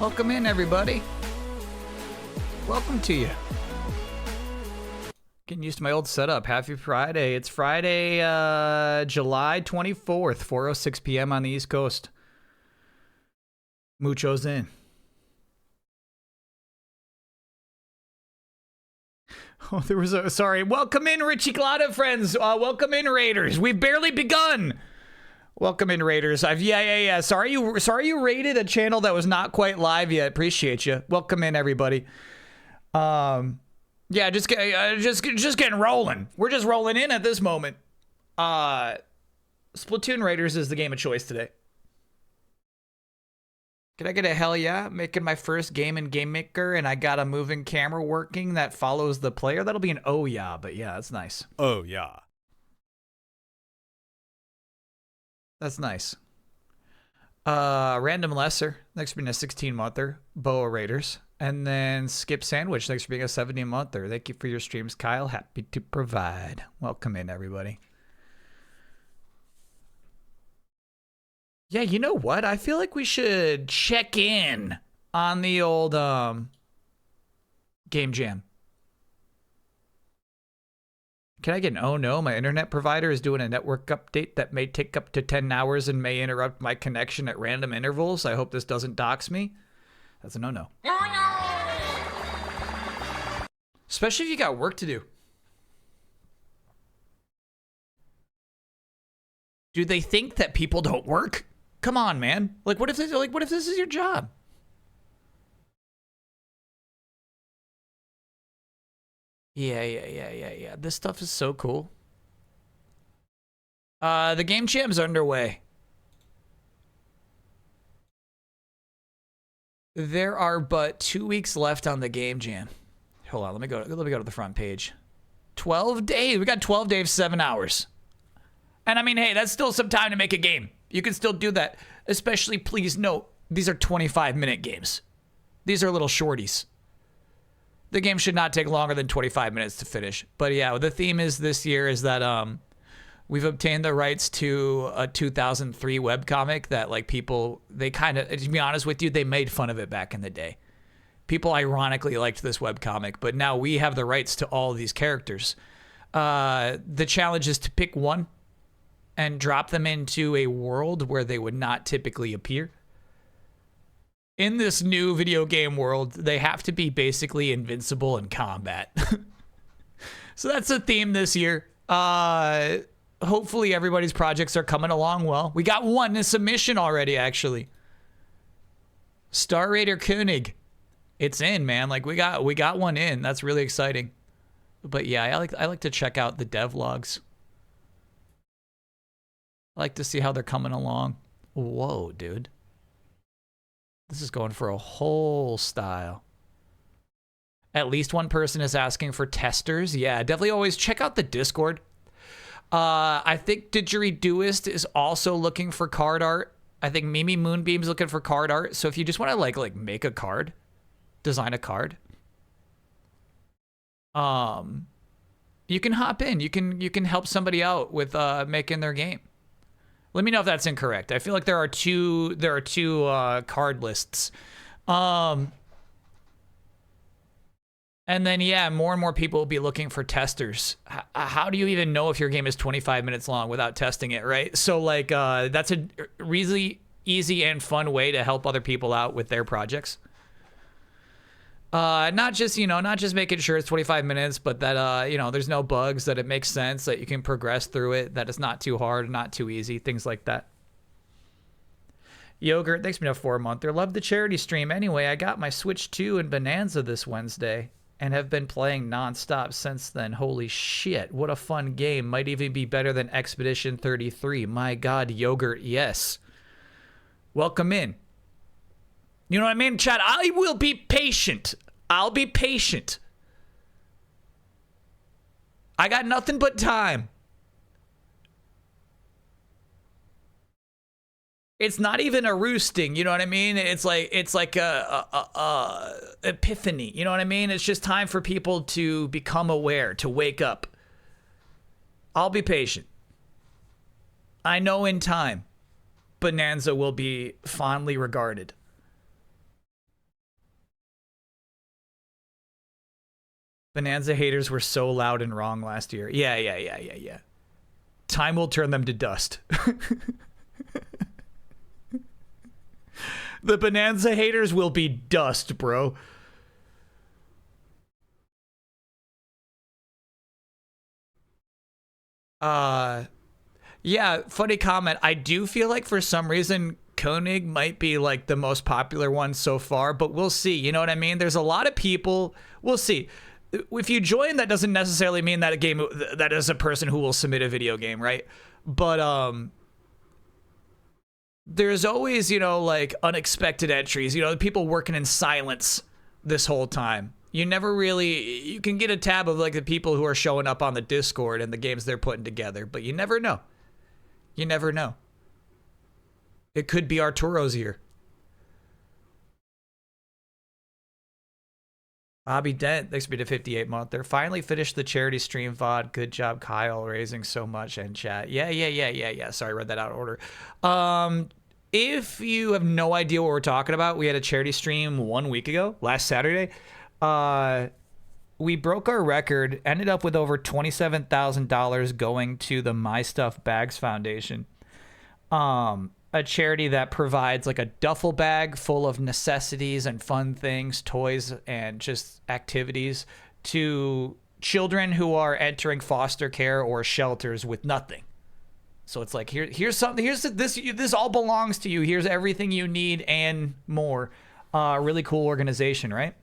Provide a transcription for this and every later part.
Welcome in, everybody. Welcome to you. Getting used to my old setup. Happy Friday. It's Friday, July 24th, 4:06 p.m. on the East Coast. Mucho's in. Oh, there was a... Sorry. Welcome in, Richie Glada, friends. Welcome in, Raiders. We've barely begun. Welcome in, Raiders. Yeah. Sorry you raided a channel that was not quite live yet. Appreciate you. Welcome in, everybody. Yeah, just getting rolling. We're just rolling in at this moment. Splatoon Raiders is the game of choice today. Can I get a hell yeah? Making my first game in Game Maker, and I got a moving camera working that follows the player. That'll be an oh yeah, but yeah, that's nice. Oh yeah. That's nice. Random Lesser, thanks for being a 16-monther. Boa Raiders. And then Skip Sandwich, thanks for being a 17-monther. Thank you for your streams, Kyle. Happy to provide. Welcome in, everybody. Yeah, you know what? I feel like we should check in on the old Game Jam. Can I get an oh no? My internet provider is doing a network update that may take up to 10 hours and may interrupt my connection at random intervals. I hope this doesn't dox me. That's a no-no. Especially if you got work to do. Do they think that people don't work? Come on, man. What if this is your job? Yeah. This stuff is so cool. The Game Jam's underway. There are but 2 weeks left on the Game Jam. Hold on, let me go to the front page. 12 days. We got 12 days, 7 hours. And I mean, hey, that's still some time to make a game. You can still do that. Especially, please note, these are 25-minute games. These are little shorties. The game should not take longer than 25 minutes to finish. But yeah, the theme is this year is that we've obtained the rights to a 2003 webcomic that like people, they kind of, to be honest with you, they made fun of it back in the day. People ironically liked this webcomic, but now we have the rights to all of these characters. The challenge is to pick one and drop them into a world where they would not typically appear. In this new video game world, they have to be basically invincible in combat. So that's the theme this year. Hopefully everybody's projects are coming along well. We got one in submission already, actually. Star Raider Koenig. It's in, man. Like we got one in. That's really exciting. But yeah, I like to check out the devlogs. I like to see how they're coming along. Whoa, dude. This is going for a whole style. At least one person is asking for testers. Yeah, definitely always check out the Discord. I think Didgeridooist is also looking for card art. I think Mimi Moonbeam's looking for card art. So if you just want to like make a card, design a card, you can hop in. You can help somebody out with making their game. Let me know if that's incorrect. I feel like there are two card lists. And then, yeah, more and more people will be looking for testers. How do you even know if your game is 25 minutes long without testing it, right? So, like, that's a really easy and fun way to help other people out with their projects. Not just making sure it's 25 minutes, but that, there's no bugs, that it makes sense, that you can progress through it, that it's not too hard, not too easy, things like that. Yogurt, thanks for being a 4-monther. Love the charity stream. Anyway, I got my Switch 2 and Bonanza this Wednesday and have been playing nonstop since then. Holy shit, what a fun game. Might even be better than Expedition 33. My God, Yogurt, yes. Welcome in. You know what I mean, Chad? I will be patient. I'll be patient. I got nothing but time. It's not even a roosting, you know what I mean? It's like a epiphany, you know what I mean? It's just time for people to become aware, to wake up. I'll be patient. I know in time, Bonanza will be fondly regarded. Bonanza haters were so loud and wrong last year. Yeah. Time will turn them to dust. The Bonanza haters will be dust, bro. Yeah, funny comment. I do feel like for some reason Koenig might be like the most popular one so far, but we'll see. You know what I mean? There's a lot of people. We'll see. If you join, that doesn't necessarily mean that that is a person who will submit a video game, right? But there's always, like unexpected entries, people working in silence this whole time. You never really, you can get a tab of like the people who are showing up on the Discord and the games they're putting together, but you never know. You never know. It could be Arturo's year. Bobby Dent, thanks for being a 58 month. They finally finished the charity stream VOD. Good job, Kyle, raising so much in chat. Yeah. Sorry, I read that out of order. If you have no idea what we're talking about, we had a charity stream 1 week ago, last Saturday. We broke our record, ended up with over $27,000 going to the My Stuff Bags Foundation. A charity that provides like a duffel bag full of necessities and fun things, toys, and just activities to children who are entering foster care or shelters with nothing. So it's like, here's something, this all belongs to you. Here's everything you need and more. Really cool organization, right?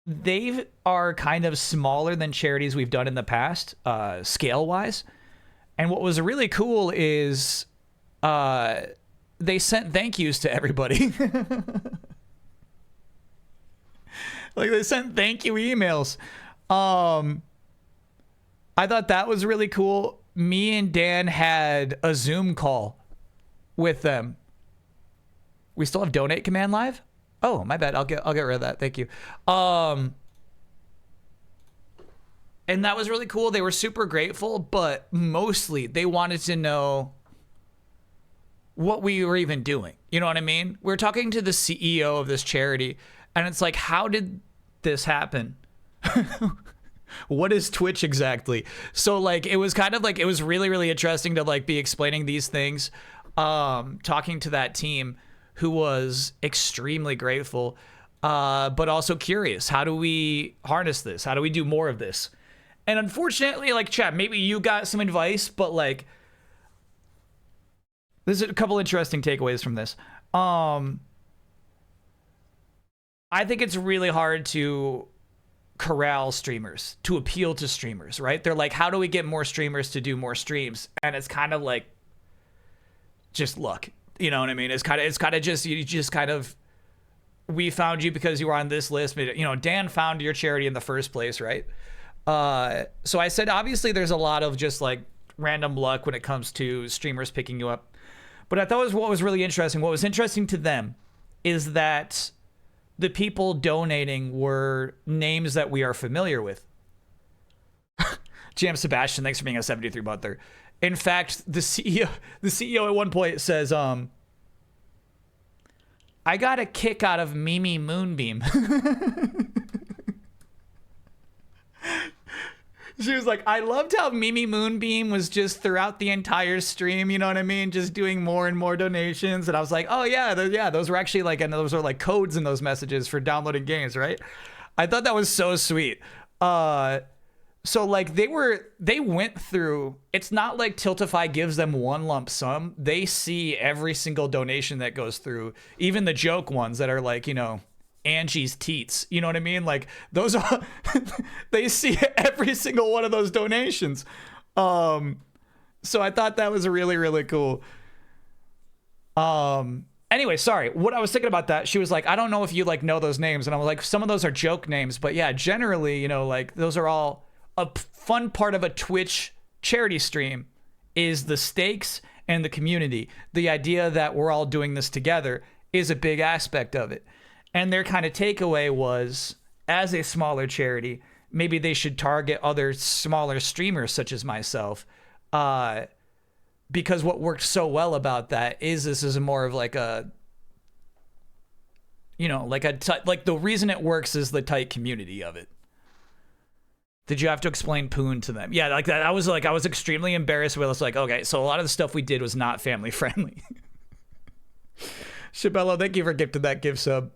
They are kind of smaller than charities we've done in the past, scale wise. And what was really cool is they sent thank yous to everybody. Like they sent thank you emails. I thought that was really cool. Me and Dan had a Zoom call with them. We still have donate command live? Oh, my bad. I'll get rid of that. Thank you. And that was really cool. They were super grateful, but mostly they wanted to know what we were even doing. You know what I mean? We were talking to the CEO of this charity, and it's like, how did this happen? What is Twitch exactly? So like, it was kind of like, it was really, really interesting to like be explaining these things, talking to that team who was extremely grateful, but also curious. How do we harness this? How do we do more of this? And unfortunately, like, chat, maybe you got some advice, but like, there's a couple interesting takeaways from this. I think it's really hard to corral streamers, to appeal to streamers, right? They're like, how do we get more streamers to do more streams? And it's kind of like just luck. You know what I mean? It's kind of just, you just kind of, we found you because you were on this list. Dan found your charity in the first place, right? So I said, obviously there's a lot of just like random luck when it comes to streamers picking you up. But I thought what was really interesting, what was interesting to them is that the people donating were names that we are familiar with. GM Sebastian, thanks for being a 73 month. In fact, the CEO at one point says, I got a kick out of Mimi Moonbeam. She was like, I loved how Mimi Moonbeam was just throughout the entire stream, you know what I mean? Just doing more and more donations. And I was like, oh yeah, those were actually like, and those are like codes in those messages for downloading games, right? I thought that was so sweet. So like they went through, it's not like Tiltify gives them one lump sum. They see every single donation that goes through, even the joke ones that are like, Angie's teats, you know what I mean? Like those are, they see every single one of those donations. So I thought that was really, really cool. Anyway, sorry. What I was thinking about that, she was like, I don't know if you like know those names. And I was like, some of those are joke names, but yeah, generally, like those are all a fun part of a Twitch charity stream is the stakes and the community. The idea that we're all doing this together is a big aspect of it. And their kind of takeaway was, as a smaller charity, maybe they should target other smaller streamers such as myself. Because what worked so well about that is this is more of like You know, like like the reason it works is the tight community of it. Did you have to explain Poon to them? Yeah, like that. I was extremely embarrassed. Where I was like, okay, so a lot of the stuff we did was not family friendly. Shabello, thank you for gifting that gift sub.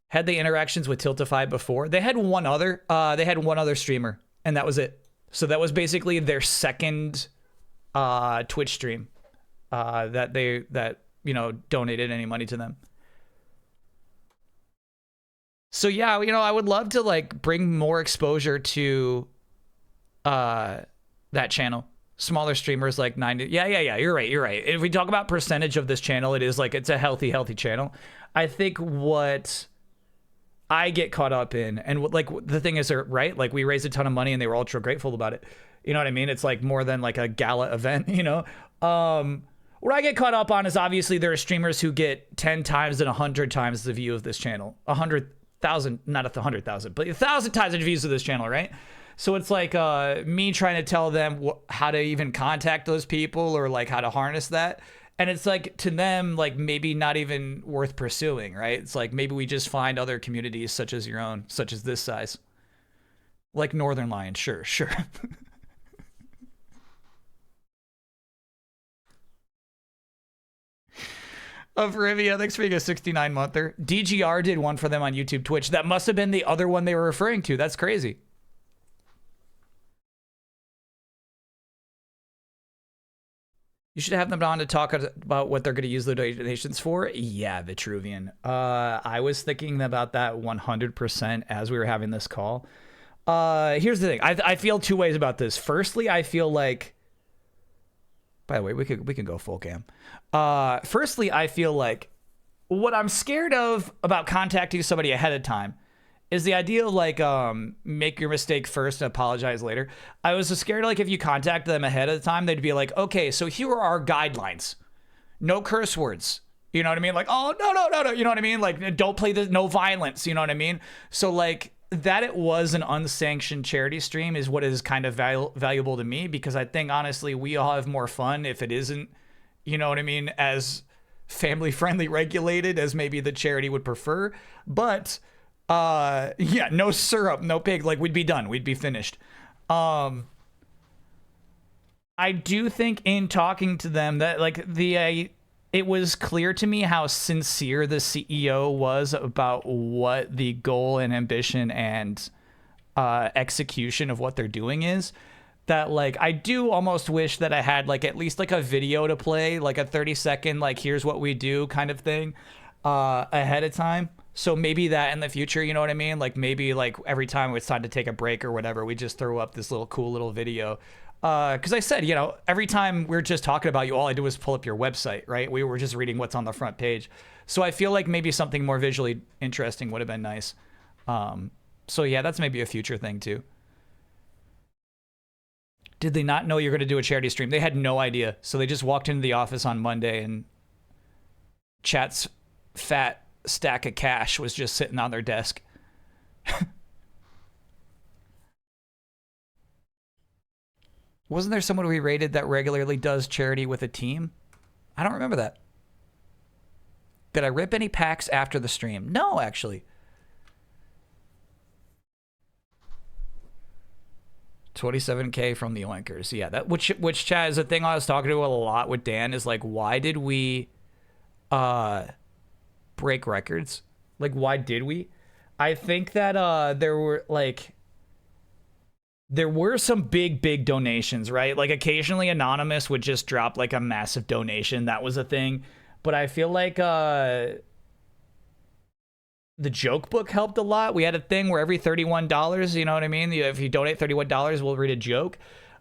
Had they interactions with Tiltify before? They had one other. They had one other streamer, and that was it. So that was basically their second Twitch stream that you know donated any money to them. So yeah, you know, I would love to like bring more exposure to that channel. Smaller streamers like 90. Yeah. You're right. If we talk about percentage of this channel, it is like it's a healthy channel. I think what I get caught up in, and like the thing is, right? Like we raised a ton of money and they were ultra grateful about it. You know what I mean? It's like more than like a gala event, you know? What I get caught up on is obviously there are streamers who get 10 times and 100 times the view of this channel. 100,000, not 100,000, but 1,000 times the views of this channel, right? So it's like me trying to tell them how to even contact those people or like how to harness that. And it's like to them, like maybe not even worth pursuing, right? It's like maybe we just find other communities such as your own, such as this size. Like Northern Lion, sure. Of Rivia, thanks for being a 69-monther. DGR did one for them on YouTube, Twitch. That must have been the other one they were referring to. That's crazy. You should have them on to talk about what they're going to use the donations for. Yeah, Vitruvian. I was thinking about that 100% as we were having this call. Here's the thing. I feel two ways about this. Firstly, I feel like... By the way, we can go full cam. Firstly, I feel like what I'm scared of about contacting somebody ahead of time is the idea of like make your mistake first and apologize later. I was scared like if you contact them ahead of the time, they'd be like, okay, so here are our guidelines. No curse words. You know what I mean? Like, oh, no. You know what I mean? Like, don't play this, no violence. You know what I mean? So like that it was an unsanctioned charity stream is what is kind of valuable to me, because I think honestly, we all have more fun if it isn't, you know what I mean, as family friendly regulated as maybe the charity would prefer. But yeah, no syrup, no pig, like we'd be done, we'd be finished. I do think in talking to them that like it was clear to me how sincere the CEO was about what the goal and ambition and execution of what they're doing is. That like I do almost wish that I had like at least like a video to play, like a 30-second like here's what we do kind of thing ahead of time. So maybe that in the future, you know what I mean? Like maybe like every time it's time to take a break or whatever, we just throw up this little cool little video. Because I said, you know, every time we're just talking about you, all I do is pull up your website, right? We were just reading what's on the front page. So I feel like maybe something more visually interesting would have been nice. So yeah, that's maybe a future thing too. Did they not know you're going to do a charity stream? They had no idea. So they just walked into the office on Monday and Chat's fat stack of cash was just sitting on their desk. Wasn't there someone we rated that regularly does charity with a team? I don't remember that. Did I rip any packs after the stream? No, actually. 27K from the Oinkers. Yeah, that which Chad is a thing I was talking to a lot with Dan is like, why did we break records? Like, why did we? I think that there were some big donations, right? Like occasionally Anonymous would just drop like a massive donation. That was a thing. But I feel like the joke book helped a lot. We had a thing where every $31, you know what I mean? If you donate $31, we'll read a joke.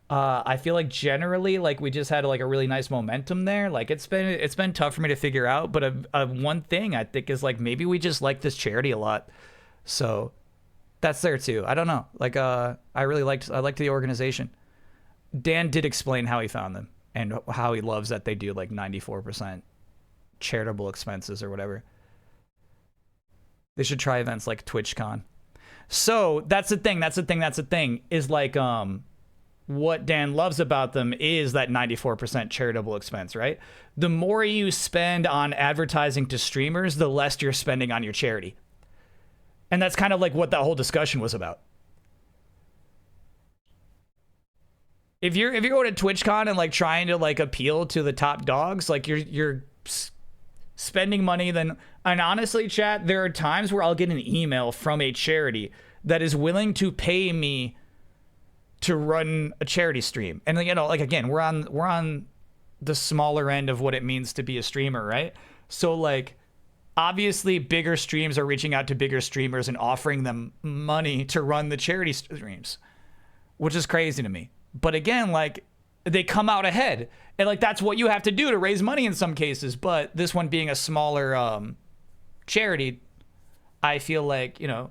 I feel like generally, like we just had like a really nice momentum there. Like it's been tough for me to figure out. But one thing I think is like maybe we just like this charity a lot. So that's there too. I don't know. Like I liked the organization. Dan did explain how he found them and how he loves that they do like 94% charitable expenses or whatever. They should try events like TwitchCon. So that's the thing. Is like what Dan loves about them is that 94% charitable expense, right? The more you spend on advertising to streamers, the less you're spending on your charity. And that's kind of like what that whole discussion was about. If you're going to TwitchCon and like trying to like appeal to the top dogs, like you're spending money, then, and honestly, chat, there are times where I'll get an email from a charity that is willing to pay me to run a charity stream. And you know, like, again, we're on the smaller end of what it means to be a streamer, right? So like, obviously bigger streams are reaching out to bigger streamers and offering them money to run the charity streams, which is crazy to me. But again, like, they come out ahead, and like, that's what you have to do to raise money in some cases. But this one being a smaller charity, I feel like, you know,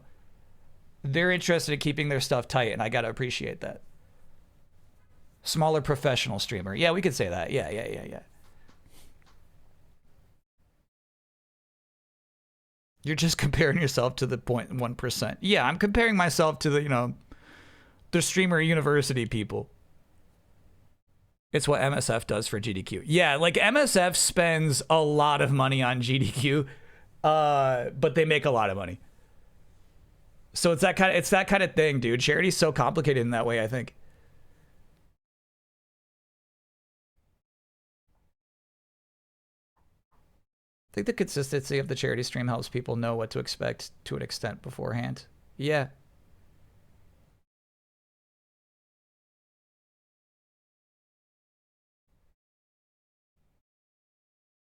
they're interested in keeping their stuff tight, and I gotta appreciate that. Smaller professional streamer. Yeah, we could say that. Yeah. You're just comparing yourself to the 0.1%. Yeah, I'm comparing myself to the, you know, the streamer university people. It's what MSF does for GDQ. Yeah, like MSF spends a lot of money on GDQ, but they make a lot of money. So it's that kind of thing, dude. Charity's so complicated in that way, I think. I think the consistency of the charity stream helps people know what to expect to an extent beforehand. Yeah.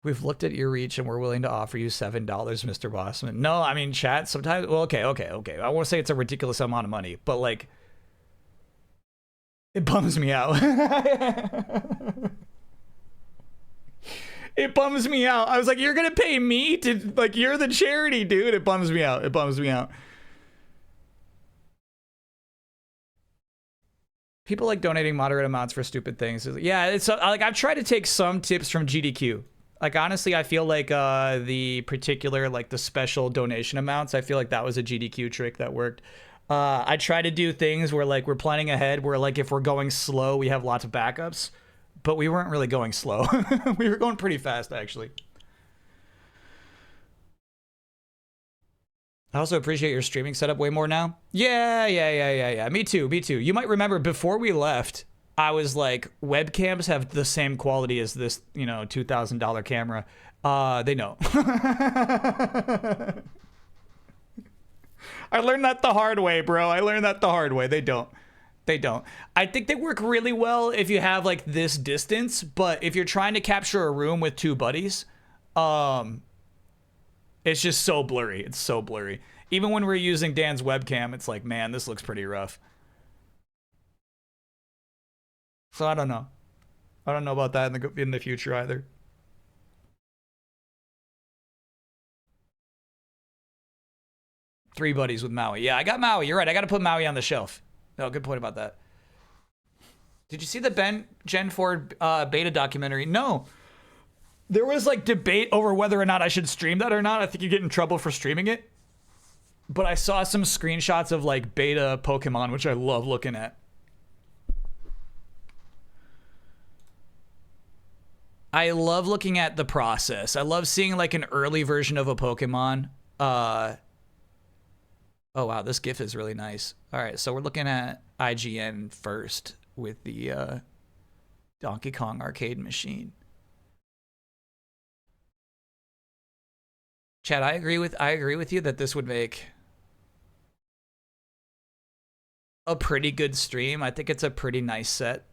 We've looked at your reach and we're willing to offer you $7, Mr. Bossman. No, I mean, chat, sometimes, well, okay. I won't say it's a ridiculous amount of money, but like, it bums me out. It bums me out. I was like, you're going to pay me to, like, you're the charity, dude. It bums me out. It bums me out. People like donating moderate amounts for stupid things. Yeah, it's like, I've tried to take some tips from GDQ. Like, honestly, I feel like the particular, like, the special donation amounts, I feel like that was a GDQ trick that worked. I try to do things where, like, we're planning ahead, where, like, if we're going slow, we have lots of backups. But we weren't really going slow. We were going pretty fast, actually. I also appreciate your streaming setup way more now. Yeah. Me too. You might remember before we left, I was like, webcams have the same quality as this, you know, $2,000 camera. They know. I learned that the hard way, bro. They don't. I think they work really well if you have like this distance, but if you're trying to capture a room with two buddies, it's just so blurry. It's so blurry. Even when we're using Dan's webcam, it's like, man, this looks pretty rough. So I don't know. I don't know about that in the future either. Three buddies with Maui. Yeah, I got Maui. You're right. I got to put Maui on the shelf. No, good point about that. Did you see the Gen 4 beta documentary? No. There was like debate over whether or not I should stream that or not. I think you get in trouble for streaming it. But I saw some screenshots of like beta Pokemon, which I love looking at. I love looking at the process. I love seeing like an early version of a Pokemon. Oh, wow, this GIF is really nice. All right, so we're looking at IGN first with the Donkey Kong arcade machine. Chad, I agree with you that this would make a pretty good stream. I think it's a pretty nice set.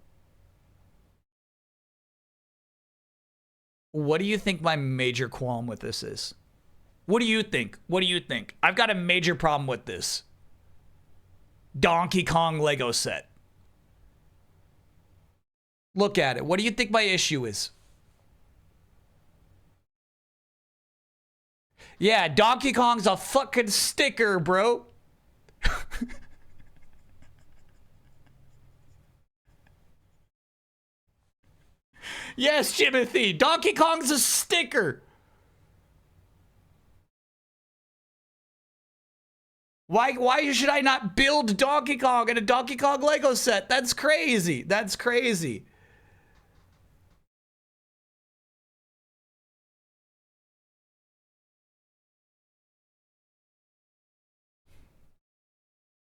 What do you think my major qualm with this is? What do you think? I've got a major problem with this Donkey Kong Lego set. Look at it. What do you think my issue is? Yeah, Donkey Kong's a fucking sticker, bro. Yes, Timothy. Donkey Kong's a sticker. Why should I not build Donkey Kong in a Donkey Kong Lego set? That's crazy. That's crazy.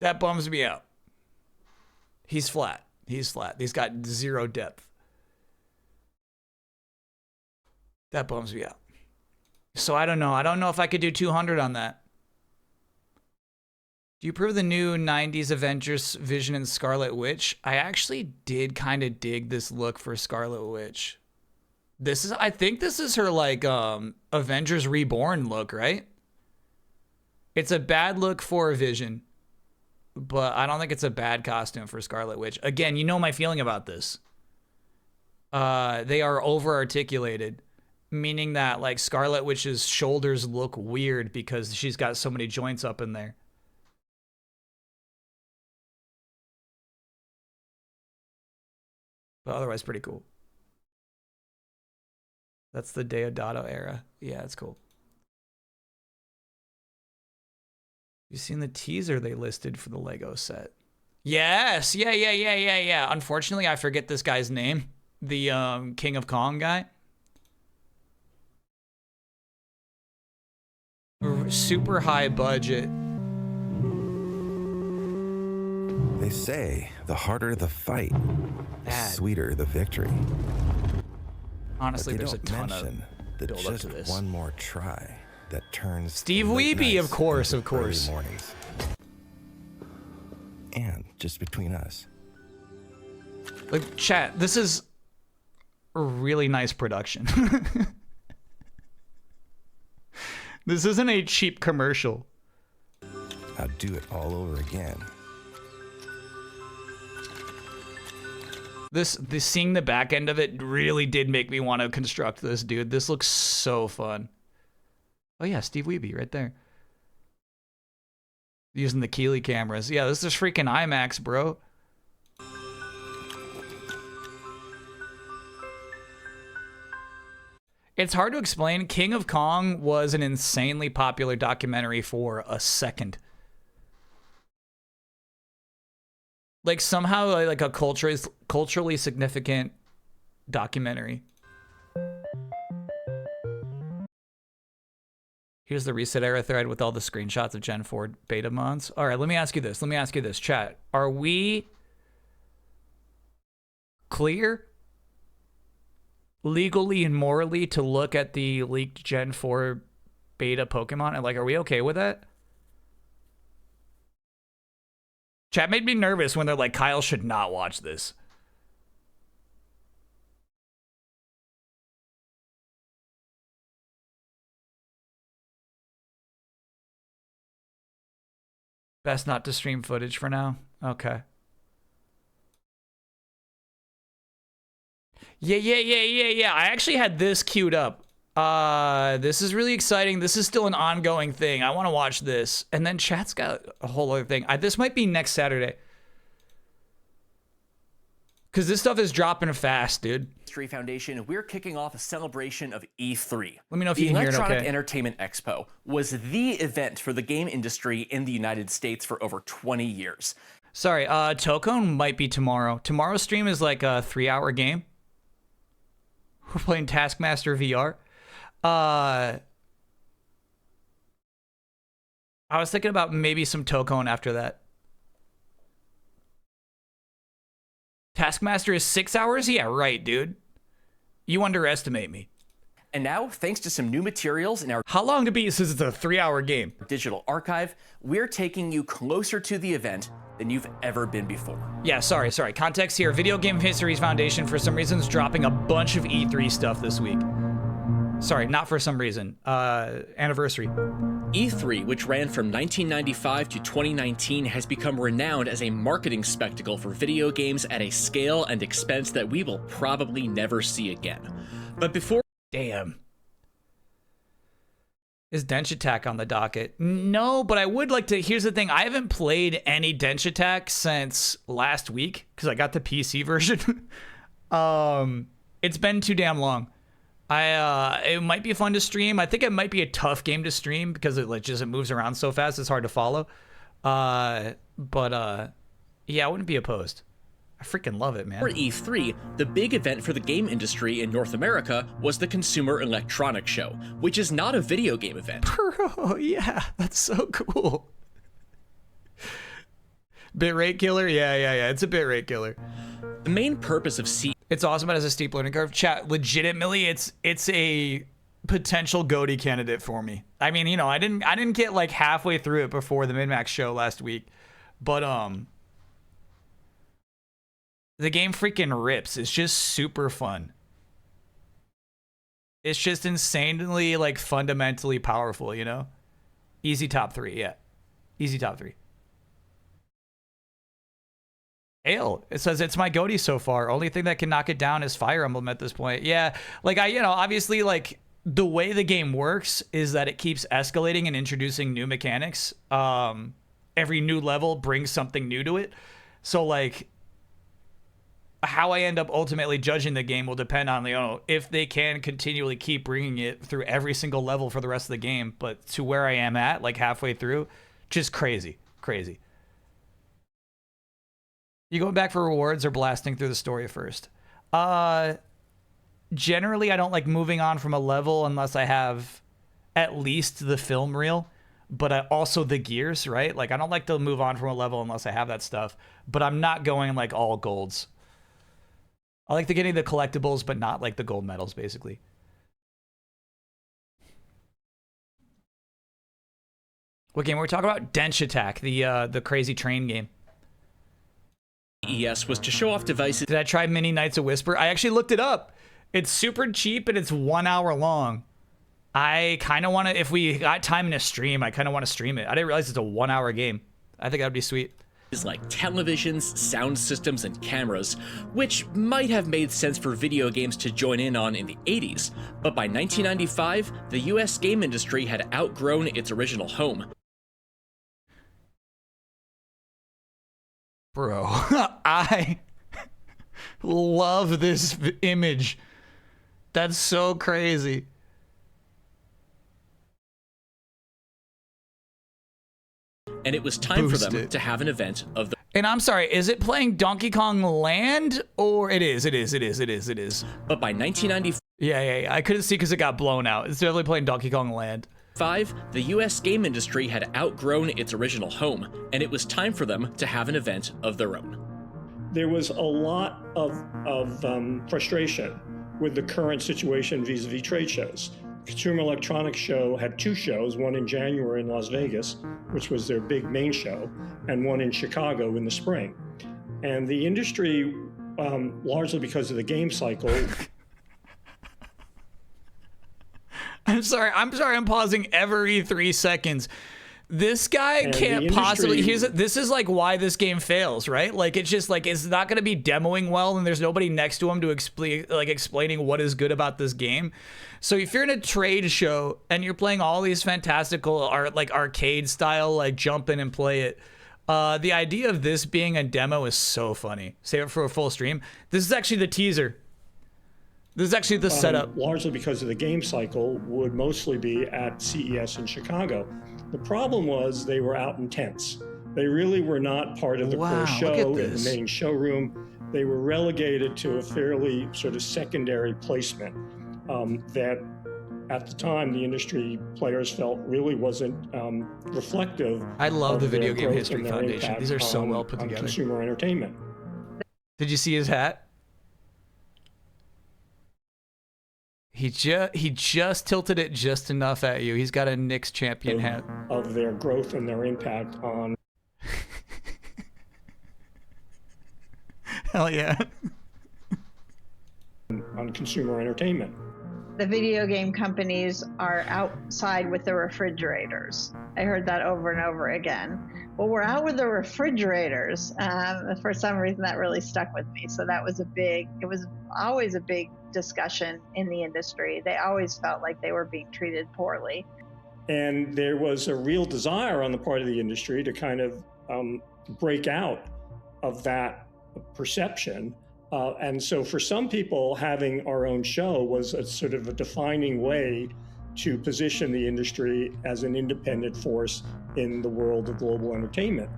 That bums me out. He's flat. He's flat. He's got zero depth. That bums me out. So I don't know. I don't know if I could do 200 on that. Do you approve the new 90s Avengers Vision and Scarlet Witch? I actually did kind of dig this look for Scarlet Witch. This is, I think this is her like Avengers Reborn look, right? It's a bad look for Vision, but I don't think it's a bad costume for Scarlet Witch. Again, you know my feeling about this. They are over-articulated, meaning that like Scarlet Witch's shoulders look weird because she's got so many joints up in there. But otherwise pretty cool. That's the Deodato era. Yeah, it's cool. You seen the teaser they listed for the Lego set? Yes. Yeah. Unfortunately, I forget this guy's name. The King of Kong guy. Super high budget. They say the harder the fight, the sweeter the victory. Honestly, there's a ton of build up to this. One more try that turns Steve Weeby, of course. Mornings. And just between us. Like, chat, this is a really nice production. This isn't a cheap commercial. I'll do it all over again. Seeing the back end of it really did make me want to construct this, dude. This looks so fun. Oh yeah, Steve Weeby right there. Using the Keeley cameras. Yeah, this is freaking IMAX, bro. It's hard to explain. King of Kong was an insanely popular documentary for a second. Like somehow like a culturally significant documentary. Here's the Reset Era thread with all the screenshots of Gen 4 beta mods. All right, let me ask you this, chat. Are we clear legally and morally to look at the leaked Gen 4 beta Pokemon? And like, are we okay with that? Chat made me nervous when they're like, Kyle should not watch this. Best not to stream footage for now. Okay. Yeah. I actually had this queued up. This is really exciting. This is still an ongoing thing. I want to watch this. And then chat's got a whole other thing. This might be next Saturday. Because this stuff is dropping fast, dude. Industry Foundation, we're kicking off a celebration of E3. Let me know if you can hear it okay. The Electronic Entertainment Expo was the event for the game industry in the United States for over 20 years. Sorry, Tokone might be tomorrow. Tomorrow's stream is like a 3-hour game. We're playing Taskmaster VR. I was thinking about maybe some Tokone after that. Taskmaster is 6 hours? Yeah, right, dude. You underestimate me. And now, thanks to some new materials in our How long to beat since it's a 3-hour game? digital archive, we're taking you closer to the event than you've ever been before. Yeah, sorry. Context here. Video Game History Foundation, for some reason, is dropping a bunch of E3 stuff this week. Sorry, not for some reason. Anniversary. E3, which ran from 1995 to 2019, has become renowned as a marketing spectacle for video games at a scale and expense that we will probably never see again. But before... Damn. Is Dench Attack on the docket? No, but I would like to... Here's the thing. I haven't played any Dench Attack since last week, because I got the PC version. It's been too damn long. It might be fun to stream. I think it might be a tough game to stream because it moves around so fast. It's hard to follow. Yeah, I wouldn't be opposed. I freaking love it, man. For E3, the big event for the game industry in North America was the Consumer Electronics Show, which is not a video game event. Bro, yeah, that's so cool. Bitrate killer? Yeah. It's a bitrate killer. The main purpose of It's awesome. It has a steep learning curve. Chat, legitimately, it's a potential GOTY candidate for me. I mean, you know, I didn't get like halfway through it before the Min-Max show last week, but the game freaking rips. It's just super fun. It's just insanely like fundamentally powerful, you know? Easy top 3, yeah. Easy top 3. Ale, it says it's my GOTY so far. Only thing that can knock it down is Fire Emblem at this point. Yeah, like obviously like the way the game works is that it keeps escalating and introducing new mechanics. Every new level brings something new to it. So like how I end up ultimately judging the game will depend on, you know, if they can continually keep bringing it through every single level for the rest of the game. But to where I am at, like halfway through, just crazy. You going back for rewards or blasting through the story first? Generally, I don't like moving on from a level unless I have at least the film reel, but also the gears, right? Like, I don't like to move on from a level unless I have that stuff, but I'm not going like all golds. I like to getting the collectibles, but not like the gold medals, basically. What game were we talking about? Dench Attack, the crazy train game. CES was to show off devices. Did I try Mini Knights of Whisper? I actually looked it up. It's super cheap and it's 1 hour long. I kind of want to, if we got time in a stream, I kind of want to stream it. I didn't realize it's a 1 hour game. I think that would be sweet. Like televisions, sound systems, and cameras, which might have made sense for video games to join in on in the 80s, but by 1995, the US game industry had outgrown its original home. Bro, I love this image. That's so crazy. And it was time for them to have an event of the... And I'm sorry, is it playing Donkey Kong Land? Or it is. But by 1995... Yeah. I couldn't see because it got blown out. It's definitely playing Donkey Kong Land. The US game industry had outgrown its original home, and it was time for them to have an event of their own. There was a lot of frustration with the current situation vis-a-vis trade shows. Consumer Electronics Show had 2 shows, one in January in Las Vegas, which was their big main show, and one in Chicago in the spring. And the industry, largely because of the game cycle... I'm sorry, I'm pausing every 3 seconds. This guy can't possibly... This is like why this game fails, right? Like, it's just like, it's not going to be demoing well, and there's nobody next to him to explaining what is good about this game. So if you're in a trade show and you're playing all these fantastical arcade style, like jump in and play it, the idea of this being a demo is so funny. Save it for a full stream. This is actually the teaser. This is actually the setup. Largely because of the game cycle, would mostly be at CES in Chicago. The problem was they were out in tents. They really were not part of the core show in the main showroom. They were relegated to a fairly sort of secondary placement that at the time the industry players felt really wasn't reflective. I love the Video Game History Foundation. These are so well put together. Consumer entertainment. Did you see his hat? He just tilted it just enough at you. He's got a Knicks champion hat. Of their growth and their impact on... Hell yeah. On consumer entertainment. The video game companies are outside with the refrigerators. I heard that over and over again. Well, we're out with the refrigerators. For some reason, that really stuck with me. So that was it was always a big discussion in the industry. They always felt like they were being treated poorly. And there was a real desire on the part of the industry to kind of break out of that perception. And so for some people, having our own show was a sort of a defining way to position the industry as an independent force in the world of global entertainment.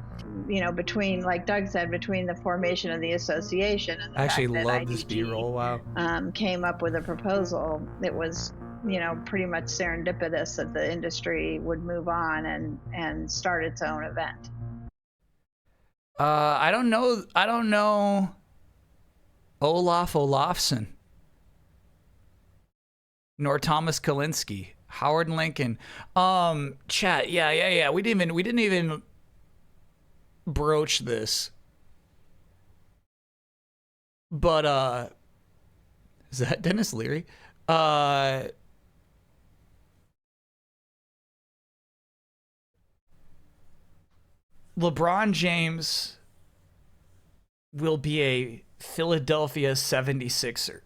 You know, between, like Doug said, between the formation of the association and the I actually fact that love this IDG, B-roll. Wow. came up with a proposal, it was, you know, pretty much serendipitous that the industry would move on and start its own event. I don't know Olaf Olafsson, nor Thomas Kalinske, Howard Lincoln. Chat, yeah. We didn't even broach this. But is that Dennis Leary? LeBron James will be a Philadelphia 76er.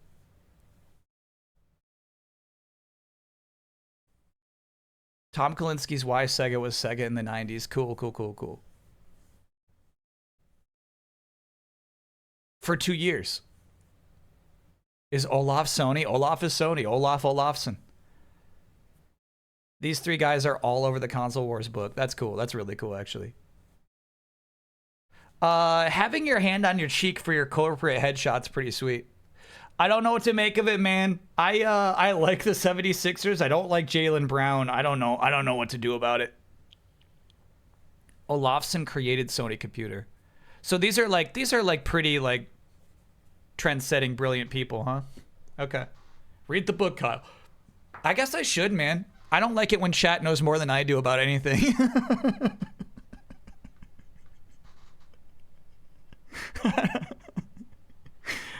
Tom Kalinski's why Sega was Sega in the 90s. Cool. For 2 years. Is Olaf Sony? Olaf is Sony. Olaf Olafsson. These three guys are all over the Console Wars book. That's cool. That's really cool, actually. Having your hand on your cheek for your corporate headshot's pretty sweet. I don't know what to make of it, man. I like the 76ers. I don't like Jaylen Brown. I don't know what to do about it. Olafsson created Sony Computer. So these are like pretty like trend-setting brilliant people, huh? Okay. Read the book, Kyle. I guess I should, man. I don't like it when chat knows more than I do about anything.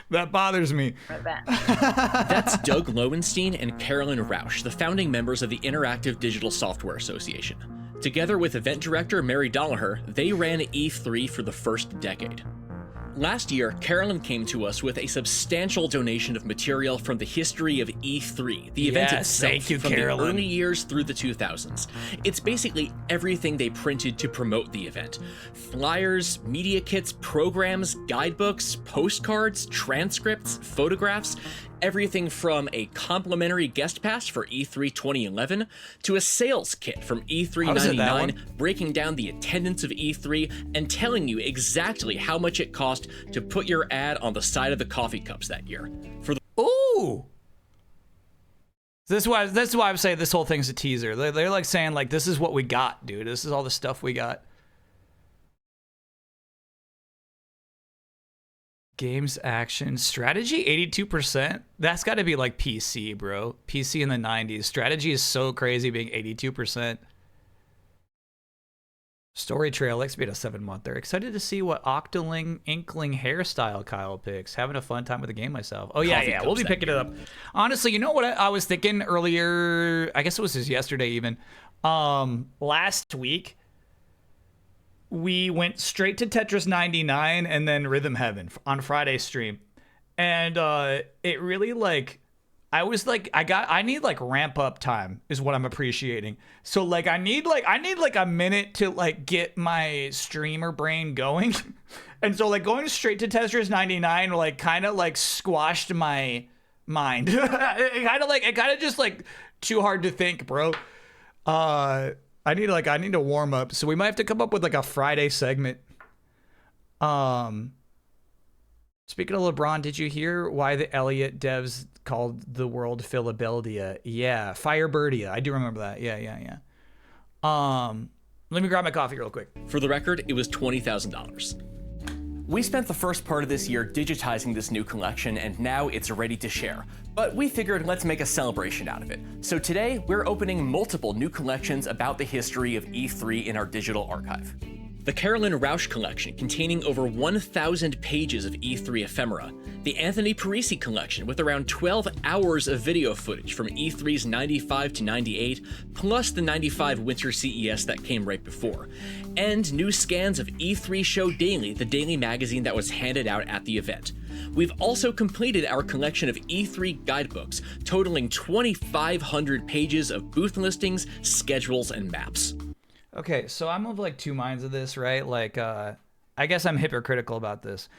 That bothers me. That's Doug Lowenstein and Carolyn Rausch, the founding members of the Interactive Digital Software Association. Together with event director Mary Dollaher, they ran E3 for the first decade. Last year, Carolyn came to us with a substantial donation of material from the history of E3, the event itself, thank you, from Carolyn. the early years through the 2000s. It's basically everything they printed to promote the event. Flyers, media kits, programs, guidebooks, postcards, transcripts, photographs, everything from a complimentary guest pass for E3 2011 to a sales kit from E3 99 breaking down the attendance of E3 and telling you exactly how much it cost to put your ad on the side of the coffee cups that year. Ooh. This is why I'm saying this whole thing's a teaser. They're like saying like, this is what we got, dude. This is all the stuff we got. Games, action, strategy, 82%. That's got to be like PC, bro. PC in the 90s. Strategy is so crazy being 82%. Story trail, XP at 7 month. They're excited to see what Octoling Inkling hairstyle Kyle picks. Having a fun time with the game myself. Oh, yeah. We'll be picking it up. Honestly, you know what I was thinking earlier? I guess it was just yesterday even. Last week, we went straight to Tetris 99 and then Rhythm Heaven on Friday's stream. And it really like, I was like, I need like ramp up time is what I'm appreciating. So like, I need like a minute to like get my streamer brain going. And so like going straight to Tetris 99 like kind of like squashed my mind. it kind of just like too hard to think, bro. I need to warm up. So we might have to come up with like a Friday segment. Speaking of LeBron, did you hear why the Elliott devs called the world Philadelphia? Yeah, Firebirdia. I do remember that. Yeah. Let me grab my coffee real quick. For the record, it was $20,000. We spent the first part of this year digitizing this new collection, and now it's ready to share. But we figured let's make a celebration out of it. So today, we're opening multiple new collections about the history of E3 in our digital archive. The Carolyn Rausch collection, containing over 1,000 pages of E3 ephemera. The Anthony Parisi collection, with around 12 hours of video footage from E3's 95 to 98, plus the 95 Winter CES that came right before. And new scans of E3 Show Daily, the daily magazine that was handed out at the event. We've also completed our collection of E3 guidebooks, totaling 2,500 pages of booth listings, schedules, and maps. Okay, so I'm of like two minds of this, right? Like, I guess I'm hypocritical about this.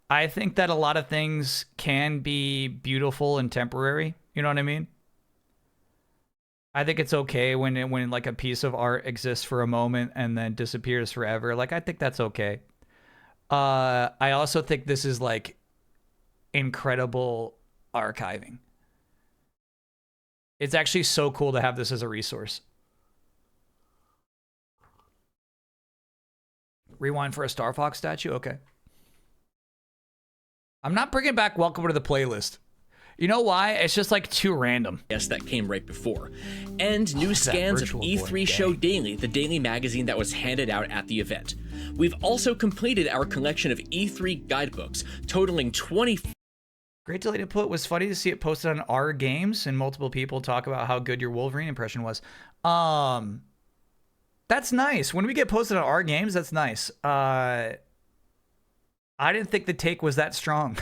I think that a lot of things can be beautiful and temporary. You know what I mean? I think it's okay when like a piece of art exists for a moment and then disappears forever. Like, I think that's okay. I also think this is like incredible archiving. It's actually so cool to have this as a resource. Rewind for a Star Fox statue? Okay. I'm not bringing back Welcome to the Playlist. You know why? It's just like too random. Yes, that came right before. And new scans of E3 Show Daily, the daily magazine that was handed out at the event. We've also completed our collection of E3 guidebooks, totaling 20. Great delayed input. Was funny to see it posted on our games and multiple people talk about how good your Wolverine impression was. That's nice. When we get posted on our games, that's nice. I didn't think the take was that strong.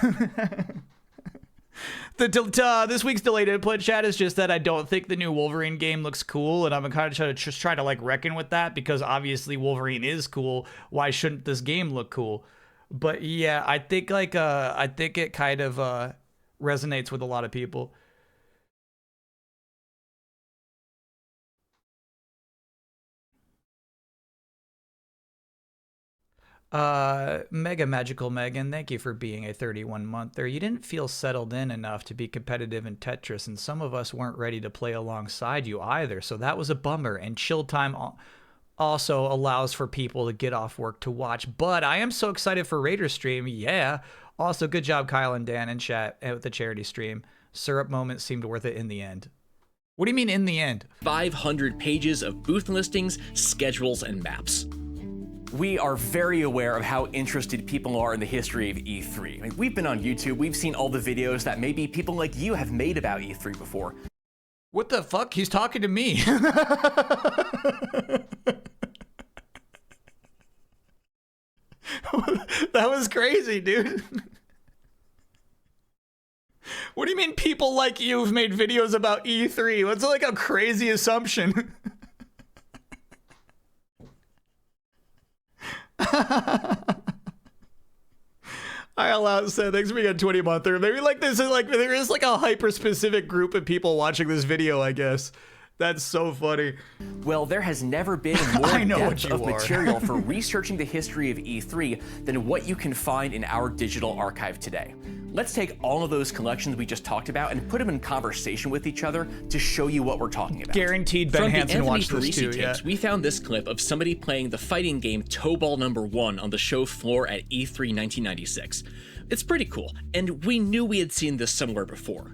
This week's delayed input chat is just that I don't think the new Wolverine game looks cool, and I'm kind of trying to like reckon with that because obviously Wolverine is cool. Why shouldn't this game look cool? But yeah, I think like I think it kind of resonates with a lot of people. Mega Magical Megan, thank you for being a 31-monther. You didn't feel settled in enough to be competitive in Tetris, and some of us weren't ready to play alongside you either, so that was a bummer. And chill time also allows for people to get off work to watch. But I am so excited for Raiders stream. Yeah. Also, good job, Kyle and Dan in chat with the charity stream. Syrup moment seemed worth it in the end. What do you mean in the end? 500 pages of booth listings, schedules, and maps. We are very aware of how interested people are in the history of E3. I mean, we've been on YouTube, we've seen all the videos that maybe people like you have made about E3 before. What the fuck? He's talking to me. That was crazy, dude. What do you mean people like you have made videos about E3? That's like a crazy assumption. I allow said thanks for being a 20-monther. Maybe like this is like there is like a hyper specific group of people watching this video, I guess. That's so funny. Well, there has never been more depth of material for researching the history of E3 than what you can find in our digital archive today. Let's take all of those collections we just talked about and put them in conversation with each other to show you what we're talking about. Guaranteed Ben Hansen watched this too, tapes, yeah. We found this clip of somebody playing the fighting game Tobal #1 on the show floor at E3 1996. It's pretty cool, and we knew we had seen this somewhere before.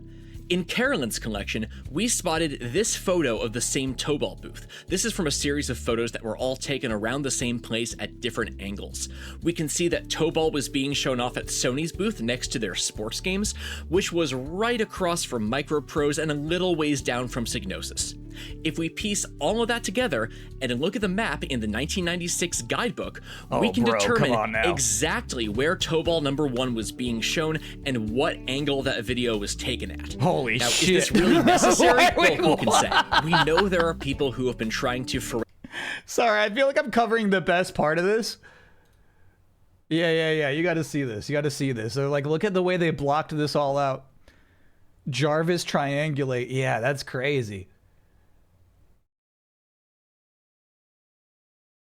In Carolyn's collection, we spotted this photo of the same Tobal booth. This is from a series of photos that were all taken around the same place at different angles. We can see that Tobal was being shown off at Sony's booth next to their sports games, which was right across from Microprose and a little ways down from Psygnosis. If we piece all of that together and look at the map in the 1996 guidebook, we can determine exactly where Tobal #1 was being shown and what angle that video was taken at. Holy now, shit. Is this really necessary? Well, who can say? We know there are people who have been trying to... Sorry, I feel like I'm covering the best part of this. Yeah. You got to see this. You got to see this. So, like, look at the way they blocked this all out. Jarvis triangulate. Yeah, that's crazy.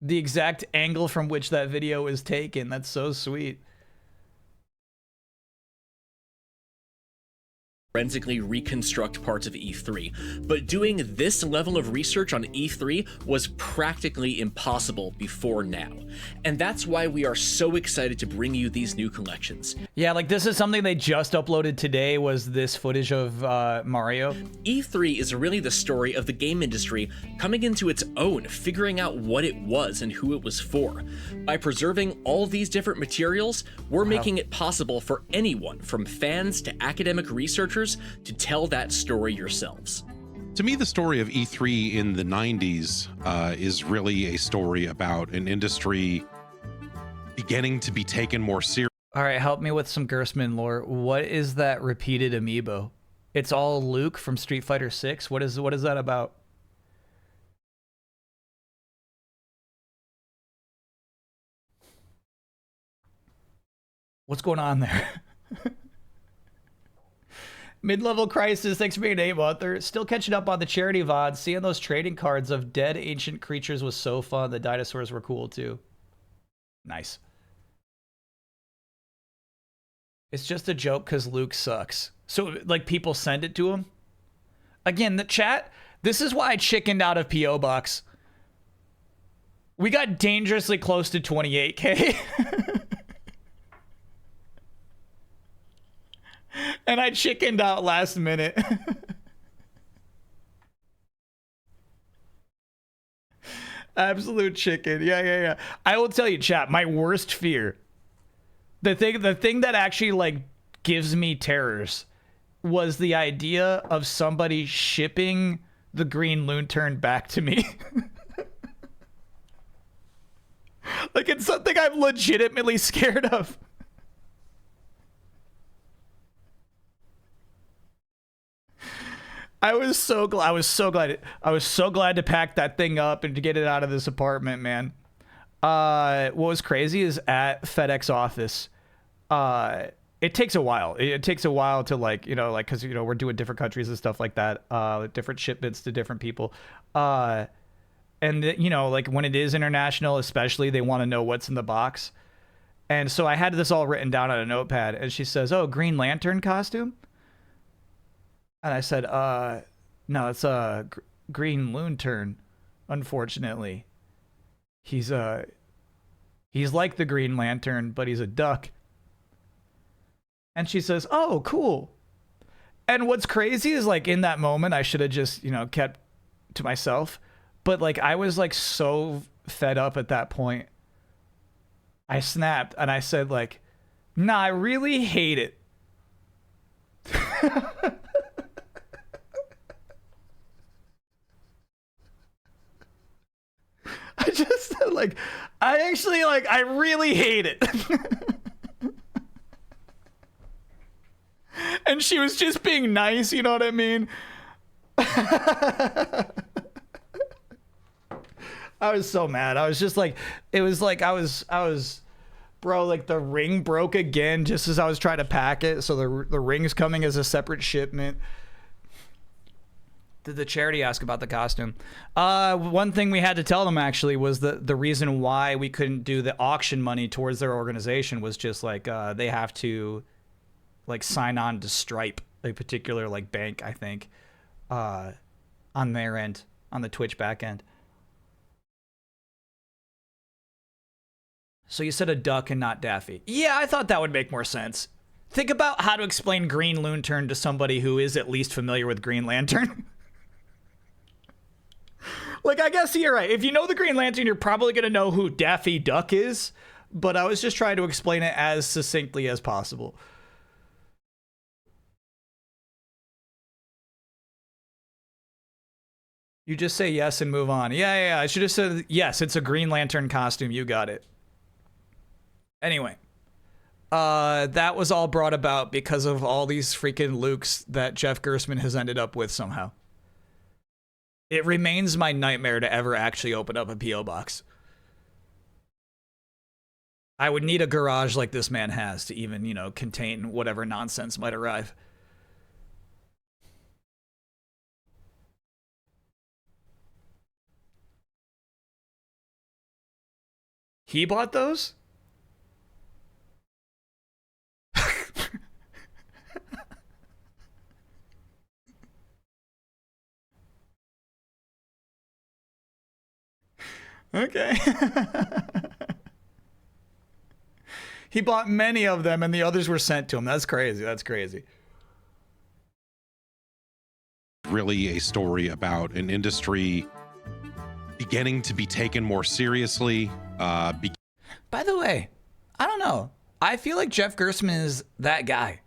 The exact angle from which that video is taken. That's so sweet. Forensically reconstruct parts of E3, but doing this level of research on E3 was practically impossible before now. And that's why we are so excited to bring you these new collections. Yeah, like this is something they just uploaded today, was this footage of Mario. E3 is really the story of the game industry coming into its own, figuring out what it was and who it was for. By preserving all these different materials, we're making it possible for anyone, from fans to academic researchers, to tell that story yourselves. To me, the story of E3 in the 90s is really a story about an industry beginning to be taken more seriously. All right, help me with some Gersman lore. What is that repeated amiibo? It's all Luke from Street Fighter 6. What is that about? What's going on there? Mid-level crisis, thanks for being an 8-monther. Still catching up on the charity VOD. Seeing those trading cards of dead ancient creatures was so fun. The dinosaurs were cool too. Nice. It's just a joke because Luke sucks. So, like, people send it to him? Again, the chat, this is why I chickened out of P.O. Box. We got dangerously close to 28K. And I chickened out last minute. Absolute chicken. Yeah. I will tell you, chat, my worst fear. The thing that actually, like, gives me terrors was the idea of somebody shipping the green Lantern back to me. Like, it's something I'm legitimately scared of. I was so glad to pack that thing up and to get it out of this apartment, man. What was crazy is at FedEx office, it takes a while. It takes a while to, like, you know, like, because, you know, we're doing different countries and stuff like that, different shipments to different people. And, you know, like, when it is international, especially, they want to know what's in the box. And so I had this all written down on a notepad, and she says, "Oh, Green Lantern costume?" And I said, no, it's a Green Lantern, unfortunately. He's like the Green Lantern, but he's a duck. And she says, "Oh, cool." And what's crazy is, like, in that moment, I should have just, you know, kept to myself. But, like, I was, like, so fed up at that point. I snapped and I said, like, "Nah, I really hate it." I just said, like, I really hate it. And she was just being nice, you know what I mean? I was so mad. I was just like, it was like I was, bro, like, the ring broke again just as I was trying to pack it. So the ring's coming as a separate shipment. Did the charity ask about the costume? One thing we had to tell them, actually, was the reason why we couldn't do the auction money towards their organization was just like, they have to, like, sign on to Stripe, a particular, like, bank, I think, on their end, on the Twitch back end. So you said a duck and not Daffy. Yeah, I thought that would make more sense. Think about how to explain Green Lantern to somebody who is at least familiar with Green Lantern. Like, I guess you're right. If you know the Green Lantern, you're probably going to know who Daffy Duck is. But I was just trying to explain it as succinctly as possible. You just say yes and move on. Yeah. I should have said, yes, it's a Green Lantern costume. You got it. Anyway, that was all brought about because of all these freaking Lukes that Jeff Gerstmann has ended up with somehow. It remains my nightmare to ever actually open up a P.O. box. I would need a garage like this man has to even, you know, contain whatever nonsense might arrive. He bought those? Okay. He bought many of them and the others were sent to him. That's crazy. That's crazy. Really a story about an industry beginning to be taken more seriously. By the way, I don't know. I feel like Jeff Gerstmann is that guy.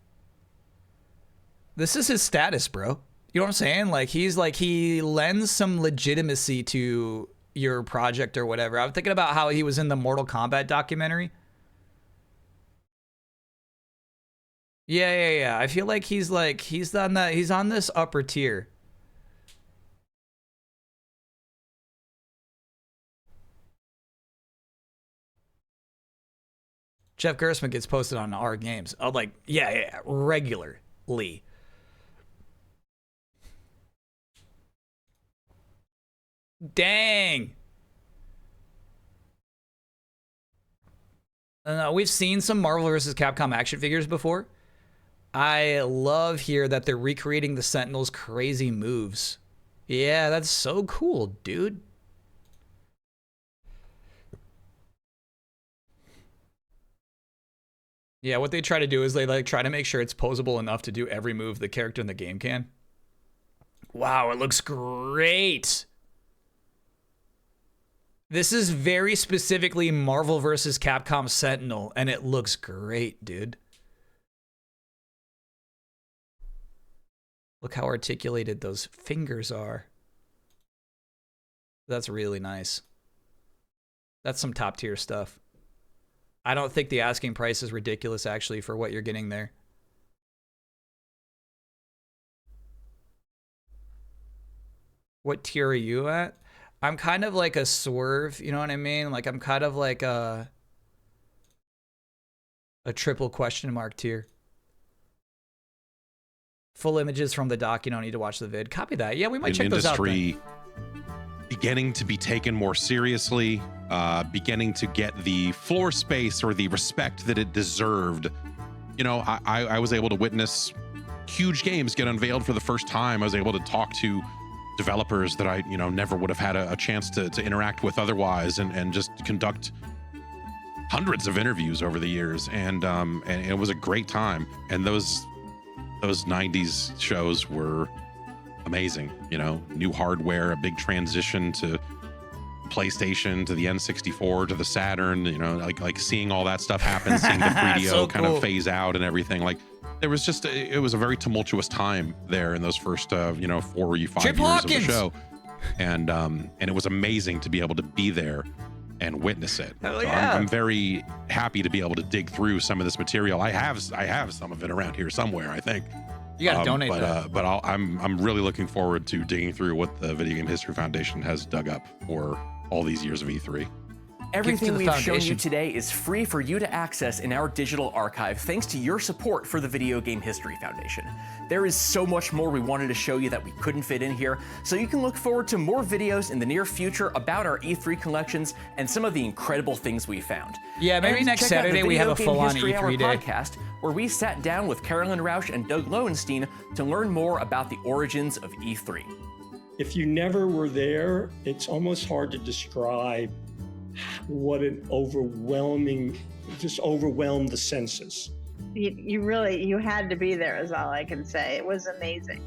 This is his status, bro. You know what I'm saying? Like, he lends some legitimacy to your project or whatever. I'm thinking about how he was in the Mortal Kombat documentary. Yeah. I feel like he's on this upper tier. Jeff Gerstmann gets posted on our games. Oh, like, yeah, regularly. Dang. We've seen some Marvel vs. Capcom action figures before. I love here that they're recreating the Sentinel's crazy moves. Yeah, that's so cool, dude. Yeah, what they try to do is they like try to make sure it's posable enough to do every move the character in the game can. Wow, it looks great. This is very specifically Marvel vs. Capcom Sentinel, and it looks great, dude. Look how articulated those fingers are. That's really nice. That's some top tier stuff. I don't think the asking price is ridiculous, actually, for what you're getting there. What tier are you at? I'm kind of like a swerve, you know what I mean? Like I'm kind of like a triple question mark tier. Full images from the doc, you don't need to watch the vid. Copy that. Yeah, we might check those out. Industry beginning to be taken more seriously, beginning to get the floor space or the respect that it deserved. You know, I was able to witness huge games get unveiled for the first time. I was able to talk to developers that I, you know, never would have had a chance to interact with otherwise, and just conduct hundreds of interviews over the years. And it was a great time. And those 90s shows were amazing. You know, new hardware, a big transition to PlayStation, to the N64, to the Saturn, you know, like seeing all that stuff happen, seeing the 3DO so kind of phase out and everything. Like there was just, it was a very tumultuous time there in those first, you know, 4 or 5 Chip years Hawkins. of the show. And it was amazing to be able to be there and witness it. Hell so yeah. I'm very happy to be able to dig through some of this material. I have some of it around here somewhere, I think. You gotta donate that. But I'm really looking forward to digging through what the Video Game History Foundation has dug up for all these years of E3. Everything we've shown you today is free for you to access in our digital archive thanks to your support for the Video Game History Foundation. There is so much more we wanted to show you that we couldn't fit in here, so you can look forward to more videos in the near future about our E3 collections and some of the incredible things we found. Yeah, maybe and next Saturday we have a full-on E3 day podcast where we sat down with Carolyn Rausch and Doug Lowenstein to learn more about the origins of E3. If you never were there, it's almost hard to describe what an overwhelmed the senses. You had to be there is all I can say. It was amazing.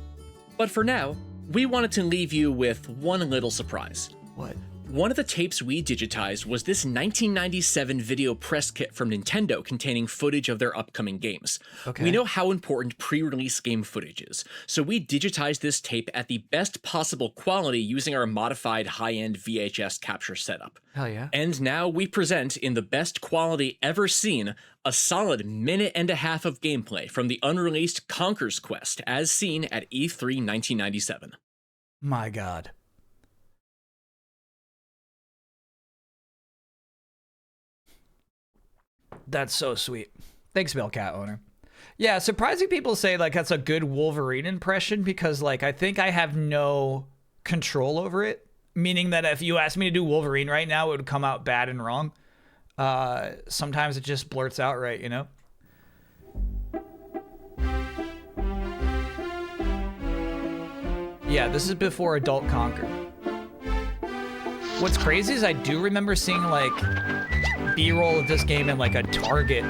But for now, we wanted to leave you with one little surprise. What? One of the tapes we digitized was this 1997 video press kit from Nintendo containing footage of their upcoming games. Okay. We know how important pre-release game footage is, so we digitized this tape at the best possible quality using our modified high-end VHS capture setup. Hell yeah. And now we present, in the best quality ever seen, a solid minute and a half of gameplay from the unreleased Conker's Quest as seen at E3 1997. My God. That's so sweet. Thanks, Bellcat owner. Yeah, surprising people say like that's a good Wolverine impression because like I think I have no control over it. Meaning that if you asked me to do Wolverine right now, it would come out bad and wrong. Sometimes it just blurts out right, you know? Yeah, this is before Adult Conquer. What's crazy is I do remember seeing like B-roll of this game in like a Target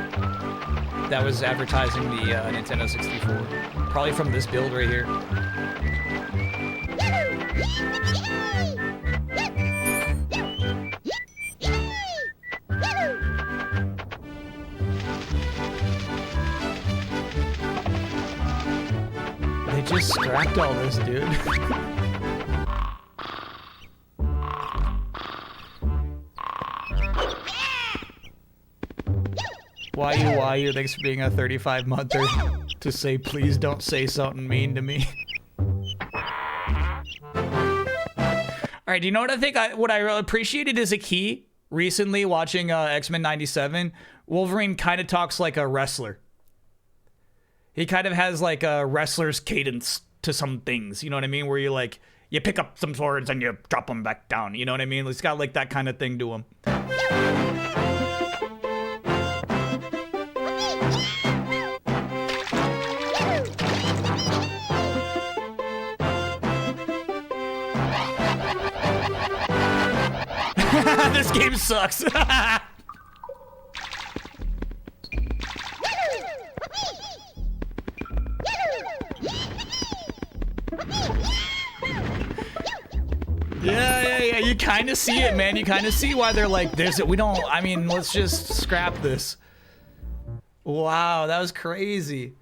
that was advertising the Nintendo 64. Probably from this build right here. They just scrapped all this, dude. Why you? Thanks for being a 35-monther to say please don't say something mean to me. Alright, do you know what I think? What I appreciated as a key recently watching X-Men 97, Wolverine kind of talks like a wrestler. He kind of has like a wrestler's cadence to some things, you know what I mean? Where you you pick up some swords and you drop them back down. You know what I mean? It's got like that kind of thing to him. This game sucks. Yeah. You kind of see it, man. You kind of see why they're like, there's it. We don't, I mean, let's just scrap this. Wow, that was crazy.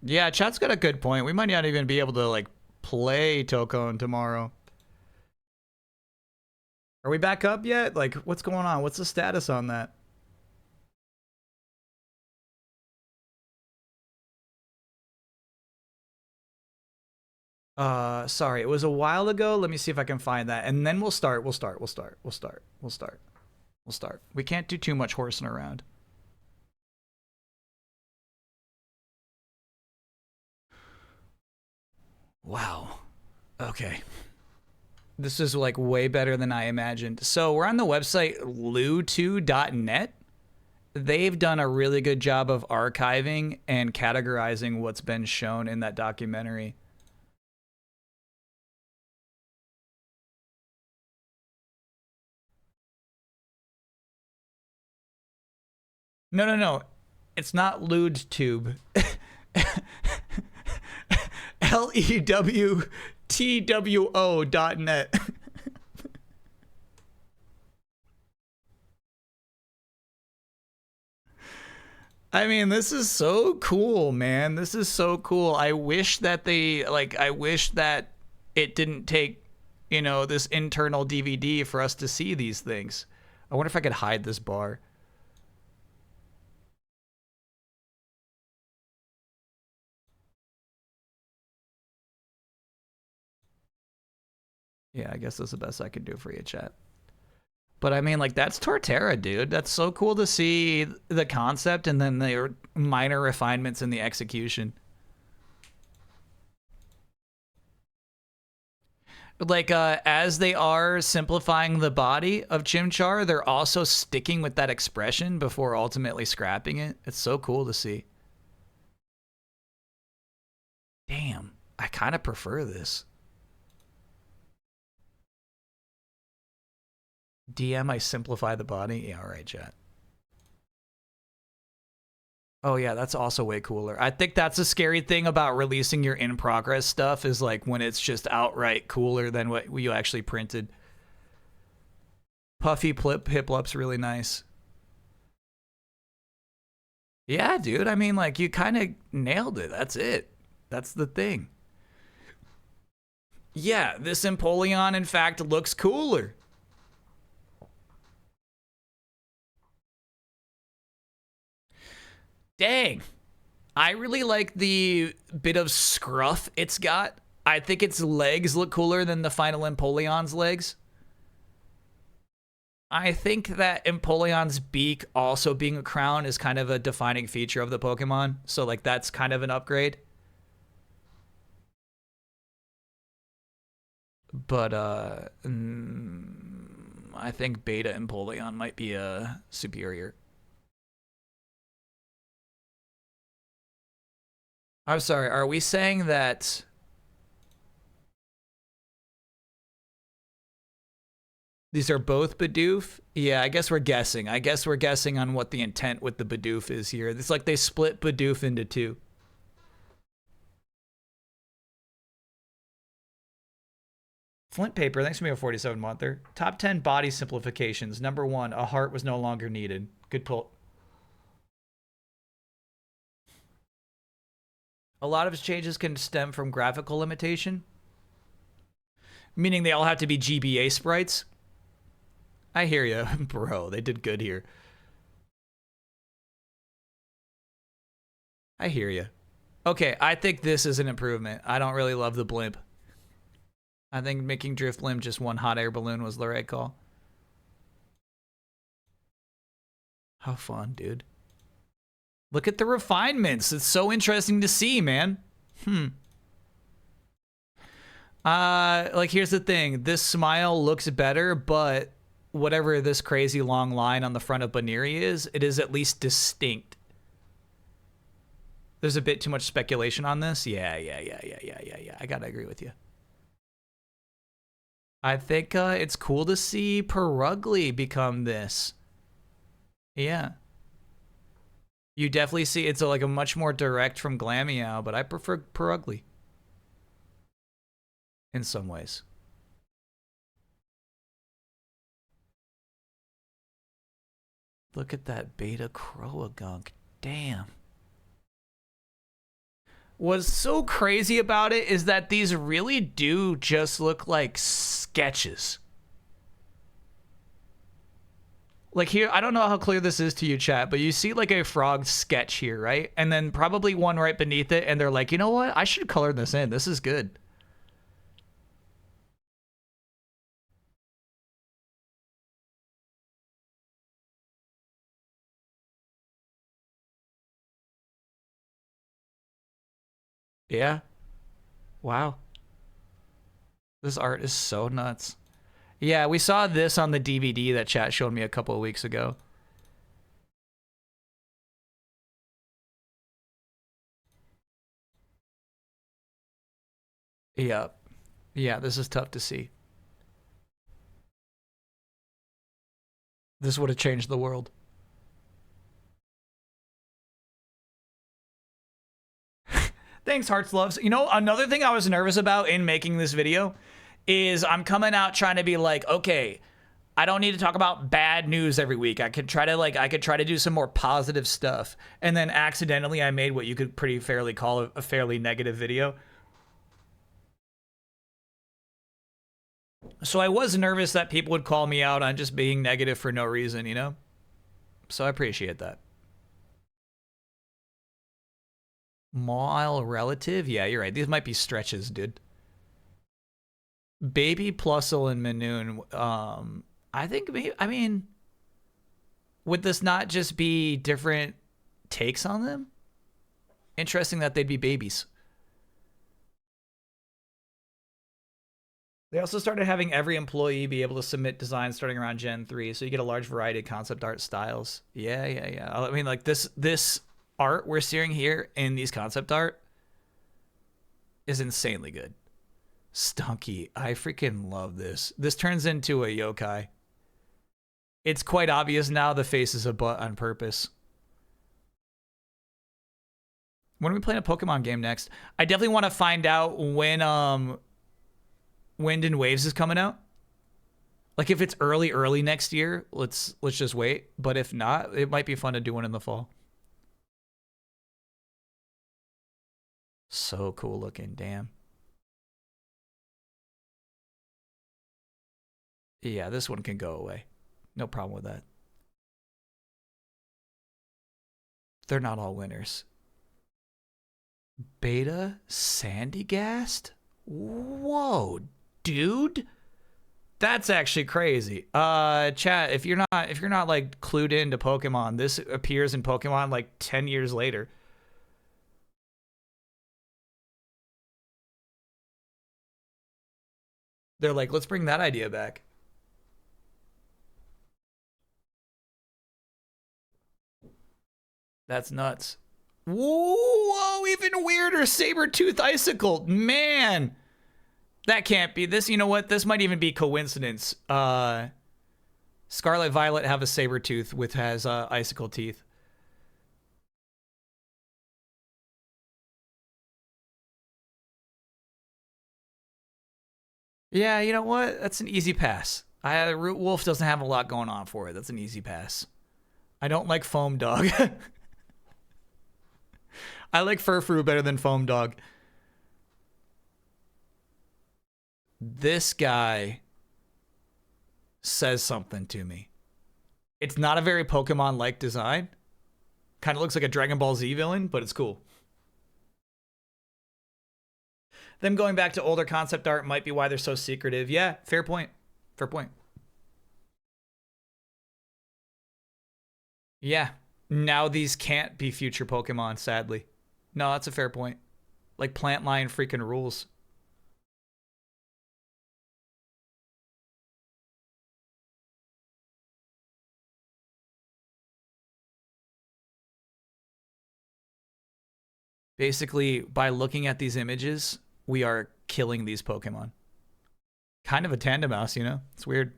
Yeah, chat's got a good point. We might not even be able to, like, play Tokon tomorrow. Are we back up yet? Like, what's going on? What's the status on that? Sorry, it was a while ago. Let me see if I can find that. And then we'll start. We'll start. We can't do too much horsing around. Wow. Okay. This is like way better than I imagined. So we're on the website lu2.net. They've done a really good job of archiving and categorizing what's been shown in that documentary. No. It's not LewdTube. LEWTWO.net. I mean, this is so cool, man. This is so cool. I wish that I wish that it didn't take, you know, this internal DVD for us to see these things. I wonder if I could hide this bar. Yeah, I guess that's the best I could do for you, chat. But I mean, like, that's Torterra, dude. That's so cool to see the concept and then the minor refinements in the execution. Like, as they are simplifying the body of Chimchar, they're also sticking with that expression before ultimately scrapping it. It's so cool to see. Damn, I kind of prefer this. DM, I simplify the body. Yeah, all right, chat. Oh yeah, that's also way cooler. I think that's a scary thing about releasing your in-progress stuff is like when it's just outright cooler than what you actually printed. Puffy Hiplup's really nice. Yeah, dude. I mean, like, you kind of nailed it. That's it. That's the thing. Yeah, this Empoleon, in fact, looks cooler. Dang. I really like the bit of scruff it's got. I think its legs look cooler than the final Empoleon's legs. I think that Empoleon's beak also being a crown is kind of a defining feature of the Pokemon. So, like, that's kind of an upgrade. But, I think Beta Empoleon might be superior. I'm sorry, are we saying that these are both Bidoof? Yeah, I guess we're guessing. I guess we're guessing on what the intent with the Bidoof is here. It's like they split Bidoof into two. Flint Paper, thanks for being a 47-monther. Top 10 body simplifications. Number 1, a heart was no longer needed. Good pull. A lot of its changes can stem from graphical limitation, meaning they all have to be GBA sprites. I hear you, bro. They did good here. I hear you. Okay, I think this is an improvement. I don't really love the blimp. I think making Drifblim just one hot air balloon was the right call. How fun, dude. Look at the refinements. It's so interesting to see, man. Like, here's the thing. This smile looks better, but whatever this crazy long line on the front of Baneri is, it is at least distinct. There's a bit too much speculation on this. Yeah. I gotta agree with you. I think it's cool to see Perugly become this. Yeah. You definitely see it's like a much more direct from Glameow, but I prefer Perugly in some ways. Look at that beta Croagunk. Damn. What's so crazy about it is that these really do just look like sketches. Like here, I don't know how clear this is to you, chat, but you see like a frog sketch here, right? And then probably one right beneath it, and they're like, you know what? I should color this in. This is good. Yeah. Wow. This art is so nuts. Yeah, we saw this on the DVD that chat showed me a couple of weeks ago. Yep. Yeah, this is tough to see. This would have changed the world. Thanks, Hearts Loves. You know, another thing I was nervous about in making this video is I'm coming out trying to be like, okay, I don't need to talk about bad news every week. I could try to do some more positive stuff. And then accidentally I made what you could pretty fairly call a fairly negative video. So I was nervous that people would call me out on just being negative for no reason, you know? So I appreciate that. Mile relative? Yeah, you're right. These might be stretches, dude. Baby Plusle and Minoon. I think, I mean, would this not just be different takes on them? Interesting that they'd be babies. They also started having every employee be able to submit designs starting around Gen 3, so you get a large variety of concept art styles. Yeah. I mean, like, this art we're seeing here in these concept art is insanely good. Stunky. I freaking love this. This turns into a yokai. It's quite obvious now the face is a butt on purpose. When are we playing a Pokemon game next? I definitely want to find out when Wind and Waves is coming out. Like if it's early next year, let's just wait. But if not, it might be fun to do one in the fall. So cool looking, damn. Yeah, this one can go away. No problem with that. They're not all winners. Beta Sandygast? Whoa, dude. That's actually crazy. Chat, if you're not like clued into Pokemon, this appears in Pokemon like 10 years later. They're like, let's bring that idea back. That's nuts. Whoa, even weirder, Sabertooth Icicle. Man, that can't be this. You know what? This might even be coincidence. Scarlet Violet have a Sabertooth with has icicle teeth. Yeah, you know what? That's an easy pass. Root Wolf doesn't have a lot going on for it. That's an easy pass. I don't like Foam Dog. I like Furfrou better than Foam Dog. This guy says something to me. It's not a very Pokemon-like design. Kind of looks like a Dragon Ball Z villain, but it's cool. Them going back to older concept art might be why they're so secretive. Yeah, fair point. Fair point. Yeah. now these can't be future Pokemon, sadly. No, that's a fair point. Like, plant line freaking rules. Basically, by looking at these images, we are killing these Pokemon. Kind of a tandem mouse, you know? It's weird.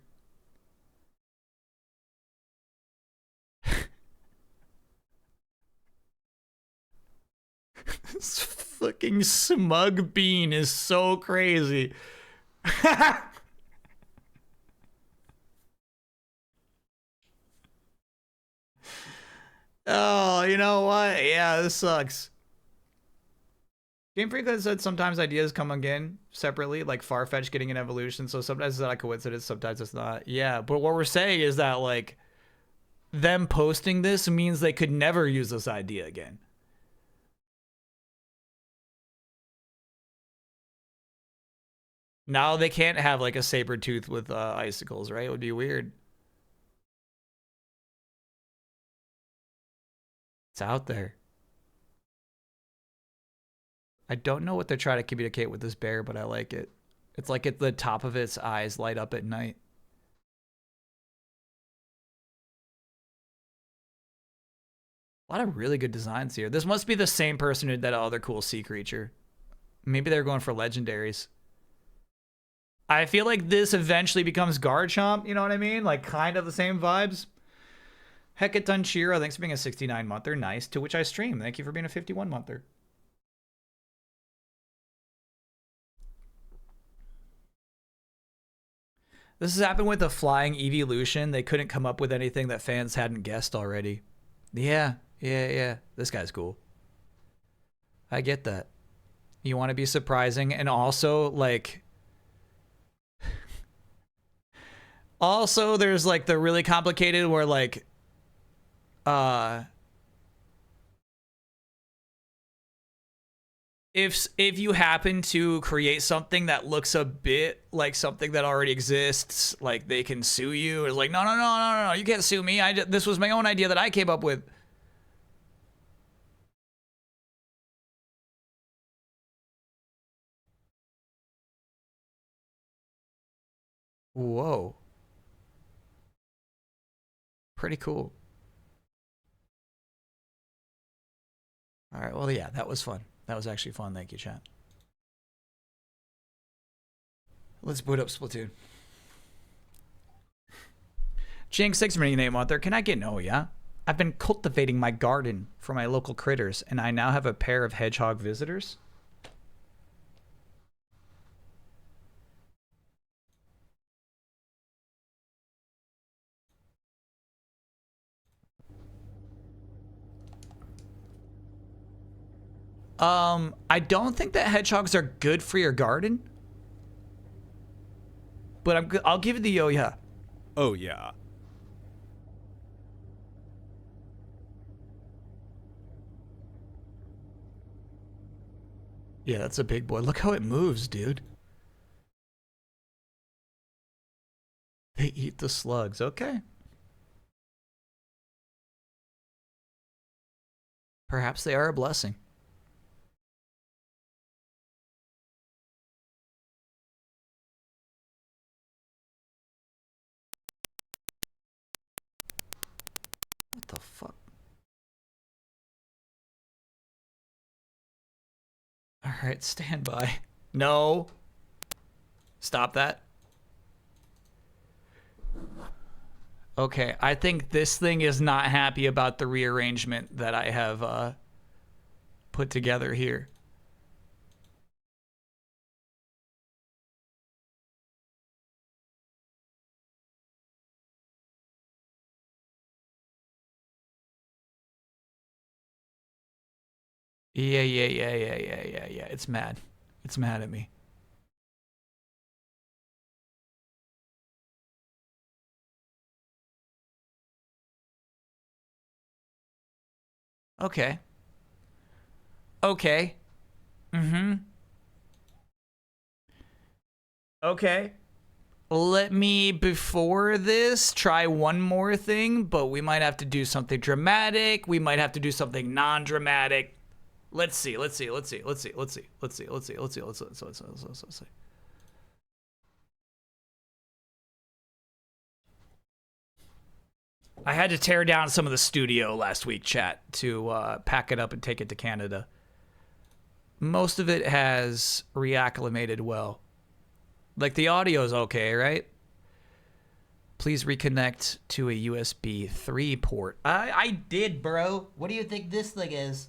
This fucking smug bean is so crazy. Oh, you know what? Yeah, this sucks. Game Freak has said sometimes ideas come again separately, like Farfetch getting an evolution. So sometimes it's not a coincidence, sometimes it's not. Yeah, but what we're saying is that, like, them posting this means they could never use this idea again. Now they can't have, like, a saber tooth with icicles, right? It would be weird. It's out there. I don't know what they're trying to communicate with this bear, but I like it. It's like at the top of its eyes light up at night. A lot of really good designs here. This must be the same person who did that other cool sea creature. Maybe they're going for legendaries. I feel like this eventually becomes Garchomp, you know what I mean? Like, kind of the same vibes. Hekaton Shiro, thanks for being a 69-monther. Nice. To which I stream. Thank you for being a 51-monther. This has happened with the flying evolution. They couldn't come up with anything that fans hadn't guessed already. Yeah. This guy's cool. I get that. You want to be surprising, and also, like... also, there's, like, the really complicated where, like... If you happen to create something that looks a bit like something that already exists, like, they can sue you. It's like, no, you can't sue me. This was my own idea that I came up with. Whoa. Pretty cool. All right, well, yeah, that was fun. That was actually fun. Thank you, chat. Let's boot up Splatoon. Jinx, 6 minute name out there. Can I get no, yeah? I've been cultivating my garden for my local critters, and I now have a pair of hedgehog visitors. I don't think that hedgehogs are good for your garden. But I'll give it the oh yeah. Oh yeah. Yeah, that's a big boy. Look how it moves, dude. They eat the slugs. Okay. Perhaps they are a blessing. What the fuck? All right, stand by. No. Stop that. Okay, I think this thing is not happy about the rearrangement that I have put together here. Yeah. It's mad. It's mad at me. Okay. Okay. Mm-hmm. Okay. let me, before this, try one more thing, but we might have to do something dramatic. We might have to do something non-dramatic. Let's see. I had to tear down some of the studio last week, chat, to pack it up and take it to Canada. Most of it has reacclimated well. Like, the audio's okay, right? Please reconnect to a USB 3 port. I did, bro. What do you think this thing is?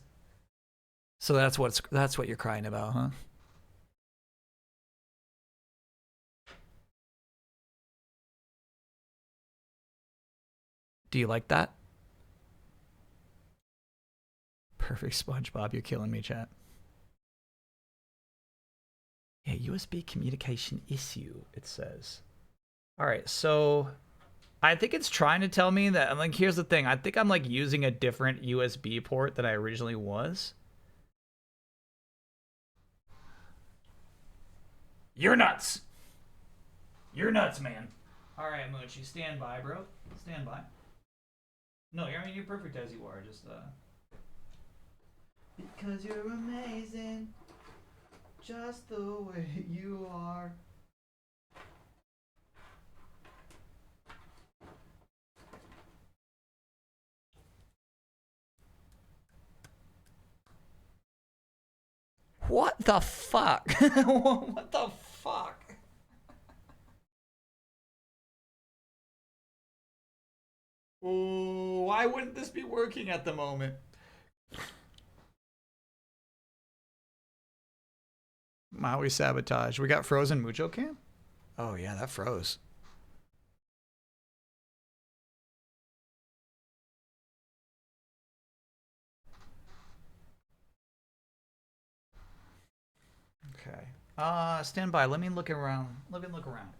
So that's what you're crying about, huh? Do you like that? Perfect SpongeBob. You're killing me, chat. Yeah, USB communication issue, it says. All right, so I think it's trying to tell me that, like, here's the thing. I think I'm, like, using a different USB port than I originally was. You're nuts. You're nuts, man. All right, Moochie, stand by, bro. Stand by. No, I mean, you're perfect as you are. Just, because you're amazing. Just the way you are. What the fuck? What the fuck? Ooh, why wouldn't this be working at the moment? Maui sabotage. We got frozen Mucho Cam? Oh yeah, that froze. Okay. Stand by. Let me look around. Let me look around.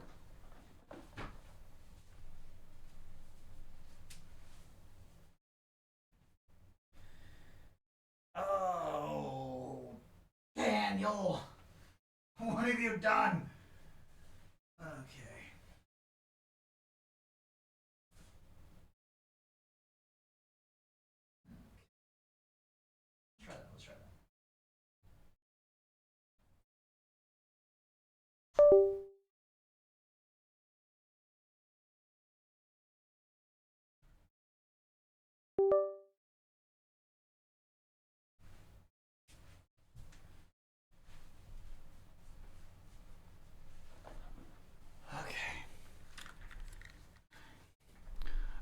Oh, Daniel. What have you done? Okay. Let's try that.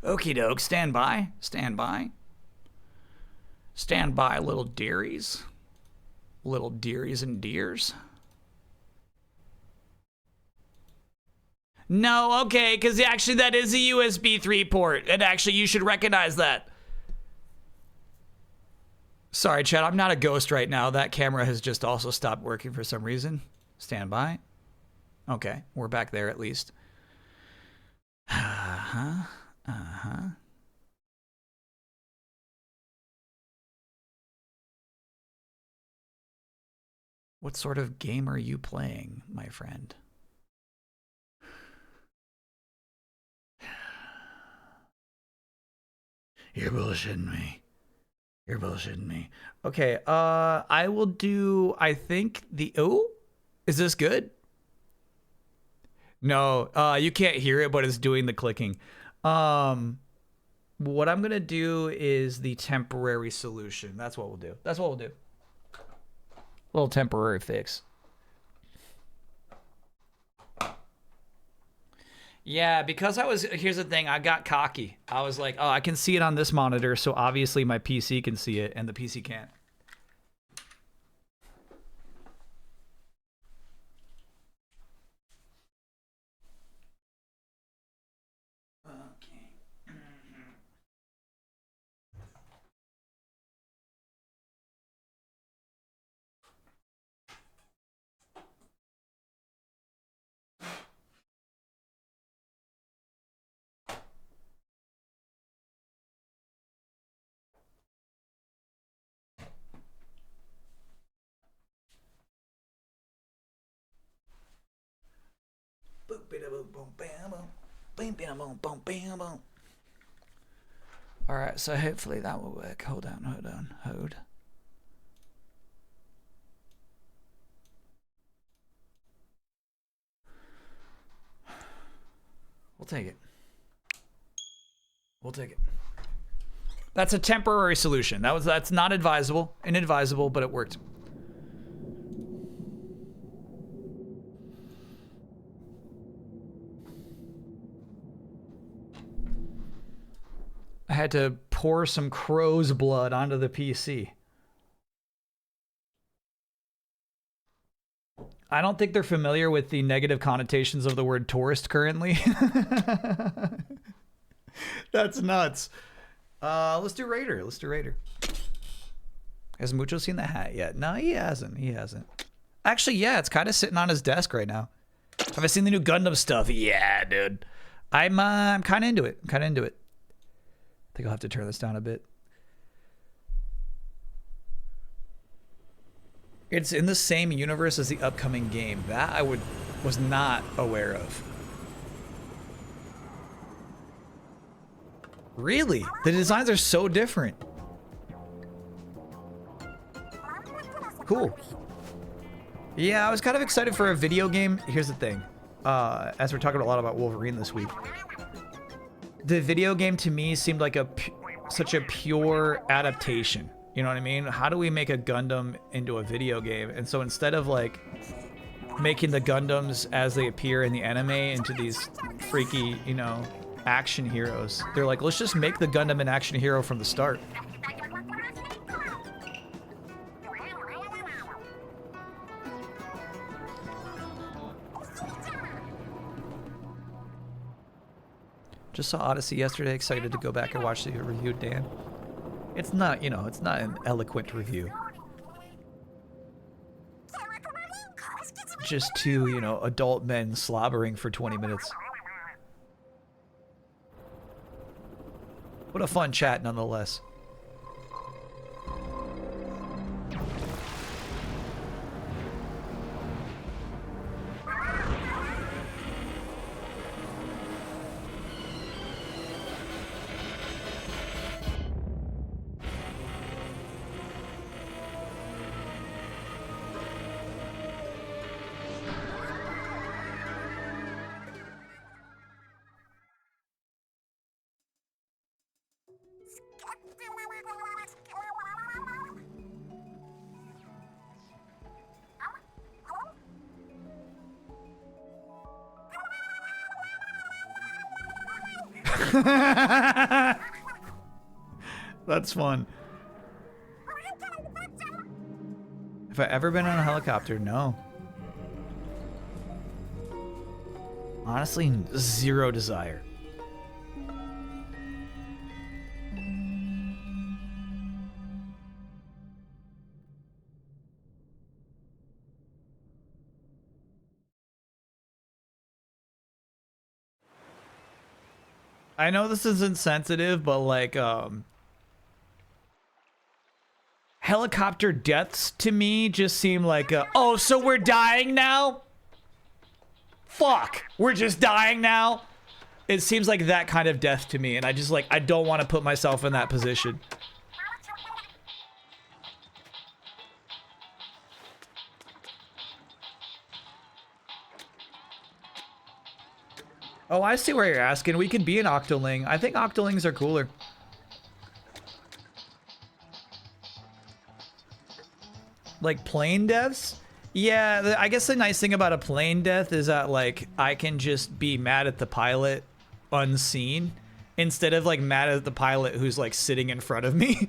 Okie doke, stand by. Stand by. Stand by, little dearies. Little dearies and deers. No, okay, because actually that is a USB 3 port. And actually, you should recognize that. Sorry, Chad, I'm not a ghost right now. That camera has just also stopped working for some reason. Stand by. Okay, we're back there at least. Uh-huh. Uh-huh. What sort of game are you playing, my friend? You're bullshitting me. You're bullshitting me. Okay, I will do, I think the, oh, is this good? No, you can't hear it, but it's doing the clicking. What I'm gonna do is the temporary solution. That's what we'll do. That's what we'll do. Little temporary fix. Yeah, because here's the thing, I got cocky. I was like, oh, I can see it on this monitor, so obviously my PC can see it, and the PC can't. Bam, bam, boom, boom, bam, boom. All right, so hopefully that will work. Hold on. We'll take it. That's a temporary solution. That's not inadvisable, but it worked. I had to pour some crow's blood onto the PC. I don't think they're familiar with the negative connotations of the word tourist currently. That's nuts. Let's do Raider. Has Mucho seen the hat yet? No, he hasn't. Actually, yeah, it's kind of sitting on his desk right now. Have I seen the new Gundam stuff? Yeah, dude. I'm kind of into it. I think I'll have to turn this down a bit. It's in the same universe as the upcoming game. That I was not aware of. Really? The designs are so different. Cool. Yeah, I was kind of excited for a video game. Here's the thing. As we're talking a lot about Wolverine this week, the video game to me seemed like such a pure adaptation. You know what I mean? How do we make a Gundam into a video game? And so instead of like making the Gundams as they appear in the anime into these freaky, you know, action heroes, they're like, let's just make the Gundam an action hero from the start. Just saw Odyssey yesterday, excited to go back and watch the review, Dan. It's not, you know, it's not an eloquent review. Just two, you know, adult men slobbering for 20 minutes. What a fun chat, nonetheless. That's fun. Have I ever been on a helicopter? No. Honestly, zero desire. I know this is insensitive, but like, helicopter deaths to me just seem like, oh, so we're dying now? Fuck, we're just dying now? It seems like that kind of death to me, and I just like, I don't want to put myself in that position. Oh, I see where you're asking. We could be an Octoling. I think Octolings are cooler. Like plane deaths? Yeah, I guess the nice thing about a plane death is that like I can just be mad at the pilot unseen instead of like mad at the pilot who's like sitting in front of me.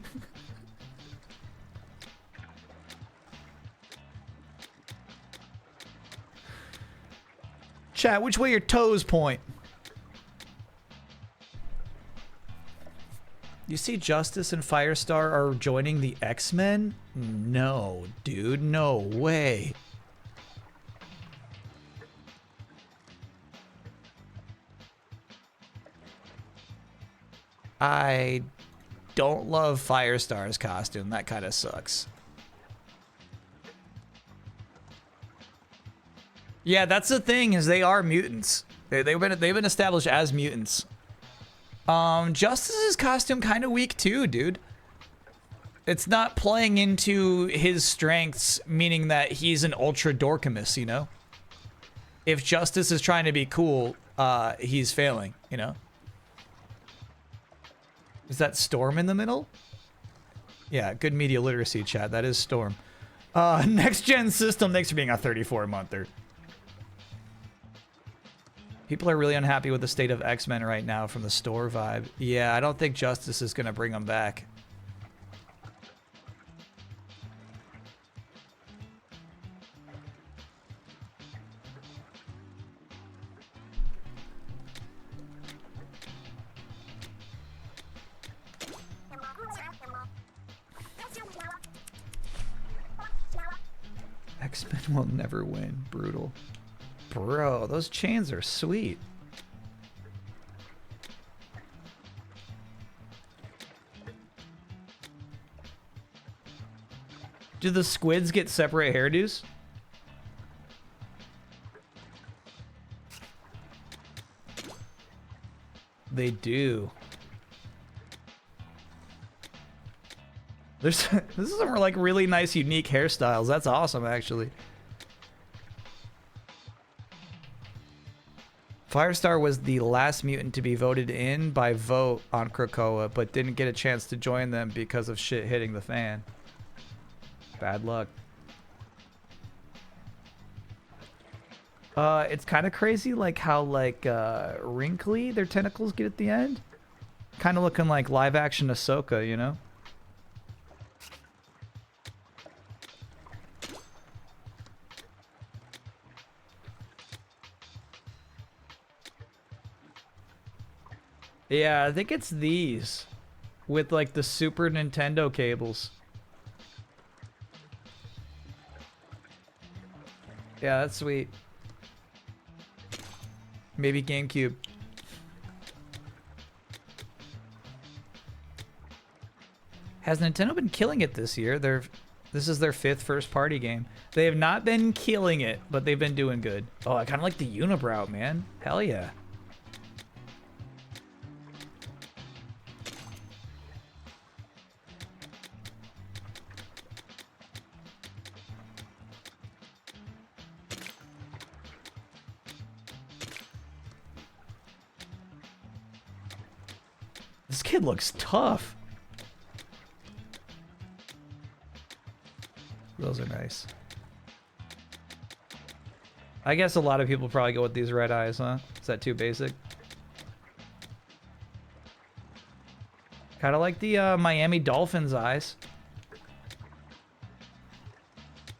Chat, which way your toes point? You see Justice and Firestar are joining the X-Men? No, dude, no way. I don't love Firestar's costume. That kind of sucks. Yeah, that's the thing, is they are mutants. They've been established as mutants. Justice's costume kind of weak too, dude. It's not playing into his strengths, meaning that he's an ultra dorkamus, you know? If Justice is trying to be cool, he's failing, you know? Is that Storm in the middle? Yeah, good media literacy, chat. That is Storm. Next gen system, thanks for being a 34-monther. People are really unhappy with the state of X-Men right now from the store vibe. Yeah, I don't think Justice is going to bring them back. X-Men will never win. Brutal. Bro, those chains are sweet. Do the squids get separate hairdos? They do. This is some like really nice, unique hairstyles. That's awesome, actually. Firestar was the last mutant to be voted in by vote on Krakoa, but didn't get a chance to join them because of shit hitting the fan. Bad luck. It's kind of crazy, like how like wrinkly their tentacles get at the end. Kind of looking like live action Ahsoka, you know? Yeah, I think it's these with like the Super Nintendo cables. Yeah, that's sweet. Maybe GameCube. Has Nintendo been killing it this year? This is their 5th first-party game. They have not been killing it, but they've been doing good. Oh, I kind of like the unibrow, man. Hell yeah. This kid looks tough. Those are nice. I guess a lot of people probably go with these red eyes, huh? Is that too basic? Kind of like the Miami Dolphins eyes.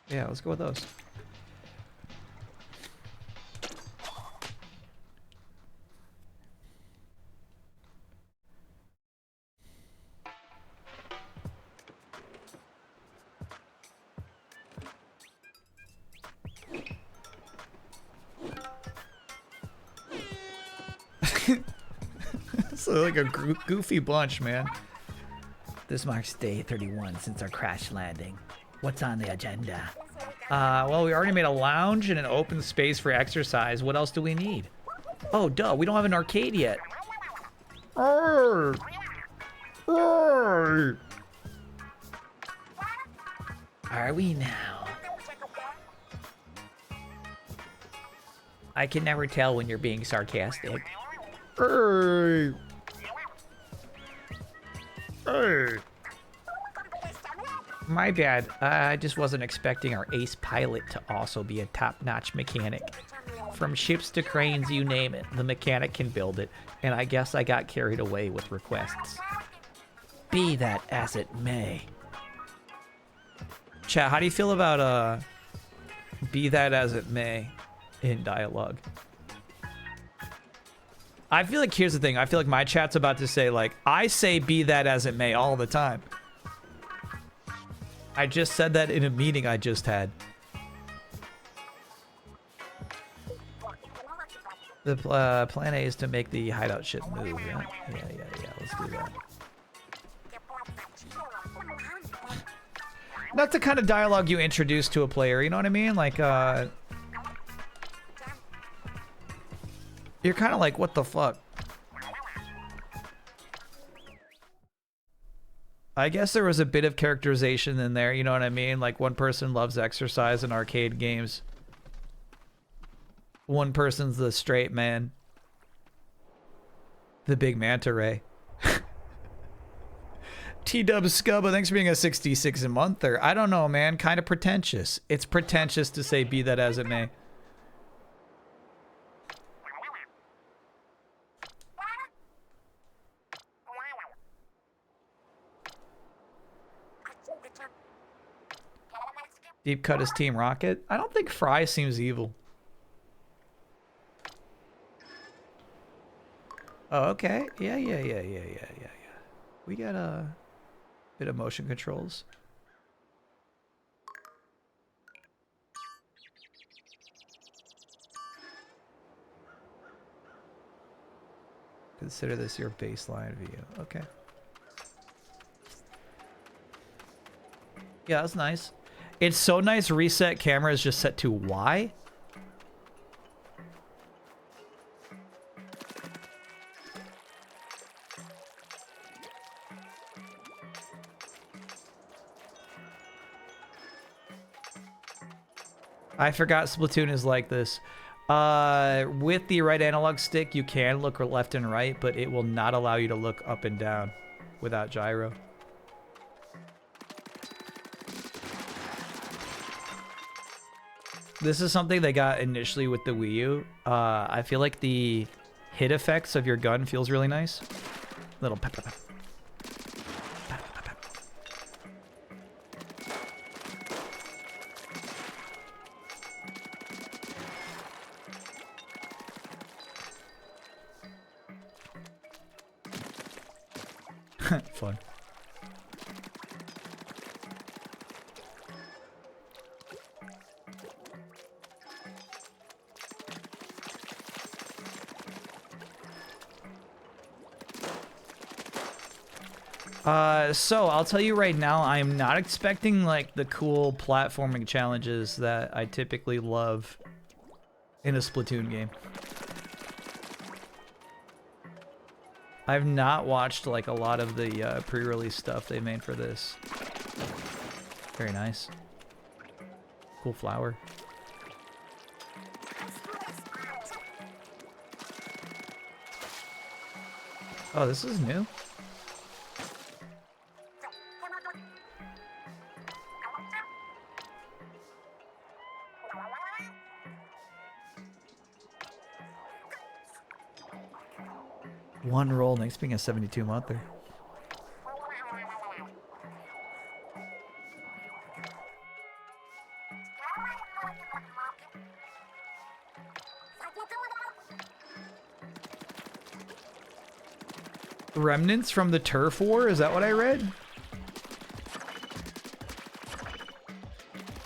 Yeah, let's go with those. It's like a goofy bunch, man. This marks day 31 since our crash landing. What's on the agenda? Well, we already made a lounge and an open space for exercise. What else do we need? Oh, duh, we don't have an arcade yet. Are we now? I can never tell when you're being sarcastic. My bad. I just wasn't expecting our ace pilot to also be a top-notch mechanic. From ships to cranes, you name it, the mechanic can build it, and I guess I got carried away with requests. Be that as it may. Chat, how do you feel about be that as it may in dialogue? I feel like, here's the thing, I feel like my chat's about to say, like, I say be that as it may all the time. I just said that in a meeting I just had. The plan A is to make the hideout ship move, yeah? Yeah, let's do that. That's the kind of dialogue you introduce to a player, you know what I mean? Like, You're kind of like, what the fuck? I guess there was a bit of characterization in there, you know what I mean? Like, one person loves exercise and arcade games. One person's the straight man. The big manta ray. T-Dub Scubba, thanks for being a 66 a month. Or I don't know, man. Kind of pretentious. It's pretentious to say be that as it may. Deep cut is Team Rocket. I don't think Fry seems evil. Oh, okay. Yeah. We got a bit of motion controls. Consider this your baseline view. Okay. Yeah, that's nice. It's so nice. Reset camera is just set to Y. I forgot Splatoon is like this. With the right analog stick, you can look left and right, but it will not allow you to look up and down without gyro. This is something they got initially with the Wii U. I feel like the hit effects of your gun feels really nice. Little pep pep pep. Fun. So I'll tell you right now, I am not expecting like the cool platforming challenges that I typically love in a Splatoon game. I've not watched like a lot of the pre-release stuff they made for this. Very nice. Cool flower. Oh, this is new. One roll, next being a 72-monther. Remnants from the turf war? Is that what I read?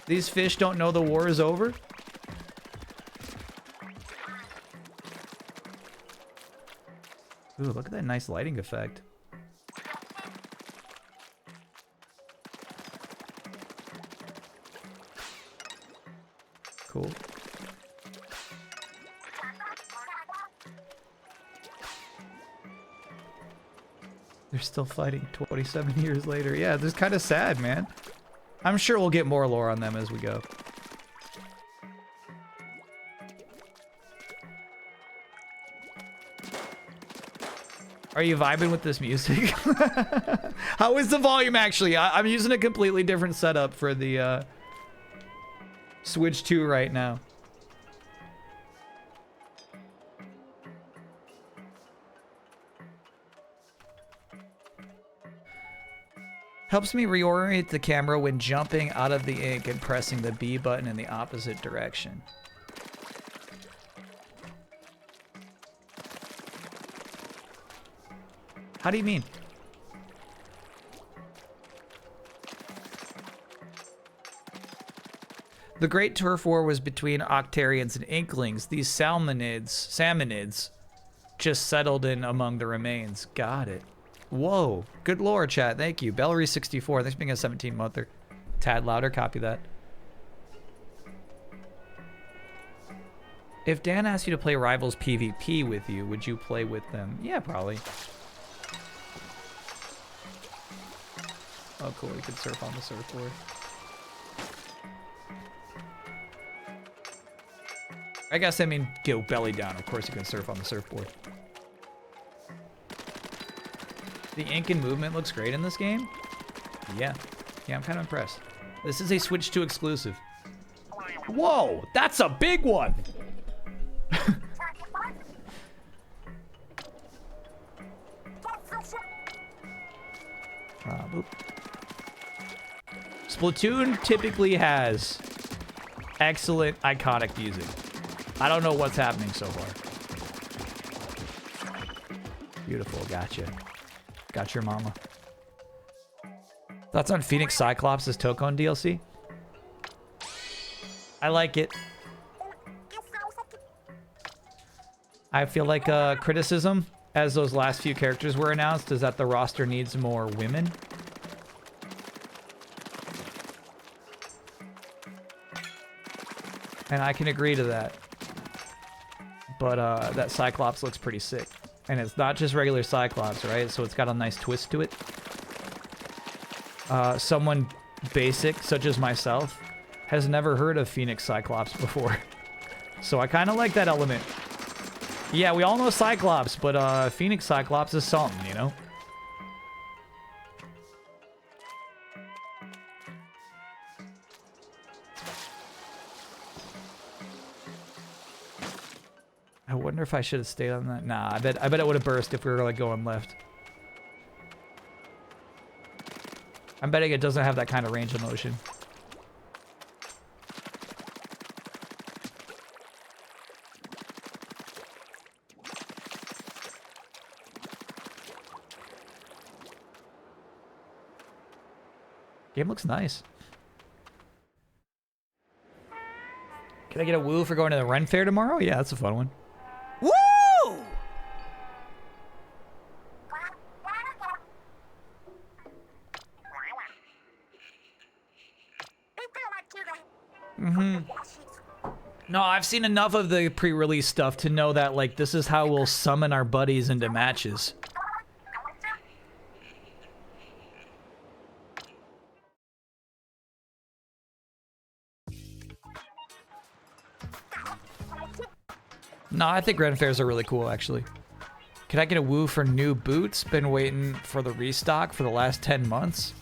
These fish don't know the war is over? Ooh, look at that nice lighting effect. Cool. They're still fighting 27 years later. Yeah, this is kind of sad, man. I'm sure we'll get more lore on them as we go. Are you vibing with this music? How is the volume actually? I'm using a completely different setup for the Switch 2 right now. Helps me reorient the camera when jumping out of the ink and pressing the B button in the opposite direction. How do you mean? The Great Turf War was between Octarians and Inklings. These salmonids just settled in among the remains. Got it. Whoa. Good lore, chat. Thank you. Bellery64. Thanks for being a 17-monther. Tad louder. Copy that. If Dan asked you to play Rivals PvP with you, would you play with them? Yeah, probably. Oh, cool. You can surf on the surfboard. I guess I mean go belly down. Of course you can surf on the surfboard. The ink and movement looks great in this game. Yeah. Yeah, I'm kind of impressed. This is a Switch 2 exclusive. Whoa, that's a big one! Boop. Splatoon typically has excellent iconic music. I don't know what's happening so far. Beautiful, gotcha. Got your mama. Thoughts on Phoenix Cyclops' Tokon DLC? I like it. I feel like criticism, as those last few characters were announced, is that the roster needs more women. And I can agree to that. But that Cyclops looks pretty sick. And it's not just regular Cyclops, right? So it's got a nice twist to it. Someone basic, such as myself, has never heard of Phoenix Cyclops before. So I kind of like that element. Yeah, we all know Cyclops, but Phoenix Cyclops is something, you know? I wonder if I should have stayed on that. Nah, I bet it would have burst if we were like going left. I'm betting it doesn't have that kind of range of motion. Game looks nice. Can I get a woo for going to the Ren Fair tomorrow? Yeah, that's a fun one. Woo! No, I've seen enough of the pre-release stuff to know that, like, this is how we'll summon our buddies into matches. No, I think Ren Fairs are really cool, actually. Can I get a woo for new boots? Been waiting for the restock for the last 10 months.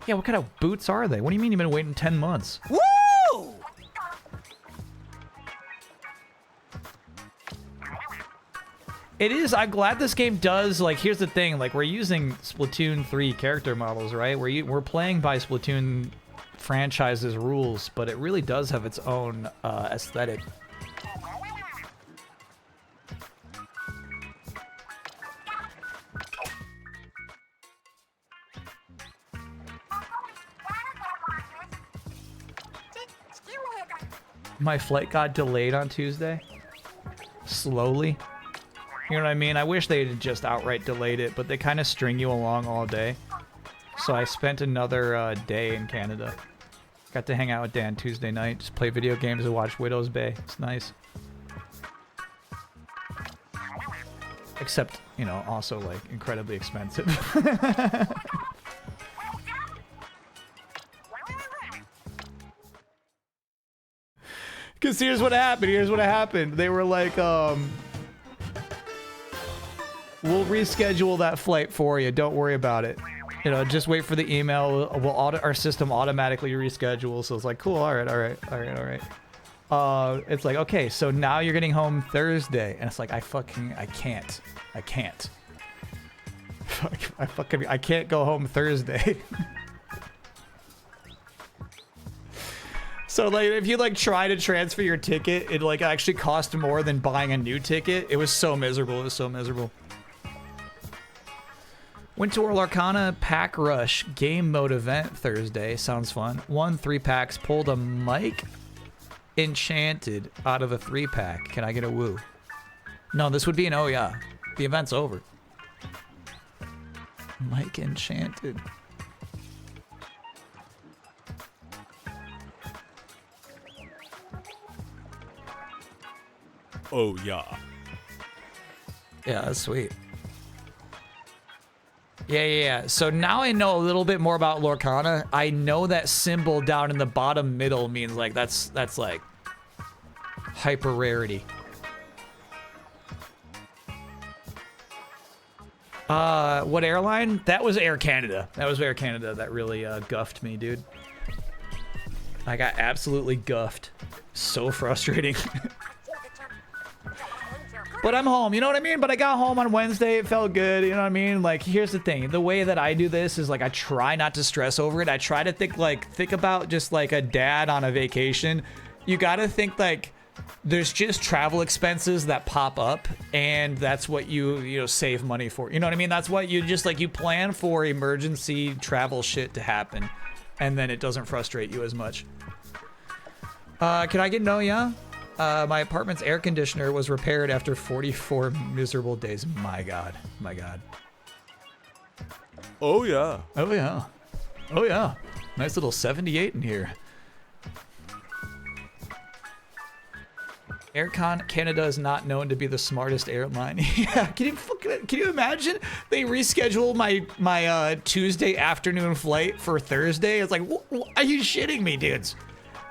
Yeah, what kind of boots are they? What do you mean you've been waiting 10 months? Woo! It is. I'm glad this game does, like, here's the thing. Like, we're using Splatoon 3 character models, right? We're playing by Splatoon franchise's rules, but it really does have its own aesthetic. My flight got delayed on Tuesday. Slowly. You know what I mean? I wish they had just outright delayed it, but they kind of string you along all day. So I spent another day in Canada. Got to hang out with Dan Tuesday night, just play video games and watch Widow's Bay. It's nice. Except, you know, also, like, incredibly expensive. Because here's what happened. They were like, we'll reschedule that flight for you. Don't worry about it. You know, just wait for the email. Our system automatically reschedule. So it's like, cool, all right. It's like, okay, so now you're getting home Thursday. And it's like, I can't. I can't go home Thursday. So, like, if you, like, try to transfer your ticket, it, like, actually cost more than buying a new ticket. It was so miserable. Went to World Arcana Pack Rush game mode event Thursday. Sounds fun. Won 3 packs. Pulled a Mike Enchanted out of a 3-pack. Can I get a woo? No, this would be an oh yeah. The event's over. Mike Enchanted. Oh, yeah. Yeah, that's sweet. Yeah. So now I know a little bit more about Lorcana. I know that symbol down in the bottom middle means like that's like hyper rarity. What airline? That was Air Canada. That was Air Canada that really guffed me, dude. I got absolutely guffed. So frustrating. But I'm home, you know what I mean? But I got home on Wednesday, it felt good, you know what I mean? Like, here's the thing, the way that I do this is like, I try not to stress over it. I try to think about just like a dad on a vacation. You gotta think like, there's just travel expenses that pop up, and that's what you save money for. You know what I mean? That's what you just like, you plan for emergency travel shit to happen, and then it doesn't frustrate you as much. Can I get no, yeah? My apartment's air conditioner was repaired after 44 miserable days. My God. My God. Oh, yeah. Oh, yeah. Oh, yeah. Nice little 78 in here. Air Canada is not known to be the smartest airline. Yeah, can you imagine? They rescheduled my Tuesday afternoon flight for Thursday. It's like, are you shitting me, dudes?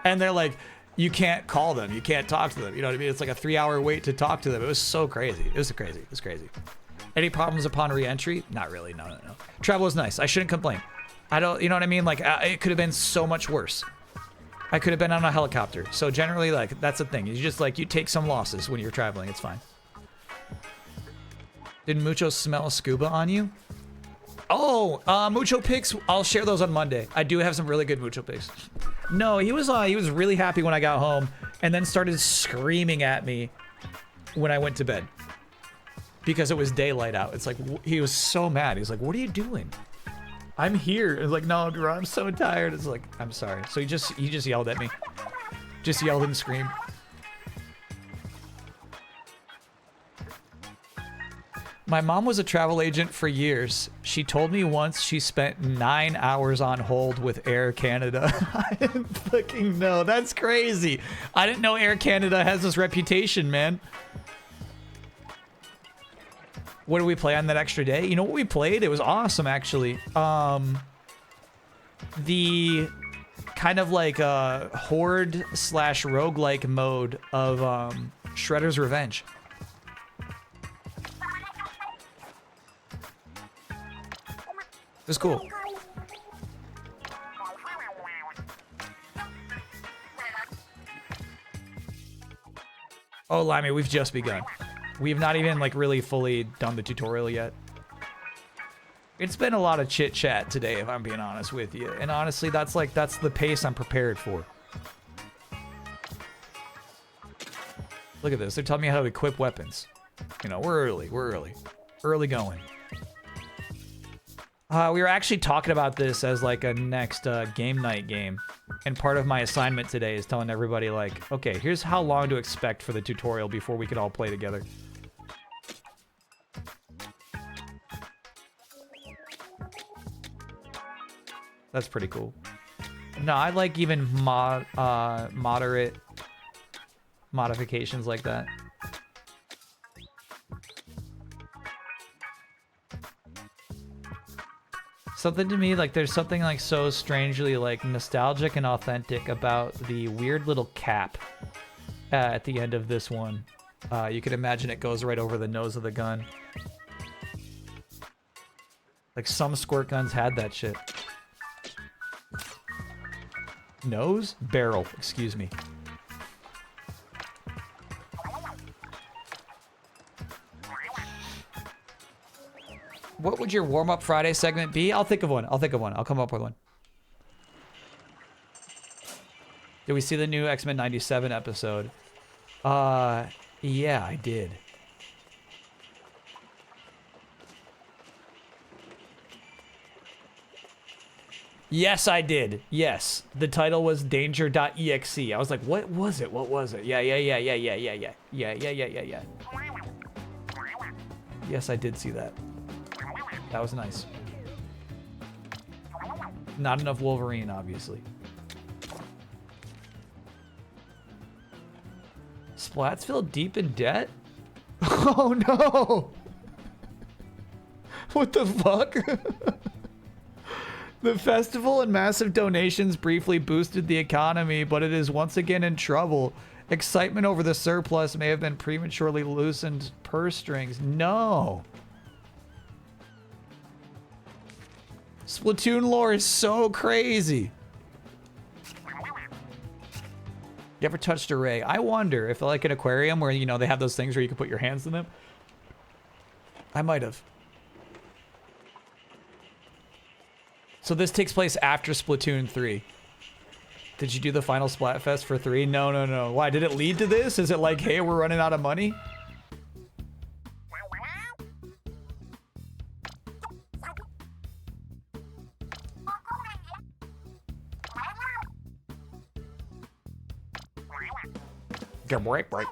And they're like, you can't call them. You can't talk to them. You know what I mean? It's like a 3-hour wait to talk to them. It was so crazy. It was crazy. Any problems upon re-entry? Not really. No. Travel was nice. I shouldn't complain. I don't, you know what I mean? Like, it could have been so much worse. I could have been on a helicopter. So generally, like, that's the thing. You just, like, you take some losses when you're traveling. It's fine. Did Mucho smell scuba on you? Oh, Mucho pics. I'll share those on Monday. I do have some really good Mucho pics. No, he was really happy when I got home, and then started screaming at me when I went to bed because it was daylight out. It's like, he was so mad. He's like, "What are you doing?" I'm here. It's like, "No, bro, I'm so tired." It's like, "I'm sorry." So he just yelled at me. Just yelled and screamed. My mom was a travel agent for years. She told me once she spent 9 hours on hold with Air Canada. I didn't fucking know. That's crazy. I didn't know Air Canada has this reputation, man. What did we play on that extra day? You know what we played? It was awesome, actually. The kind of like horde / roguelike mode of Shredder's Revenge. It was cool. Oh, Limey, we've just begun. We've not even like really fully done the tutorial yet. It's been a lot of chit chat today, if I'm being honest with you. And honestly, that's the pace I'm prepared for. Look at this. They're telling me how to equip weapons. You know, we're early. Early going. We were actually talking about this as like a next game night game. And part of my assignment today is telling everybody like, okay, here's how long to expect for the tutorial before we can all play together. That's pretty cool. No, I like even moderate modifications like that. Something to me, like, there's something, like, so strangely, like, nostalgic and authentic about the weird little cap at the end of this one. You can imagine it goes right over the nose of the gun. Like, some squirt guns had that shit. Nose? Barrel, excuse me. What would your warm-up Friday segment be? I'll think of one. I'll come up with one. Did we see the new X-Men 97 episode? Yeah, I did. Yes, I did. Yes. The title was Danger.exe. I was like, what was it? Yeah. Yes, I did see that. That was nice. Not enough Wolverine, obviously. Splatsville deep in debt? Oh no! What the fuck? The festival and massive donations briefly boosted the economy, but it is once again in trouble. Excitement over the surplus may have been prematurely loosened purse strings. No. Splatoon lore is so crazy. You ever touched a ray? I wonder if like an aquarium where, you know, they have those things where you can put your hands in them. I might have. So this takes place after Splatoon 3. Did you do the final Splatfest for 3? No, no, no. Why? Did it lead to this? Is it like, hey, we're running out of money? Get break, break.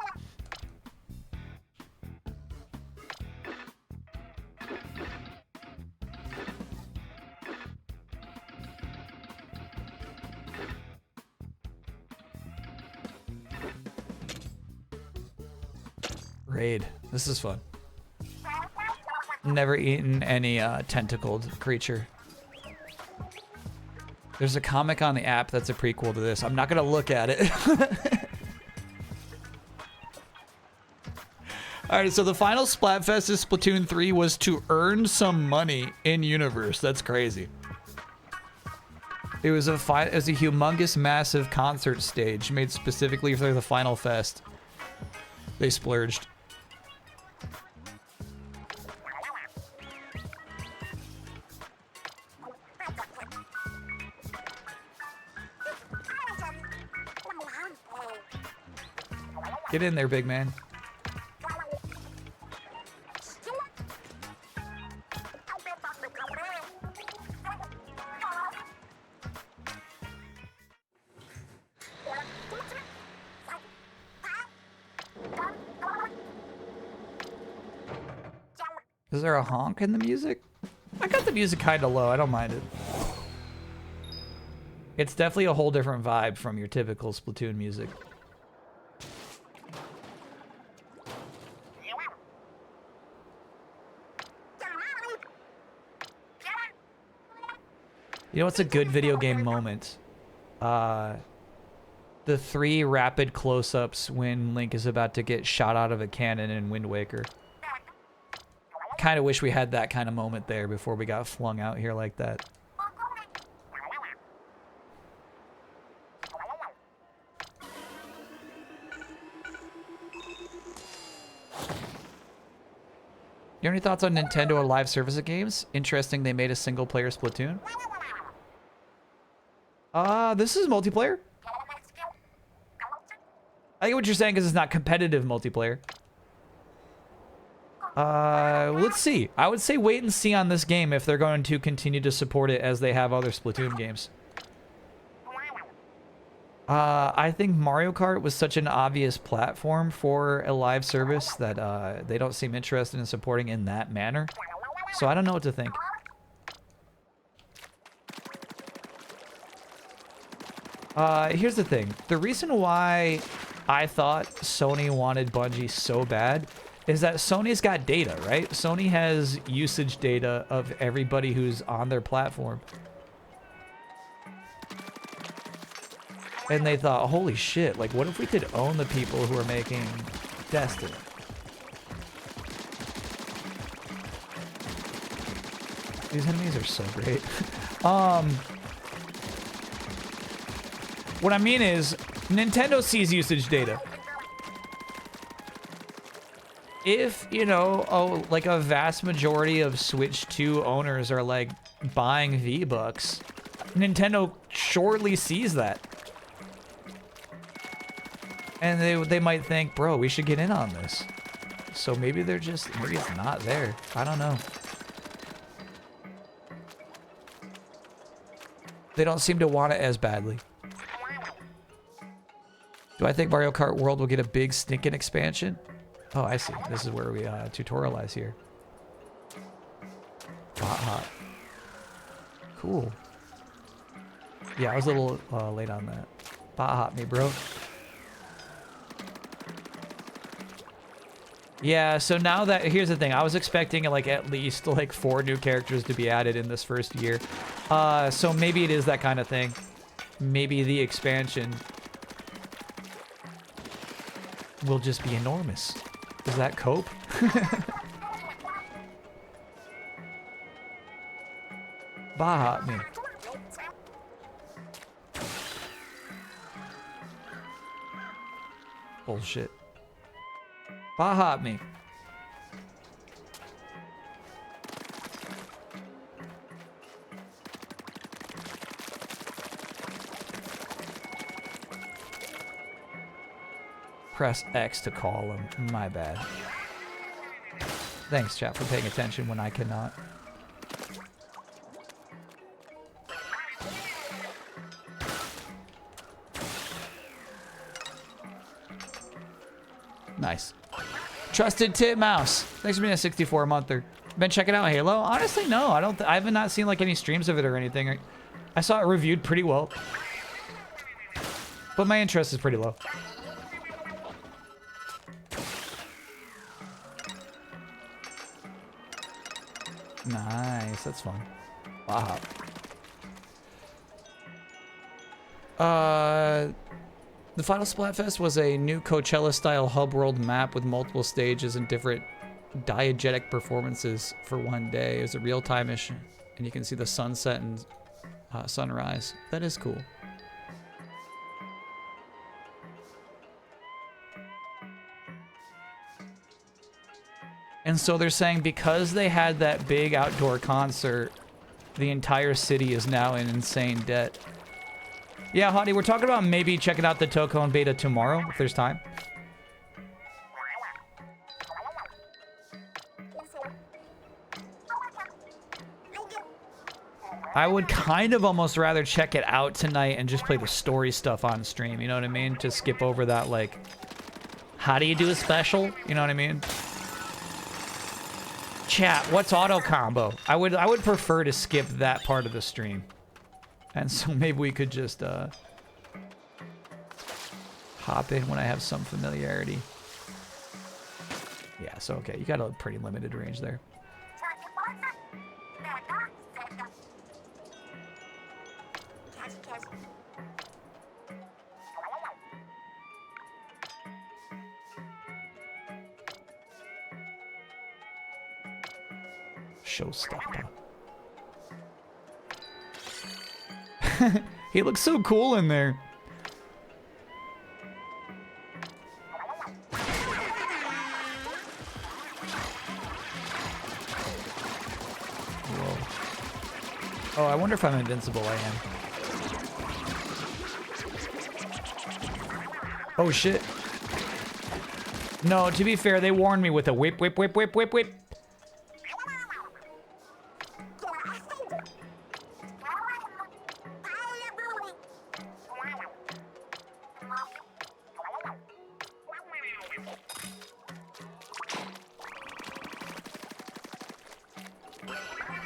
Raid. This is fun. Never eaten any tentacled creature. There's a comic on the app that's a prequel to this. I'm not gonna look at it. Alright, so the final Splatfest of Splatoon 3 was to earn some money in universe. That's crazy. It was a humongous, massive concert stage made specifically for the final fest. They splurged. Get in there, big man. Is there a honk in the music? I got the music kind of low. I don't mind it. It's definitely a whole different vibe from your typical Splatoon music. You know what's a good video game moment? The 3 rapid close-ups when Link is about to get shot out of a cannon in Wind Waker. Kind of wish we had that kind of moment there before we got flung out here like that. You have any thoughts on Nintendo live service games? Interesting they made a single-player Splatoon. This is multiplayer. I get what you're saying because it's not competitive multiplayer. Let's see. I would say wait and see on this game if they're going to continue to support it as they have other Splatoon games. I think Mario Kart was such an obvious platform for a live service that they don't seem interested in supporting in that manner. So I don't know what to think. Here's the thing. The reason why I thought Sony wanted Bungie so bad is that Sony's got data, right? Sony has usage data of everybody who's on their platform. And they thought, holy shit, like what if we could own the people who are making Destiny? These enemies are so great. What I mean is, Nintendo sees usage data. If, you know, like a vast majority of Switch 2 owners are like buying V-Bucks, Nintendo surely sees that. And they might think, bro, we should get in on this. So maybe they're just, maybe it's not there. I don't know. They don't seem to want it as badly. Do I think Mario Kart World will get a big stinking expansion? Oh, I see. This is where we tutorialize here. Hot. Cool. Yeah, I was a little late on that. Hot me, bro. Yeah, so now that, here's the thing, I was expecting like at least like 4 new characters to be added in this first year. So maybe it is that kind of thing. Maybe the expansion will just be enormous. Does that cope? Baja me. Bullshit. Baja me. Press X to call him. My bad. Thanks, chat, for paying attention when I cannot. Nice. Trusted Titmouse. Thanks for being a 64-monther. Been checking out Halo? Honestly, no. I have not seen like any streams of it or anything. I saw it reviewed pretty well, but my interest is pretty low. Nice. That's fun. Wow. The final Splatfest was a new Coachella-style hub world map with multiple stages and different diegetic performances for one day. It was a real-time-ish, and you can see the sunset and sunrise. That is cool. And so they're saying because they had that big outdoor concert, the entire city is now in insane debt. Yeah, Hottie, we're talking about maybe checking out the Tokon beta tomorrow, if there's time. I would kind of almost rather check it out tonight and just play the story stuff on stream, you know what I mean? To skip over that, like, how do you do a special? You know what I mean? Chat, what's auto combo? I would prefer to skip that part of the stream. And so maybe we could just hop in when I have some familiarity. Yeah, so okay, you got a pretty limited range there. Showstopper. He looks so cool in there. Whoa. Oh, I wonder if I'm invincible. I am. Oh, shit. No, to be fair, they warned me with a whip, whip, whip, whip, whip, whip.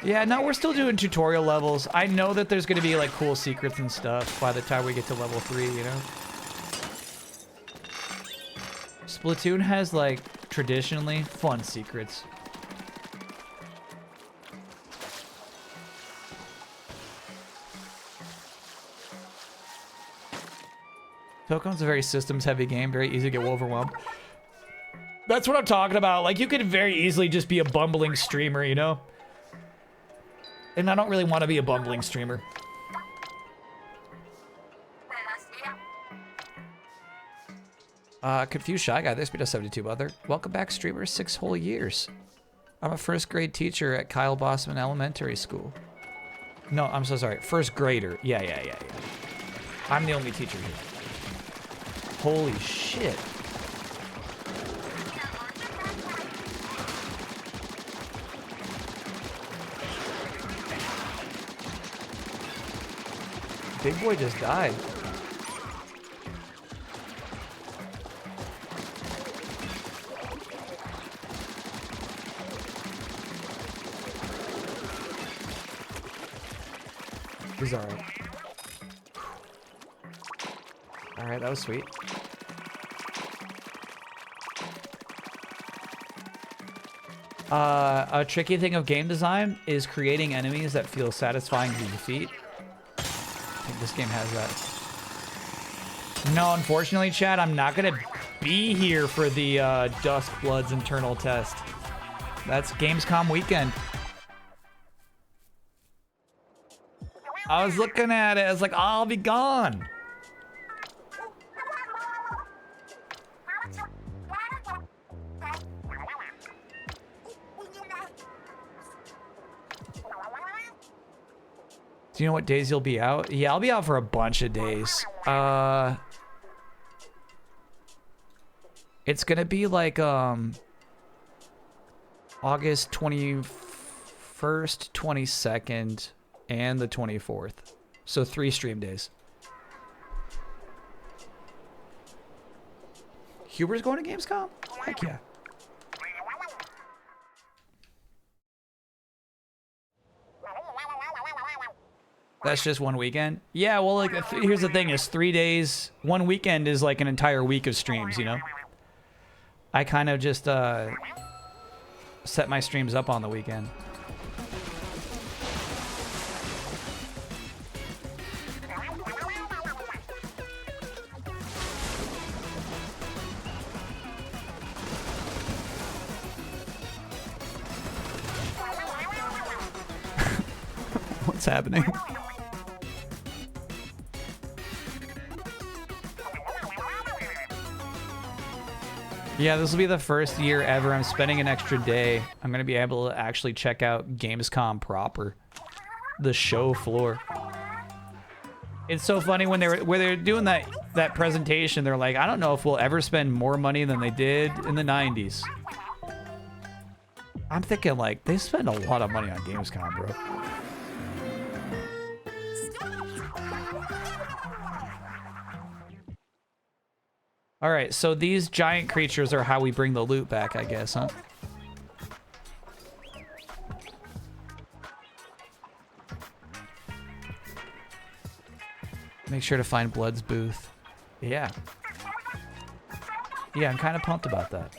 Yeah, no, we're still doing tutorial levels. I know that there's going to be, like, cool secrets and stuff by the time we get to level 3, you know? Splatoon has, like, traditionally fun secrets. Tokon's a very systems-heavy game, very easy to get overwhelmed. That's what I'm talking about. Like, you could very easily just be a bumbling streamer, you know? And I don't really want to be a bumbling streamer. Confused Shy Guy, there's been a 72 mother. Welcome back, streamer, 6 whole years. I'm a first grade teacher at Kyle Bossman Elementary School. No, I'm so sorry. First grader. Yeah. I'm the only teacher here. Holy shit. Big boy just died. He's alright. Alright, that was sweet. A tricky thing of game design is creating enemies that feel satisfying to defeat. I think this game has that. No, unfortunately, Chad, I'm not gonna be here for the Duskblood's internal test. That's Gamescom weekend. I was looking at it, I was like, I'll be gone. Do you know what days you'll be out? Yeah, I'll be out for a bunch of days. It's gonna be like August 21st, 22nd, and the 24th. So 3 stream days. Huber's going to Gamescom? Heck yeah. That's just one weekend? Yeah, well, like, here's the thing, is 3 days, one weekend is like an entire week of streams, you know? I kind of just set my streams up on the weekend. What's happening? Yeah, this will be the first year ever I'm spending an extra day. I'm going to be able to actually check out Gamescom proper. The show floor. It's so funny when they're doing that presentation, they're like, I don't know if we'll ever spend more money than they did in the 90s. I'm thinking like, they spend a lot of money on Gamescom, bro. All right, so these giant creatures are how we bring the loot back, I guess, huh? Make sure to find Blood's booth. Yeah. Yeah, I'm kind of pumped about that.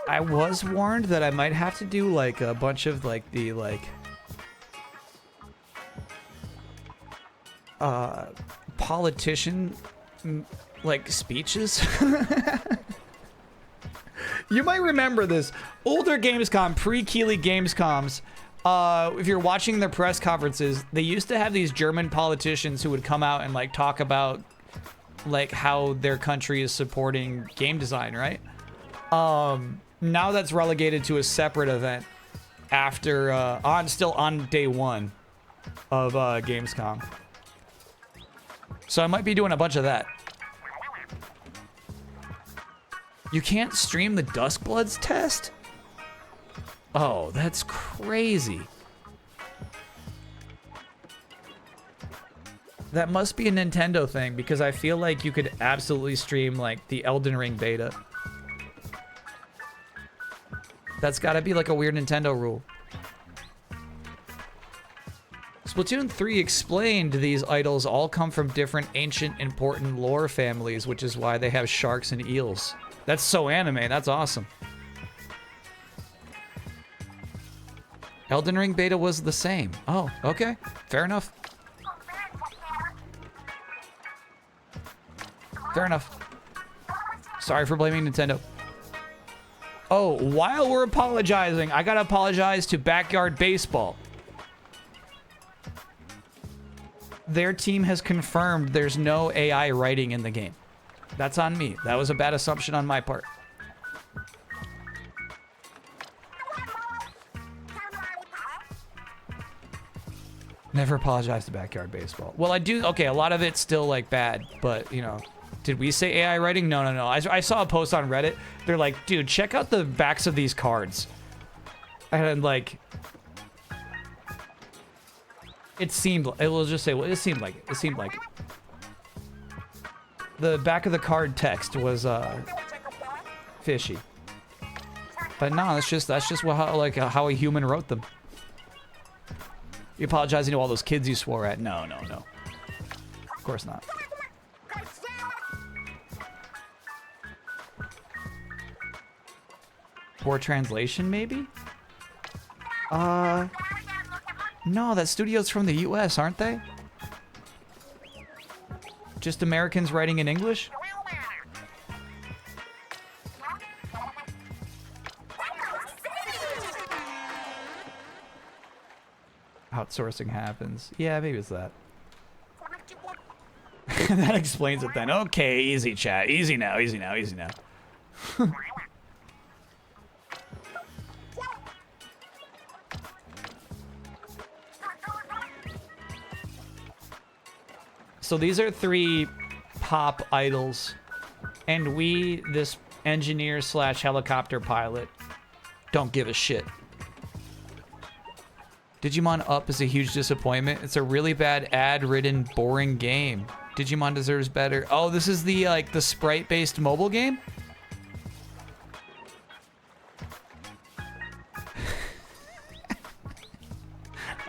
I was warned that I might have to do like a bunch of like the politician like speeches. You might remember this. Older Gamescom, pre-Keighley Gamescoms, if you're watching their press conferences, they used to have these German politicians who would come out and like talk about like how their country is supporting game design, right? Now that's relegated to a separate event after still on day one of Gamescom. So I might be doing a bunch of that. You can't stream the Duskbloods test? Oh, that's crazy. That must be a Nintendo thing, because I feel like you could absolutely stream like the Elden Ring beta. That's gotta be like a weird Nintendo rule. Splatoon 3 explained these idols all come from different ancient important lore families, which is why they have sharks and eels. That's so anime, that's awesome. Elden Ring beta was the same. Oh, okay, fair enough. Fair enough. Sorry for blaming Nintendo. Oh, while we're apologizing, I gotta apologize to Backyard Baseball. Their team has confirmed there's no AI writing in the game. That's on me. That was a bad assumption on my part. Never apologize to Backyard Baseball. Well, I do. Okay, a lot of it's still like bad, but you know, did we say AI writing? No. I saw a post on Reddit. They're like, dude, check out the backs of these cards. And like, it seemed like the back of the card text was fishy. But no, that's just how a human wrote them. You apologizing to all those kids you swore at? No. Of course not. poor translation, maybe? No, that studio's from the US, aren't they? Just Americans writing in English? Outsourcing happens. Yeah, maybe it's that. That explains it then. Okay, easy chat. Easy now, easy now, easy now. So these are 3 pop idols, and we, this engineer slash helicopter pilot, don't give a shit. Digimon Up is a huge disappointment. It's a really bad ad-ridden, boring game. Digimon deserves better. Oh, this is the like the sprite-based mobile game?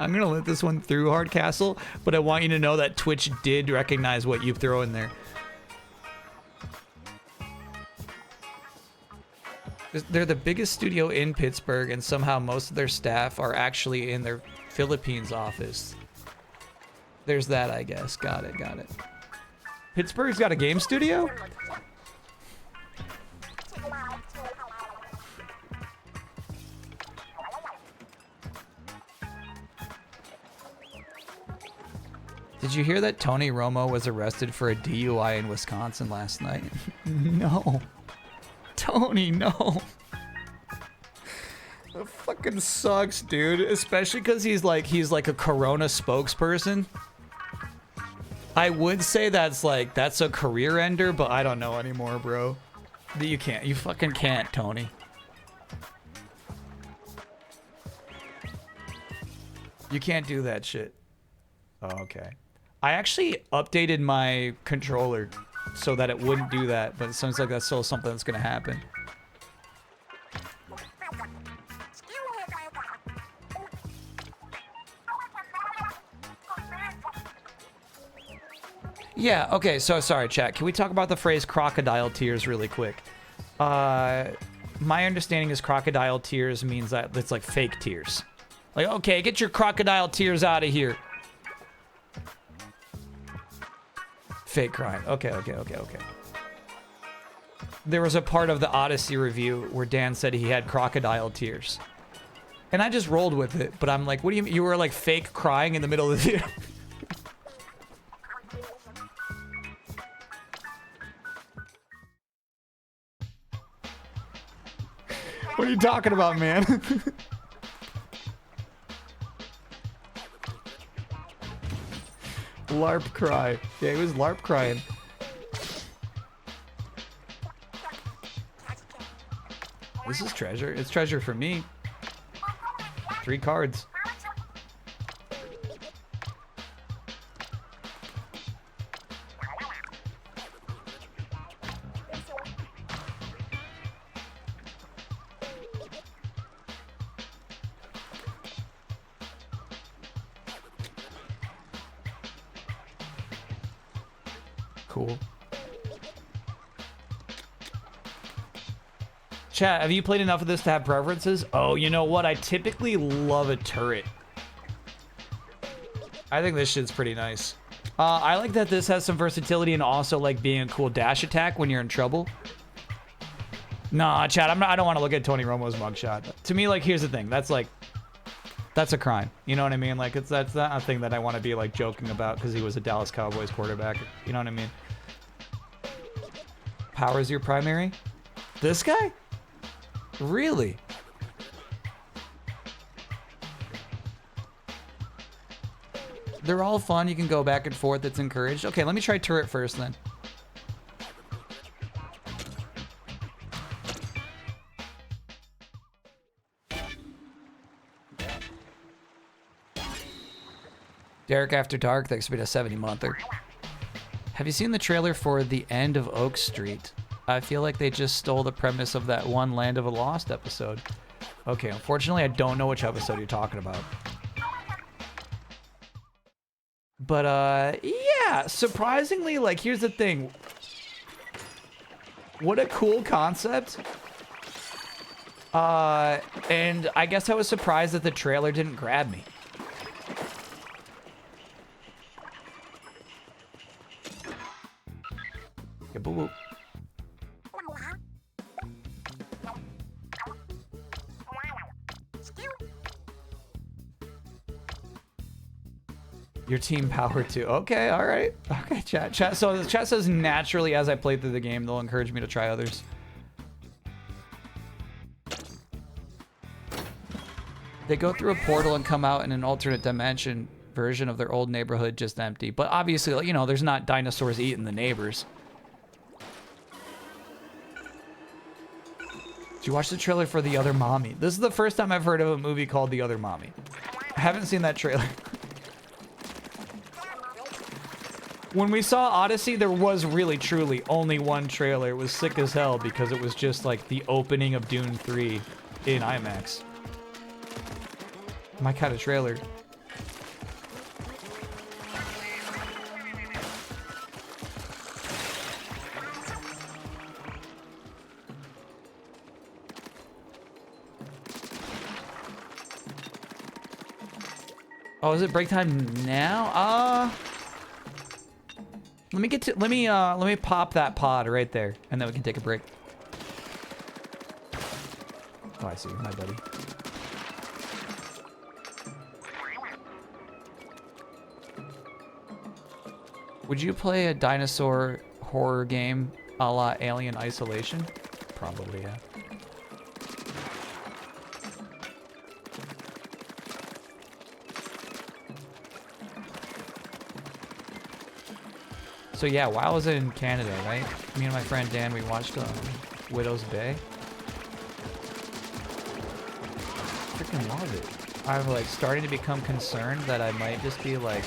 I'm gonna let this one through, Hardcastle, but I want you to know that Twitch did recognize what you throw in there. They're the biggest studio in Pittsburgh, and somehow most of their staff are actually in their Philippines office. There's that, I guess. Got it, got it. Pittsburgh's got a game studio? Did you hear that Tony Romo was arrested for a DUI in Wisconsin last night? No. Tony, no. That fucking sucks, dude. Especially because he's like a Corona spokesperson. I would say that's a career ender, but I don't know anymore, bro. You can't. You fucking can't, Tony. You can't do that shit. Oh, okay. I actually updated my controller so that it wouldn't do that, but it sounds like that's still something that's gonna happen. Yeah, okay, so sorry, chat. Can we talk about the phrase crocodile tears really quick? My understanding is crocodile tears means that it's like fake tears. Like, okay, get your crocodile tears out of here. Fake crying. Okay. There was a part of the Odyssey review where Dan said he had crocodile tears. And I just rolled with it, but I'm like, what do you mean? You were like fake crying in the middle of the video? What are you talking about, man? LARP cry. Yeah, he was LARP crying. This is treasure. It's treasure for me. 3 cards. Cool. Chat, have you played enough of this to have preferences? Oh, you know what? I typically love a turret. I think this shit's pretty nice. I like that this has some versatility and also like being a cool dash attack when you're in trouble. Nah, chat, I don't want to look at Tony Romo's mugshot. To me, like, here's the thing. That's a crime. You know what I mean? Like, that's not a thing that I want to be like joking about because he was a Dallas Cowboys quarterback. You know what I mean? Power's your primary? This guy? Really? They're all fun. You can go back and forth. It's encouraged. Okay, let me try turret first then. Derek After Dark, thanks for being a 70-monther. Have you seen the trailer for The End of Oak Street? I feel like they just stole the premise of that one Land of the Lost episode. Okay, unfortunately, I don't know which episode you're talking about. But, yeah, surprisingly, like, here's the thing. What a cool concept. And I guess I was surprised that the trailer didn't grab me. Yeah, boo boo. Your team power too. Okay, all right. Okay, chat. So the chat says naturally as I play through the game, they'll encourage me to try others. They go through a portal and come out in an alternate dimension version of their old neighborhood, just empty. But obviously, you know, there's not dinosaurs eating the neighbors. Did you watch the trailer for The Other Mommy? This is the first time I've heard of a movie called The Other Mommy. I haven't seen that trailer. When we saw Odyssey, there was really, truly only one trailer. It was sick as hell because it was just like the opening of Dune 3 in IMAX. My kind of trailer. Oh, is it break time now? Let me pop that pod right there, and then we can take a break. Oh, I see. Hi, buddy. Would you play a dinosaur horror game a la Alien Isolation? Probably, yeah. So yeah, while I was in Canada, right? Me and my friend Dan, we watched Widow's Bay. Freaking love it. I'm like starting to become concerned that I might just be like,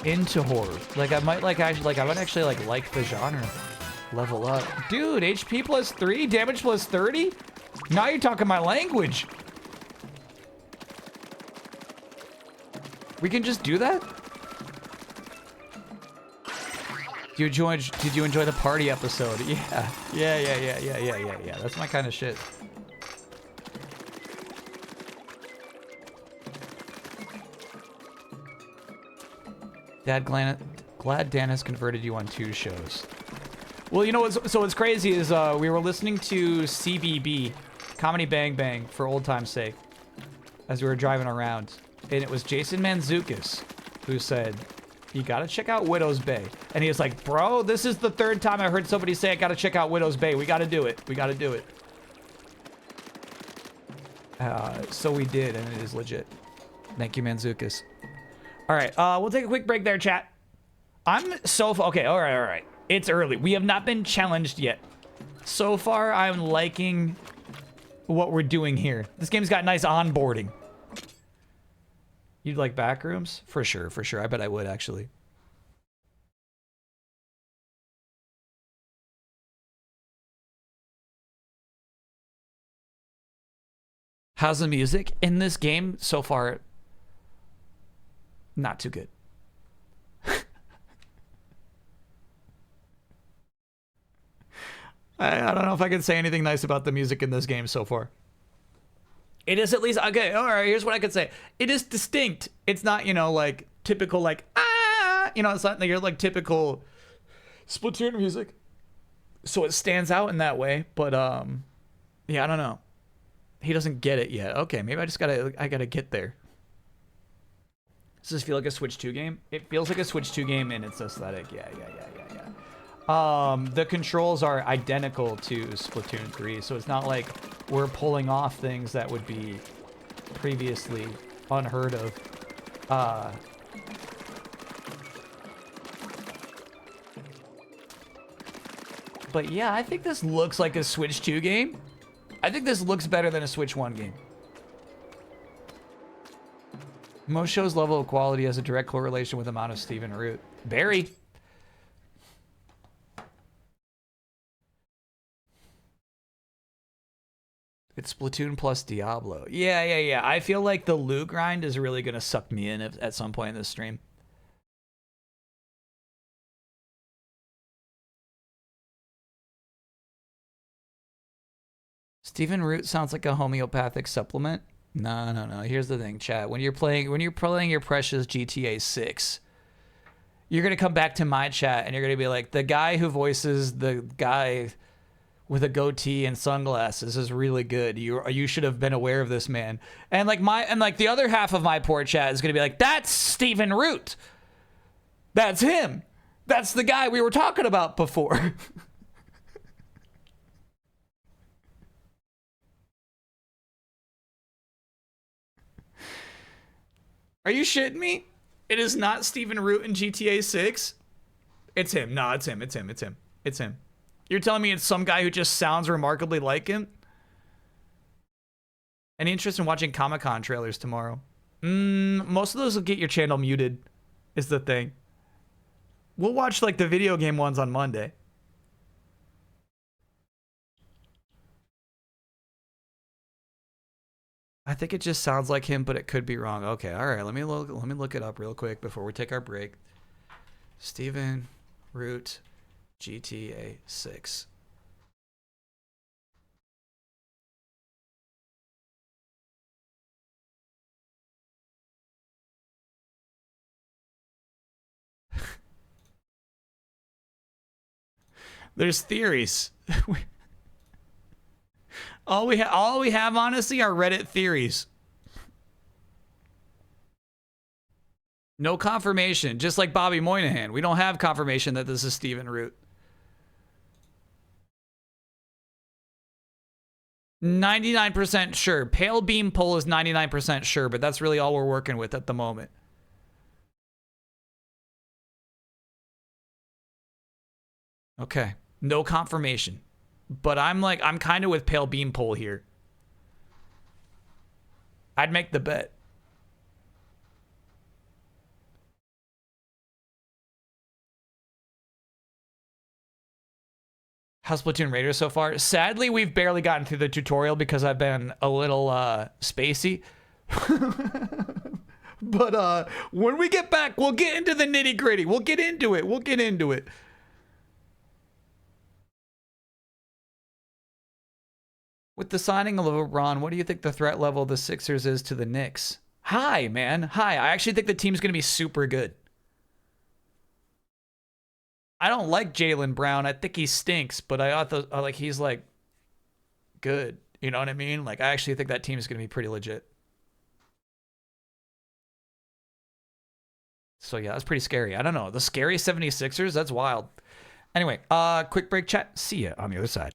into horror. Like I might like actually like I would actually like the genre. Level up. Dude, HP plus 3, damage plus 30? Now you're talking my language. We can just do that? Did you enjoy the party episode? Yeah. That's my kind of shit. Dad, glad Dan has converted you on 2 shows. Well, you know what's crazy is we were listening to CBB, Comedy Bang Bang, for old time's sake, as we were driving around. And it was Jason Mantzoukas who said, you gotta check out Widow's Bay. And he was like, bro, this is the 3rd time I heard somebody say I gotta check out Widow's Bay. We gotta do it. We gotta do it. So we did, and it is legit. Thank you, Mantzoukas. All right, we'll take a quick break there, chat. Okay, all right. It's early. We have not been challenged yet. So far, I'm liking what we're doing here. This game's got nice onboarding. You'd like backrooms? For sure. I bet I would, actually. How's the music in this game so far? Not too good. I don't know if I can say anything nice about the music in this game so far. It is at least, okay, all right, here's what I could say. It is distinct. It's not, you know, like, typical, like, you know, it's not like your, like, typical Splatoon music. So it stands out in that way, but, yeah, I don't know. He doesn't get it yet. Okay, maybe I gotta get there. Does this feel like a Switch 2 game? It feels like a Switch 2 game in its aesthetic. Yeah. The controls are identical to Splatoon 3, so it's not like we're pulling off things that would be previously unheard of. But yeah, I think this looks like a Switch 2 game. I think this looks better than a Switch 1 game. Most shows' level of quality has a direct correlation with the amount of Stephen Root. Barry. It's Splatoon plus Diablo. Yeah. I feel like the loot grind is really going to suck me in at some point in this stream. Stephen Root sounds like a homeopathic supplement. No. Here's the thing, chat. When you're playing your precious GTA 6, you're gonna come back to my chat and you're gonna be like, the guy who voices the guy with a goatee and sunglasses is really good. You should have been aware of this man. And like the other half of my poor chat is gonna be like, that's Stephen Root. That's him. That's the guy we were talking about before. Are you shitting me? It is not Stephen Root in GTA 6? It's him. No, it's him. It's him. You're telling me it's some guy who just sounds remarkably like him? Any interest in watching Comic-Con trailers tomorrow? Most of those will get your channel muted, is the thing. We'll watch like the video game ones on Monday. I think it just sounds like him, but it could be wrong. Okay, all right. Let me look it up real quick before we take our break. Stephen Root, GTA 6. There's theories. All we have, honestly, are Reddit theories. No confirmation, just like Bobby Moynihan. We don't have confirmation that this is Stephen Root. 99% sure. Pale beam poll is 99% sure, but that's really all we're working with at the moment. Okay. No confirmation. But I'm kind of with Pale Beanpole here. I'd make the bet. How's Splatoon Raiders so far? Sadly, we've barely gotten through the tutorial because I've been a little spacey. But when we get back, we'll get into the nitty gritty. We'll get into it. With the signing of LeBron, what do you think the threat level of the Sixers is to the Knicks? High, man. High. I actually think the team's going to be super good. I don't like Jaylen Brown. I think he stinks, but he's like good. You know what I mean? Like, I actually think that team's going to be pretty legit. So yeah, that's pretty scary. I don't know. The scary 76ers, that's wild. Anyway, quick break chat. See ya on the other side.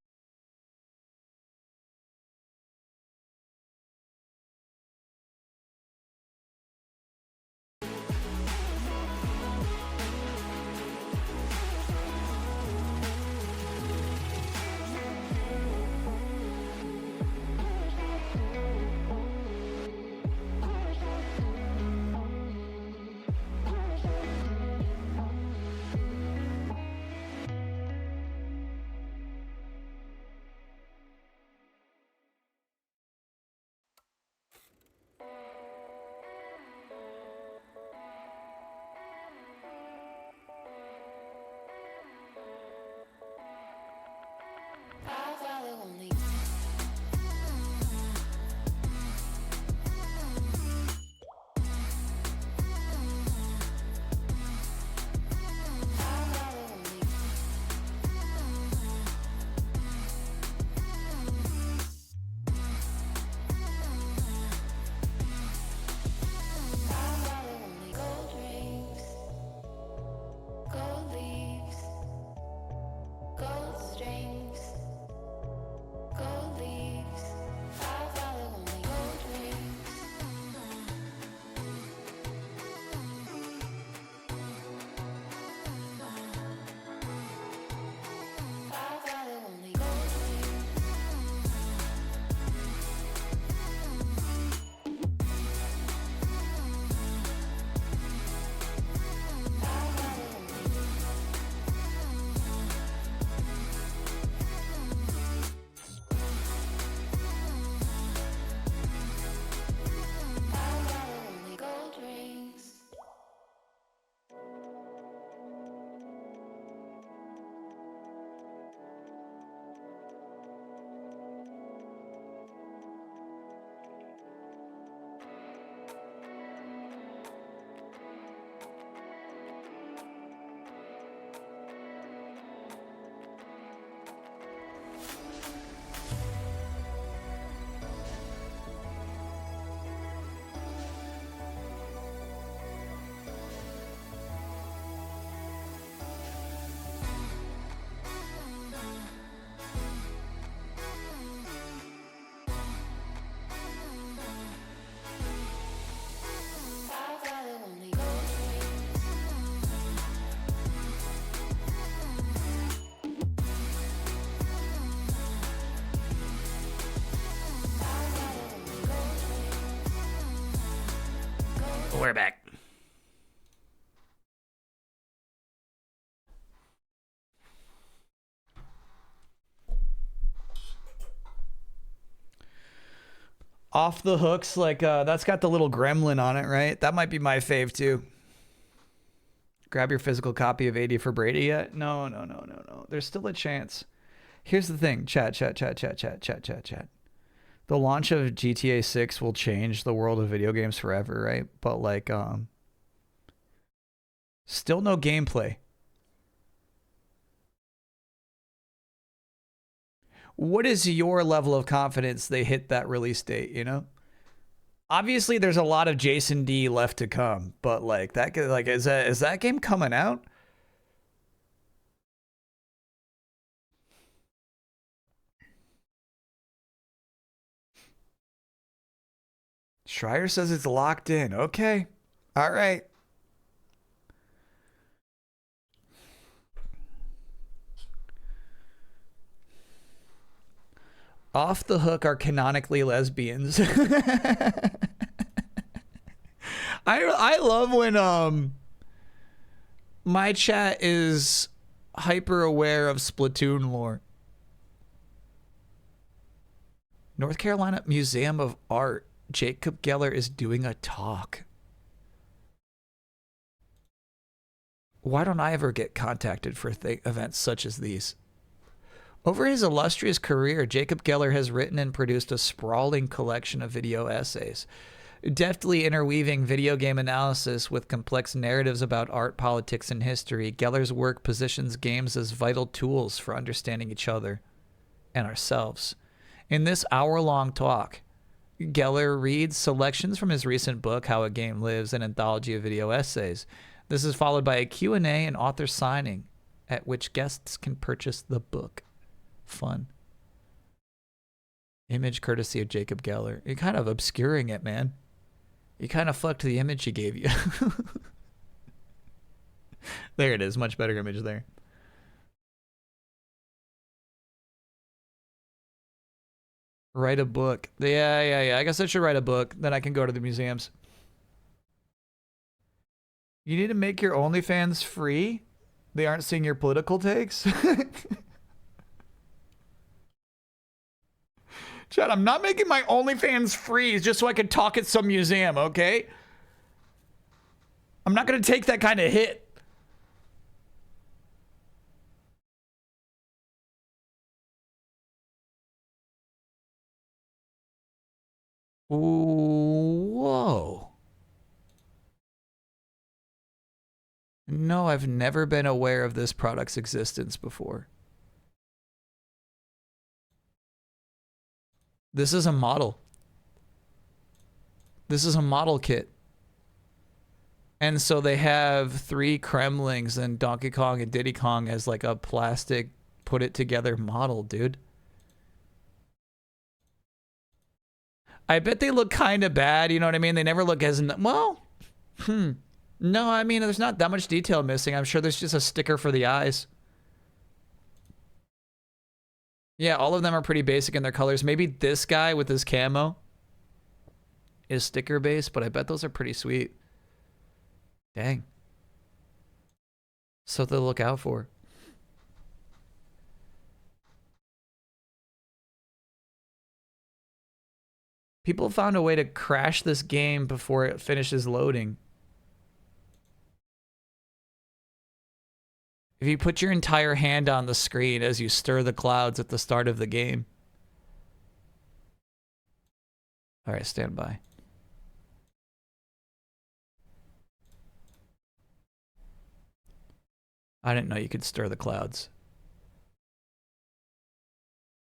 We're back. Off the hooks, like that's got the little gremlin on it, right? That might be my fave too. Grab your physical copy of 80 for Brady yet? No. There's still a chance. Here's the thing, chat. The launch of GTA 6 will change the world of video games forever, right? But like, still no gameplay. What is your level of confidence they hit that release date, you know? Obviously, there's a lot of Jason D left to come, but like that, like is that game coming out? Schreier says it's locked in. Okay, all right. Off the Hook are canonically lesbians. I love when my chat is hyper aware of Splatoon lore. North Carolina Museum of Art. Jacob Geller is doing a talk. Why don't I ever get contacted for events such as these? Over his illustrious career, Jacob Geller has written and produced a sprawling collection of video essays, deftly interweaving video game analysis with complex narratives about art, politics, and history. Geller's work positions games as vital tools for understanding each other and ourselves. In this hour-long talk, Geller reads selections from his recent book, How a Game Lives, an anthology of video essays. This is followed by a Q&A and author signing, at which guests can purchase the book. Fun. Image courtesy of Jacob Geller. You're kind of obscuring it, man. You kind of fucked the image he gave you. There it is. Much better image there. Write a book. Yeah. I guess I should write a book. Then I can go to the museums. You need to make your OnlyFans free? They aren't seeing your political takes? Chad, I'm not making my OnlyFans free just so I can talk at some museum, okay? I'm not going to take that kind of hit. Whoa. No, I've never been aware of this product's existence before. This is a model. This is a model kit. And so they have 3 Kremlings and Donkey Kong and Diddy Kong as like a plastic put it together model, dude. I bet they look kind of bad, you know what I mean? They never look as, well, no, I mean, there's not that much detail missing. I'm sure there's just a sticker for the eyes. Yeah, all of them are pretty basic in their colors. Maybe this guy with his camo is sticker based, but I bet those are pretty sweet. Dang. Something to look out for. People found a way to crash this game before it finishes loading. If you put your entire hand on the screen as you stir the clouds at the start of the game. All right, stand by. I didn't know you could stir the clouds.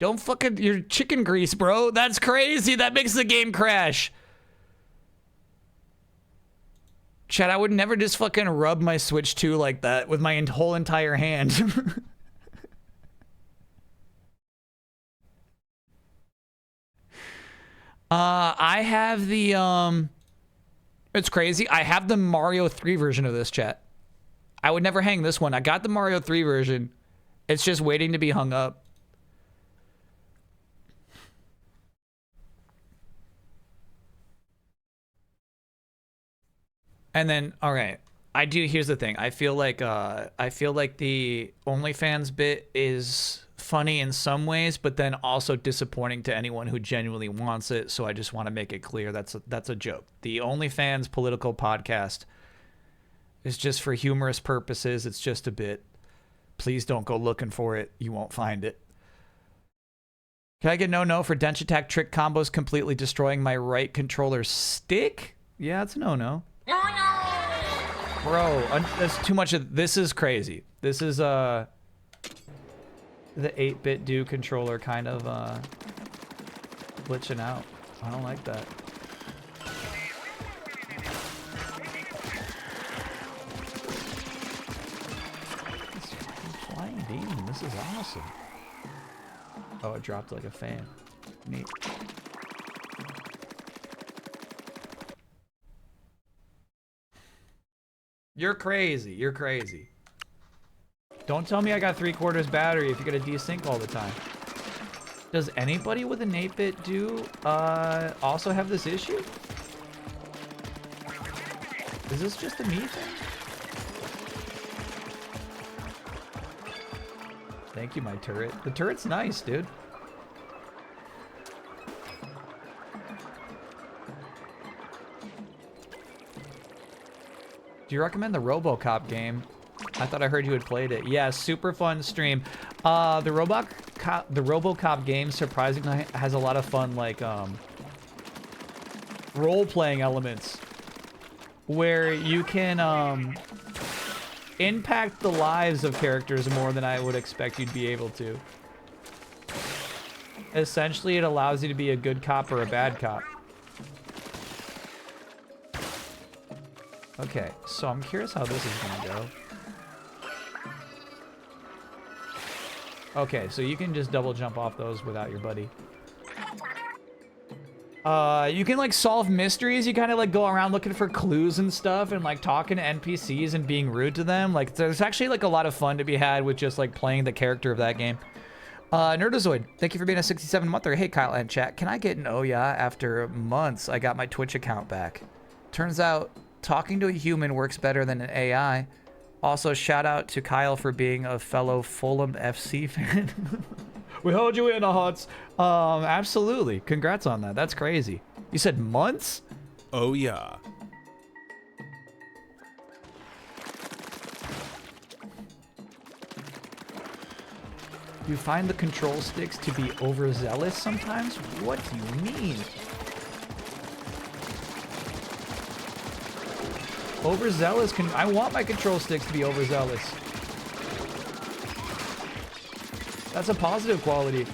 Don't fucking your chicken grease, bro. That's crazy. That makes the game crash. Chad, I would never just fucking rub my Switch 2 like that with my whole entire hand. I have the, it's crazy. I have the Mario 3 version of this, chat. I would never hang this one. I got the Mario 3 version. It's just waiting to be hung up. And then, all right, I do. Here's the thing. I feel like the OnlyFans bit is funny in some ways, but then also disappointing to anyone who genuinely wants it. So I just want to make it clear that's a joke. The OnlyFans political podcast is just for humorous purposes. It's just a bit. Please don't go looking for it. You won't find it. Can I get no for Dench Attack trick combos completely destroying my right controller stick? Yeah, it's a no. Bro, that's too much of this. Is crazy. This is the 8-bit do controller kind of glitching out. I don't like that. It's flying demon. This is awesome. Oh, it dropped like a fan. Neat. You're crazy. You're crazy. Don't tell me I got 3/4 battery if you're gonna desync all the time. Does anybody with an 8-bit do also have this issue? Is this just a me thing? Thank you, my turret. The turret's nice, dude. Do you recommend the RoboCop game? I thought I heard you had played it. Yeah, super fun stream. The RoboCop game surprisingly has a lot of fun, like, role-playing elements where you can impact the lives of characters more than I would expect you'd be able to. Essentially, it allows you to be a good cop or a bad cop. Okay, so I'm curious how this is gonna go. Okay, so you can just double jump off those without your buddy. You can like solve mysteries. You kind of like go around looking for clues and stuff and like talking to NPCs and being rude to them. Like there's actually like a lot of fun to be had with just like playing the character of that game. Nerdozoid, thank you for being a 67-monther. Hey, Kyle and chat. Can I get an oh yeah? After months, I got my Twitch account back. Turns out talking to a human works better than an AI. Also, shout out to Kyle for being a fellow Fulham FC fan. We hold you in our hearts. Absolutely. Congrats on that. That's crazy. You said months? Oh, yeah. You find the control sticks to be overzealous sometimes? What do you mean? Overzealous I want my control sticks to be overzealous. That's a positive quality.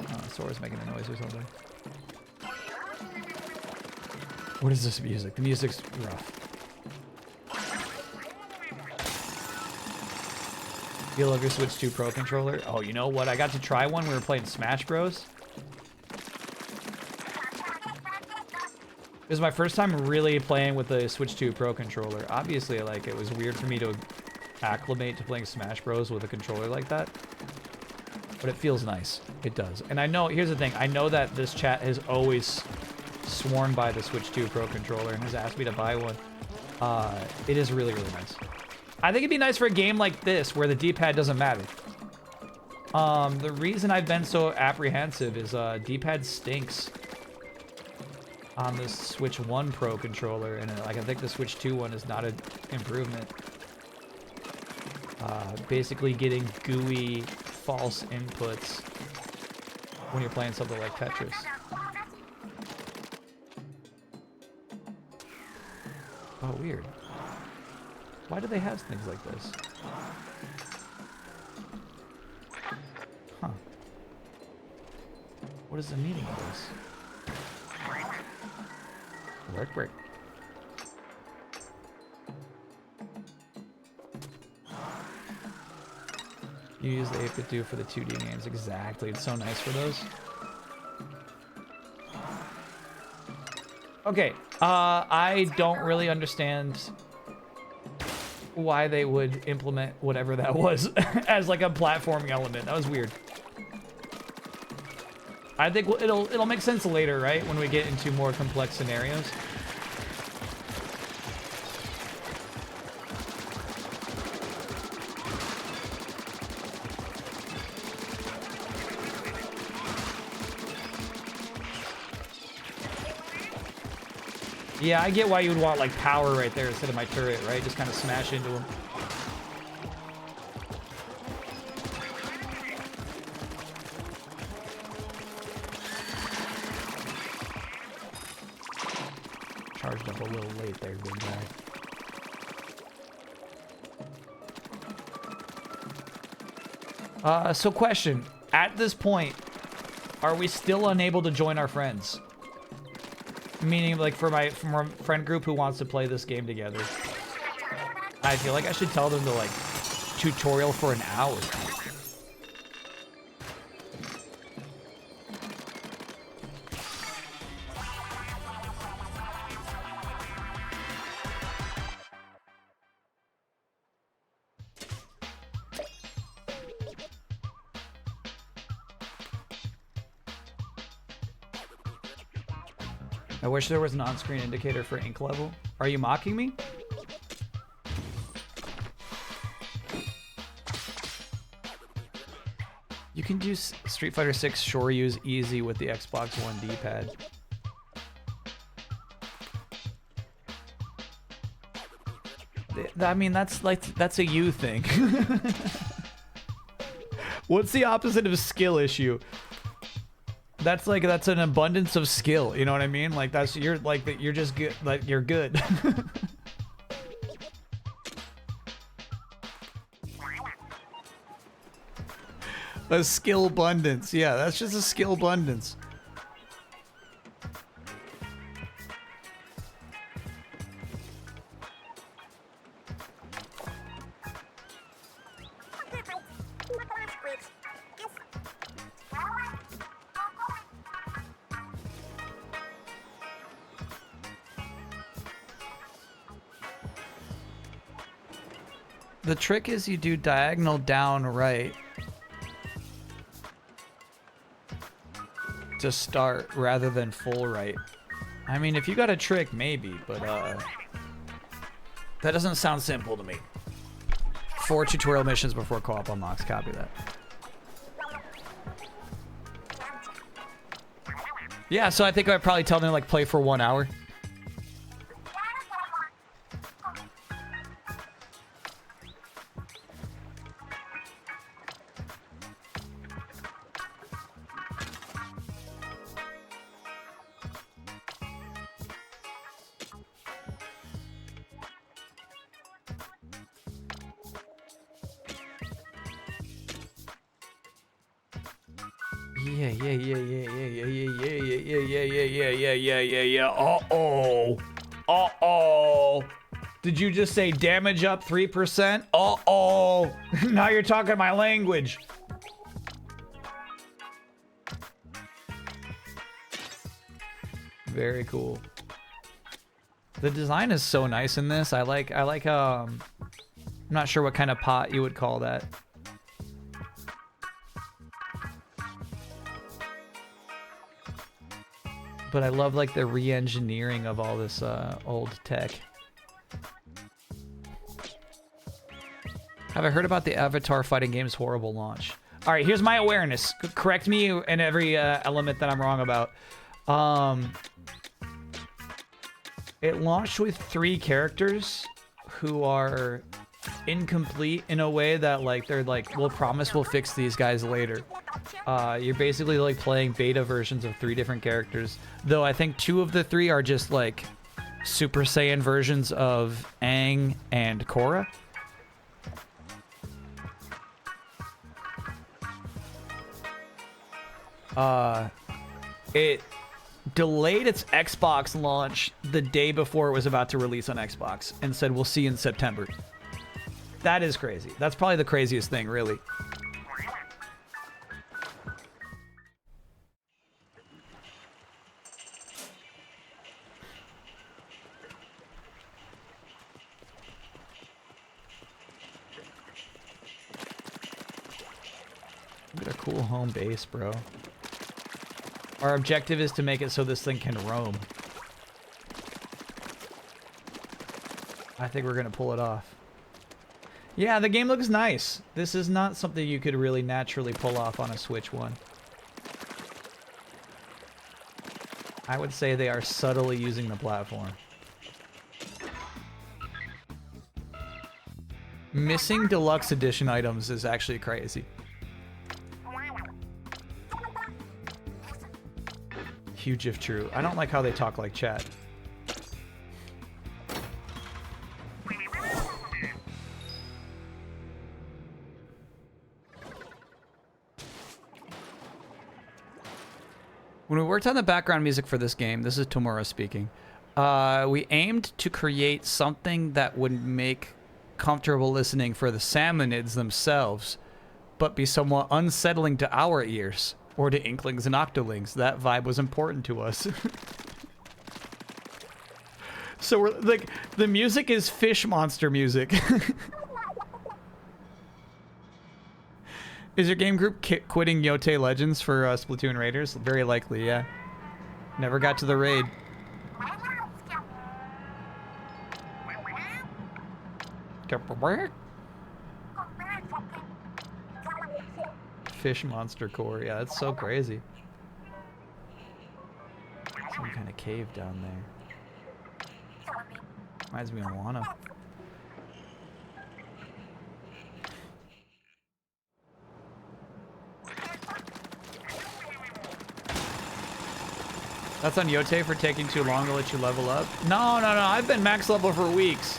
Oh, Sora's making a noise or something. What is this music? The music's rough. You love your Switch 2 Pro controller? Oh, you know what? I got to try one. We were playing Smash Bros. It was my first time really playing with the Switch 2 Pro controller. Obviously, like, it was weird for me to acclimate to playing Smash Bros with a controller like that. But it feels nice. It does. And I know, here's the thing. I know that this chat has always sworn by the Switch 2 Pro controller and has asked me to buy one. It is really, really nice. I think it'd be nice for a game like this where the D-pad doesn't matter. The reason I've been so apprehensive is D-pad stinks on the Switch 1 Pro controller, and like I think the Switch 2 one is not an improvement. Basically getting gooey false inputs when you're playing something like Tetris. Oh, weird. Why do they have things like this? Huh. What is the meaning of this? Work. You use the 8-bit do for the 2D games. Exactly. It's so nice for those. Okay. I don't really understand why they would implement whatever that was as like a platforming element. That was weird. I think it'll make sense later, right? When we get into more complex scenarios. Yeah, I get why you would want like power right there instead of my turret, right? Just kind of smash into him. Charged up a little late there, big guy. So question, at this point, are we still unable to join our friends? Meaning, like, for my friend group who wants to play this game together. I feel like I should tell them to, like, tutorial for an hour. I wish there was an on-screen indicator for ink level. Are you mocking me? You can do Street Fighter 6 Shoryu's easy with the Xbox One D-pad. I mean, that's a you thing. What's the opposite of skill issue? That's an abundance of skill, you know what I mean? Like you're just good, like you're good. A skill abundance. Yeah, that's just a skill abundance. The trick is you do diagonal down right to start rather than full right. I mean, if you got a trick, maybe, but that doesn't sound simple to me. 4 tutorial missions before co-op unlocks. Copy that. Yeah, so I think I'd probably tell them to like play for 1 hour. Yeah. Uh-oh. Uh-oh. Did you just say damage up 3%? Uh-oh. Now you're talking my language. Very cool. The design is so nice in this. I like I'm not sure what kind of pot you would call that. But I love like the re-engineering of all this old tech. Have I heard about the Avatar fighting game's horrible launch? All right, here's my awareness. Correct me in every element that I'm wrong about. It launched with 3 characters who are incomplete in a way that like they're like, we'll promise we'll fix these guys later. You're basically like playing beta versions of 3 different characters, though I think 2 of the 3 are just like Super Saiyan versions of Aang and Korra. It delayed its Xbox launch the day before it was about to release on Xbox and said we'll see you in September. That is crazy. That's probably the craziest thing, really. Get a cool home base, bro. Our objective is to make it so this thing can roam. I think we're gonna pull it off. Yeah, the game looks nice. This is not something you could really naturally pull off on a Switch one. I would say they are subtly using the platform. Missing deluxe edition items is actually crazy. Huge if true. I don't like how they talk like chat. When we worked on the background music for this game, this is Tomura speaking, we aimed to create something that would make comfortable listening for the salmonids themselves, but be somewhat unsettling to our ears, or to inklings and octolings. That vibe was important to us. So we're like, the music is fish monster music. Is your game group quitting Yote Legends for Splatoon Raiders? Very likely, yeah. Never got to the raid. Fish monster core, yeah, that's so crazy. Some kind of cave down there. Reminds me of Moana. That's on Yote for taking too long to let you level up? No, I've been max level for weeks.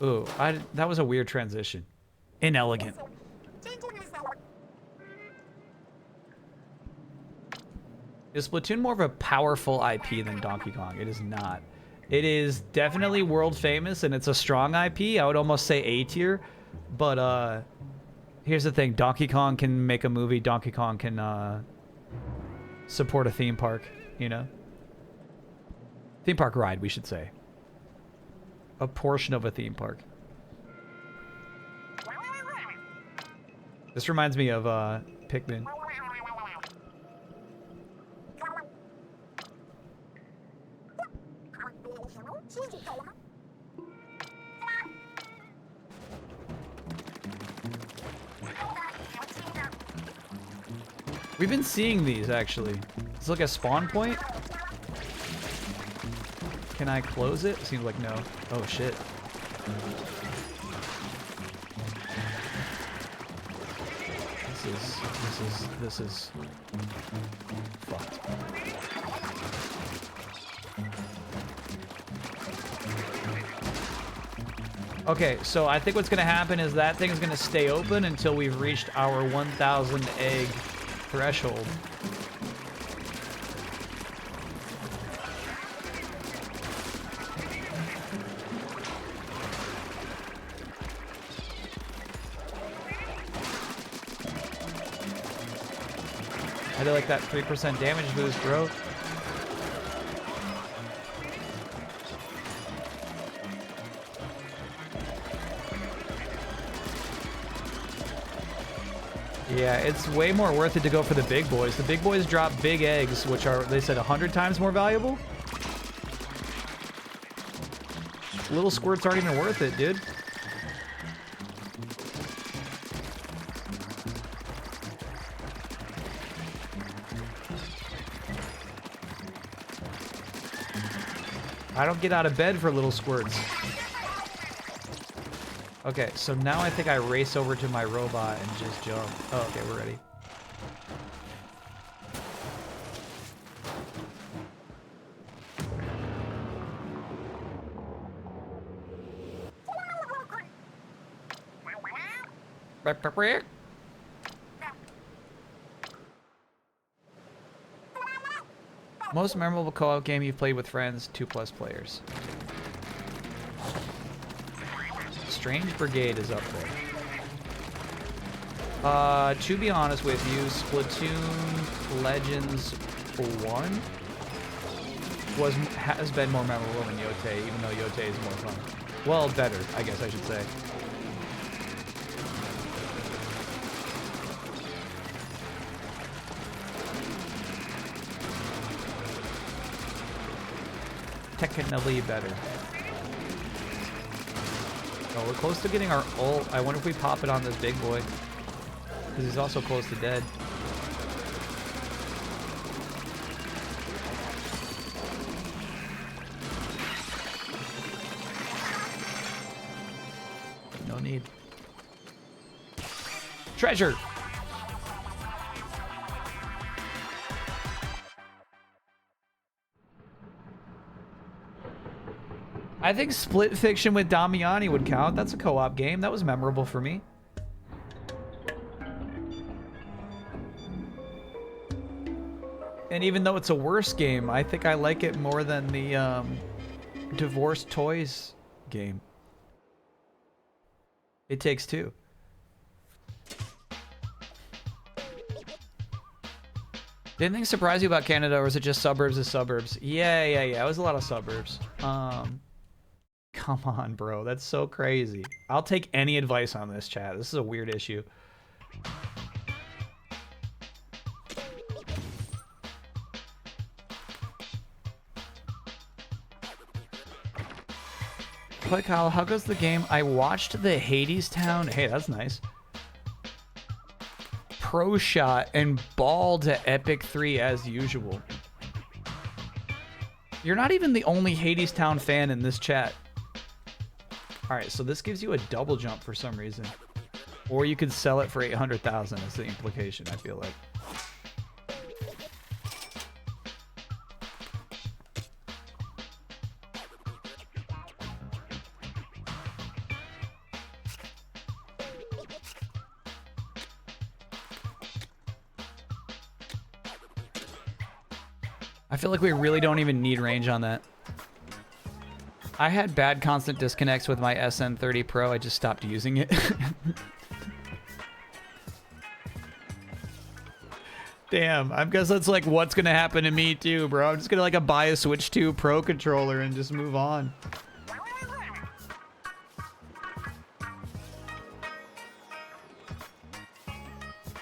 Ooh, that was a weird transition. Inelegant. Is Splatoon more of a powerful IP than Donkey Kong? It is not. It is definitely world famous and it's a strong IP. I would almost say A tier, but here's the thing. Donkey Kong can make a movie. Donkey Kong can support a theme park, you know? Theme park ride, we should say. A portion of a theme park. This reminds me of Pikmin. We've been seeing these, actually. It's like a spawn point. Can I close it? Seems like no. Oh, shit. This is fucked. Okay, so I think what's gonna happen is that thing's gonna stay open until we've reached our 1,000 egg threshold. I do like that 3% damage boost, bro. Yeah, it's way more worth it to go for the big boys. The big boys drop big eggs, which are, they said, 100 times more valuable. Little squirts aren't even worth it, dude. I don't get out of bed for little squirts. Okay, so now I think I race over to my robot and just jump. Oh, okay, we're ready. Most memorable co-op game you've played with friends, 2+ players. Strange Brigade is up there. To be honest with you, Splatoon Legends 1 has been more memorable than Yote, even though Yote is more fun. Well, better, I guess I should say. technically better. Oh, we're close to getting our ult. I wonder if we pop it on this big boy. Because he's also close to dead. No need. Treasure! I think Split Fiction with Damiani would count. That's a co-op game. That was memorable for me. And even though it's a worse game, I think I like it more than the Divorce Toys game. It Takes Two. Did anything surprise you about Canada, or was it just suburbs of suburbs? Yeah. It was a lot of suburbs. Come on, bro. That's so crazy. I'll take any advice on this, chat. This is a weird issue. But Kyle, how goes the game? I watched the Hades Town. Hey, that's nice. Pro shot and ball to Epic 3 as usual. You're not even the only Hades Town fan in this chat. Alright, so this gives you a double jump for some reason. Or you could sell it for 800,000 is the implication, I feel like. I feel like we really don't even need range on that. I had bad constant disconnects with my SN30 Pro. I just stopped using it. Damn, I guess that's like what's gonna happen to me too, bro. I'm just gonna like buy a Switch 2 Pro controller and just move on.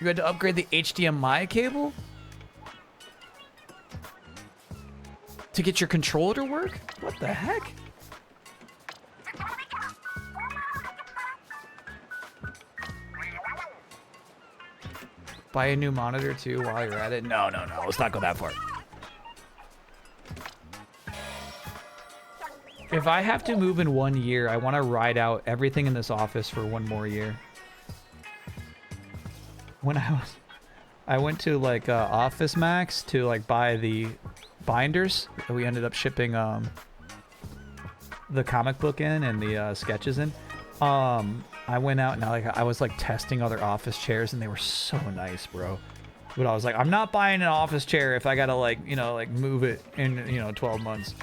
You had to upgrade the HDMI cable? To get your controller to work? What the heck? Buy a new monitor too while you're at it? No. Let's not go that far. If I have to move in 1 year, I want to ride out everything in this office for 1 more year. When I went to like Office Max to like buy the binders that we ended up shipping the comic book in and the sketches in. I went out and I was like testing other office chairs and they were so nice, bro. But I was like, I'm not buying an office chair if I gotta like, you know, like move it in, 12 months.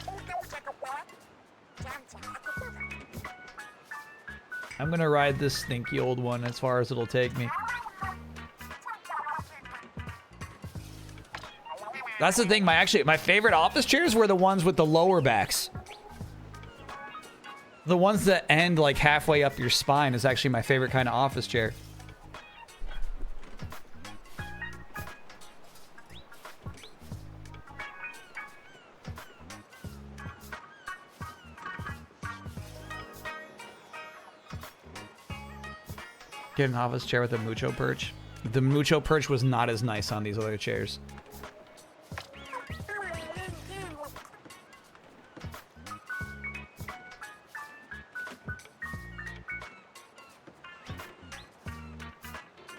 I'm gonna ride this stinky old one as far as it'll take me. That's the thing, my favorite office chairs were the ones with the lower backs. The ones that end like halfway up your spine is actually my favorite kind of office chair. Get an office chair with a Mucho perch. The Mucho perch was not as nice on these other chairs.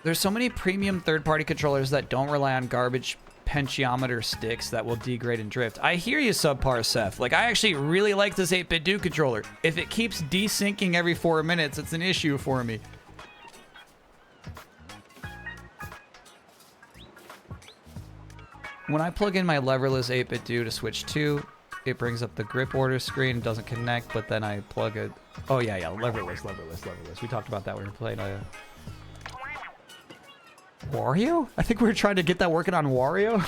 There's so many premium third-party controllers that don't rely on garbage potentiometer sticks that will degrade and drift. I hear you, Subpar Seth. Like, I actually really like this 8-bit do controller. If it keeps desyncing every 4 minutes, it's an issue for me. When I plug in my leverless 8-bit do to Switch 2, it brings up the grip order screen, doesn't connect, but then I plug it. Oh yeah, leverless. We talked about that when we were playing Wario? I think we were trying to get that working on Wario.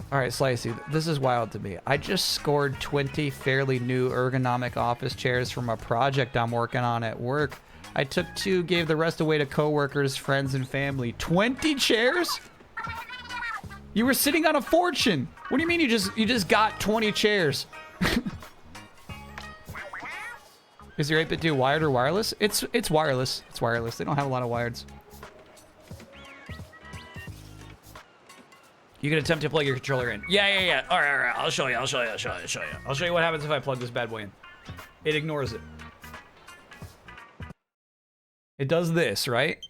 All right, Slicey, this is wild to me. I just scored 20 fairly new ergonomic office chairs from a project I'm working on at work. I took 2, gave the rest away to coworkers, friends, and family. 20 chairs? You were sitting on a fortune. What do you mean you just got 20 chairs? Is your 8-bit dude wired or wireless? It's wireless. It's wireless. They don't have a lot of wireds. You can attempt to plug your controller in. Yeah. All right. I'll show you. I'll show you what happens if I plug this bad boy in. It ignores it. It does this, right?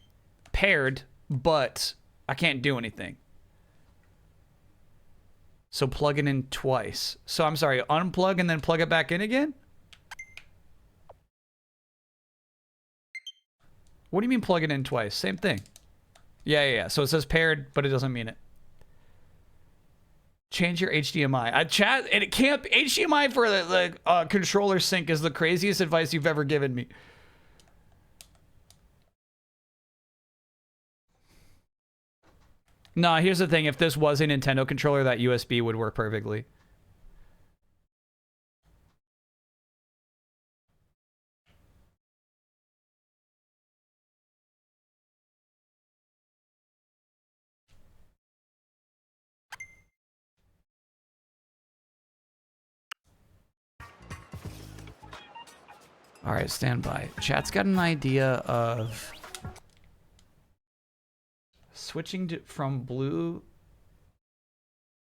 Paired, but I can't do anything. So plug it in twice. So I'm sorry, unplug and then plug it back in again? What do you mean plug it in twice? Same thing. Yeah. So it says paired, but it doesn't mean it. Change your HDMI. And it can't. HDMI for the controller sync is the craziest advice you've ever given me. No, here's the thing. If this was a Nintendo controller, that USB would work perfectly. All right, stand by. Chat's got an idea of switching from blue.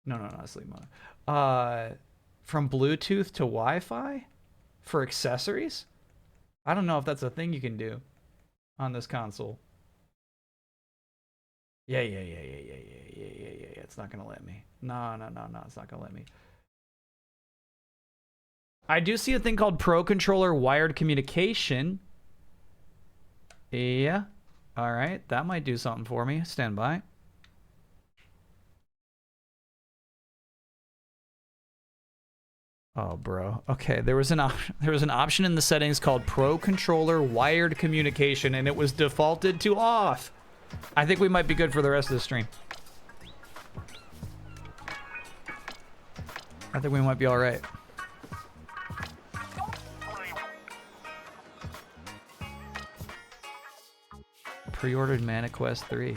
No, sleep mode. From Bluetooth to Wi-Fi for accessories. I don't know if that's a thing you can do on this console. Yeah. It's not gonna let me. No. It's not gonna let me. I do see a thing called Pro Controller Wired Communication. Yeah. All right. That might do something for me. Stand by. Oh, bro. Okay. There was an option in the settings called Pro Controller Wired Communication, and it was defaulted to off. I think we might be good for the rest of the stream. I think we might be all right. Pre-ordered Mana Quest 3.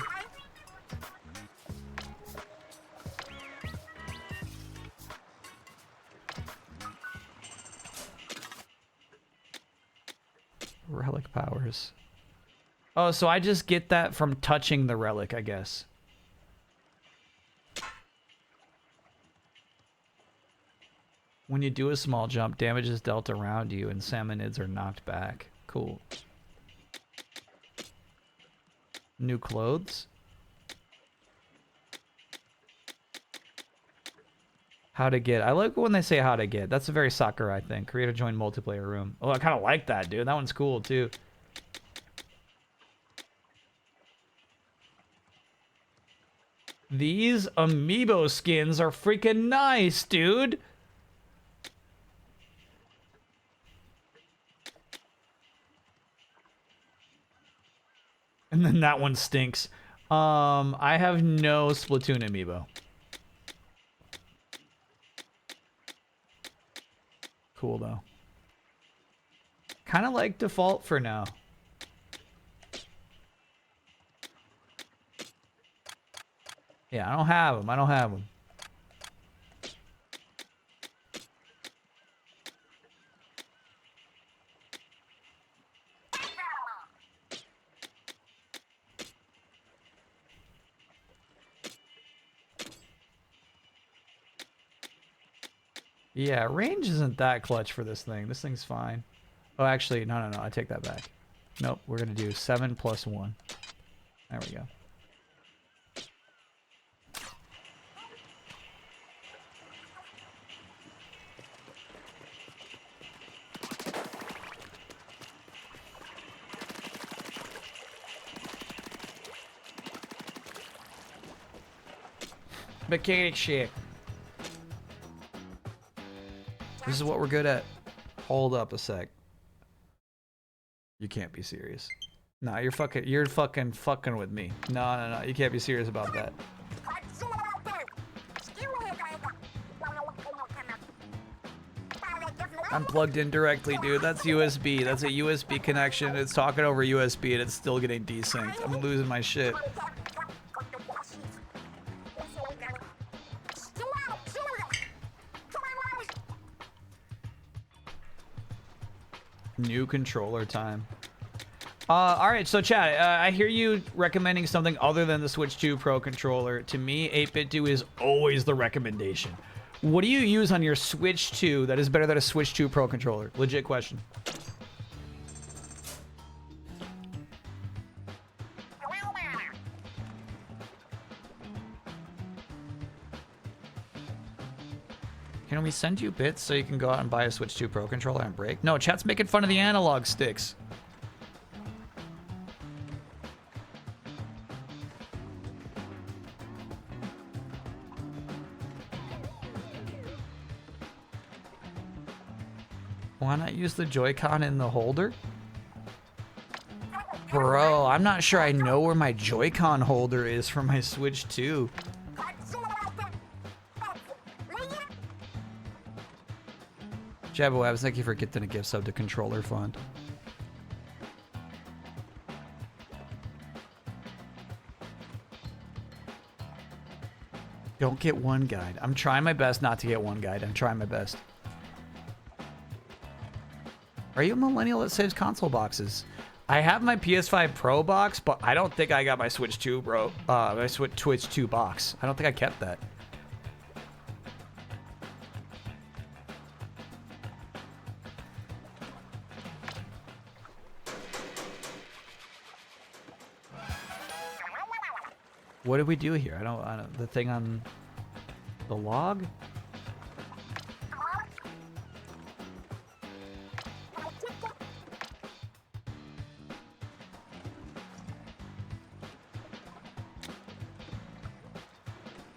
Relic powers. Oh, so I just get that from touching the relic, I guess. When you do a small jump, damage is dealt around you and salmonids are knocked back. Cool. New clothes. How to get. I like when they say how to get. That's a very Sakurai thing. Create a join multiplayer room. Oh, I kind of like that, dude. That one's cool, too. These amiibo skins are freaking nice, dude. And then that one stinks. I have no Splatoon amiibo. Cool though. Kind of like default for now. Yeah, I don't have them. Yeah, range isn't that clutch for this thing. This thing's fine. Oh, actually, no. I take that back. Nope, we're going to do 7 + 1. There we go. Mechanic shit. This is what we're good at. Hold up a sec. You can't be serious. Nah, you're fucking with me. No. You can't be serious about that. I'm plugged in directly, dude. That's USB. That's a USB connection. It's talking over USB and it's still getting desynced. I'm losing my shit. New controller time. All right, so chat, I hear you recommending something other than the Switch 2 Pro controller. To me, 8BitDo is always the recommendation. What do you use on your Switch 2 that is better than a Switch 2 Pro controller? Legit question. Can we send you bits so you can go out and buy a Switch 2 Pro controller and break? No, chat's making fun of the analog sticks. Why not use the Joy-Con in the holder? Bro, I'm not sure I know where my Joy-Con holder is for my Switch 2. Jabba Wabs, thank you for getting a gift sub to Controller Fund. Don't get one guide. I'm trying my best not to get one guide. I'm trying my best. Are you a millennial that saves console boxes? I have my PS5 Pro box, but I don't think I got my Switch 2 Pro, my Switch 2 box. I don't think I kept that. What did we do here? I don't the thing on the log?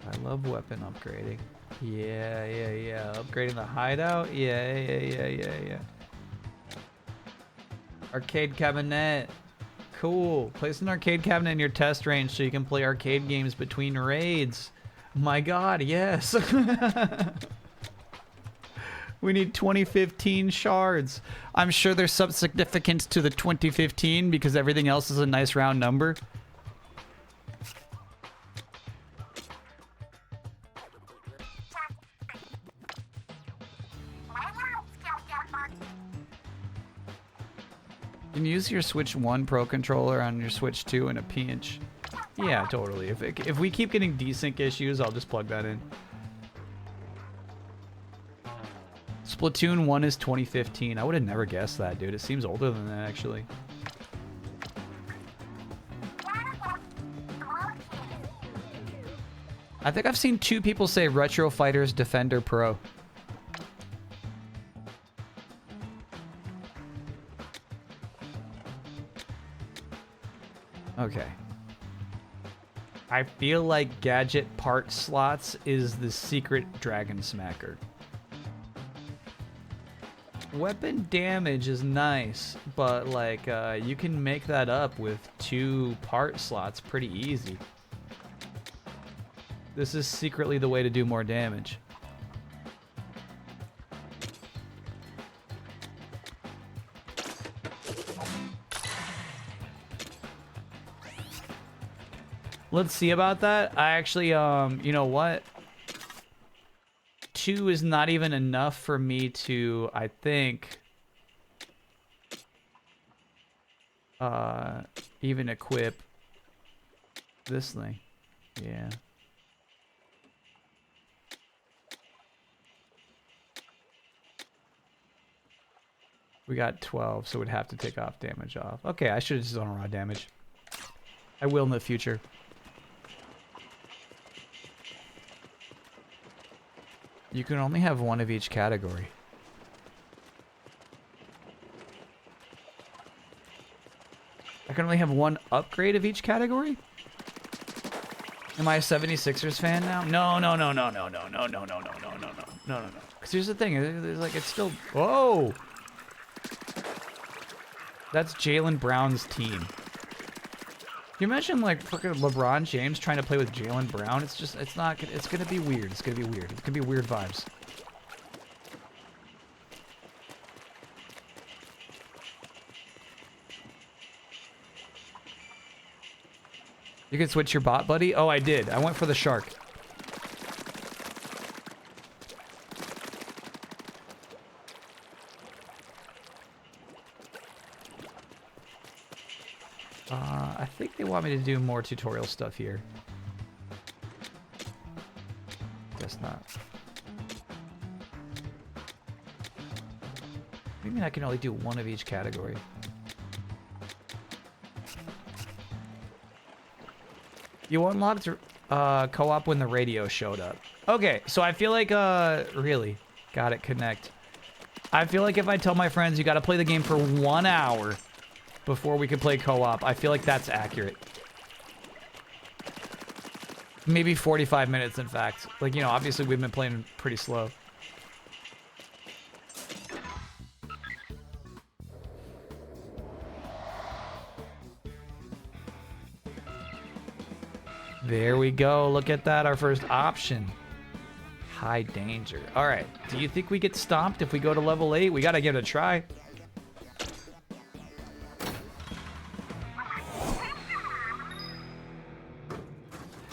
I love weapon upgrading. Yeah. Upgrading the hideout? Yeah. Arcade cabinet. Cool. Place an arcade cabinet in your test range so you can play arcade games between raids. My god, yes. We need 2015 shards. I'm sure there's some significance to the 2015 because everything else is a nice round number. You can use your Switch 1 Pro controller on your Switch 2 in a pinch. Yeah, totally. If we keep getting desync issues, I'll just plug that in. Splatoon 1 is 2015. I would have never guessed that, dude. It seems older than that, actually. I think I've seen 2 people say Retro Fighters Defender Pro. Okay. I feel like gadget part slots is the secret dragon smacker. Weapon damage is nice, but like you can make that up with 2 part slots pretty easy. This is secretly the way to do more damage. Let's see about that. I actually, you know what? 2 is not even enough for me to, I think, even equip this thing. Yeah. We got 12, so we'd have to take off damage off. Okay, I should have just done raw damage. I will in the future. You can only have 1 of each category. I can only have 1 upgrade of each category? Am I a 76ers fan now? No. Because here's the thing, it's like it's still... Whoa! That's Jaylen Brown's team. Can you imagine like fucking LeBron James trying to play with Jaylen Brown? It's just, it's not, it's gonna be weird. It's gonna be weird. It's gonna be weird vibes. You can switch your bot, buddy? Oh, I did. I went for the shark. I think they want me to do more tutorial stuff here. Guess not. Maybe I can only do one of each category. You unlocked co-op when the radio showed up. Okay, so I feel like, really, got it, connect. I feel like if I tell my friends you gotta play the game for 1 hour before we can play co-op, I feel like that's accurate. Maybe 45 minutes, in fact. Like, you know, obviously we've been playing pretty slow. There we go. Look at that. Our first option. High danger. All right. Do you think we get stomped if we go to level 8? We got to give it a try.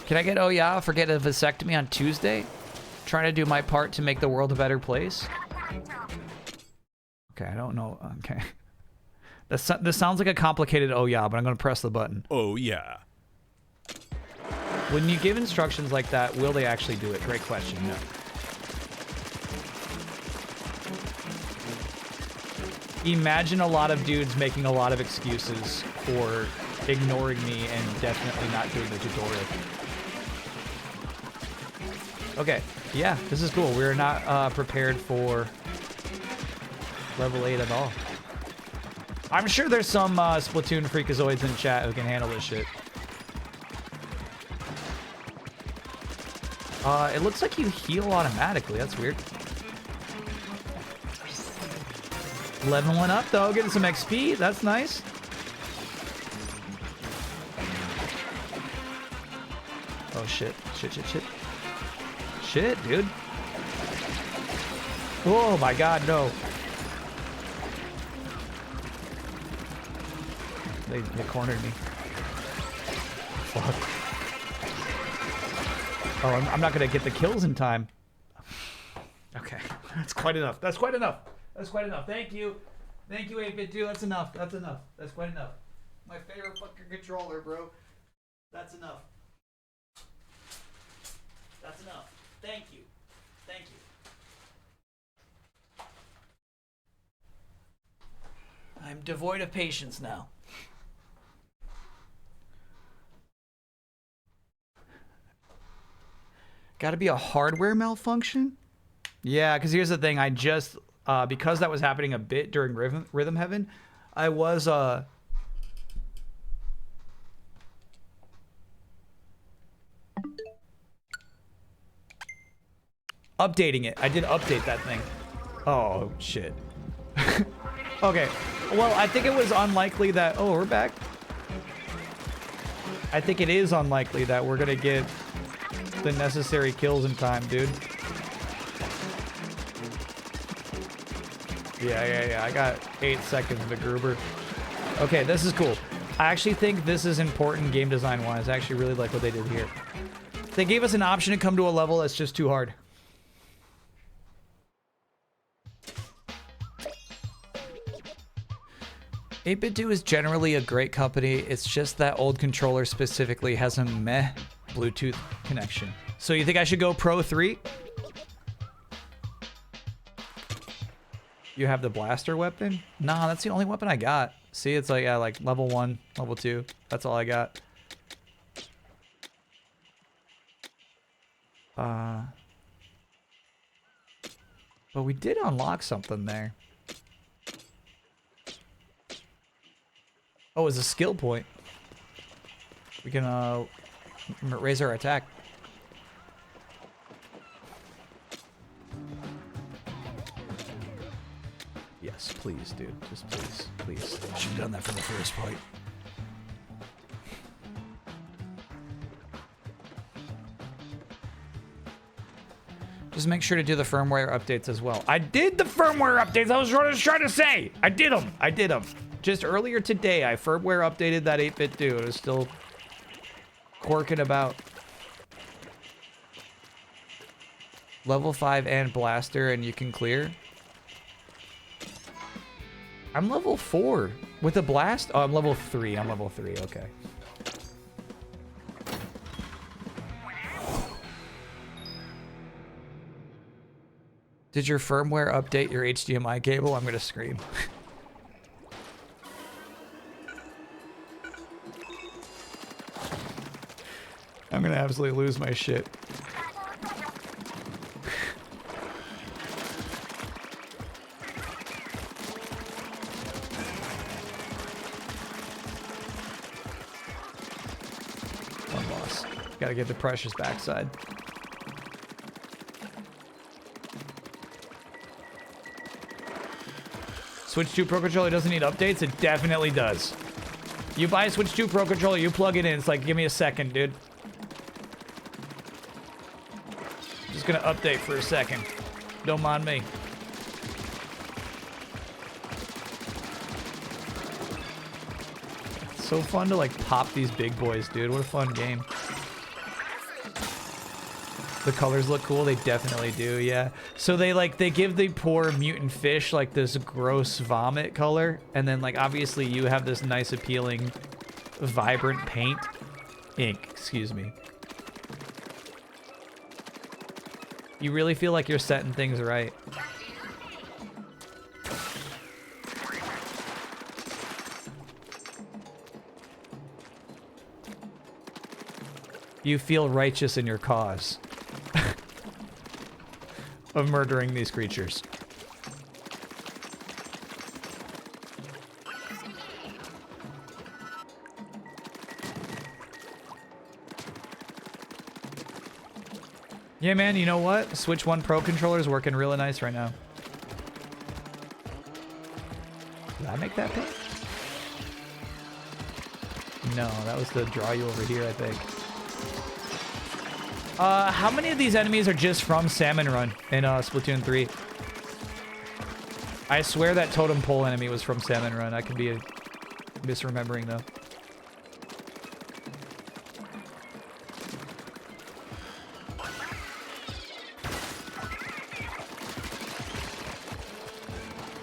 Can I get oh yeah for getting a vasectomy on Tuesday? Trying to do my part to make the world a better place. Okay, I don't know. Okay. This sounds like a complicated oh yeah, but I'm going to press the button. Oh yeah. When you give instructions like that, will they actually do it? Great question. No. Imagine a lot of dudes making a lot of excuses for ignoring me and definitely not doing the tutorial. Okay, yeah, this is cool. We're not prepared for level 8 at all. I'm sure there's some Splatoon freakazoids in chat who can handle this shit. It looks like you heal automatically. That's weird. Leveling up, though. Getting some XP. That's nice. Oh, shit. Shit. Shit, dude. Oh, my God, no. They cornered me. Fuck. Oh, I'm not going to get the kills in time. Okay. That's quite enough. That's quite enough. That's quite enough. Thank you. Thank you, 8BitDo. That's enough. That's enough. That's quite enough. My favorite fucking controller, bro. That's enough. That's enough. Thank you. Thank you. I'm devoid of patience now. Got to be a hardware malfunction? Yeah, because here's the thing. I just, because that was happening a bit during Rhythm Heaven, I was, updating it. I did update that thing. Oh, shit. Okay. Well, I think it was unlikely that, oh, we're back. I think it is unlikely that we're going to get the necessary kills in time, dude. Yeah. I got 8 seconds of the Gruber. Okay, this is cool. I actually think this is important game design-wise. I actually really like what they did here. They gave us an option to come to a level that's just too hard. (8BitDo) is generally a great company. It's just that old controller specifically has a meh Bluetooth connection. So you think I should go Pro 3? You have the blaster weapon? Nah, that's the only weapon I got. See, it's like, yeah, like level 1, level 2. That's all I got. But we did unlock something there. Oh, it's a skill point. We can raise our attack. Yes, please, dude. Just please. Should have done that from the first fight. Just make sure to do the firmware updates as well. I did the firmware updates. I was trying to say. I did them. Just earlier today, I firmware updated that 8BitDo. It was still Quirking about. Level 5 and blaster, and you can clear. I'm level 4 with a blast. Oh, I'm level 3. I'm level 3. Okay. Did your firmware update your HDMI cable? I'm gonna scream. I'm gonna absolutely lose my shit. One boss. Gotta get the precious backside. Switch 2 Pro Controller doesn't need updates? It definitely does. You buy a Switch 2 Pro Controller, you plug it in, it's like, give me a second, dude. Just gonna update for a second. Don't mind me. It's so fun to like pop these big boys, dude. What a fun game. The colors look cool. They definitely do, yeah. So they give the poor mutant fish like this gross vomit color, and then like obviously you have this nice appealing vibrant paint. Ink, excuse me. You really feel like you're setting things right. You feel righteous in your cause of murdering these creatures. Yeah, man, you know what? Switch 1 Pro controller is working really nice right now. Did I make that pick? No, that was to draw you over here, I think. How many of these enemies are just from Salmon Run in Splatoon 3? I swear that totem pole enemy was from Salmon Run. I could be misremembering though.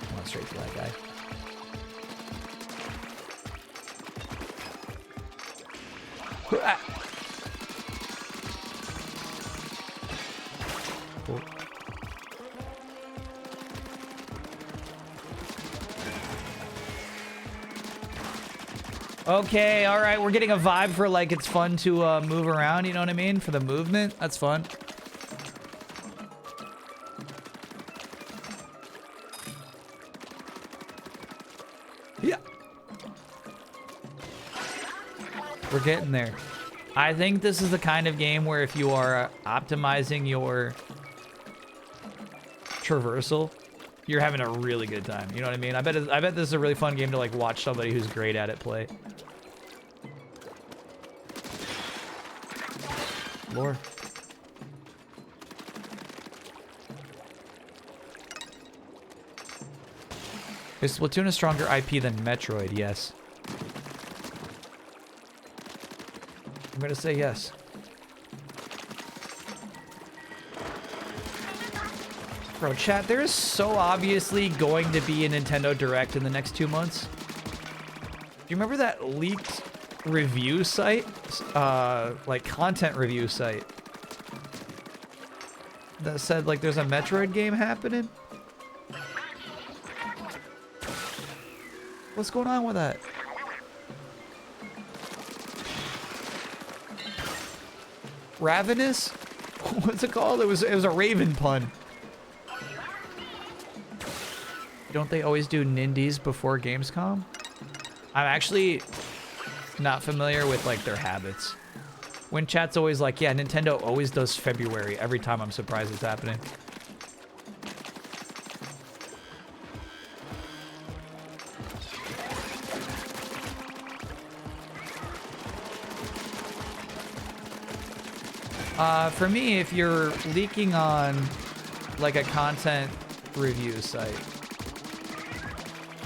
Come on, straight to that guy. Cool. Okay, all right, we're getting a vibe for like it's fun to move around, you know what I mean? For the movement, that's fun. Yeah. We're getting there. I think this is the kind of game where if you are optimizing your traversal, you're having a really good time. You know what I mean? I bet this is a really fun game to like watch somebody who's great at it play. Lore. Is Splatoon a stronger IP than Metroid? Yes. I'm gonna say yes. Bro, chat, there is so obviously going to be a Nintendo Direct in the next 2 months. Do you remember that leaked review site? Like content review site that said like there's a Metroid game happening? What's going on with that? Ravenous? What's it called? It was a Raven pun. Don't they always do Nindies before Gamescom? I'm actually not familiar with like their habits. When chat's always like, yeah, Nintendo always does February every time, I'm surprised it's happening. For me, if you're leaking on like a content review site,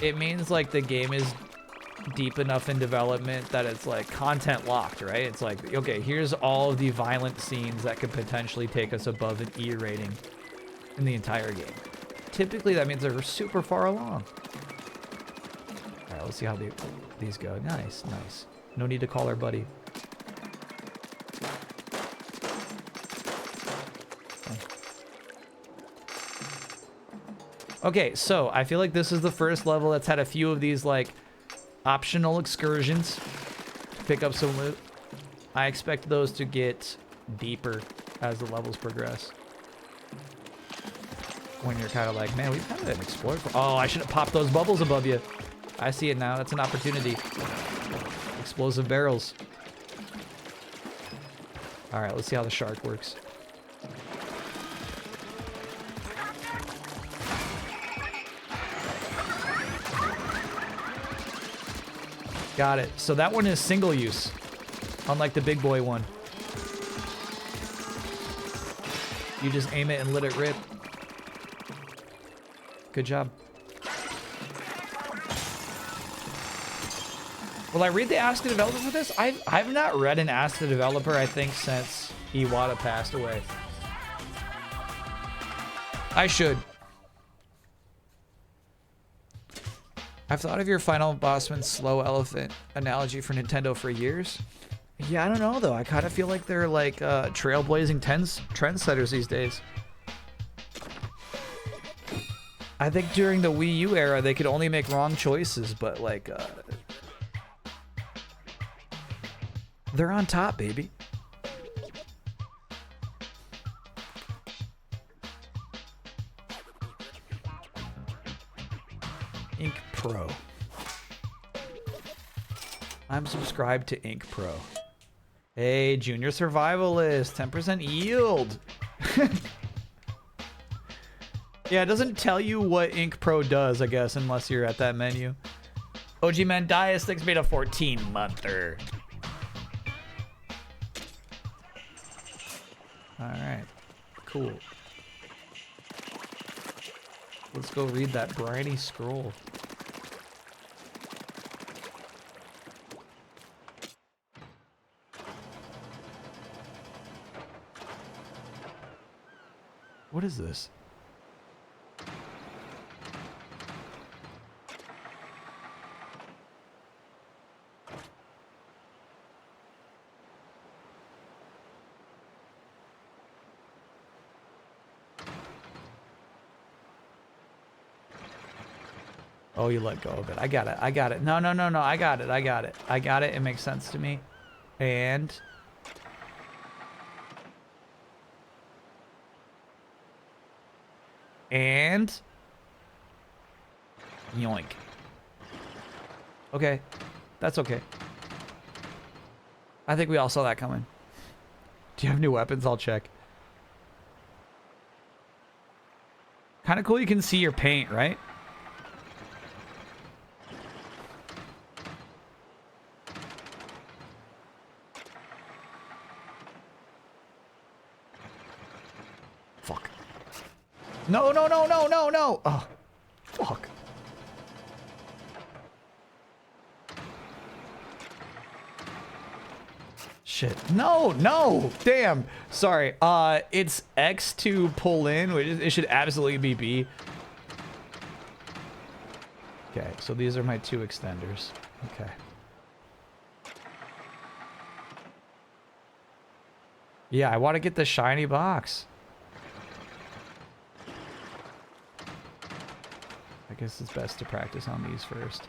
it means like the game is deep enough in development that it's like content locked, right? It's like, okay, here's all of the violent scenes that could potentially take us above an E rating in the entire game. Typically, that means they're super far along. All right, let's see how these go. Nice, nice. No need to call our buddy. Okay, so I feel like this is the first level that's had a few of these, like, optional excursions to pick up some loot. I expect those to get deeper as the levels progress. When you're kind of like, man, we've kind of explored. Oh, I should have popped those bubbles above you. I see it now. That's an opportunity. Explosive barrels. All right, let's see how the shark works. Got it. So that one is single use, unlike the big boy one. You just aim it and let it rip. Good job. Will I read the Ask the Developer for this? I've not read an Ask the Developer, I think, since Iwata passed away. I should. I've thought of your Final Bossman's slow elephant analogy for Nintendo for years. Yeah, I don't know, though. I kind of feel like they're like trailblazing trendsetters these days. I think during the Wii U era, they could only make wrong choices, but like, they're on top, baby. Ink Pro. I'm subscribed to Ink Pro. Hey, Junior Survivalist, 10% yield. Yeah, it doesn't tell you what Ink Pro does, I guess, unless you're at that menu. OG Mandias thinks made a 14-monther. Alright. Cool. Let's go read that briny scroll. What is this? Oh, you let go of it. I got it. I got it. No, no, no, no. I got it. I got it. I got it. It makes sense to me. And... yoink. Okay. That's okay. I think we all saw that coming. Do you have new weapons? I'll check. Kind of cool you can see your paint, right? Fuck. No, no, no, no, no, no! Oh, fuck. Shit. No, no! Damn. Sorry. It's X to pull in, which it should absolutely be B. Okay, so these are my two extenders. Okay. Yeah, I want to get the shiny box. I guess it's best to practice on these first.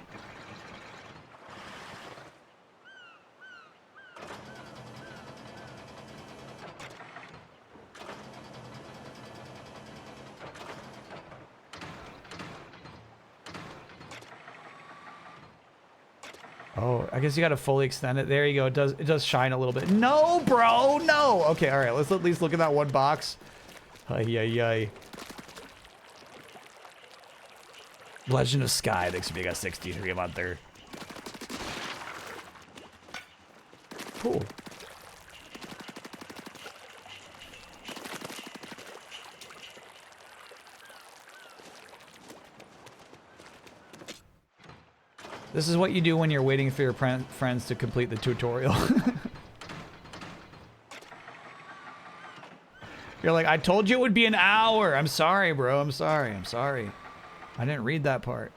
Oh, I guess you gotta fully extend it. There you go. It does shine a little bit. No, bro, no. Okay, all right. Let's at least look at that one box. Ay, ay, ay. Legend of Sky. Thanks for being a 63-monther. Cool. This is what you do when you're waiting for your friends to complete the tutorial. You're like, I told you it would be an hour. I'm sorry, bro. I'm sorry. I'm sorry. I didn't read that part.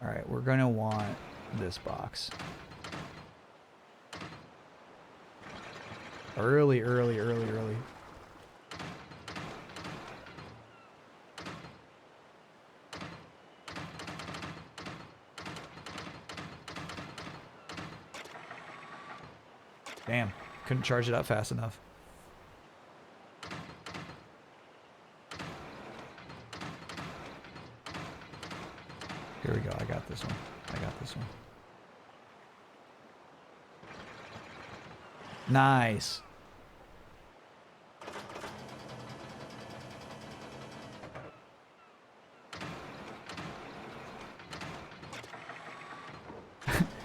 All right, we're going to want this box. Early. Damn, couldn't charge it up fast enough. Here we go, I got this one. Nice.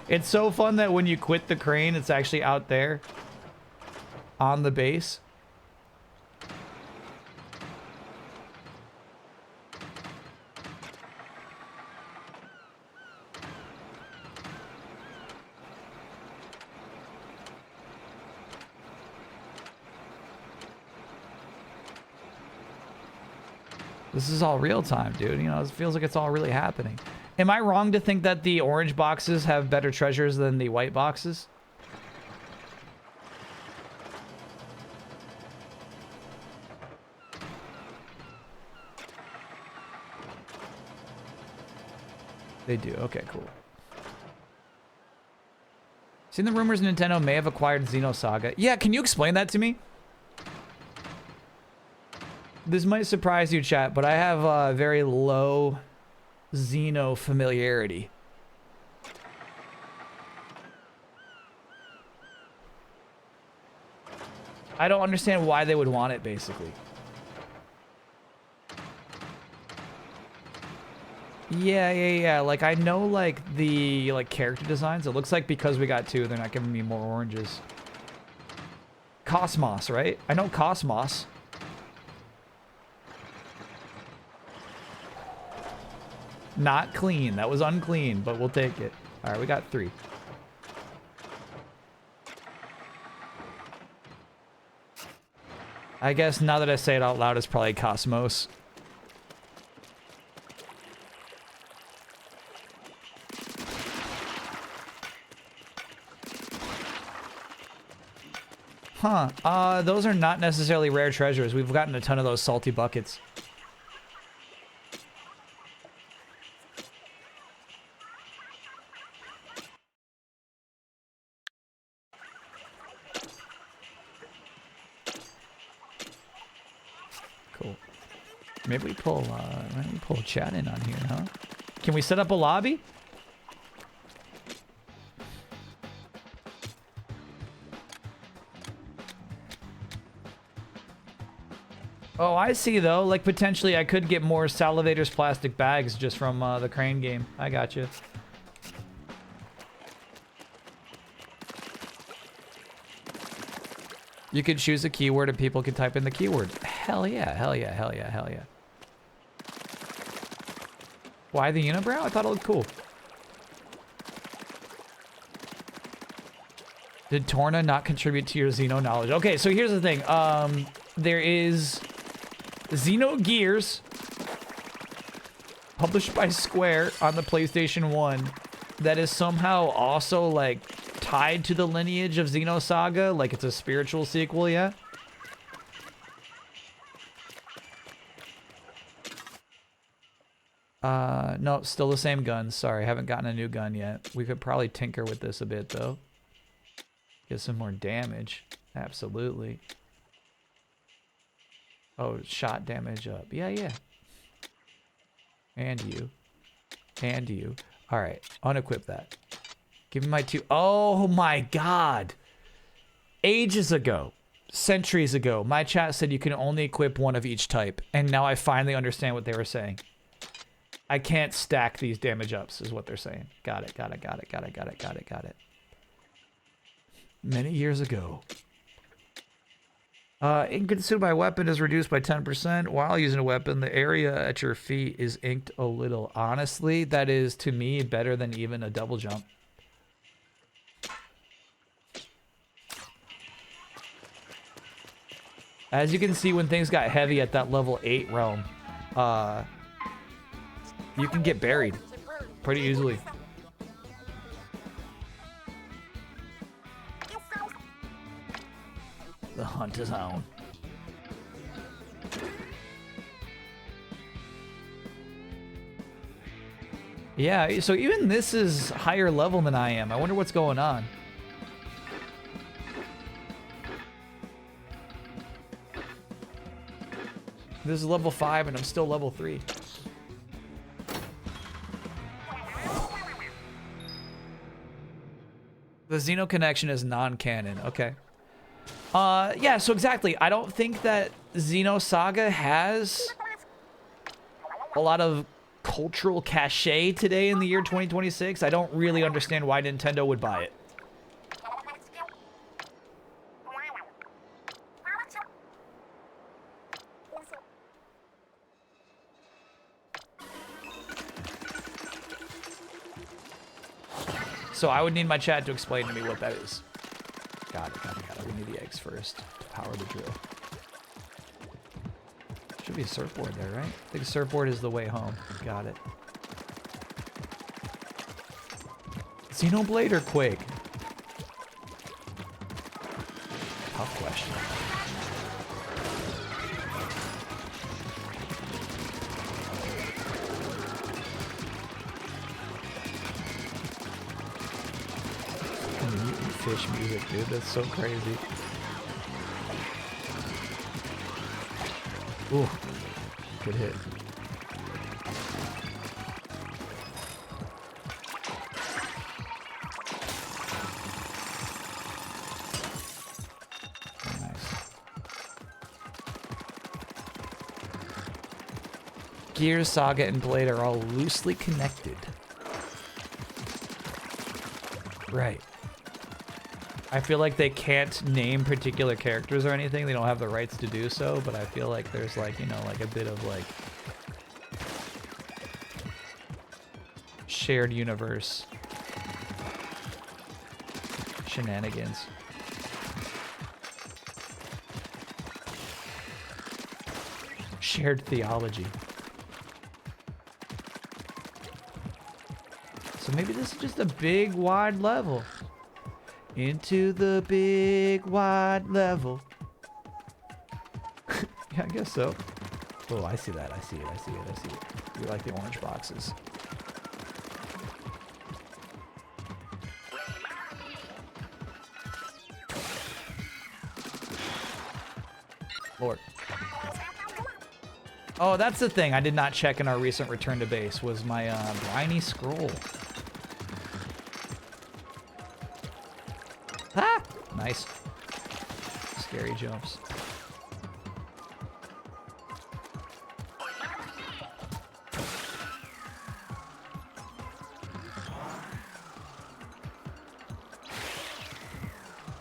It's so fun that when you quit the crane, it's actually out there on the base. This is all real time, dude. You know, it feels like it's all really happening. Am I wrong to think that the orange boxes have better treasures than the white boxes? They do. Okay, cool. Seen the rumors Nintendo may have acquired Xenosaga. Yeah, can you explain that to me? This might surprise you, chat, but I have very low Xeno familiarity. I don't understand why they would want it, basically. Yeah. Like, I know, like, the, like, character designs. It looks like because we got two, they're not giving me more oranges. Cosmos, right? I know Cosmos. Not clean. That was unclean, but we'll take it. All right, we got 3. I guess now that I say it out loud, it's probably Cosmos. Huh. Those are not necessarily rare treasures. We've gotten a ton of those salty buckets. Cool. Maybe we pull chat in on here, huh? Can we set up a lobby? Oh, I see, though. Like, potentially I could get more Salivator's plastic bags just from the crane game. I got you. You could choose a keyword and people could type in the keyword. Hell yeah, hell yeah, hell yeah, hell yeah. Why the unibrow? I thought it looked cool. Did Torna not contribute to your Xeno knowledge? Okay, so here's the thing. There is Xenogears, published by Square on the PlayStation 1, that is somehow also, like, tied to the lineage of Xenosaga, like it's a spiritual sequel, yeah? No, still the same guns. Sorry, haven't gotten a new gun yet. We could probably tinker with this a bit, though. Get some more damage. Absolutely. Oh, shot damage up. Yeah. And you. And you. All right, unequip that. Give me my 2. Oh my God. Ages ago, centuries ago, my chat said you can only equip one of each type. And now I finally understand what they were saying. I can't stack these damage ups is what they're saying. Got it. Many years ago. Ink consumed by a weapon is reduced by 10%. While using a weapon, the area at your feet is inked a little. Honestly, that is, to me, better than even a double jump. As you can see, when things got heavy at that level 8 realm, you can get buried pretty easily. The hunt is on. Yeah, so even this is higher level than I am. I wonder what's going on. This is level 5 and I'm still level 3. The Xeno connection is non-canon. Okay. Yeah, so exactly. I don't think that Xenosaga has a lot of cultural cachet today in the year 2026. I don't really understand why Nintendo would buy it. So I would need my chat to explain to me what that is. Got it. We need the eggs first to power the drill. Should be a surfboard there, right? I think a surfboard is the way home. Got it. Xenoblade or Quake? Tough question. Fish music, dude. That's so crazy. Ooh, good hit. Nice. Gears, Saga, and Blade are all loosely connected. Right. I feel like they can't name particular characters or anything. They don't have the rights to do so, but I feel like there's like, you know, like a bit of like shared universe shenanigans. Shared theology. So maybe this is just a big wide level. Into the big wide level. Yeah, I guess so. Oh, I see that. I see it. We like the orange boxes. Lord. Oh, that's the thing I did not check in our recent return to base was my briny scroll. Ah! Nice. Scary jumps.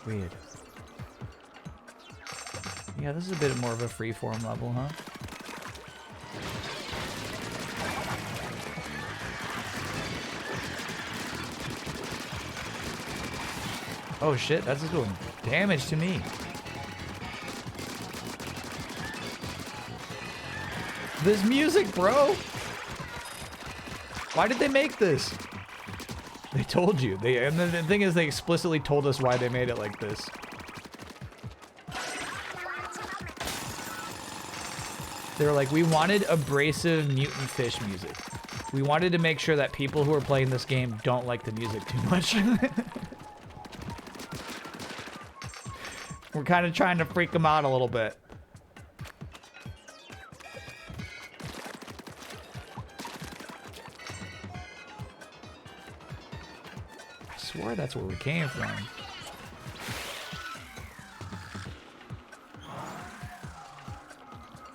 Weird. Yeah, this is a bit more of a freeform level, huh? Oh shit, that's just doing damage to me. This music, bro! Why did they make this? They told you. And the thing is, they explicitly told us why they made it like this. They were like, we wanted abrasive mutant fish music. We wanted to make sure that people who are playing this game don't like the music too much. We're kind of trying to freak them out a little bit. I swear that's where we came from.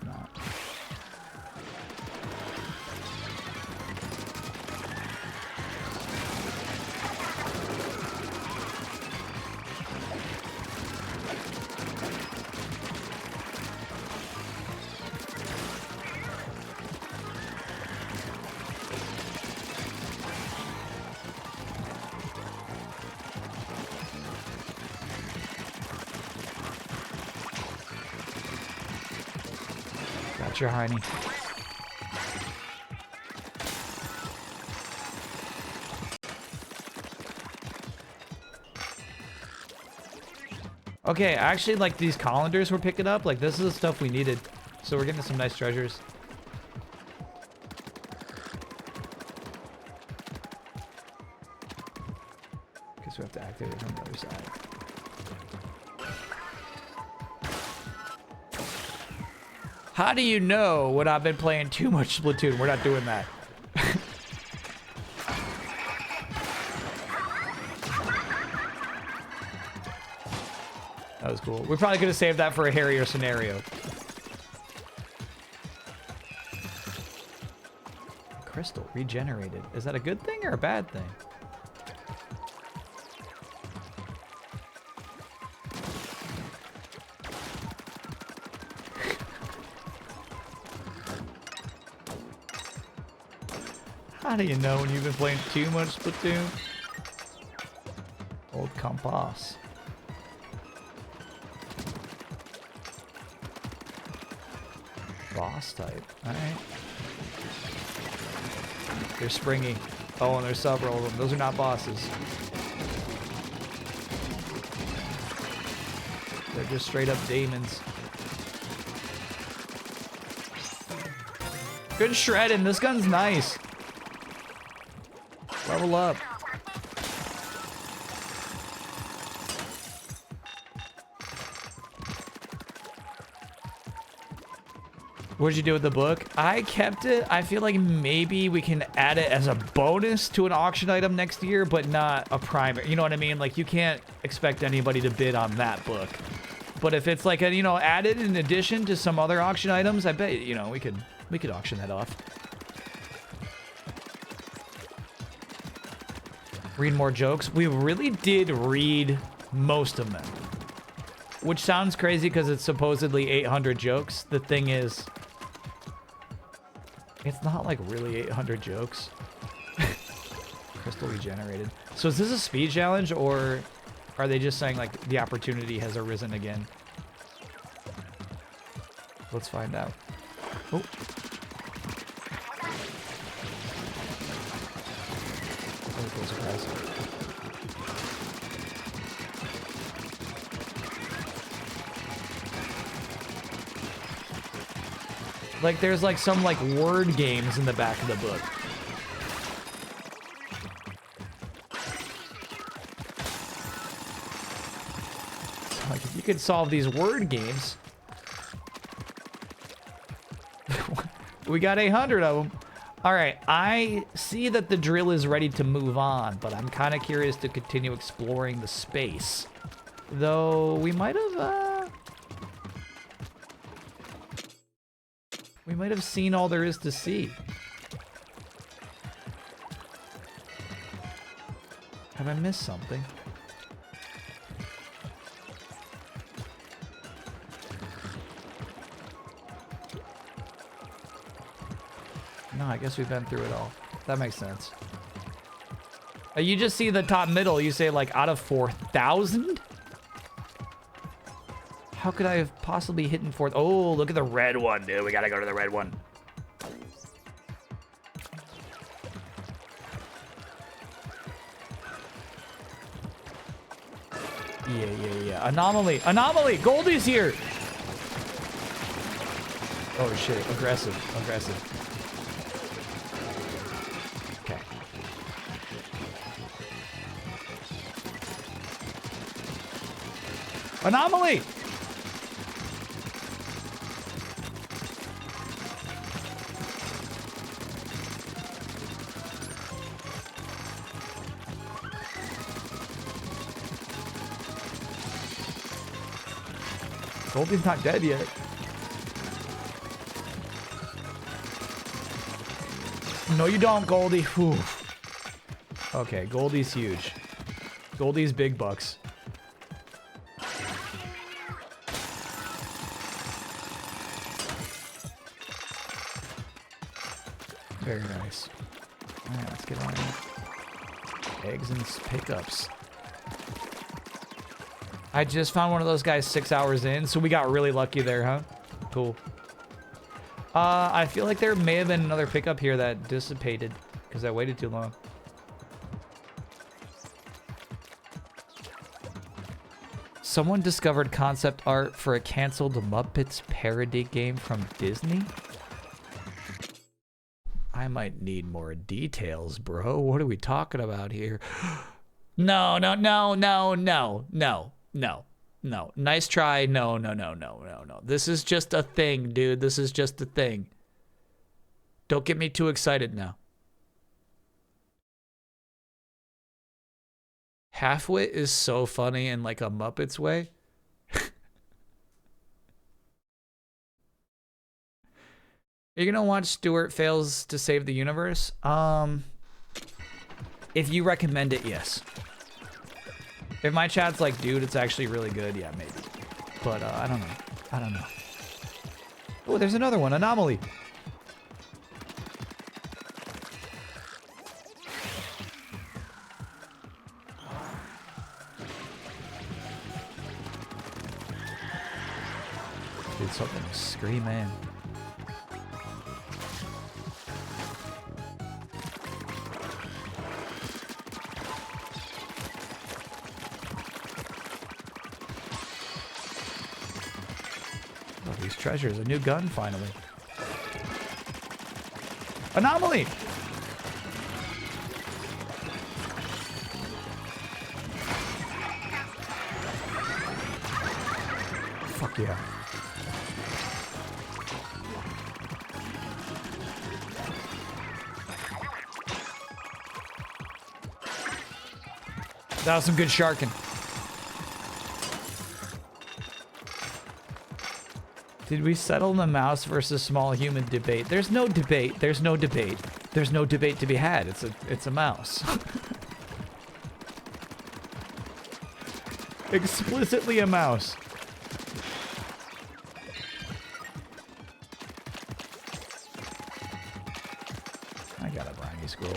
No. Capture Heine. Okay, actually, like, these colanders we're picking up, like, this is the stuff we needed. So we're getting some nice treasures. Guess we have to activate it from the other side. How do you know when I've been playing too much Splatoon? We're not doing that. That was cool. We're probably going to save that for a hairier scenario. Crystal regenerated. Is that a good thing or a bad thing? How do you know when you've been playing too much Splatoon? Old compass. Boss type. Alright. They're springy. Oh, and there's several of them. Those are not bosses. They're just straight up demons. Good shredding. This gun's nice. Level up. What'd you do with the book? I kept it. I feel like maybe we can add it as a bonus to an auction item next year, but not a primary. You know what I mean? Like, you can't expect anybody to bid on that book. But if it's like a, you know, added in addition to some other auction items, I bet, you know, we could auction that off. Read more jokes. We really did read most of them. Which sounds crazy because it's supposedly 800 jokes. The thing is, it's not like really 800 jokes. Crystal regenerated. So is this a speed challenge, or are they just saying like the opportunity has arisen again? Let's find out. Oh. Really cool surprise. Like, there's like some like word games in the back of the book. Like, if you could solve these word games. We got 800 of them. All right, I see that the drill is ready to move on, but I'm kind of curious to continue exploring the space. Though we might have seen all there is to see. Have I missed something? No, I guess we've been through it all. That makes sense. You just see the top middle. You say like out of 4,000? How could I have possibly hit in fourth? Oh, look at the red one, dude. We gotta go to the red one. Yeah. Anomaly. Anomaly! Goldie's here! Oh, shit. Aggressive. Okay. Anomaly! Goldie's not dead yet. No, you don't, Goldie. Whew. Okay, Goldie's huge. Goldie's big bucks. Very nice. All right, let's get on eggs and pickups. I just found one of those guys 6 hours in, so we got really lucky there, huh? Cool. I feel like there may have been another pickup here that dissipated because I waited too long. Someone discovered concept art for a canceled Muppets parody game from Disney? I might need more details, bro. What are we talking about here? No. Nice try. No. This is just a thing, dude. This is just a thing. Don't get me too excited now. Halfwit is so funny in like a Muppets way. You're gonna watch Stuart Fails to Save the Universe? If you recommend it, yes. If my chat's like, dude, it's actually really good, yeah, maybe. But I don't know. Oh, there's another one, Anomaly. Dude, something is screaming. Oh, these treasures, a new gun finally. Anomaly! Fuck yeah. That was some good sharking. Did we settle the mouse versus small human debate? There's no debate. There's no debate. There's no debate to be had. It's a mouse. Explicitly a mouse. I got a briny scroll.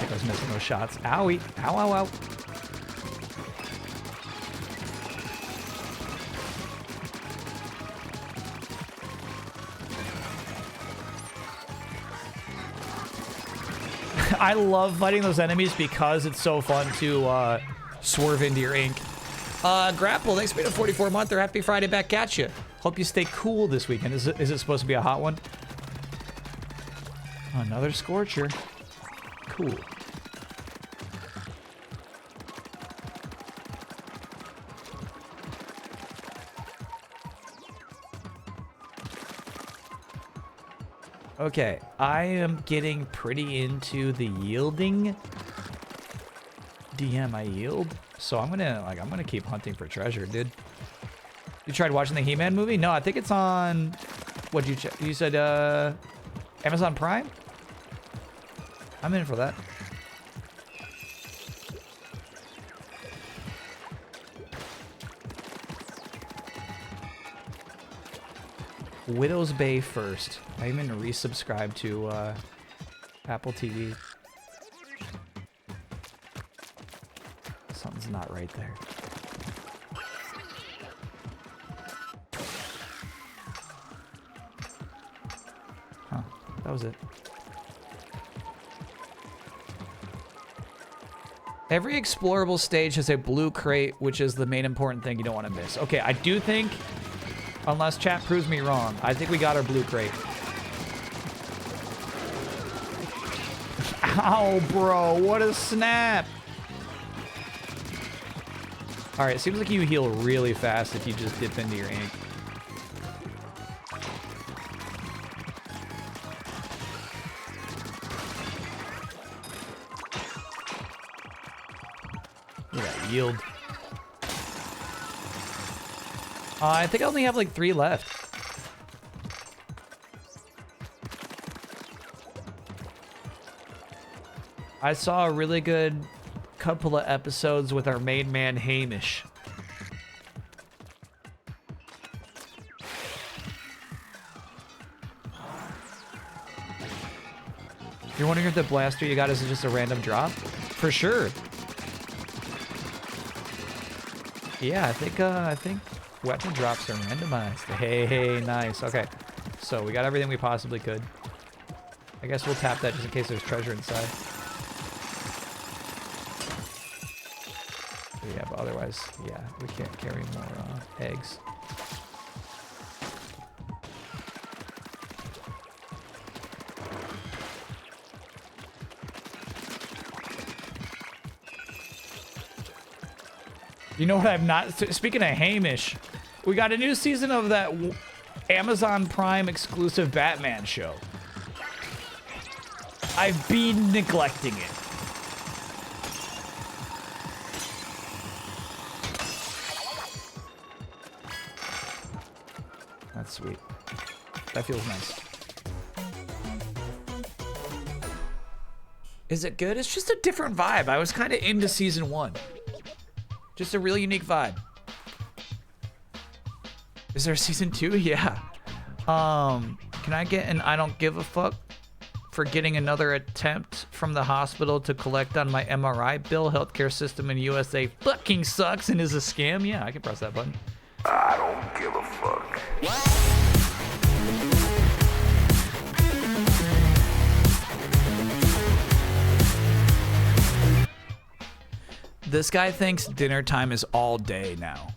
I was missing those shots. Owie. Ow, ow, ow. I love fighting those enemies because it's so fun to swerve into your ink. Grapple, thanks for the 44 month or happy Friday back at you. Hope you stay cool this weekend. Is it supposed to be a hot one? Another Scorcher. Cool. Okay, I am getting pretty into the yielding. DM, I yield. So I'm gonna keep hunting for treasure, dude. You tried watching the He-Man movie? No, I think it's on. What'd you said? Amazon Prime. I'm in for that. Widow's Bay first. I even resubscribed to Apple TV. Something's not right there. Huh. That was it. Every explorable stage has a blue crate, which is the main important thing you don't want to miss. Okay, I do think, unless chat proves me wrong, I think we got our blue crate. Ow, bro, what a snap. All right, it seems like you heal really fast if you just dip into your ink. Yeah, yield. I think I only have like 3 left. I saw a really good couple of episodes with our main man Hamish. You're wondering if the blaster you got is just a random drop? For sure. Yeah, I think weapon drops are randomized. Hey, nice. Okay, so we got everything we possibly could. I guess we'll tap that just in case there's treasure inside. Yeah, but otherwise, yeah, we can't carry more eggs. You know what I'm not... Speaking of Hamish, we got a new season of that Amazon Prime exclusive Batman show. I've been neglecting it. That's sweet. That feels nice. Is it good? It's just a different vibe. I was kind of into season 1. Just a really unique vibe. Is there a season 2? Yeah. Can I get an I don't give a fuck for getting another attempt from the hospital to collect on my MRI bill? Healthcare system in USA fucking sucks and is a scam. Yeah, I can press that button. I don't give a fuck. This guy thinks dinner time is all day now.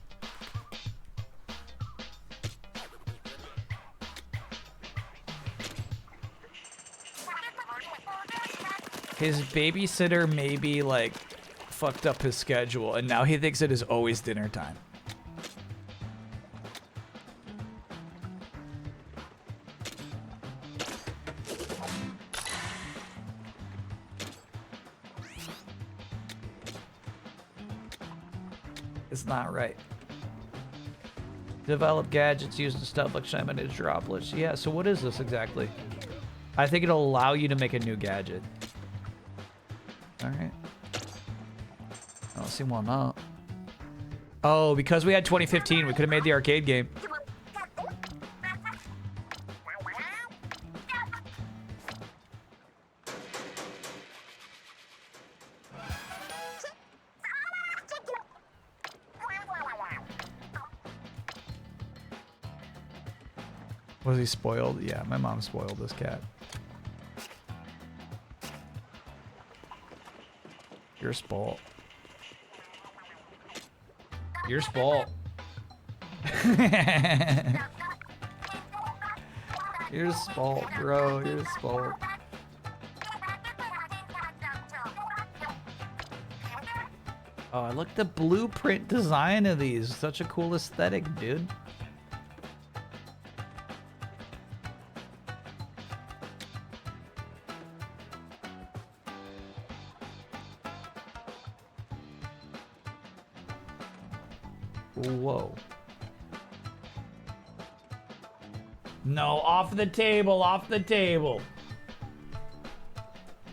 His babysitter maybe like fucked up his schedule and now he thinks it is always dinner time. It's not right. Develop gadgets used to stuff like Shimon droplets. Yeah, so what is this exactly? I think it'll allow you to make a new gadget. Alright. I don't see why not. Oh, because we had 2015, we could have made the arcade game. Was he spoiled? Yeah, my mom spoiled this cat. You're spoiled. You're spoiled. You're spoiled, bro. You're spoiled. Oh, I like the blueprint design of these. Such a cool aesthetic, dude. Whoa. No, off the table, off the table.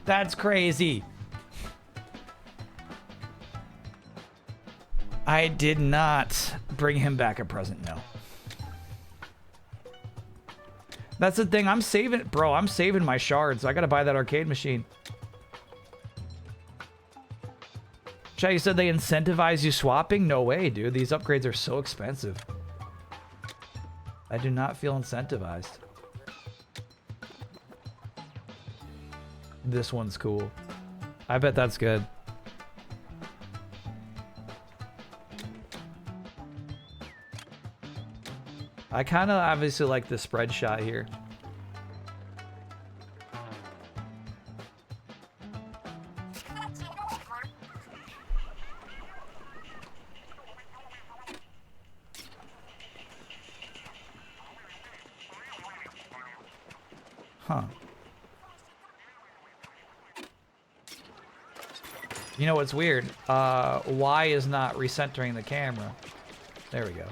That's crazy. I did not bring him back a present, no. That's the thing, I'm saving, bro, I'm saving my shards. I gotta buy that arcade machine. Chad, you said they incentivize you swapping? No way, dude. These upgrades are so expensive. I do not feel incentivized. This one's cool. I bet that's good. I kind of obviously like the spread shot here. Huh. You know what's weird? Y is not recentering the camera. There we go.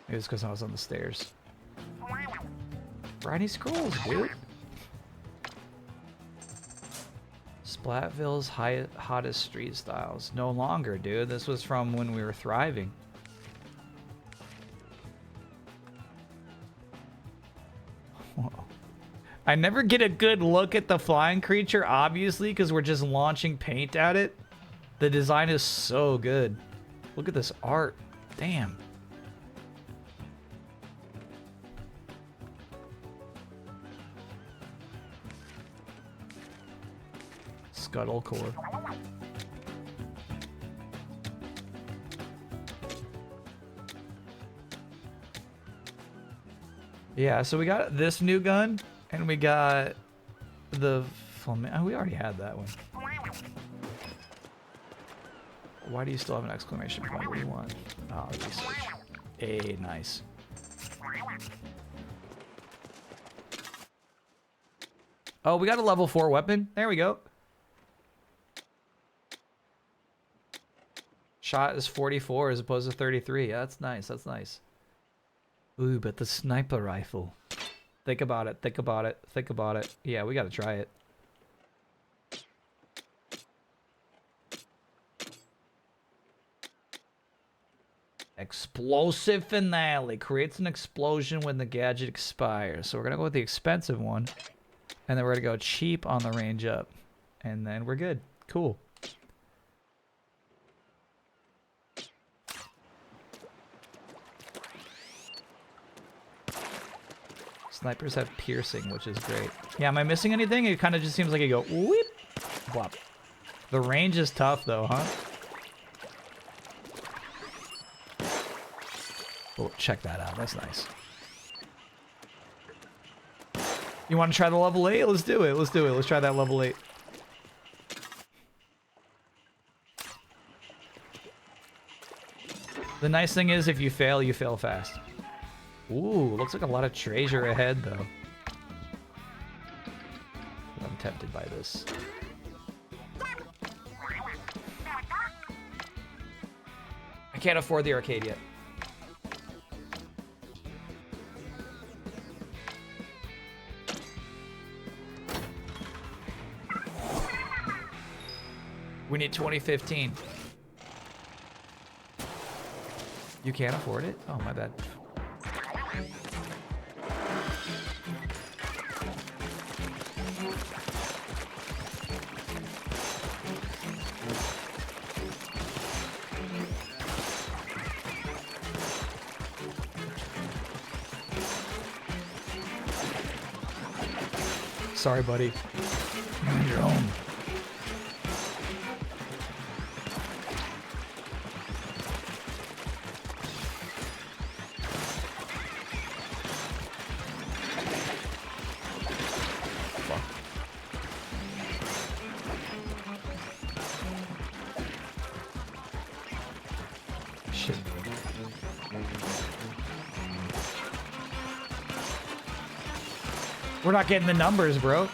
Maybe it's because I was on the stairs. Briny Scrolls, dude. Splatville's hottest street styles. No longer, dude. This was from when we were thriving. Whoa. I never get a good look at the flying creature, obviously, because we're just launching paint at it. The design is so good. Look at this art. Damn. Scuttle core. Yeah, so we got this new gun, and we got the... Oh, we already had that one. Why do you still have an exclamation point? What do you want? Oh, research. Hey, nice. Oh, we got a level 4 weapon. There we go. Shot is 44 as opposed to 33. Yeah, that's nice. That's nice. Ooh, but the sniper rifle. Think about it. Think about it. Think about it. Yeah, we gotta try it. Explosive finale. Creates an explosion when the gadget expires. So we're gonna go with the expensive one. And then we're gonna go cheap on the range up. And then we're good. Cool. Snipers have piercing, which is great. Yeah, am I missing anything? It kind of just seems like you go whoop, whop. The range is tough though, huh? Oh, check that out. That's nice. You want to try the level 8? Let's do it. Let's do it. Let's try that level 8. The nice thing is if you fail fast. Ooh, looks like a lot of treasure ahead, though. I'm tempted by this. I can't afford the arcade yet. We need 2015. You can't afford it? Oh, my bad. Sorry, buddy. You're on your own. Shit. We're not getting the numbers, bro.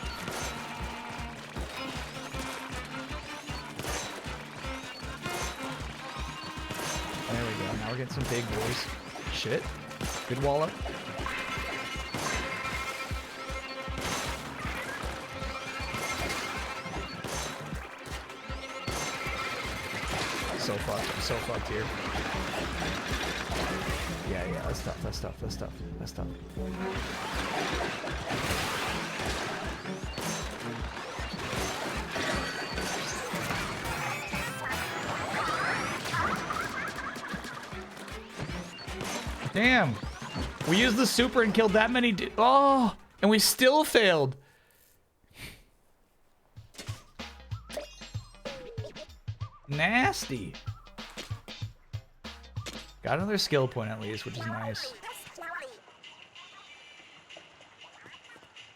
There we go. Now we're getting some big boys. Shit. Good wall up. So fucked. I'm so fucked here. Yeah, that's tough. That's tough. That's tough. That's tough. Damn. We used the super and killed that many oh, and we still failed. Nasty. Got another skill point at least, which is nice.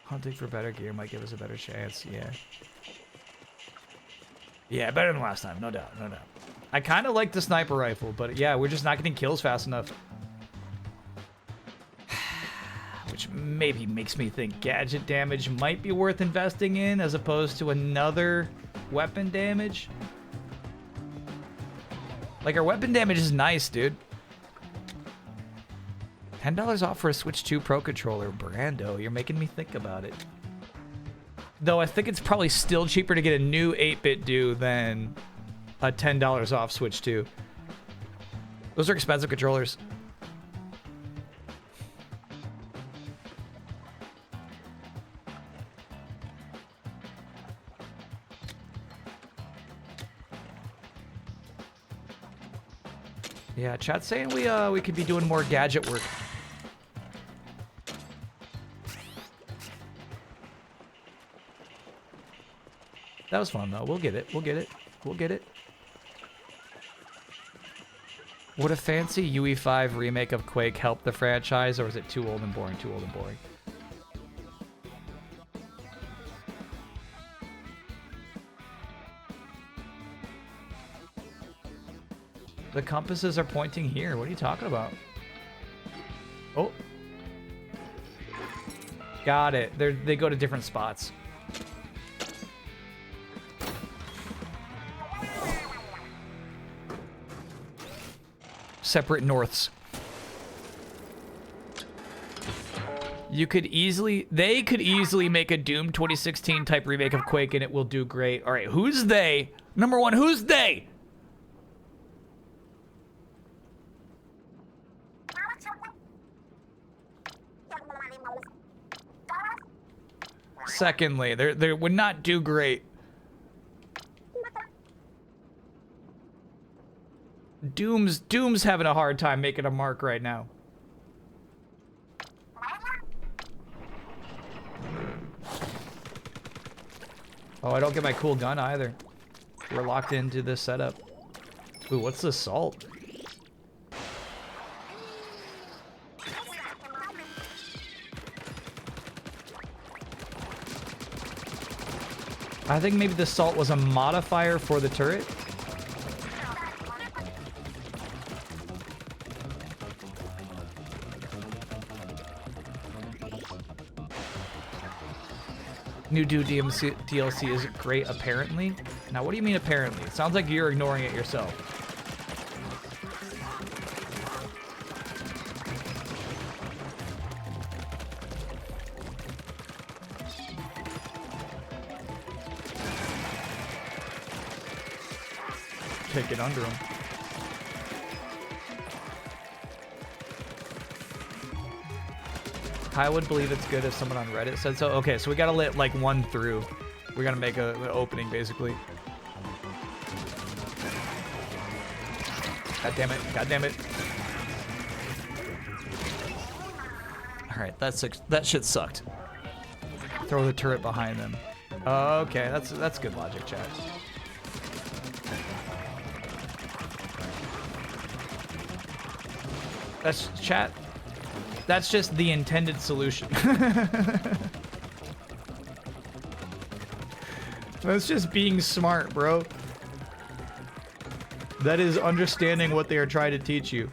Hunting for better gear might give us a better chance, yeah. Yeah, better than last time, no doubt, no doubt. I kind of like the sniper rifle, but yeah, we're just not getting kills fast enough. Which maybe makes me think gadget damage might be worth investing in as opposed to another weapon damage. Like, our weapon damage is nice, dude. $10 off for a Switch 2 Pro Controller. Brando, you're making me think about it. Though I think it's probably still cheaper to get a new 8-bit do than a $10 off Switch 2. Those are expensive controllers. Yeah, chat's saying we could be doing more gadget work. That was fun though. We'll get it. We'll get it. We'll get it. Would a fancy UE5 remake of Quake help the franchise, or is it too old and boring? Too old and boring. The compasses are pointing here. What are you talking about? Oh. Got it. They go to different spots. Separate norths. They could easily make a Doom 2016 type remake of Quake and it will do great. All right, who's they? Number one, who's they? Secondly, they would not do great. Doom's having a hard time making a mark right now. Oh, I don't get my cool gun either. We're locked into this setup. Ooh, what's the salt? I think maybe the salt was a modifier for the turret. New Dude DLC is great, apparently. Now, what do you mean, apparently? It sounds like you're ignoring it yourself. Can't get under him. I would believe it's good if someone on Reddit said so. Okay, so we gotta let like one through. We gotta make an opening, basically. God damn it! God damn it! All right, that shit sucked. Throw the turret behind them. Okay, that's good logic, chat. That's chat. That's just the intended solution. That's just being smart, bro. That is understanding what they are trying to teach you.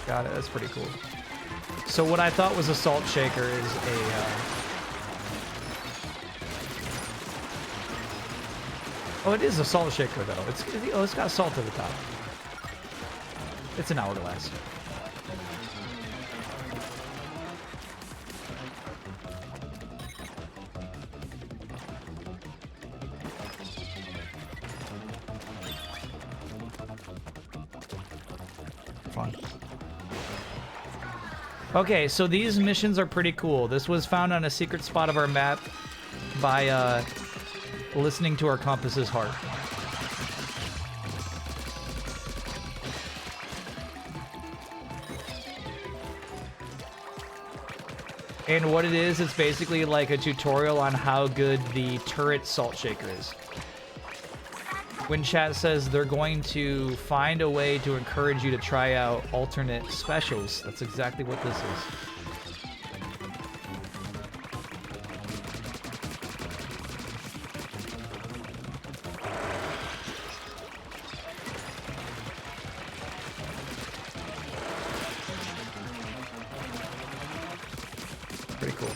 Got it. That's pretty cool. So what I thought was a salt shaker is a... Oh, it is a salt shaker, though. It's got salt at the top. It's an hourglass. Fun. Okay, so these missions are pretty cool. This was found on a secret spot of our map by listening to our compass's heart. And what it is, it's basically like a tutorial on how good the turret salt shaker is. When chat says they're going to find a way to encourage you to try out alternate specials, that's exactly what this is. Pretty cool.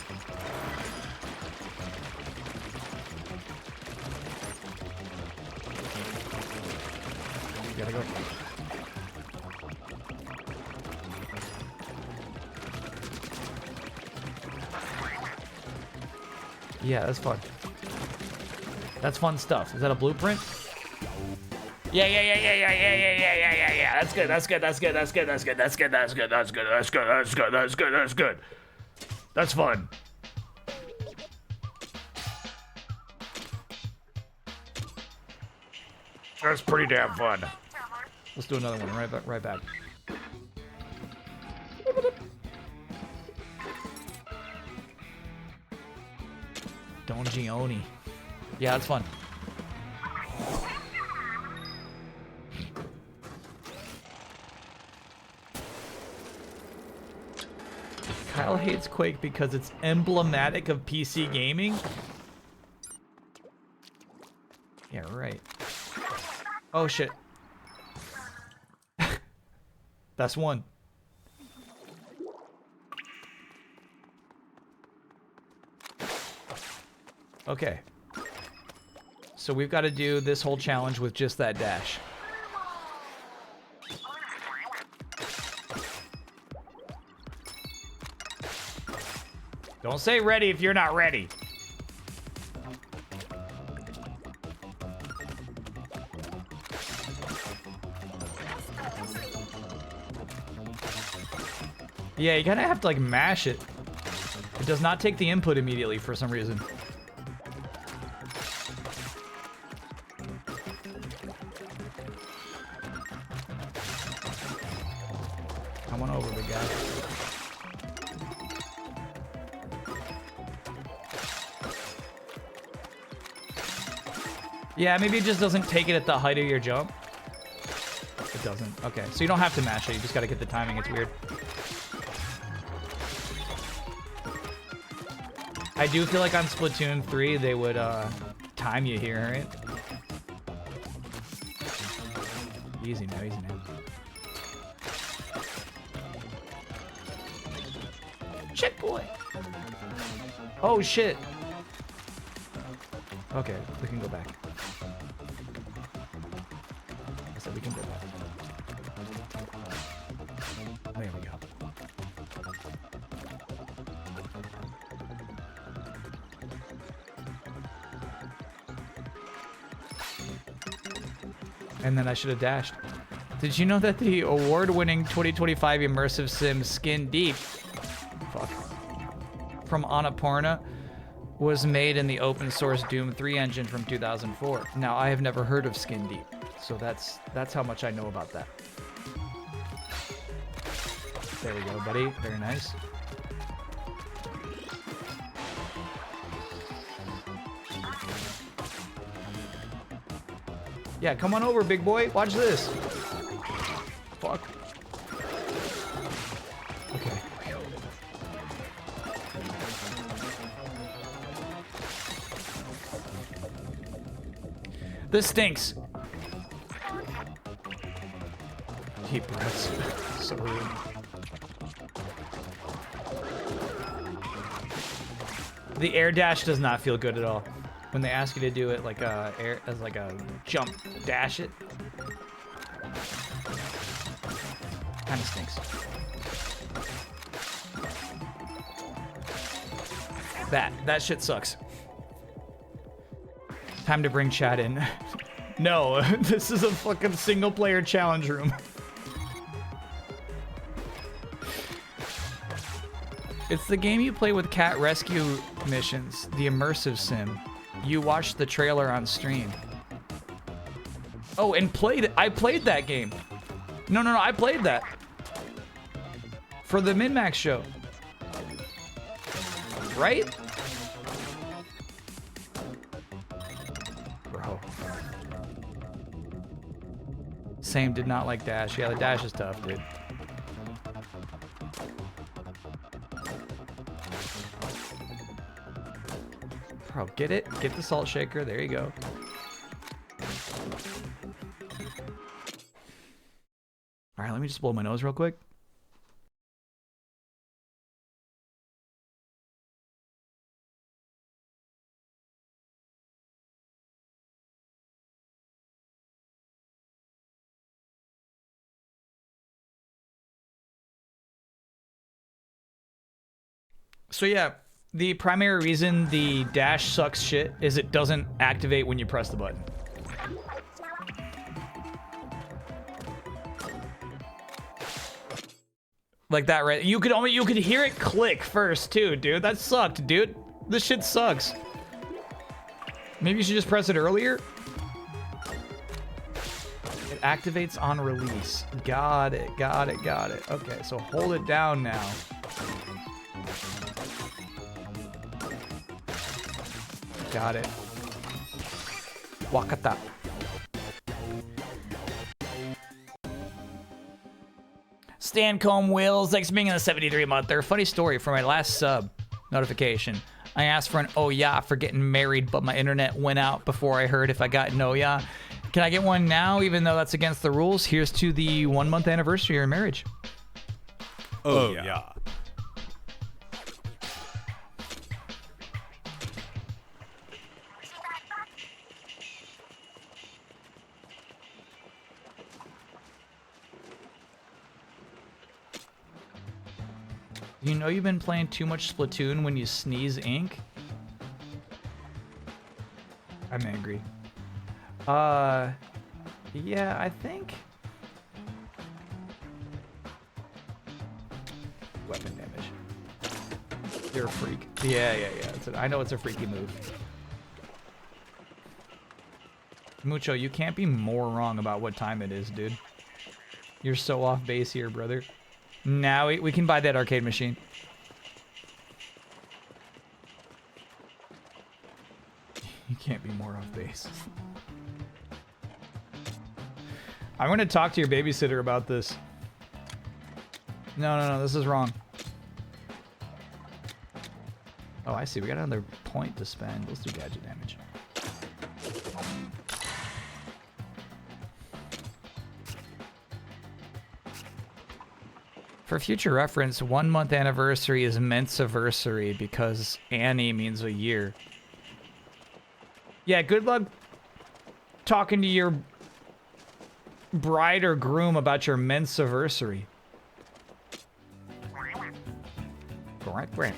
Gotta go. Yeah, that's fun. That's fun stuff. Is that a blueprint? Yeah. That's good. That's fun. That's pretty damn fun. Let's do another one right back. Don Gioni. Yeah, that's fun. Kyle hates Quake because it's emblematic of PC gaming. Yeah, right. Oh, shit. That's one. Okay. So we've got to do this whole challenge with just that dash. Don't say ready if you're not ready. Yeah, you kind of have to like mash it. It does not take the input immediately for some reason. Come on over, big guy. Yeah, maybe it just doesn't take it at the height of your jump. It doesn't. Okay, so you don't have to mash it. You just got to get the timing. It's weird. I do feel like on Splatoon 3 they would time you here, right? Easy now, easy now. Shit, boy. Oh shit. Okay, we can go back. I said we can go back. There we go. And then I should have dashed. Did you know that the award-winning 2025 immersive sim Skin Deep from Annapurna was made in the open source Doom 3 engine from 2004? Now, I have never heard of Skin Deep, so that's how much I know about that. There we go, buddy. Very nice. Yeah, come on over, big boy. Watch this. Fuck. Okay. This stinks. Deep breaths. So rude. The air dash does not feel good at all. When they ask you to do it like a jump dash it. Kinda stinks. That shit sucks. Time to bring chat in. No, this is a fucking single player challenge room. It's the game you play with cat rescue missions, the immersive sim. You watched the trailer on stream. Oh, and played it. I played that game. No, I played that. For the Min-Max show. Right? Bro. Same, did not like dash. Yeah, the dash is tough, dude. Bro, get it? Get the salt shaker. There you go. All right, let me just blow my nose real quick. So yeah, The primary reason the dash sucks shit is it doesn't activate when you press the button. Like that, right? You could hear it click first too, dude. That sucked, dude. This shit sucks. Maybe you should just press it earlier. It activates on release. Got it, got it, got it. Okay, so hold it down now. Got it. Wakata. Stancomb Wills, thanks for being in the 73-monther. Funny story for my last sub notification. I asked for an oh yeah for getting married, but my internet went out before I heard if I got an oh yeah. Can I get one now, even though that's against the rules? Here's to the 1 month anniversary of your marriage. Oh yeah. You know you've been playing too much Splatoon when you sneeze ink? I'm angry. Yeah, I think... Weapon damage. You're a freak. Yeah. I know it's a freaky move. Mucho, you can't be more wrong about what time it is, dude. You're so off base here, brother. Now we can buy that arcade machine. You can't be more off base. I'm going to talk to your babysitter about this. No, this is wrong. Oh, I see. We got another point to spend. Let's do gadget damage. For future reference, 1 month anniversary is Mensiversary because Annie means a year. Yeah, good luck talking to your bride or groom about your Mensiversary. Great.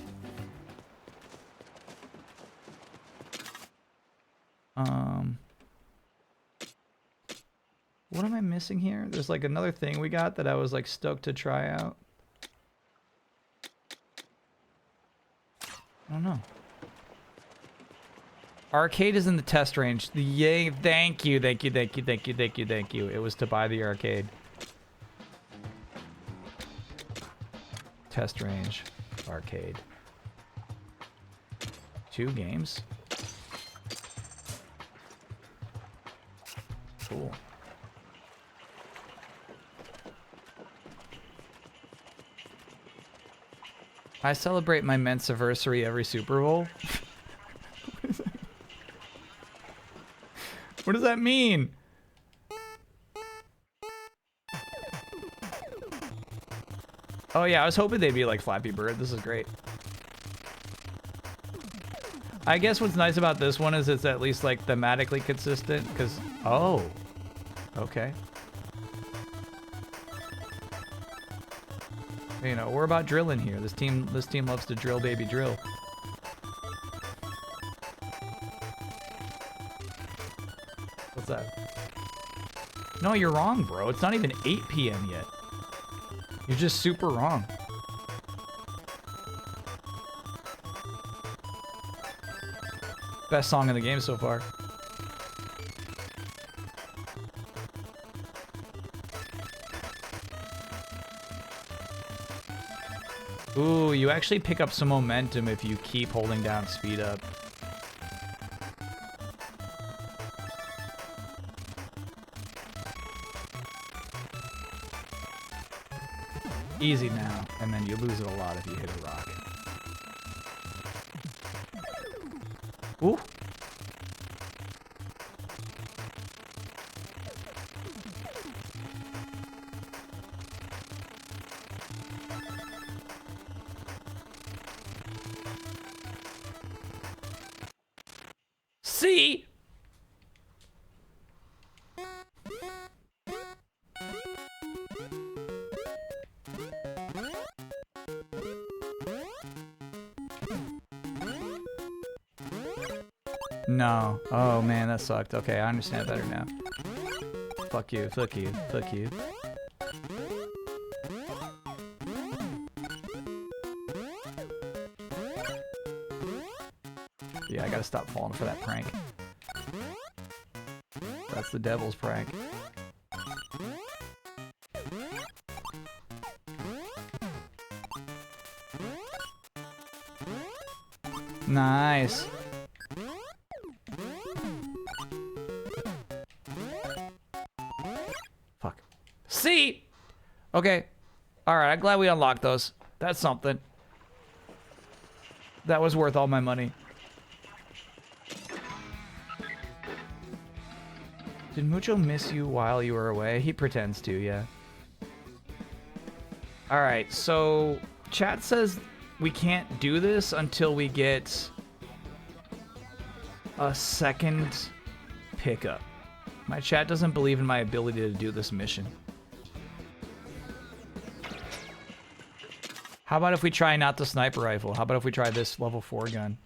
What am I missing here? There's like another thing we got that I was like stoked to try out. I don't know. Arcade is in the test range. Yay, thank you. It was to buy the arcade. Test range, arcade. 2 games. Cool. I celebrate my Mensiversary every Super Bowl. What does that mean? Oh yeah, I was hoping they'd be like Flappy Bird. This is great. I guess what's nice about this one is it's at least like thematically consistent because... Oh. Okay. You know, we're about drilling here. This team loves to drill, baby, drill. What's that? No, you're wrong, bro. It's not even 8 p.m. yet. You're just super wrong. Best song in the game so far. Ooh, you actually pick up some momentum if you keep holding down speed up. Easy now, and then you lose it a lot if you hit a rock. Ooh. See? No. Oh man, that sucked. Okay, I understand better now. Fuck you, fuck you, fuck you. Yeah, I gotta stop falling for that prank. That's the devil's prank. Nice. Fuck. See? Okay. Alright, I'm glad we unlocked those. That's something. That was worth all my money. Did Mucho miss you while you were away? He pretends to, yeah. Alright, so chat says we can't do this until we get a second pickup. My chat doesn't believe in my ability to do this mission. How about if we try not the sniper rifle? How about if we try this level 4 gun?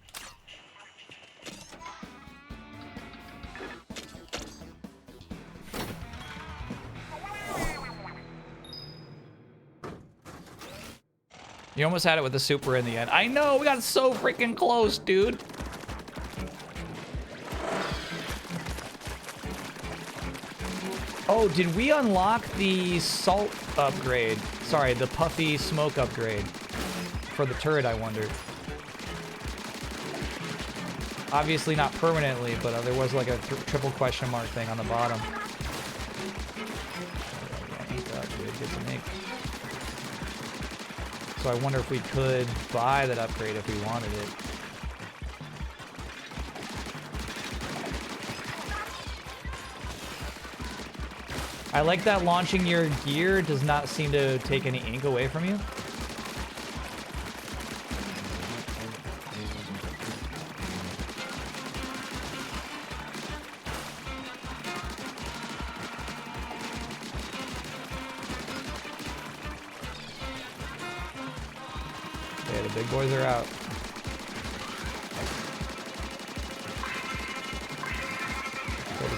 You almost had it with the super in the end. I know, we got so freaking close, dude. Oh, did we unlock the salt upgrade? Sorry, the puffy smoke upgrade for the turret, I wonder. Obviously not permanently, but there was like a triple question mark thing on the bottom. Yeah, ink up, dude. Get some ink. So I wonder if we could buy that upgrade if we wanted it. I like that launching your gear does not seem to take any ink away from you. Okay, the big boys are out.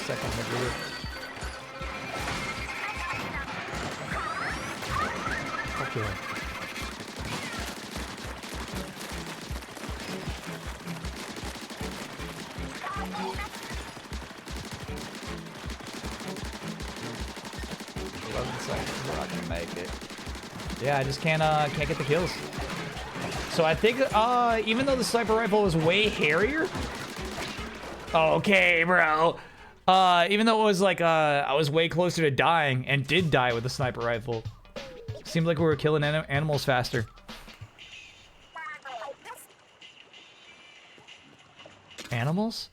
Seconds, maybe. Fuck yeah. We're not gonna make it. Yeah, I just can't get the kills. So I think even though the sniper rifle was way hairier. Okay, bro. Even though it was like I was way closer to dying and did die with the sniper rifle. Seemed like we were killing animals faster. Animals?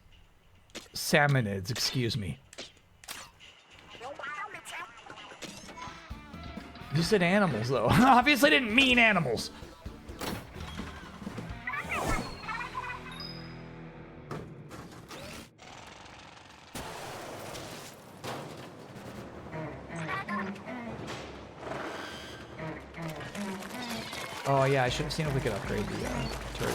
Salmonids, excuse me. You said animals, though. Obviously didn't mean animals. Oh yeah, I should have seen if we could upgrade the turret.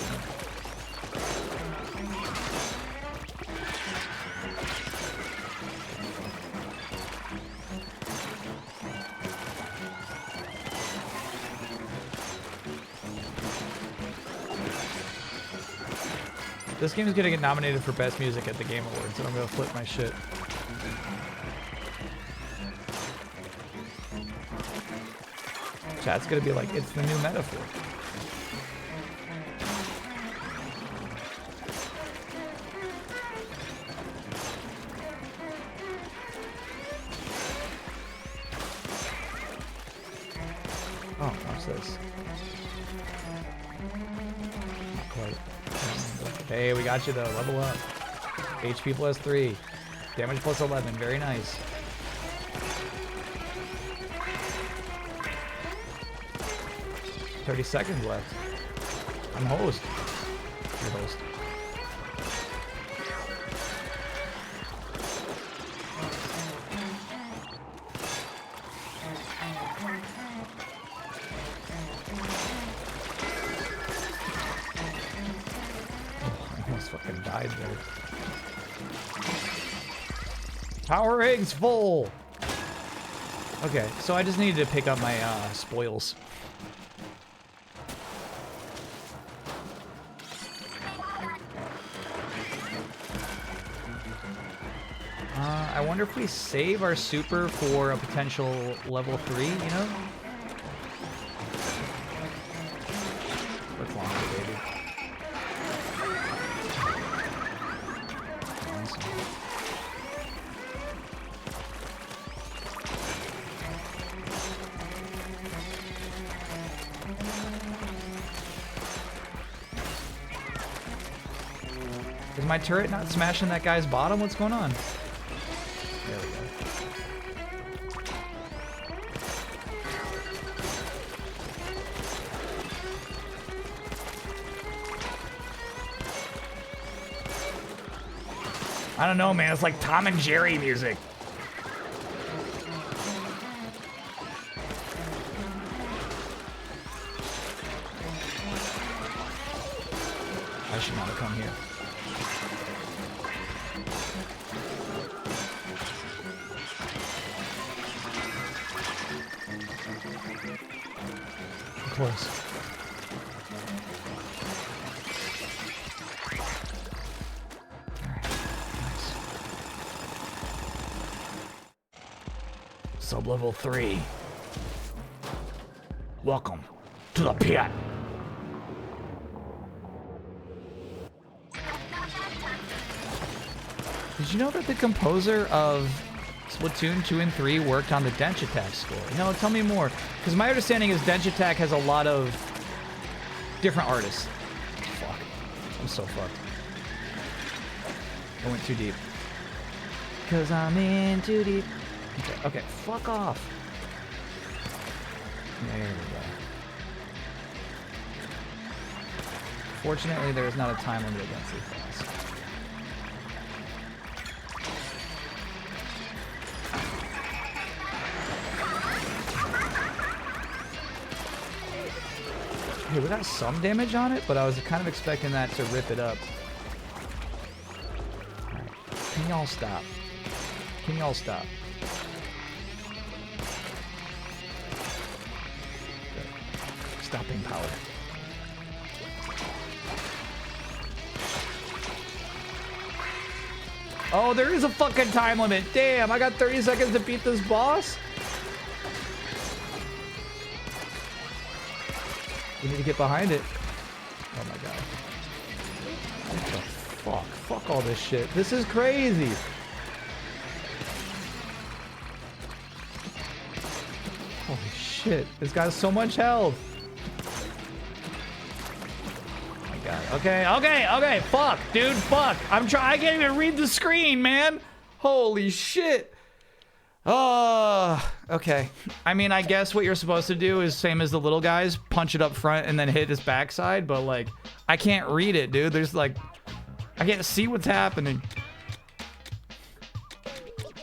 This game is gonna get nominated for Best Music at the Game Awards, and I'm gonna flip my shit. Chat's gonna be like, it's the new metaphor. Oh, what's this? Not quite. Hey, we got you though. Level up. HP plus 3. Damage plus 11. Very nice. $30 seconds left. I'm host. You're host. Oh, I almost fucking died there. Power eggs full. Okay, so I just needed to pick up my spoils. I wonder if we save our super for a potential level 3, you know? What's longer, baby? Is my turret not smashing that guy's bottom? What's going on? There we go. I don't know, man. It's like Tom and Jerry music. I should not have come here. Close. Sub-level 3. Welcome to the pit. Did you know that the composer of Splatoon 2 and 3 worked on the Dench Attack score? No, tell me more. Because my understanding is Dench Attack has a lot of different artists. Fuck. I'm so fucked. I went too deep. Because I'm in too deep. Okay, fuck off. There we go. Fortunately, there is not a time limit against this boss. Hey, we got some damage on it, but I was kind of expecting that to rip it up. Alright. Can y'all stop? Can y'all stop? Stopping power. Oh, there is a fucking time limit. Damn, I got 30 seconds to beat this boss? We need to get behind it. Oh my god. What the fuck? Fuck all this shit. This is crazy. Holy shit. This guy's so much health. Oh my god. Okay. Fuck, dude. Fuck. I can't even read the screen, man. Holy shit. Okay. I mean, I guess what you're supposed to do is same as the little guys, punch it up front and then hit his backside, but like, I can't read it, dude. There's like, I can't see what's happening.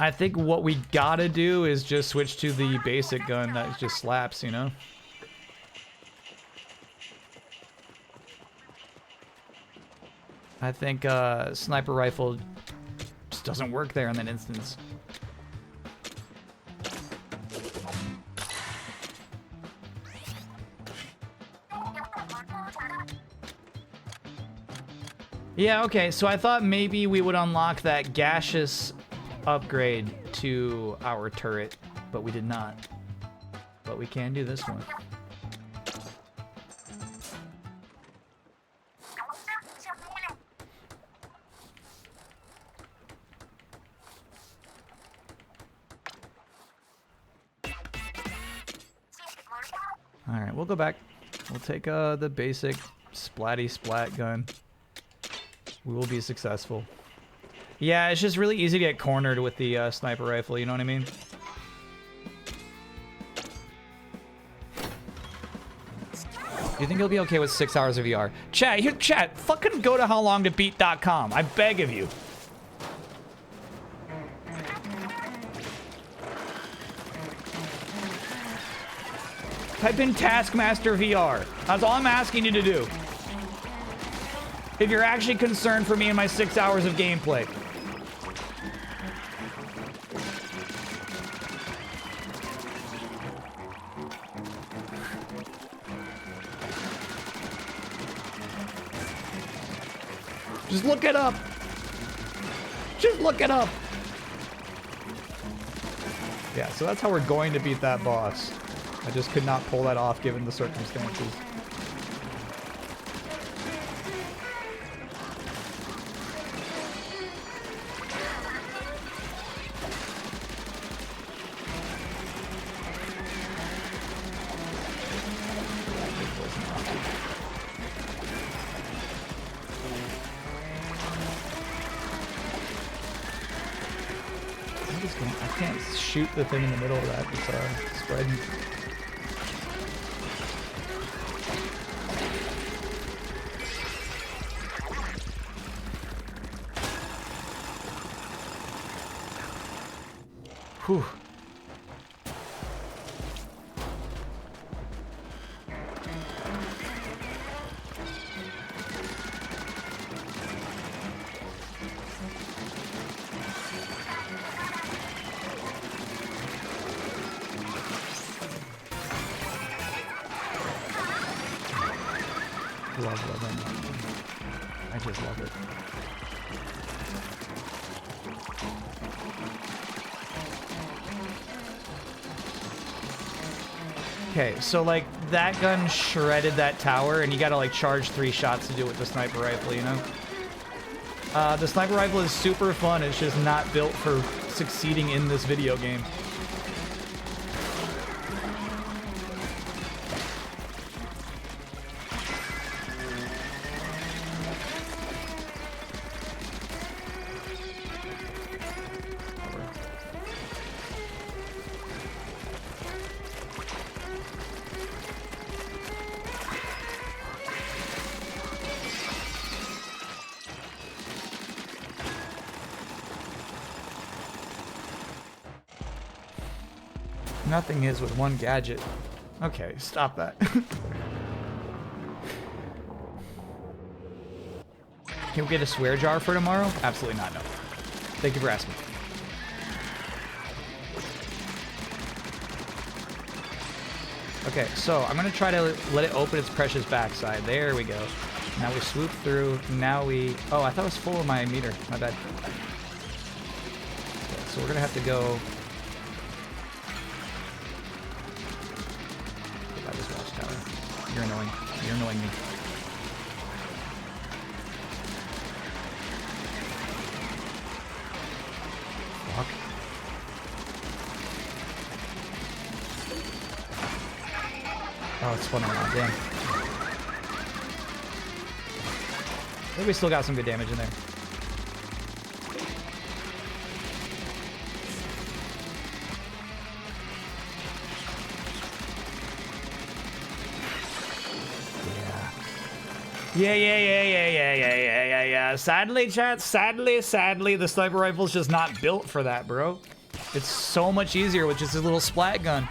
I think what we gotta do is just switch to the basic gun that just slaps, you know? I think, sniper rifle just doesn't work there in that instance. Yeah, okay, so I thought maybe we would unlock that gaseous upgrade to our turret, but we did not. But we can do this one. Alright, we'll go back. We'll take the basic splatty splat gun. We will be successful. Yeah, it's just really easy to get cornered with the sniper rifle, you know what I mean? Do you think he'll be okay with 6 hours of VR? Chat, fucking go to howlongtobeat.com. I beg of you. Type in Taskmaster VR. That's all I'm asking you to do. If you're actually concerned for me and my 6 hours of gameplay. Just look it up. Just look it up. Yeah, so that's how we're going to beat that boss. I just could not pull that off given the circumstances. I can't shoot the thing in the middle of that. It's spreading. Whew. Love it. I just love it. Okay, so like that gun shredded that tower, and you gotta like charge 3 shots to do it with the sniper rifle, you know? The sniper rifle is super fun, it's just not built for succeeding in this video game. Nothing is with one gadget. Okay, stop that. Can we get a swear jar for tomorrow? Absolutely not, no. Thank you for asking. Okay, so I'm gonna try to let it open its precious backside. There we go. Now we swoop through. Now we... Oh, I thought it was full of my meter. My bad. Okay, so we're gonna have to go... You're annoying. You're annoying me. Fuck. Oh, it's spawning around. Damn. I think we still got some good damage in there. Yeah. Sadly, chat, sadly, the sniper rifle's just not built for that, bro. It's so much easier with just a little splat gun.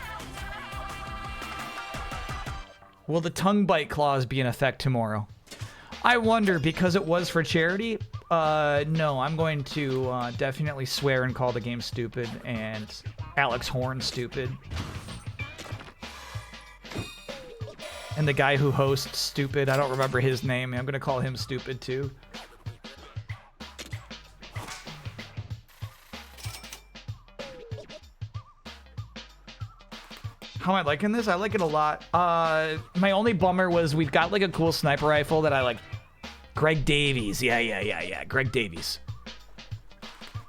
Will the tongue bite clause be in effect tomorrow? I wonder, because it was for charity. No, I'm going to definitely swear and call the game stupid and Alex Horn stupid. And the guy who hosts stupid, I don't remember his name. I'm gonna call him stupid too. How am I liking this? I like it a lot. My only bummer was we've got like a cool sniper rifle that I like. Greg Davies. Yeah. Greg Davies.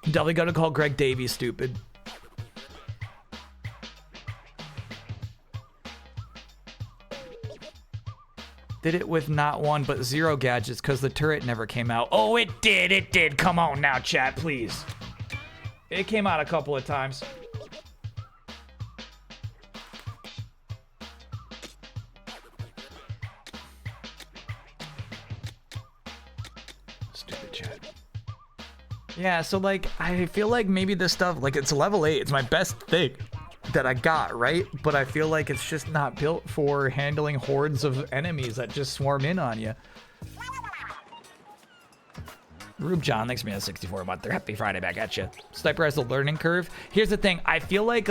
Definitely gonna call Greg Davies stupid. Did it with not 1 but 0 gadgets because the turret never came out. Oh, it did. Come on now, chat, please. It came out a couple of times. Stupid chat. Yeah, so like, I feel like maybe this stuff, like it's level 8. It's my best thing that I got, right? But I feel like it's just not built for handling hordes of enemies that just swarm in on you. Rube John, thanks for me on 64 month. Happy Friday back at you. Sniper has a learning curve. Here's the thing. I feel like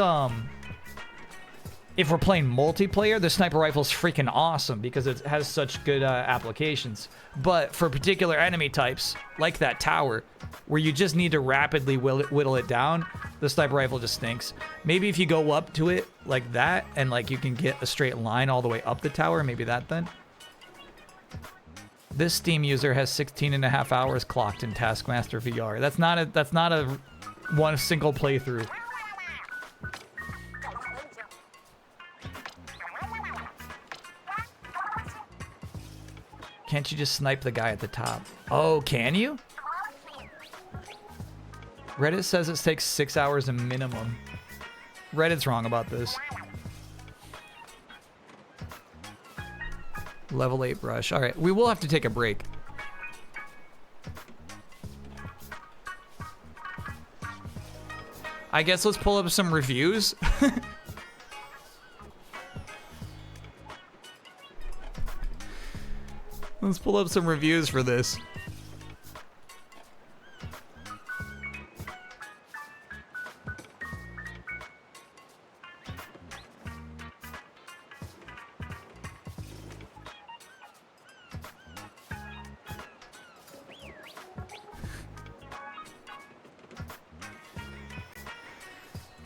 if we're playing multiplayer, the sniper rifle's freaking awesome because it has such good applications. But for particular enemy types, like that tower, where you just need to rapidly whittle it down, the sniper rifle just stinks. Maybe if you go up to it like that, and like you can get a straight line all the way up the tower, maybe that then. This Steam user has 16.5 hours clocked in Taskmaster VR. That's not a one single playthrough. Can't you just snipe the guy at the top? Oh, can you? Reddit says it takes 6 hours a minimum. Reddit's wrong about this. Level 8 brush. All right, we will have to take a break. I guess let's pull up some reviews. Let's pull up some reviews for this.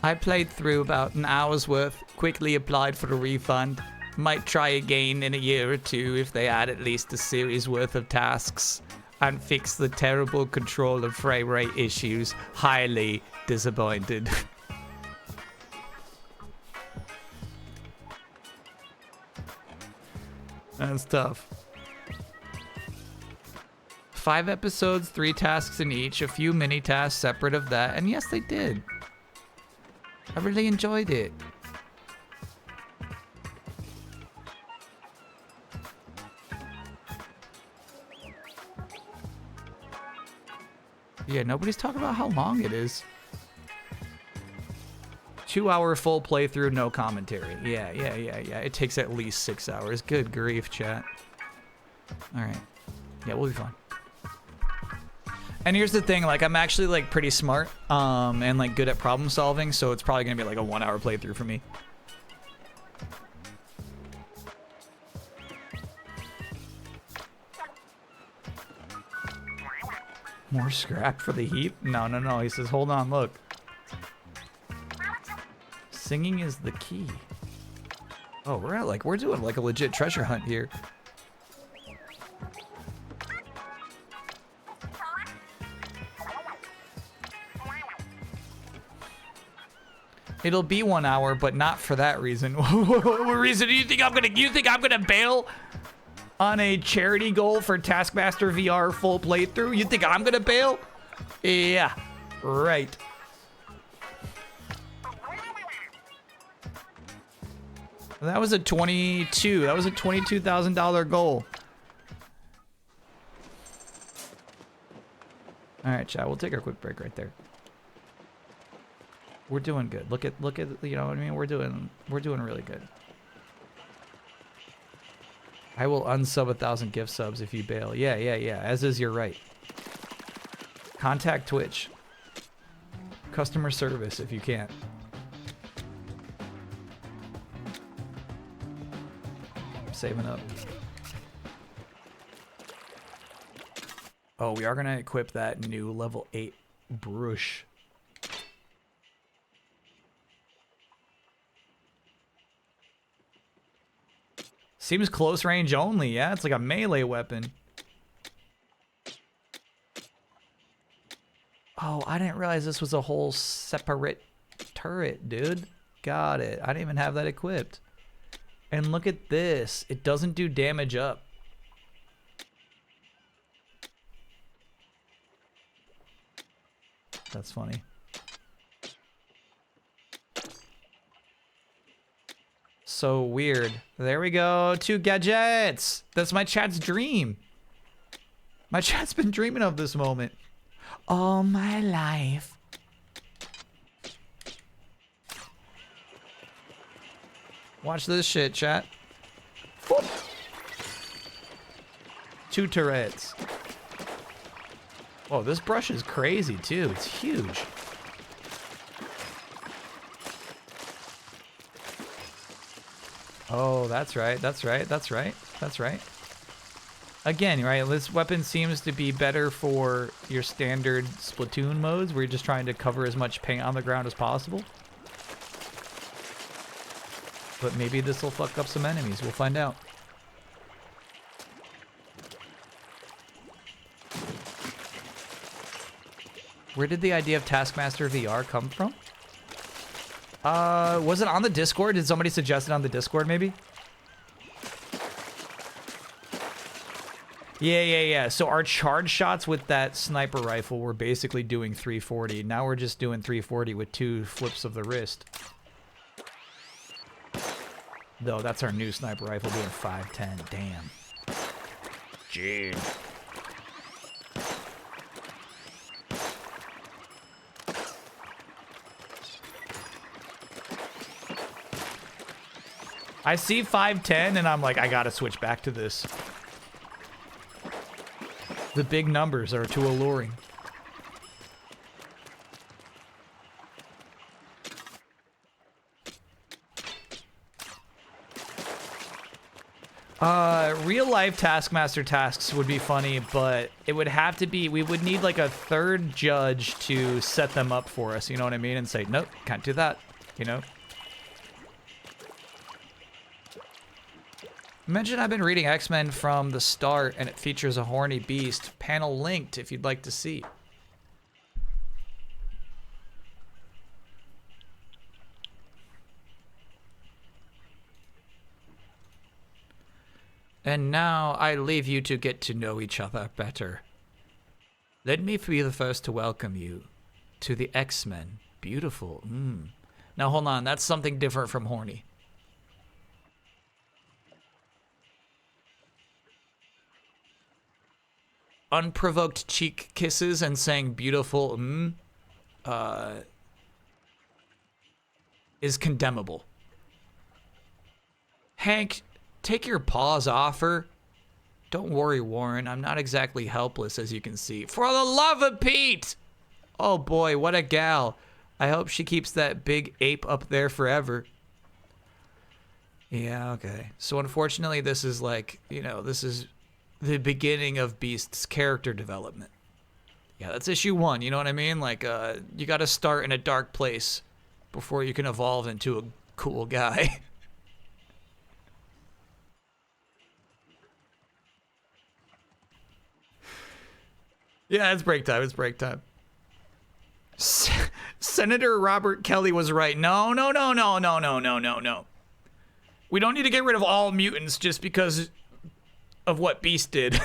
I played through about an hour's worth, quickly applied for a refund. Might try again in a year or two if they add at least a series worth of tasks and fix the terrible control and frame rate issues. Highly disappointed. That's tough. 5 episodes, 3 tasks in each, a few mini tasks separate of that, and yes, they did. I really enjoyed it. Yeah, nobody's talking about how long it is. 2-hour full playthrough, no commentary. Yeah. It takes at least 6 hours. Good grief, chat. All right. Yeah, we'll be fine. And here's the thing, like, I'm actually, like, pretty smart, and, like, good at problem solving, so it's probably gonna be, like, a 1-hour playthrough for me. More scrap for the heap? No. He says, hold on, look. Singing is the key. Oh, we're doing, like, a legit treasure hunt here. It'll be 1 hour, but not for that reason. What reason do you think I'm gonna bail on a charity goal for Taskmaster VR full playthrough? You think I'm gonna bail? Yeah, right. That was a $22,000 goal. All right, chat. We'll take a quick break right there. We're doing good. Look at, you know what I mean? We're doing really good. I will unsub 1,000 gift subs if you bail. Yeah. As is your right. Contact Twitch. Customer service if you can't. I'm saving up. Oh, we are gonna equip that new level 8 brush. Seems close range only, yeah? It's like a melee weapon. Oh, I didn't realize this was a whole separate turret, dude. Got it. I didn't even have that equipped. And look at this. It doesn't do damage up. That's funny. So weird. There we go. 2 gadgets. That's my chat's dream. My chat's been dreaming of this moment all my life. Watch this shit, chat. Whoop. 2 turrets. Oh, this brush is crazy too. It's huge. Oh, that's right. Again, right, this weapon seems to be better for your standard Splatoon modes where you're just trying to cover as much paint on the ground as possible. But maybe this will fuck up some enemies. We'll find out. Where did the idea of Taskmaster VR come from? Was it on the Discord? Did somebody suggest it on the Discord, maybe? Yeah. So our charge shots with that sniper rifle were basically doing 340. Now we're just doing 340 with 2 flips of the wrist. Though that's our new sniper rifle doing 510. Damn. Gee. I see 510 and I'm like, I gotta switch back to this. The big numbers are too alluring. Real life Taskmaster tasks would be funny, but it would have to be, we would need like a third judge to set them up for us, you know what I mean? And say, nope, can't do that, you know? Imagine I've been reading X-Men from the start and it features a horny beast. Panel linked if you'd like to see. And now I leave you to get to know each other better. Let me be the first to welcome you to the X-Men. Beautiful. Now hold on, that's something different from horny. Unprovoked cheek kisses and saying beautiful is condemnable. Hank, take your paws off her. Don't worry, Warren. I'm not exactly helpless, as you can see. For the love of Pete! Oh boy, what a gal. I hope she keeps that big ape up there forever. Yeah, okay. So unfortunately, this is like, you know, this is the beginning of Beast's character development. Yeah, that's issue 1, you know what I mean? Like, you gotta start in a dark place before you can evolve into a cool guy. Yeah, it's break time. Senator Robert Kelly was right. No. We don't need to get rid of all mutants just because of what Beast did.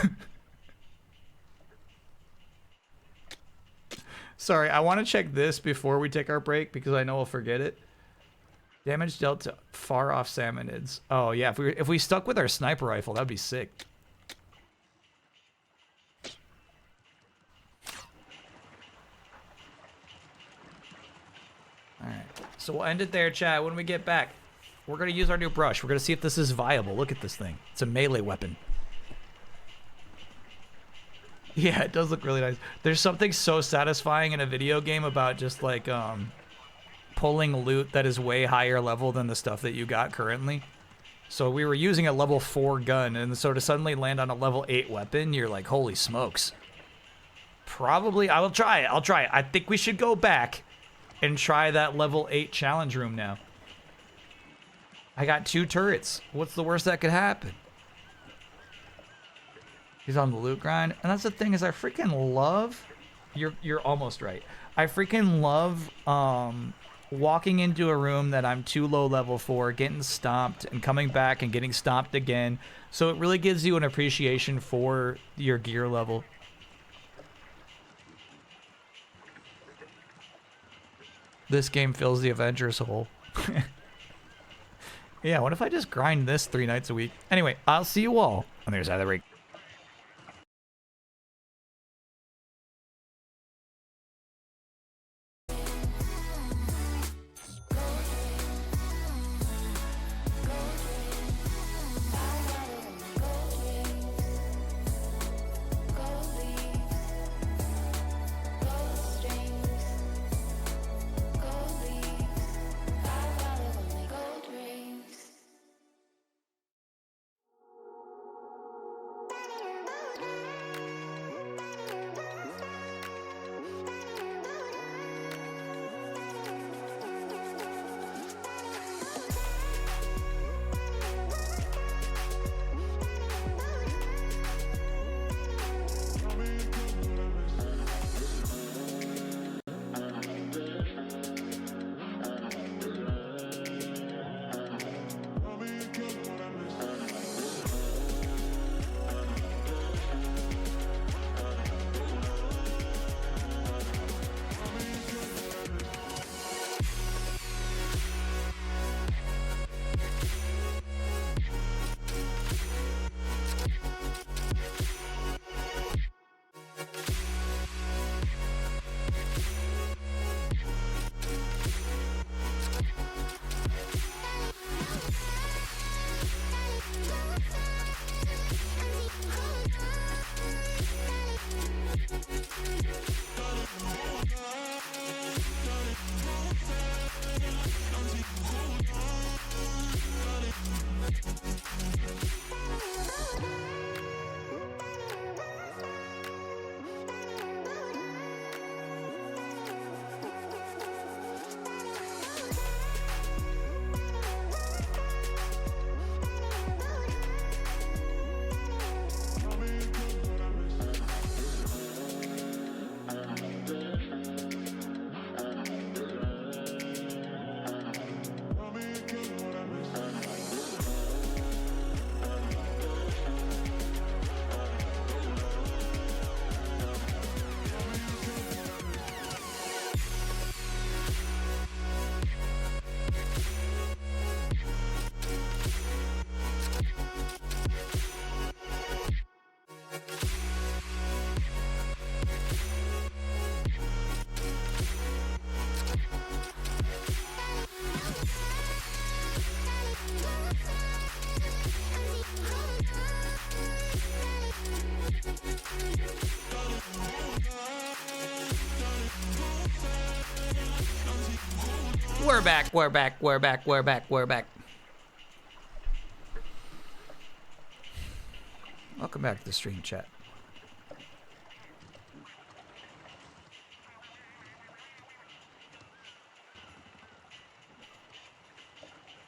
Sorry, I want to check this before we take our break because I know we'll forget it. Damage dealt to far off salmonids. Oh yeah, if we stuck with our sniper rifle, that'd be sick. All right, so we'll end it there, chat. When we get back, we're gonna use our new brush. We're gonna see if this is viable. Look at this thing. It's a melee weapon. Yeah, it does look really nice. There's something so satisfying in a video game about just like pulling loot that is way higher level than the stuff that you got currently. So we were using a level 4 gun, and so to suddenly land on a level 8 weapon, you're like, holy smokes. Probably, I will try it. I'll try it. I think we should go back and try that level 8 challenge room now. I got 2 turrets. What's the worst that could happen? He's on the loot grind. And that's the thing is I freaking love, you're almost right. I freaking love walking into a room that I'm too low level for, getting stomped and coming back and getting stomped again. So it really gives you an appreciation for your gear level. This game fills the Avengers hole. Yeah, what if I just grind this 3 nights a week? Anyway, I'll see you all on the other side of the break. we're back. We're back. We're back. We're back. We're back. Welcome back to the stream chat.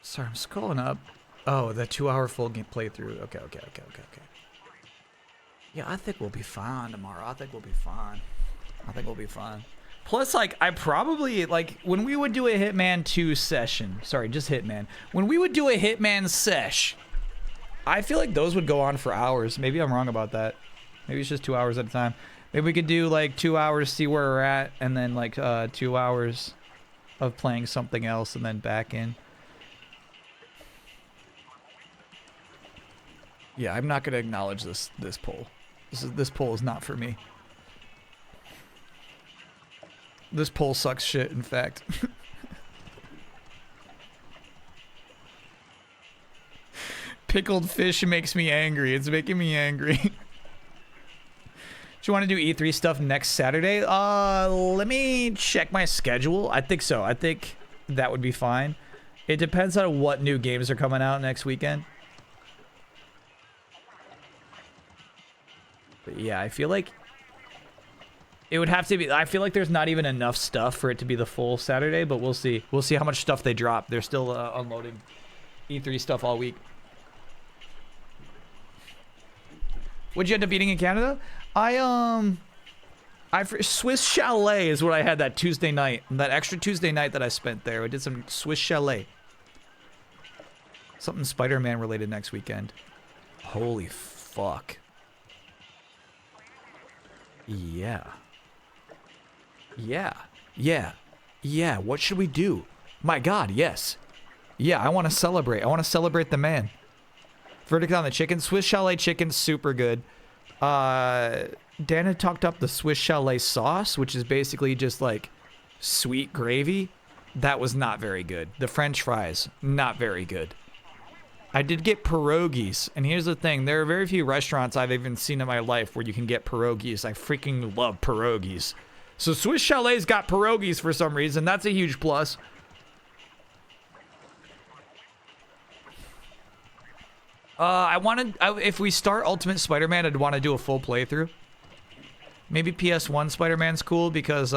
Sorry, I'm scrolling up. Oh, the 2-hour full game playthrough. Okay. Yeah, I think we'll be fine tomorrow. I think we'll be fine. Plus, like, I probably, like, when we would do a Hitman 2 session, sorry, just Hitman. When we would do a Hitman sesh, I feel like those would go on for hours. Maybe I'm wrong about that. Maybe it's just 2 hours at a time. Maybe we could do, like, 2 hours, see where we're at, and then, like, 2 hours of playing something else, and then back in. Yeah, I'm not gonna acknowledge this poll. This poll is not for me. This poll sucks shit, in fact. Pickled fish makes me angry. It's making me angry. Do you want to do E3 stuff next Saturday? Let me check my schedule. I think so. I think that would be fine. It depends on what new games are coming out next weekend. But yeah, I feel like it would have to be. I feel like there's not even enough stuff for it to be the full Saturday, but we'll see. We'll see how much stuff they drop. They're still unloading E3 stuff all week. What'd you end up eating in Canada? Swiss Chalet is what I had that Tuesday night. That extra Tuesday night that I spent there. I did some Swiss Chalet. Something Spider-Man related next weekend. Holy fuck. Yeah. What should we do? My God, yes. Yeah, I want to celebrate. I want to celebrate the man. Verdict on the chicken. Swiss Chalet chicken, super good. Dan had talked up the Swiss Chalet sauce, which is basically just like sweet gravy. That was not very good. The French fries, not very good. I did get pierogies, and here's the thing. There are very few restaurants I've even seen in my life where you can get pierogies. I freaking love pierogies. So Swiss Chalet's got pierogies for some reason. That's a huge plus. If we start Ultimate Spider-Man, I'd want to do a full playthrough. Maybe PS1 Spider-Man's cool because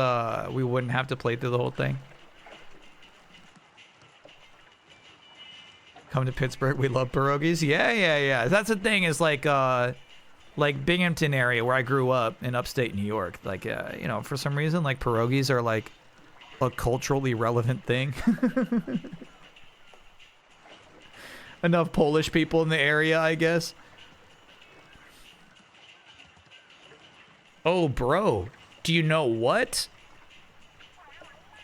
we wouldn't have to play through the whole thing. Come to Pittsburgh, we love pierogies. Yeah. That's the thing is like Binghamton area where I grew up in upstate New York. Like, you know, for some reason, like pierogies are like a culturally relevant thing. Enough Polish people in the area, I guess. Oh, bro. Do you know what?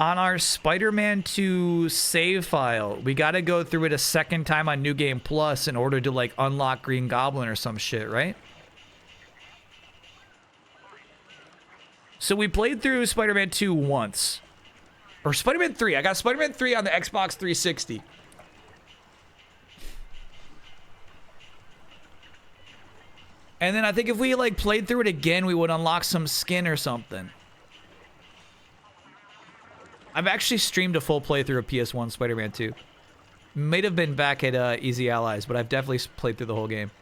On our Spider-Man 2 save file, we gotta go through it a second time on New Game Plus in order to, like, unlock Green Goblin or some shit, right? So we played through Spider-Man 2 once. Or Spider-Man 3. I got Spider-Man 3 on the Xbox 360. And then I think if we, like, played through it again, we would unlock some skin or something. I've actually streamed a full playthrough of PS1 Spider-Man 2. Might have been back at Easy Allies, but I've definitely played through the whole game.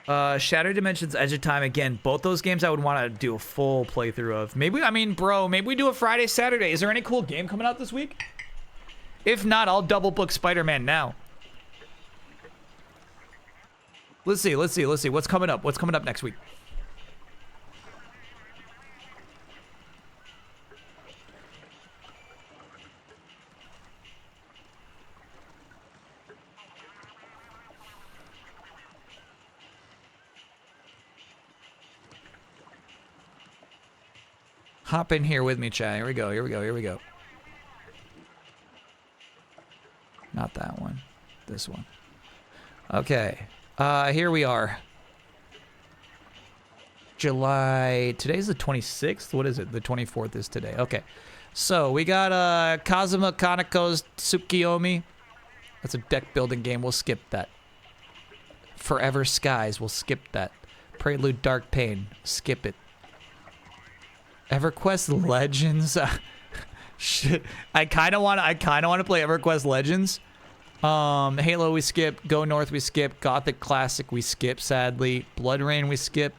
Shattered Dimensions, Edge of Time, again, both those games I would want to do a full playthrough of. Maybe we do a Friday, Saturday. Is there any cool game coming out this week? If not, I'll double book Spider-Man now. Let's see. What's coming up? What's coming up next week? Hop in here with me, chat. Here we go. Not that one. This one. Okay. Here we are. July. Today's the 26th? What is it? The 24th is today. Okay. So, we got Kazuma Kaneko's Tsukiyomi. That's a deck building game. We'll skip that. Forever Skies. We'll skip that. Prelude Dark Pain. Skip it. EverQuest Legends. Shit. I kind of want to play EverQuest Legends. Halo we skip. Go North we skip. Gothic Classic we skip, sadly. Blood Rain we skip.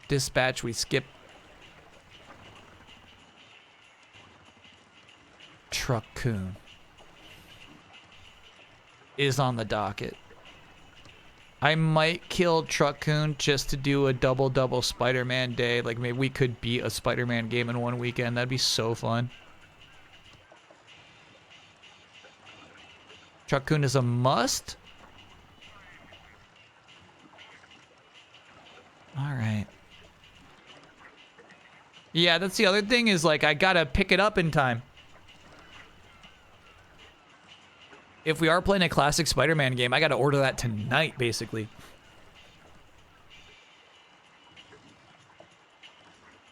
Dispatch we skip. Truck-kun is on the docket. I might kill Truck-kun just to do a double Spider-Man day. Like, maybe we could beat a Spider-Man game in one weekend. That'd be so fun. Truck-kun is a must. All right. Yeah, that's the other thing is, like, I gotta pick it up in time. If we are playing a classic Spider-Man game, I gotta order that tonight, basically.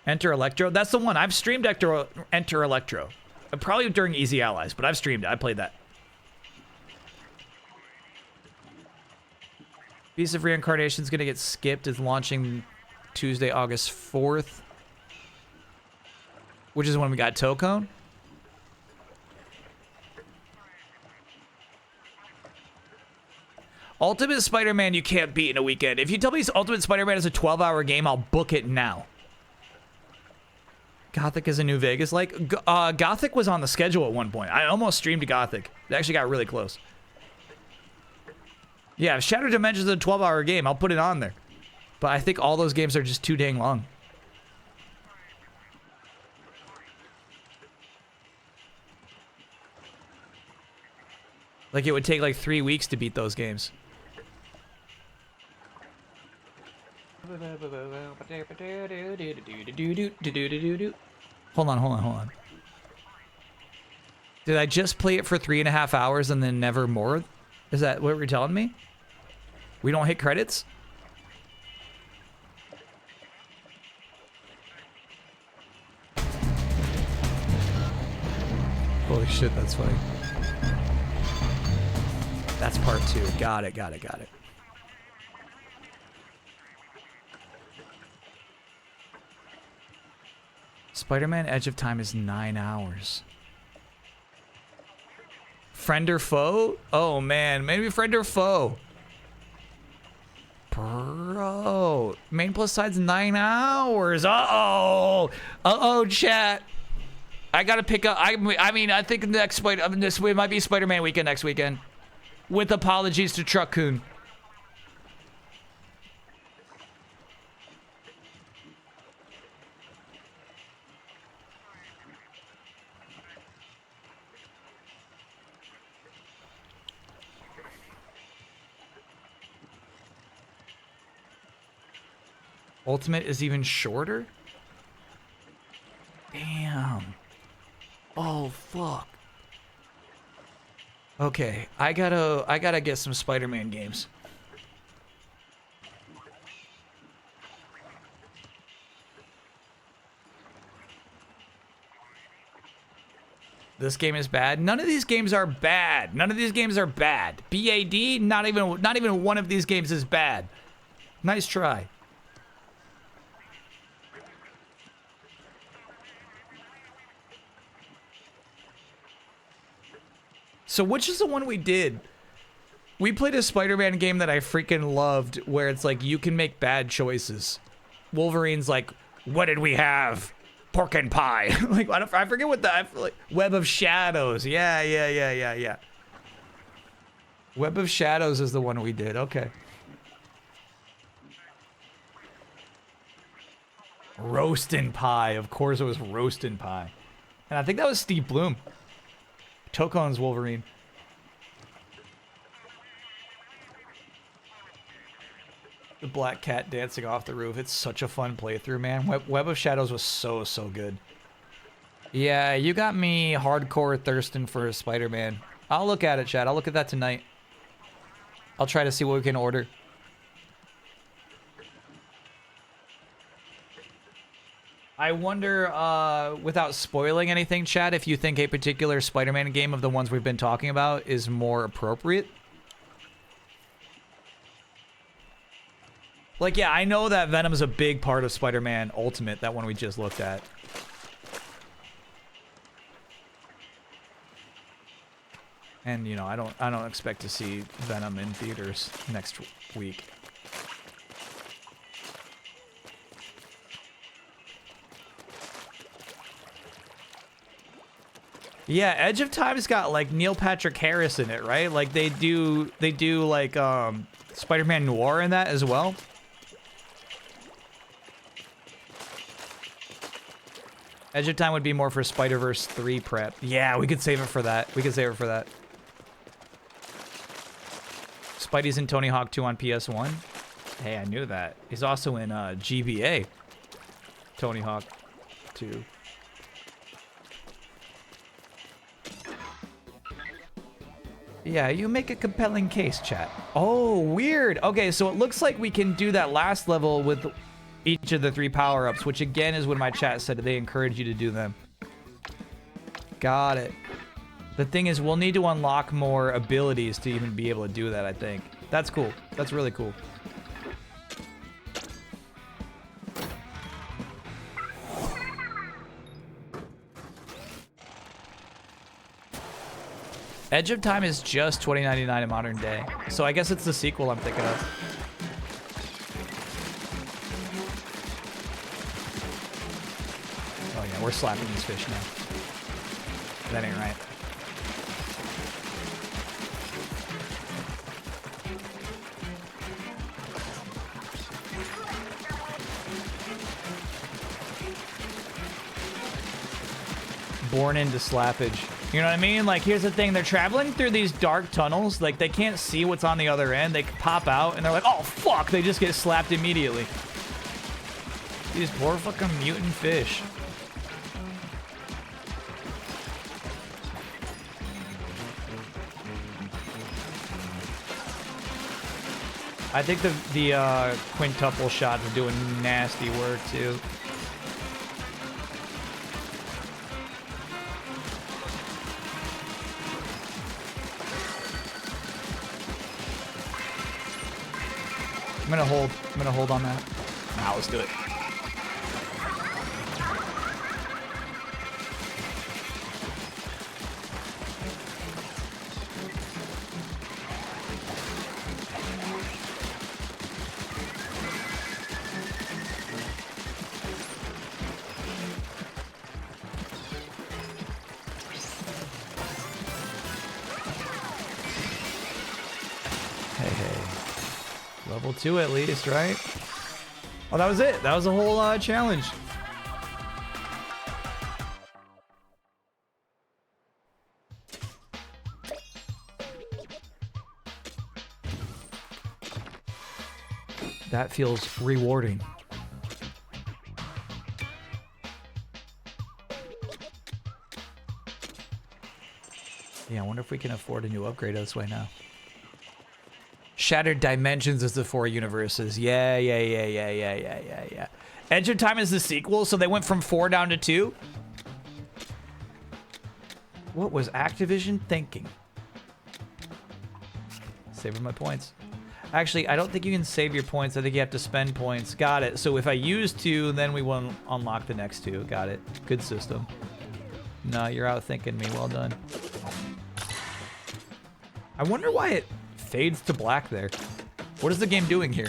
Enter Electro? That's the one. I've streamed Enter Electro. Probably during Easy Allies, but I've streamed it. I played that. Beast of Reincarnation is gonna get skipped. It's launching Tuesday, August 4th. Which is when we got Tokone. Ultimate Spider-Man you can't beat in a weekend. If you tell me Ultimate Spider-Man is a 12-hour game, I'll book it now. Gothic is a New Vegas. Like, Gothic was on the schedule at one point. I almost streamed Gothic. It actually got really close. Yeah, if Shattered Dimensions is a 12-hour game, I'll put it on there. But I think all those games are just too dang long. Like, it would take like 3 weeks to beat those games. Hold on. Did I just play it for 3.5 hours and then never more? Is that what you're telling me? We don't hit credits? Holy shit, that's funny. That's part 2. Got it. Spider-Man Edge of Time is 9 hours. Friend or foe? Oh man, maybe friend or foe. Bro, main plus side's 9 hours. Uh-oh, chat. I gotta pick up. I mean, I think this might be Spider-Man weekend next weekend. With apologies to Truck-kun. Ultimate is even shorter? Damn. Oh, fuck. Okay, I gotta get some Spider-Man games. This game is bad. None of these games are bad. None of these games are bad. BAD, not even one of these games is bad. Nice try. So which is the one we did? We played a Spider-Man game that I freaking loved where it's like you can make bad choices. Wolverine's like, what did we have? Pork and pie. Like, I forget what like, Web of Shadows. Yeah. Web of Shadows is the one we did. Okay. Roastin' pie. Of course it was roastin' pie. And I think that was Steve Bloom. Tokon's Wolverine. The black cat dancing off the roof. It's such a fun playthrough, man. Web of Shadows was so good. Yeah, you got me hardcore thirsting for Spider-Man. I'll look at it, Chad. I'll look at that tonight. I'll try to see what we can order. I wonder, without spoiling anything, Chad, if you think a particular Spider-Man game of the ones we've been talking about is more appropriate. Like, yeah, I know that Venom's a big part of Spider-Man Ultimate, that one we just looked at. And you know, I don't expect to see Venom in theaters next week. Yeah, Edge of Time's got like Neil Patrick Harris in it, right? Like they do like Spider-Man Noir in that as well. Edge of Time would be more for Spider-Verse 3 prep. Yeah, we could save it for that. We could save it for that. Spidey's in Tony Hawk 2 on PS1. Hey, I knew that. He's also in GBA. Tony Hawk 2. Yeah, you make a compelling case, chat. Oh, weird. Okay, so it looks like we can do that last level with each of the 3 power-ups, which again is when my chat said they encourage you to do them. Got it. The thing is, we'll need to unlock more abilities to even be able to do that, I think. That's cool. That's really cool. Edge of Time is just $20.99 in modern day. So I guess it's the sequel I'm thinking of. Oh yeah, we're slapping these fish now. That ain't right. Born into slappage. You know what I mean? Like, here's the thing. They're traveling through these dark tunnels. Like, they can't see what's on the other end. They pop out, and they're like, oh, fuck. They just get slapped immediately. These poor fucking mutant fish. I think the quintuple shots are doing nasty work, too. I'm gonna hold on that. Now let's do it. Level 2 at least, right? Oh, that was it. That was the whole challenge. That feels rewarding. Yeah, I wonder if we can afford a new upgrade this way now. Shattered Dimensions is the 4 universes. Yeah. Edge of Time is the sequel, so they went from 4 down to 2. What was Activision thinking? Saving my points. Actually, I don't think you can save your points. I think you have to spend points. Got it. So if I use 2, then we won't unlock the next 2. Got it. Good system. No, you're outthinking me. Well done. I wonder why it fades to black there. What is the game doing here?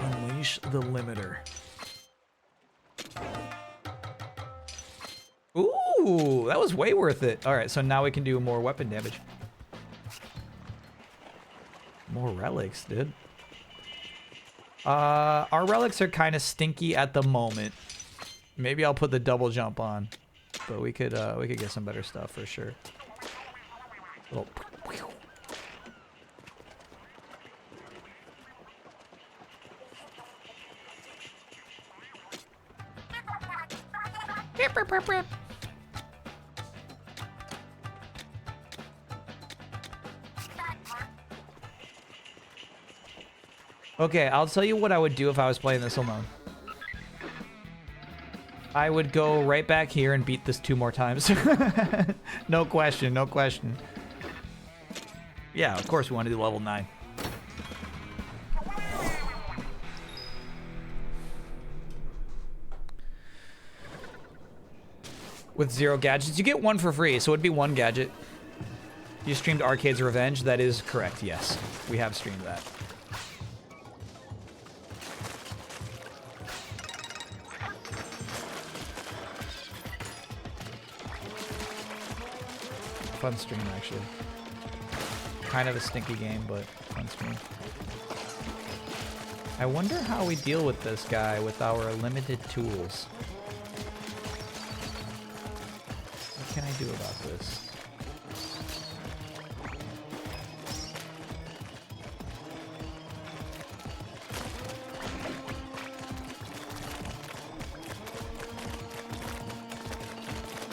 Unleash the limiter. Ooh, that was way worth it. All right, so now we can do more weapon damage. More relics, dude. Our relics are kind of stinky at the moment. Maybe I'll put the double jump on. But we could get some better stuff for sure. Little. Okay, I'll tell you what I would do if I was playing this alone. I would go right back here and beat this 2 more times. No question, no question. Yeah, of course we want to do level 9. With 0 gadgets. You get 1 for free, so it'd be 1 gadget. You streamed Arcade's Revenge? That is correct, yes. We have streamed that. Fun stream, actually. Kind of a stinky game, but fun stream. I wonder how we deal with this guy with our limited tools. What can I do about this?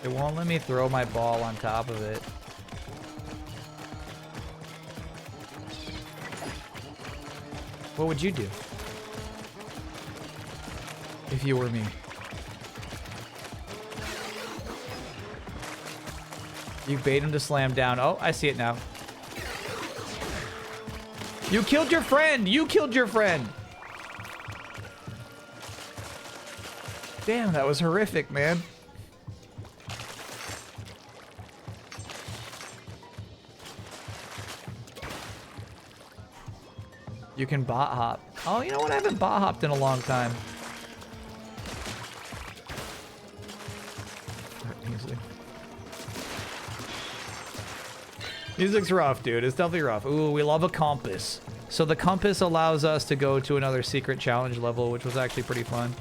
It won't let me throw my ball on top of it. What would you do if you were me? You bait him to slam down. Oh, I see it now. You killed your friend! You killed your friend! Damn, that was horrific, man. You can bot hop. Oh, you know what? I haven't bot hopped in a long time. Music. Music's rough, dude. It's definitely rough. Ooh, we love a compass. So the compass allows us to go to another secret challenge level, which was actually pretty fun.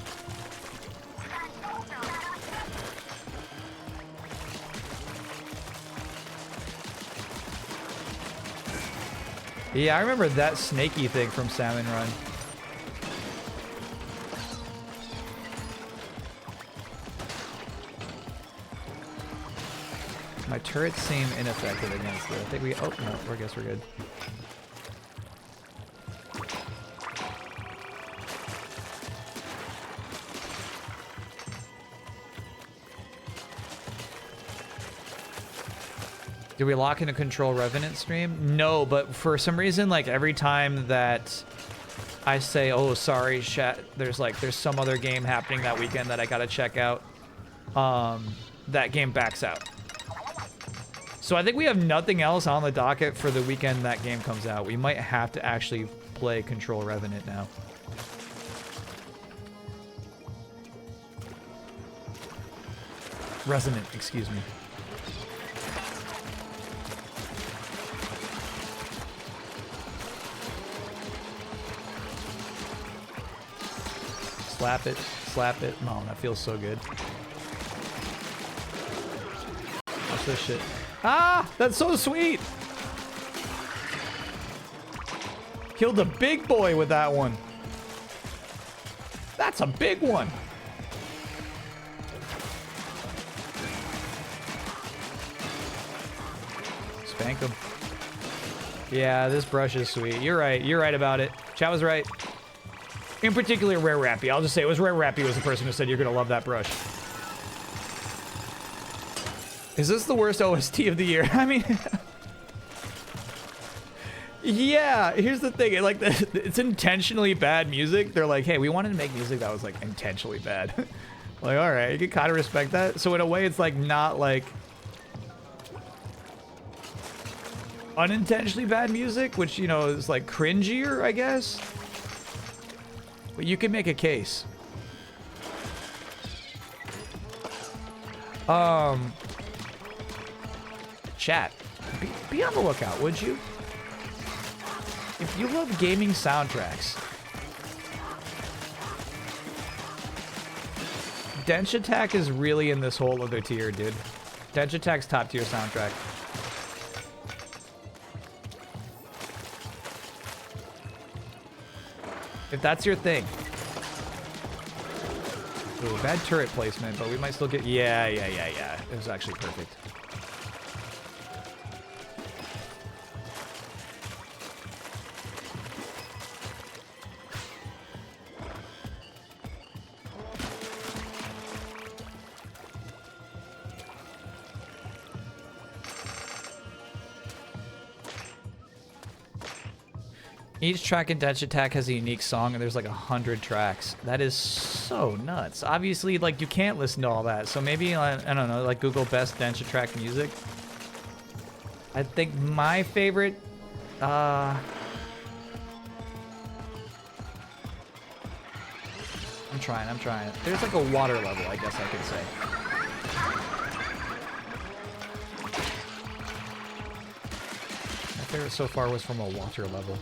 Yeah, I remember that snaky thing from Salmon Run. My turrets seem ineffective against it. I think we... Oh, no, I guess we're good. Did we lock in a Control Revenant stream? No, but for some reason, like every time that I say, oh, sorry, chat, there's some other game happening that weekend that I gotta check out, that game backs out. So I think we have nothing else on the docket for the weekend that game comes out. We might have to actually play Control Revenant now. Resonant, excuse me. Slap it, slap it. Oh, that feels so good. Watch this shit. Ah, that's so sweet. Killed a big boy with that one. That's a big one. Spank him. Yeah, this brush is sweet. You're right. You're right about it. Chat was right. In particular, Rare Rappy. I'll just say it was Rare Rappy was the person who said you're gonna love that brush. Is this the worst OST of the year? I mean, yeah. Here's the thing. It's intentionally bad music. They're like, hey, we wanted to make music that was like intentionally bad. Like, all right, you can kind of respect that. So in a way, it's like not like unintentionally bad music, which you know is like cringier, I guess. But you can make a case. Chat, be on the lookout, would you? If you love gaming soundtracks, Dench Attack is really in this whole other tier, dude. Dench Attack's top tier soundtrack. If that's your thing. Ooh, bad turret placement, but we might still get... Yeah. It was actually perfect. Each track in Dench Attack has a unique song, and there's like 100 tracks. That is so nuts. Obviously, like, you can't listen to all that. So maybe, I don't know, like Google Best Dench Attack music. I think my favorite, I'm trying. There's like a water level, I guess I could say. My favorite so far was from a water level.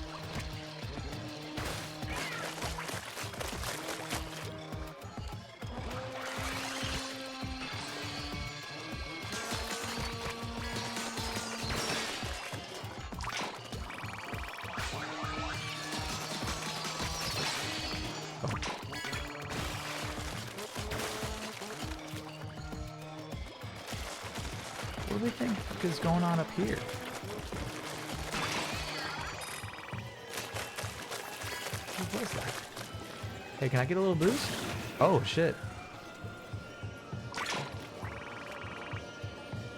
What do we think is going on up here? What was that? Hey, can I get a little boost? Oh, shit.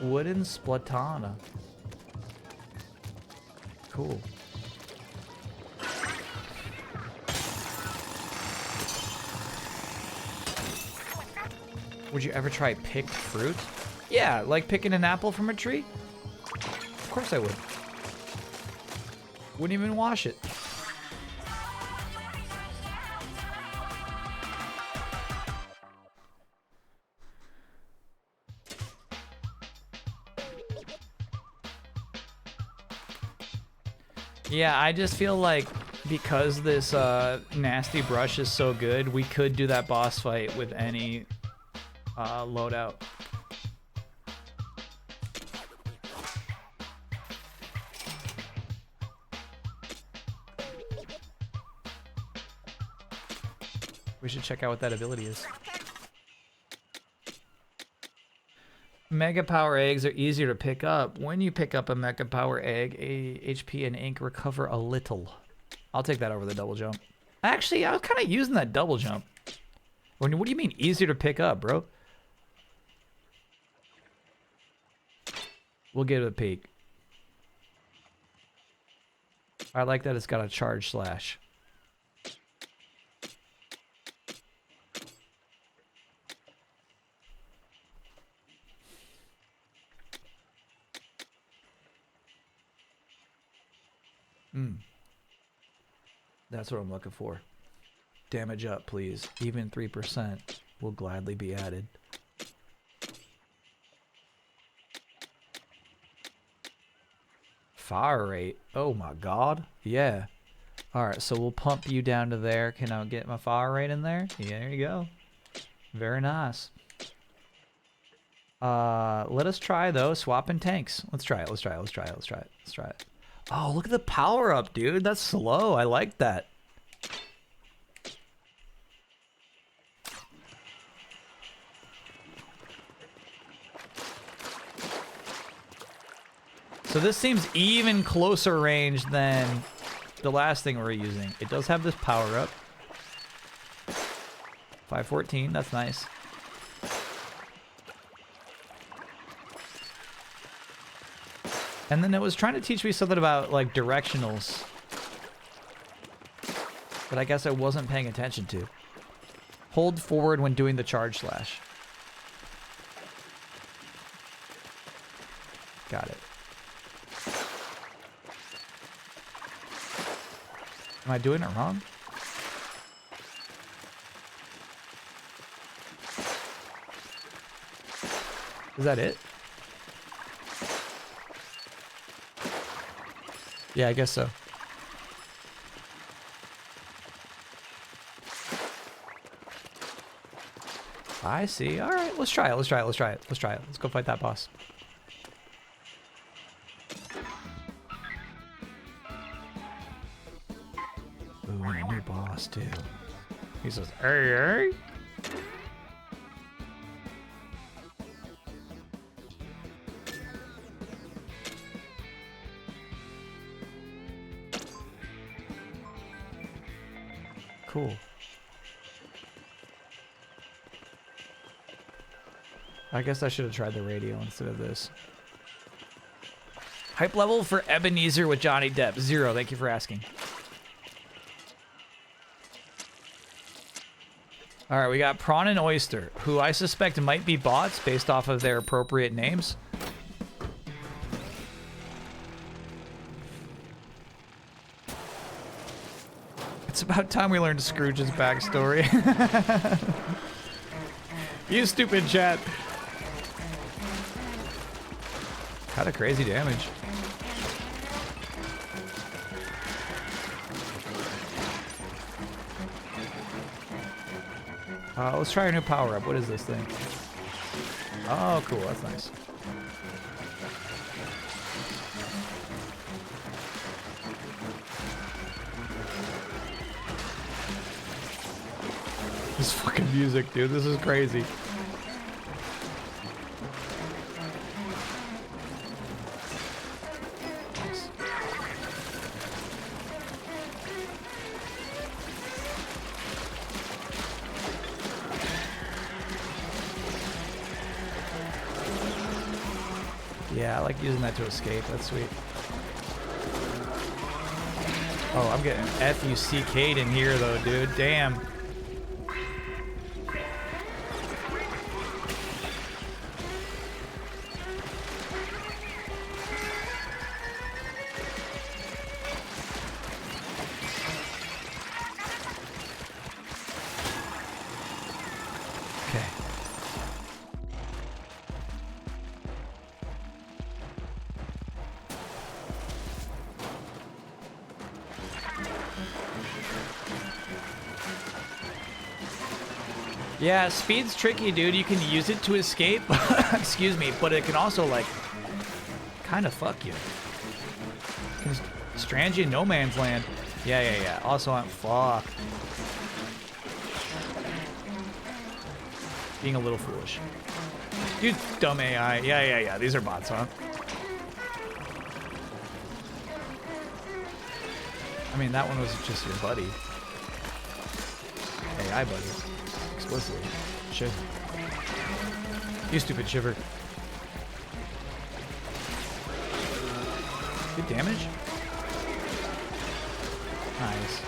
Wooden Splatana. Cool. Would you ever try picked fruit? Yeah, like picking an apple from a tree? Of course I would. Wouldn't even wash it. Yeah, I just feel like because this nasty brush is so good, we could do that boss fight with any loadout. We should check out what that ability is. Mega Power eggs are easier to pick up. When you pick up a Mega Power egg, HP and ink recover a little. I'll take that over the double jump. Actually, I was kind of using that double jump. What do you mean easier to pick up, bro? We'll give it a peek. I like that it's got a charge slash. That's what I'm looking for. Damage up, please. Even 3% will gladly be added. Fire rate. Oh my god. Yeah. Alright, so we'll pump you down to there. Can I get my fire rate in there? Yeah, there you go. Very nice. Let us try though. Swapping tanks. Let's try it. Oh, look at the power up, dude. That's slow. I like that. So this seems even closer range than the last thing we were using. It does have this power up. 514, that's nice. And then it was trying to teach me something about like directionals that I guess I wasn't paying attention to. Hold forward when doing the charge slash. Got it. Am I doing it wrong? Is that it? Yeah, I guess so. I see. All right, let's try it. Let's go fight that boss. Ooh, and a new boss too. He says, "Hey, hey." Cool. I guess I should have tried the radio instead of this. Hype level for Ebenezer with Johnny Depp. 0. Thank you for asking. All right, we got Prawn and Oyster, who I suspect might be bots based off of their appropriate names. It's about time we learned Scrooge's backstory. You stupid chat. Kind of crazy damage. Let's try our new power-up. What is this thing? Oh, cool. That's nice. This fucking music, dude. This is crazy. Yeah, I like using that to escape. That's sweet. Oh, I'm getting F-U-C-K'd in here, though, dude. Damn. Yeah, speed's tricky, dude. You can use it to escape, excuse me, but it can also, like, kind of fuck you. Strand you in no man's land. Yeah. Also, fuck. Being a little foolish. You dumb AI. Yeah. These are bots, huh? I mean, that one was just your buddy. AI buddy. Explicitly. Shit. You stupid shiver. Good damage. Nice.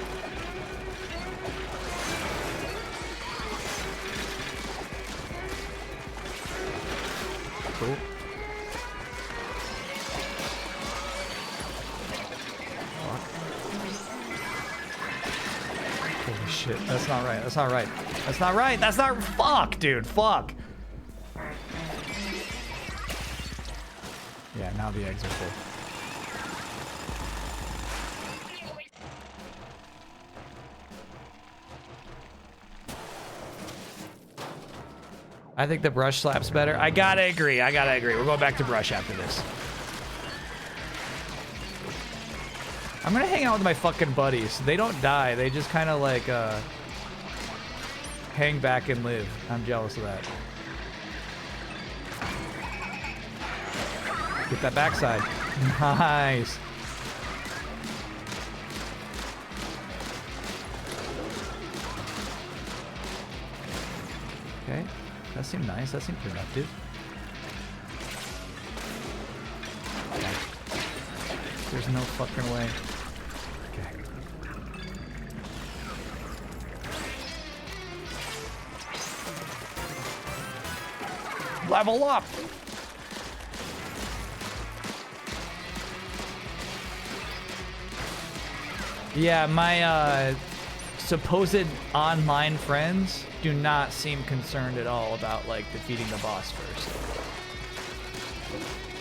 Cool. Holy shit. That's not right. That's not right. That's not right. That's not. Fuck, dude. Fuck. Yeah, now the eggs are full. I think the brush slaps better. I gotta agree. We're going back to brush after this. I'm gonna hang out with my fucking buddies. They don't die. They just kind of like hang back and live. I'm jealous of that. Get that backside. Nice. Okay. That seemed nice. That seemed productive. There's no fucking way. Okay. Level up! Yeah, my supposed online friends do not seem concerned at all about, like, defeating the boss first.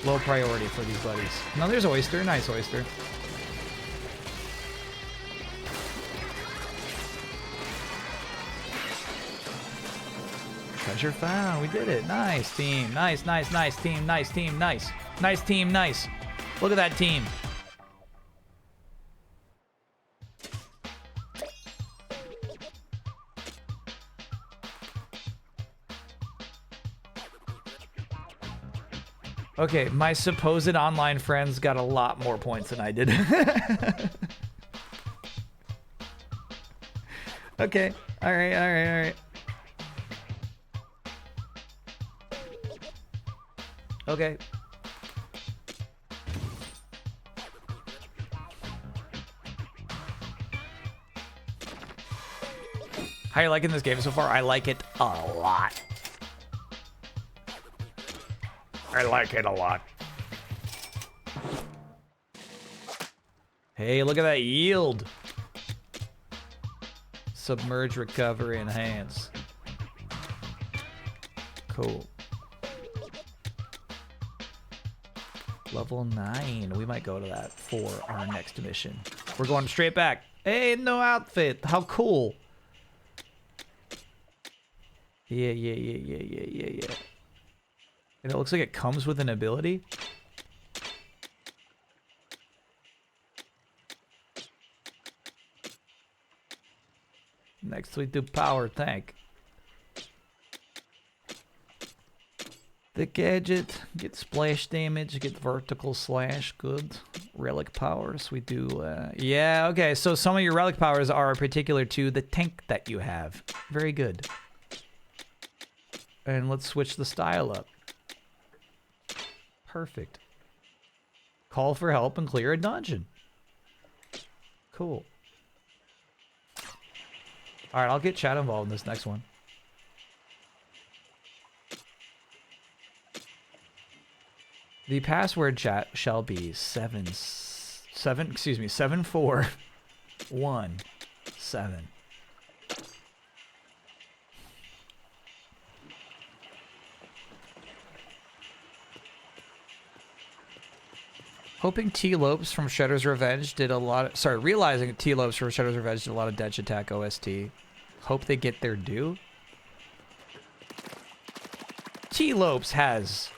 Low priority for these buddies. No, there's Oyster. Nice Oyster. Treasure found. We did it. Nice team. Nice team. Nice team. Nice team. Nice. Look at that team. Okay, my supposed online friends got a lot more points than I did. Okay. All right. Okay. How you liking this game so far? I like it a lot. I like it a lot. Hey, look at that yield. Submerge, recover, enhance. Cool. Level 9. We might go to that for our next mission. We're going straight back. Hey, no outfit. How cool. Yeah. And it looks like it comes with an ability. Next we do power tank. The gadget, get splash damage, get vertical slash, good. Relic powers, we do, yeah, okay, so some of your relic powers are particular to the tank that you have. Very good. And let's switch the style up. Perfect. Call for help and clear a dungeon. Cool. Alright, I'll get chat involved in this next one. The password chat shall be 7417. Hoping T-Lopes from Shredder's Revenge did a lot of... Sorry, realizing T-Lopes from Shredder's Revenge did a lot of Dench Attack OST. Hope they get their due. T-Lopes has...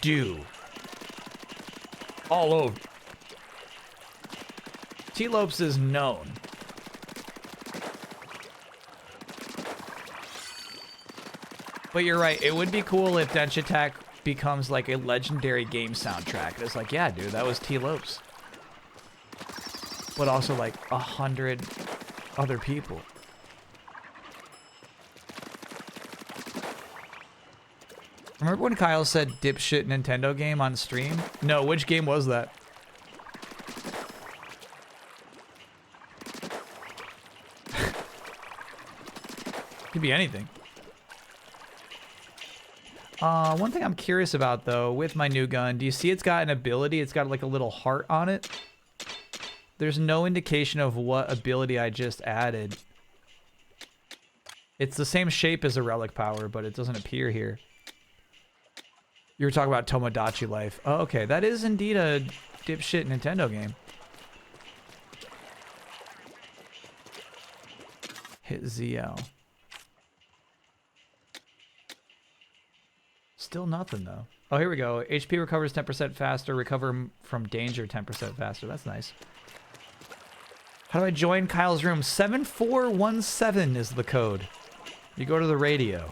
due. All over. T-Lopes is known. But you're right, it would be cool if Dench Attack becomes like a legendary game soundtrack. It's like, yeah, dude, that was T-Lopes. But also like 100 other people. Remember when Kyle said dipshit Nintendo game on stream? No, which game was that? Could be anything. One thing I'm curious about, though, with my new gun, do you see it's got an ability? It's got, like, a little heart on it. There's no indication of what ability I just added. It's the same shape as a relic power, but it doesn't appear here. You were talking about Tomodachi Life. Oh, okay. That is indeed a dipshit Nintendo game. Hit ZL. Still nothing, though. Oh, here we go. HP recovers 10% faster. Recover from danger 10% faster. That's nice. How do I join Kyle's room? 7417 is the code. You go to the radio.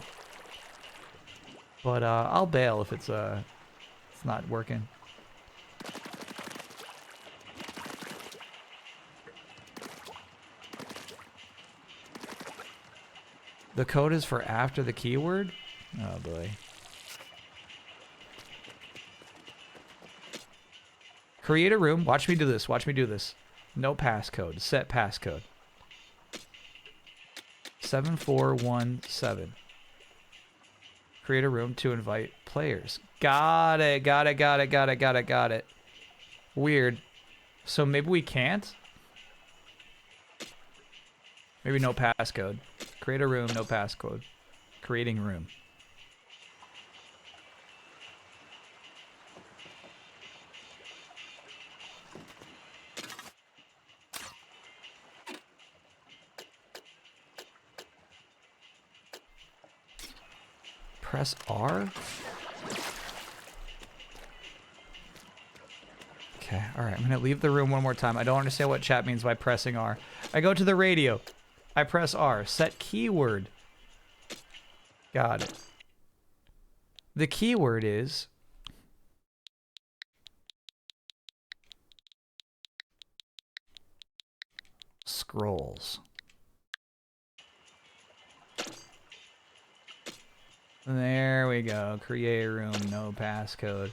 But I'll bail if it's not working. The code is for after the keyword? Oh boy. Create a room. Watch me do this. Watch me do this. No passcode. Set passcode. 7417. Create a room to invite players. Got it. Got it. Got it. Got it. Got it. Got it. Weird. So maybe we can't? Maybe no passcode. Create a room. No passcode. Creating room. Press R? Okay, alright, I'm gonna leave the room one more time. I don't understand what chat means by pressing R. I go to the radio. I press R. Set keyword. Got it. The keyword is... scrolls. There we go. Create room, no passcode.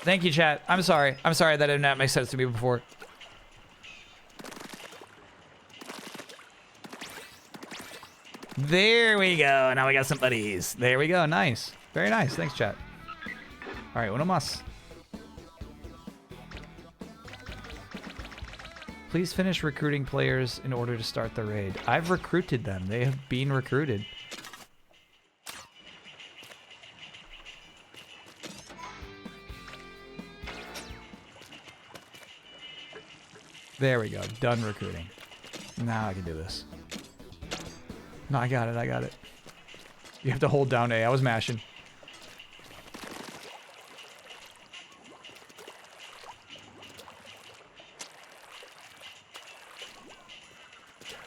Thank you, chat. I'm sorry. I'm sorry that did not make sense to me before. There we go. Now we got some buddies. There we go. Nice. Very nice. Thanks, chat. All right, uno más. Please finish recruiting players in order to start the raid. I've recruited them. They have been recruited. There we go. Done recruiting. Now I can do this. No, I got it. I got it. You have to hold down A. I was mashing.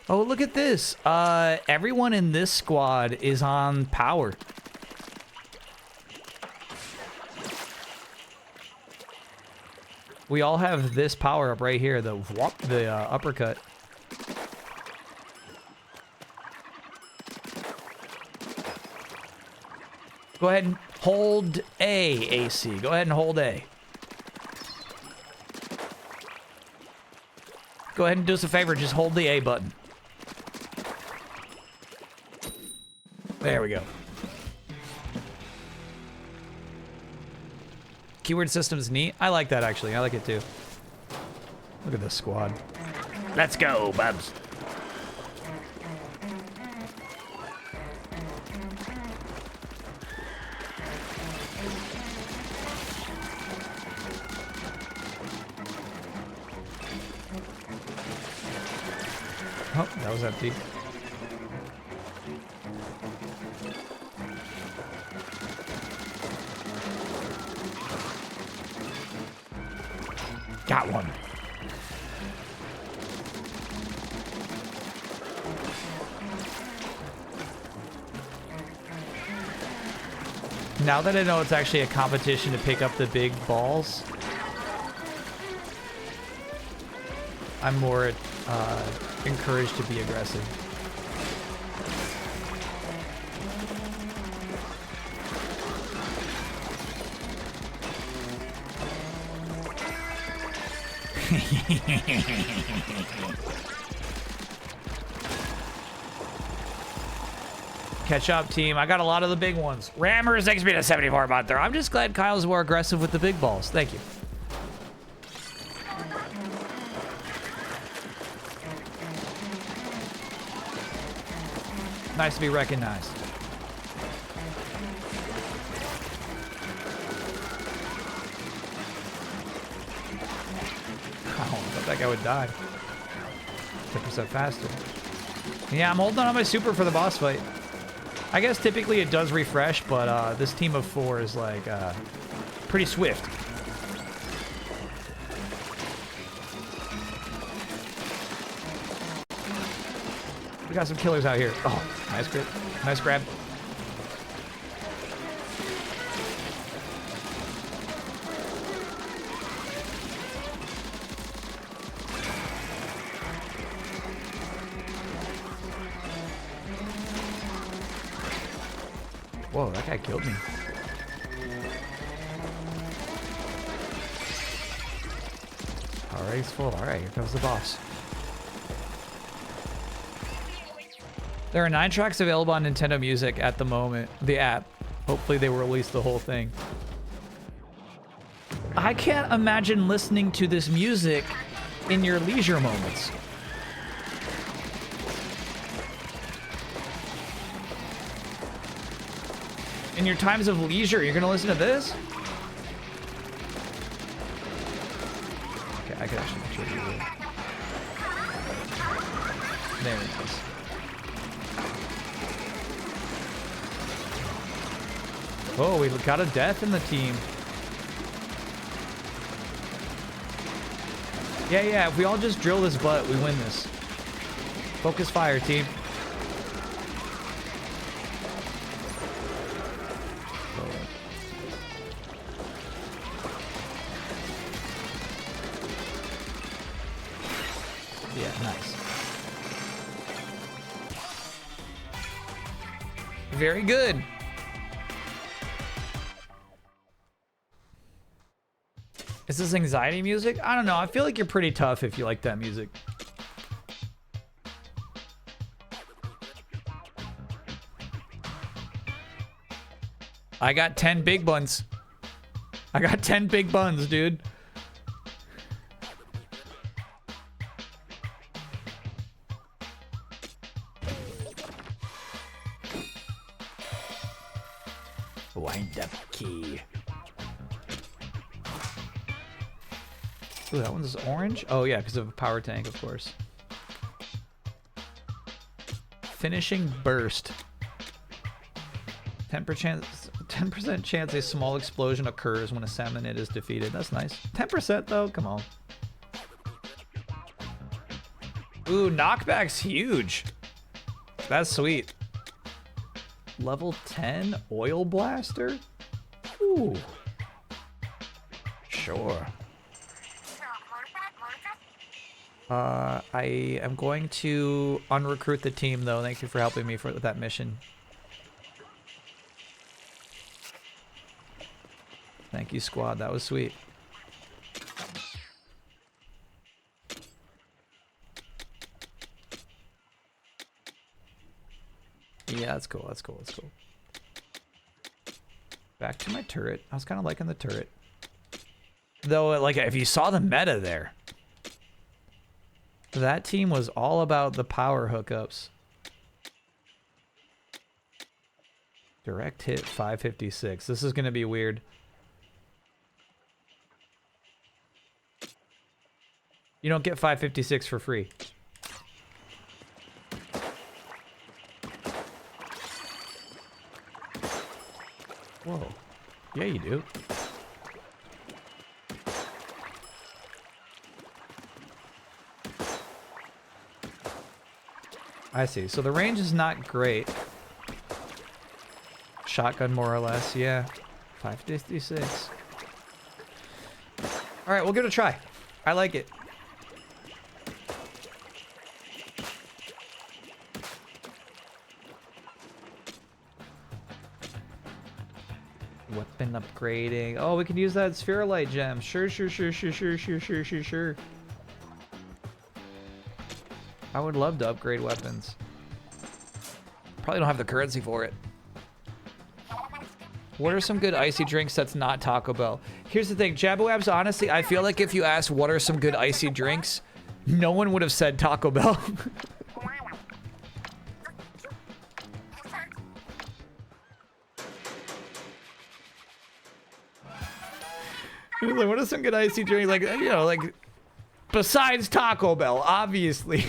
Oh, look at this. Everyone in this squad is on power. We all have this power up right here, the uppercut. Go ahead and hold A, AC. Go ahead and hold A. Go ahead and do us a favor, just hold the A button. There we go. Keyword system's neat. I like that, actually. I like it, too. Look at this squad. Let's go, bubs. Oh, that was empty. Got one. Now that I know it's actually a competition to pick up the big balls, I'm more encouraged to be aggressive. Catch up, team. I got a lot of the big ones. Rammers XP to 74 bot there. I'm just glad Kyle's more aggressive with the big balls. Thank you. Nice to be recognized. Oh, I thought that guy would die. 10% faster. Yeah, I'm holding on my super for the boss fight. I guess typically it does refresh, but this team of 4 is like pretty swift. We got some killers out here. Oh, nice grip. Nice grab. Whoa, that guy killed me. Alright, he's full. Alright, here comes the boss. There are 9 tracks available on Nintendo Music at the moment, the app. Hopefully they will release the whole thing. I can't imagine listening to this music in your leisure moments. In your times of leisure, you're gonna listen to this? Okay, I can actually contribute it. There it is. Oh, we got a death in the team. Yeah, if we all just drill this butt, we win this. Focus fire, team. Yeah, nice. Very good. Is this anxiety music? I don't know. I feel like you're pretty tough if you like that music. I got 10 big buns. I got 10 big buns, dude. Wind up key. Ooh, that one's orange? Oh yeah, because of a power tank, of course. Finishing burst. 10% chance a small explosion occurs when a salmonid is defeated. That's nice. 10% though? Come on. Ooh, knockback's huge. That's sweet. Level 10 oil blaster? Ooh. Sure. I am going to unrecruit the team though. Thank you for helping me with that mission. Thank you, squad. That was sweet. Yeah, that's cool. That's cool. That's cool. Back to my turret. I was kind of liking the turret. Though, like, if you saw the meta there, that team was all about the power hookups. Direct hit 556. This is going to be weird. You don't get 556 for free. Whoa. Yeah, you do. I see. So the range is not great. Shotgun, more or less. Yeah. 556. All right, we'll give it a try. I like it. Weapon upgrading. Oh, we can use that spherolite gem. Sure. I would love to upgrade weapons. Probably don't have the currency for it. What are some good icy drinks that's not Taco Bell? Here's the thing, Jabawabs, honestly, I feel like if you asked what are some good icy drinks, no one would have said Taco Bell. Like, what are some good icy drinks? Like, you know, like, besides Taco Bell, obviously.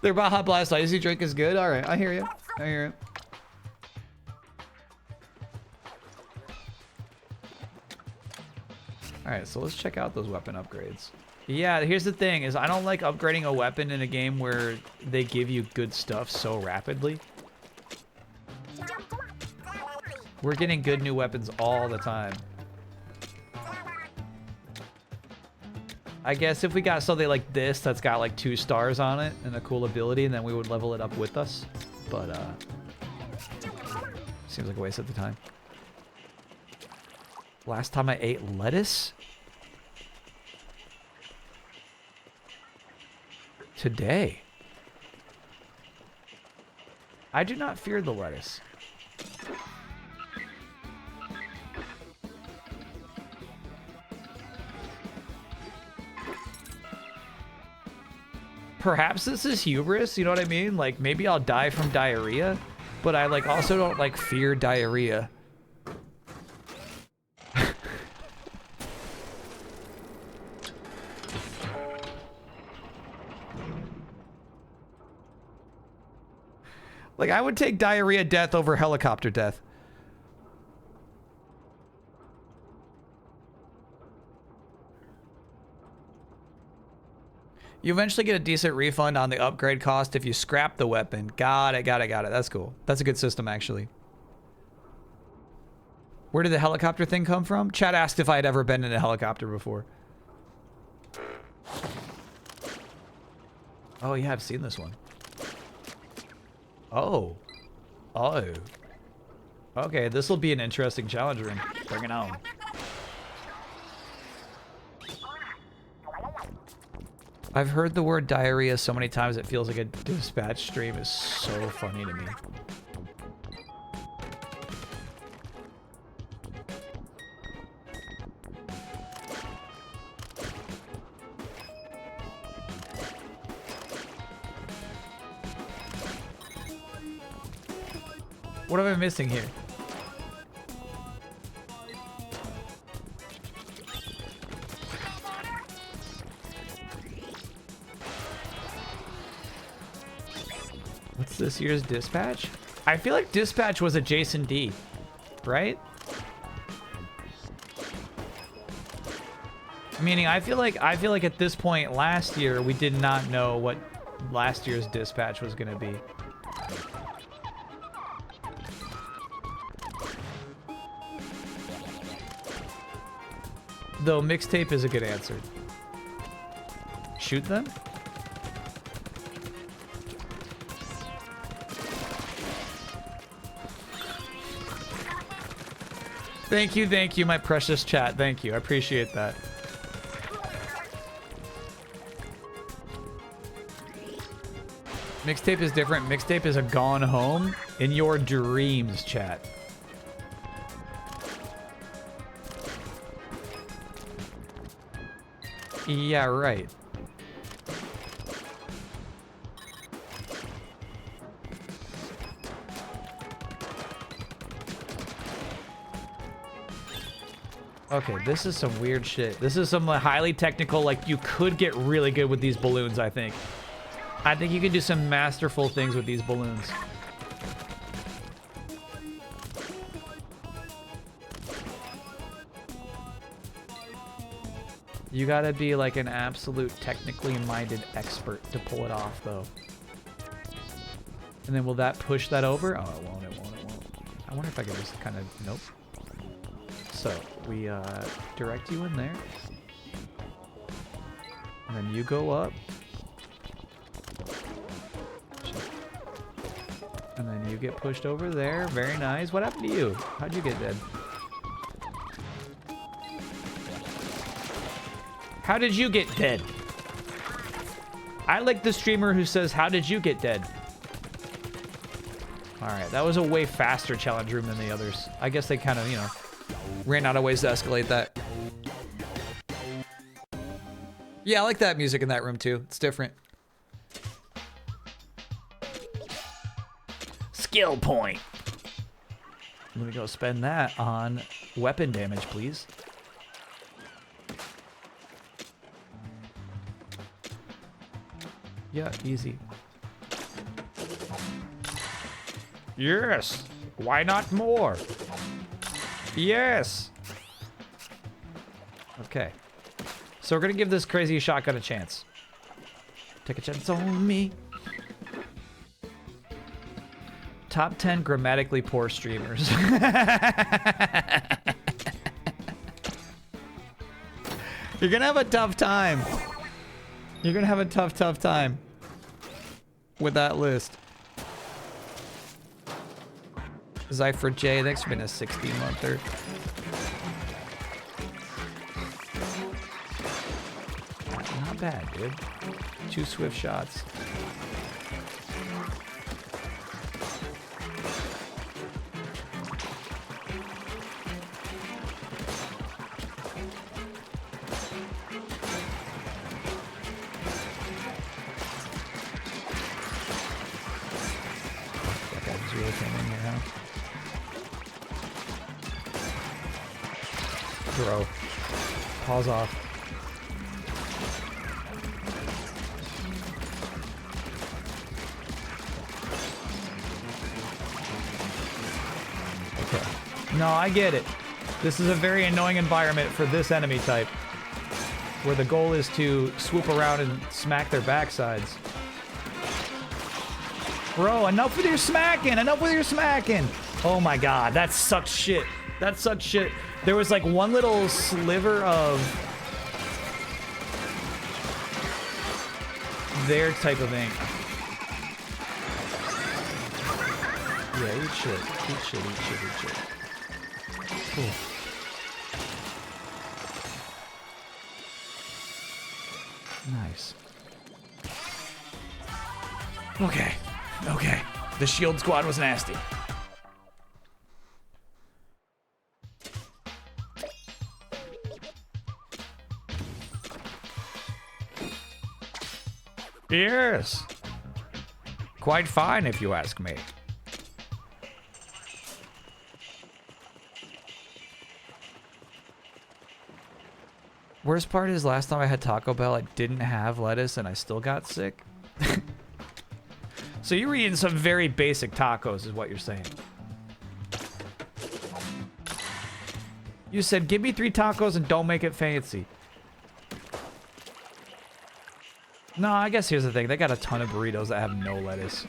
Their Baja Blast icy drink is good. All right, I hear you. I hear it. All right, so let's check out those weapon upgrades. Yeah, here's the thing: is I don't like upgrading a weapon in a game where they give you good stuff so rapidly. We're getting good new weapons all the time. I guess if we got something like this that's got like 2 stars on it and a cool ability, then we would level it up with us. But seems like a waste of the time. Last time I ate lettuce? Today. I do not fear the lettuce. Perhaps this is hubris, you know what I mean? Like, maybe I'll die from diarrhea, but I, like, also don't, like, fear diarrhea. Like, I would take diarrhea death over helicopter death. You eventually get a decent refund on the upgrade cost if you scrap the weapon. Got it. That's cool. That's a good system, actually. Where did the helicopter thing come from? Chad asked if I had ever been in a helicopter before. Oh, yeah, I've seen this one. Oh. Okay, this will be an interesting challenge room. Bring it on. I've heard the word diarrhea so many times it feels like a dispatch stream is so funny to me. What am I missing here? What's this year's dispatch? I feel like dispatch was a Jason D, right? Meaning, I feel like at this point last year we did not know what last year's dispatch was gonna be. Though mixtape is a good answer. Shoot them? Thank you, my precious chat. Thank you. I appreciate that. Mixtape is different. Mixtape is a gone home in your dreams, chat. Yeah, right. Okay, this is some weird shit. This is some highly technical, like, you could get really good with these balloons, I think. I think you can do some masterful things with these balloons. You gotta be like an absolute technically minded expert to pull it off, though. And then will that push that over? Oh, it won't, it won't, it won't. I wonder if I can just kind of, nope. So, we direct you in there. And then you go up. And then you get pushed over there. Very nice. What happened to you? How'd you get dead? How did you get dead? I like the streamer who says, how did you get dead? Alright, that was a way faster challenge room than the others. I guess they kind of, you know, ran out of ways to escalate that. Yeah, I like that music in that room too. It's different. Skill point. Let me go spend that on weapon damage, please. Yeah, easy. Yes. Why not more? Yes. Okay. So we're gonna give this crazy shotgun a chance. Take a chance on me. Top 10 grammatically poor streamers. You're gonna have a tough time. You're gonna have a tough time with that list. Zypher J, thanks for being a 16-monther. Not bad, dude. 2 swift shots. Bro. Pause off. Okay. No, I get it. This is a very annoying environment for this enemy type, where the goal is to swoop around and smack their backsides. Bro, enough with your smacking! Enough with your smacking! Oh my god, that sucks shit. That sucks shit. There was like one little sliver of their type of ink. Yeah, eat shit. Eat shit, eat shit, eat shit. Cool. Nice. Okay. Okay. The shield squad was nasty. Yes. Quite fine, if you ask me. Worst part is last time I had Taco Bell, I didn't have lettuce and I still got sick. So you were eating some very basic tacos is what you're saying. You said, give me 3 tacos and don't make it fancy. No, I guess here's the thing. They got a ton of burritos that have no lettuce.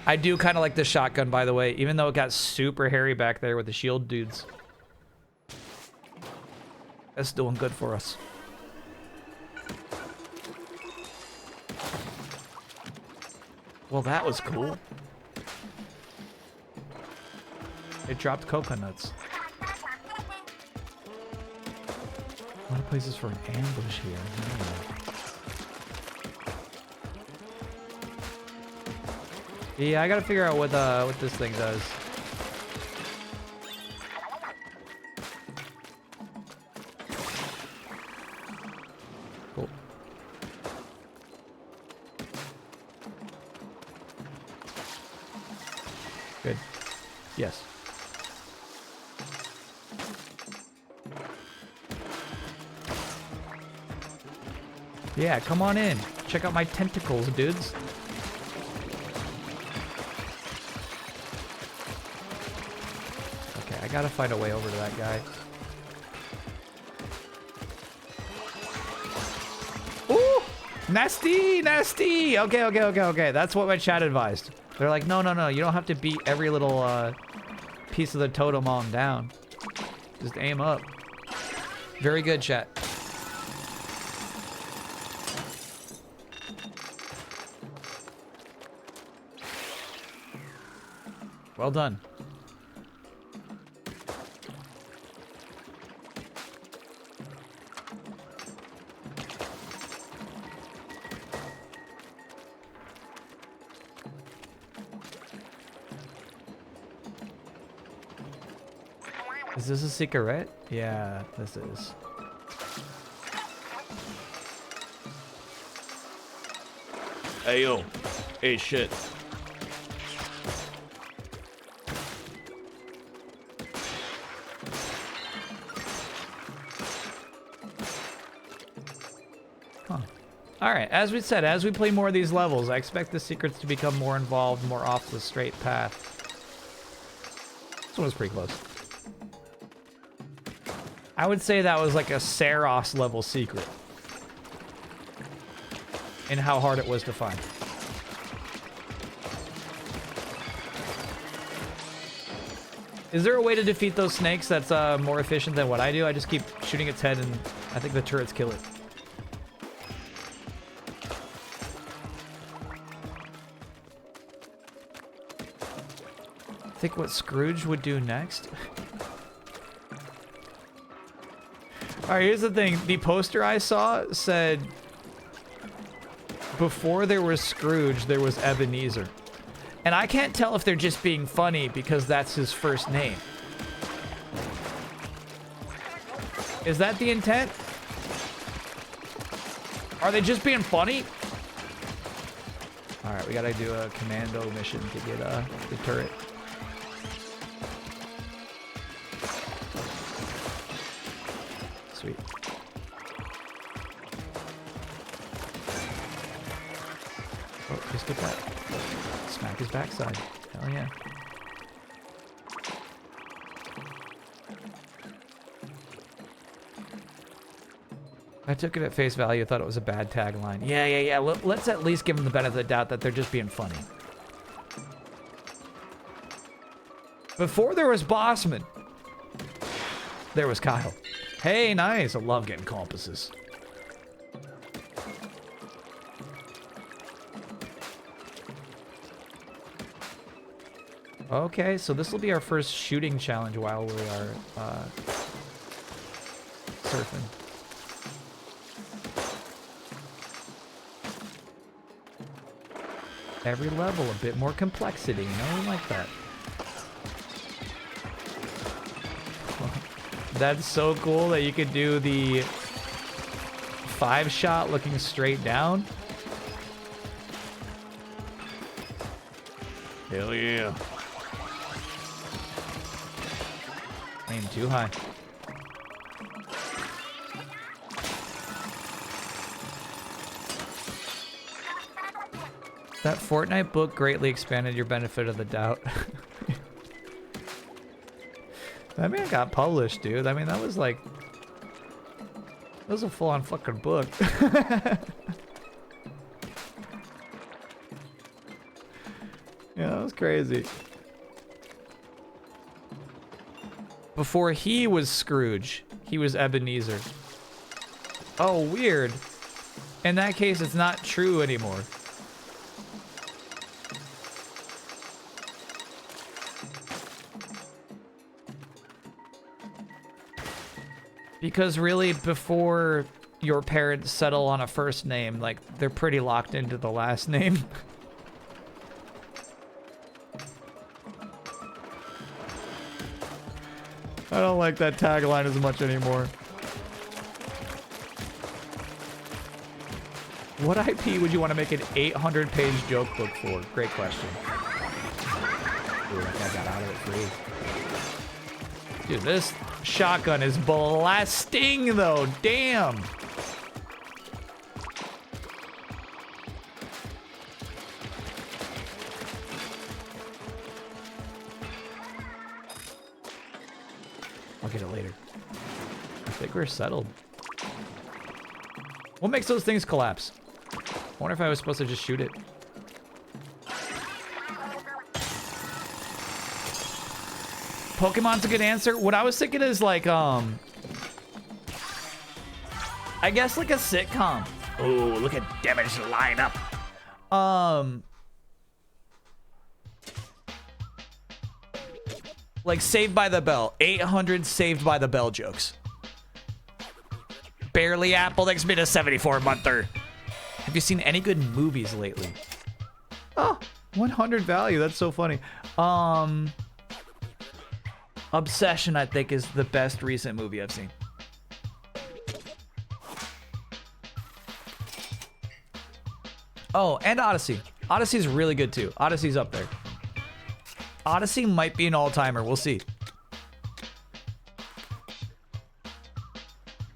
I do kind of like this shotgun, by the way, even though it got super hairy back there with the shield dudes. That's doing good for us. Well, that was cool. It dropped coconuts. A lot of places for an ambush here. Yeah, I gotta figure out what this thing does. Cool. Good. Yes. Yeah, come on in. Check out my tentacles, dudes. Okay, I gotta find a way over to that guy. Ooh! Nasty! Nasty! Okay. That's what my chat advised. They're like, no. You don't have to beat every little piece of the totem on down. Just aim up. Very good, chat. Well done. Is this a cigarette? Yeah, this is. Hey, yo. Hey, shit. All right, as we said, as we play more of these levels, I expect the secrets to become more involved, more off the straight path. This one was pretty close. I would say that was like a Saros level secret. And how hard it was to find. Is there a way to defeat those snakes that's more efficient than what I do? I just keep shooting its head and I think the turrets kill it. I think what Scrooge would do next. All right, here's the thing. The poster I saw said, before there was Scrooge, there was Ebenezer. And I can't tell if they're just being funny because that's his first name. Is that the intent? Are they just being funny? All right, we gotta do a commando mission to get the turret. Sweet. Oh, just get that. Smack his backside. Hell yeah. I took it at face value, thought it was a bad tagline. Yeah. Let's at least give them the benefit of the doubt that they're just being funny. Before there was Bossman, there was Kyle. Hey, nice. I love getting compasses. Okay, so this will be our first shooting challenge while we are surfing. Every level, a bit more complexity, you know? We like that. That's so cool that you could do the 5-shot looking straight down. Hell yeah. Aim too high. That Fortnite book greatly expanded your benefit of the doubt. That man got published, dude. I mean, that was like... That was a full-on fucking book. Yeah, that was crazy. Before he was Scrooge, he was Ebenezer. Oh, weird. In that case, it's not true anymore. Because really, before your parents settle on a first name, like, they're pretty locked into the last name. I don't like that tagline as much anymore. What IP would you want to make an 800-page joke book for? Great question. Ooh, that guy got out of it free. Dude, this shotgun is blasting, though. Damn. I'll get it later. I think we're settled. What makes those things collapse? I wonder if I was supposed to just shoot it. Pokemon's a good answer. What I was thinking is like, I guess like a sitcom. Oh, look at damage line up. Like Saved by the Bell. 800 Saved by the Bell jokes. Barely Apple makes me a 74-monther. Have you seen any good movies lately? Oh, 100 value. That's so funny. Obsession, I think, is the best recent movie I've seen. Oh, and Odyssey. Odyssey's really good, too. Odyssey's up there. Odyssey might be an all-timer. We'll see.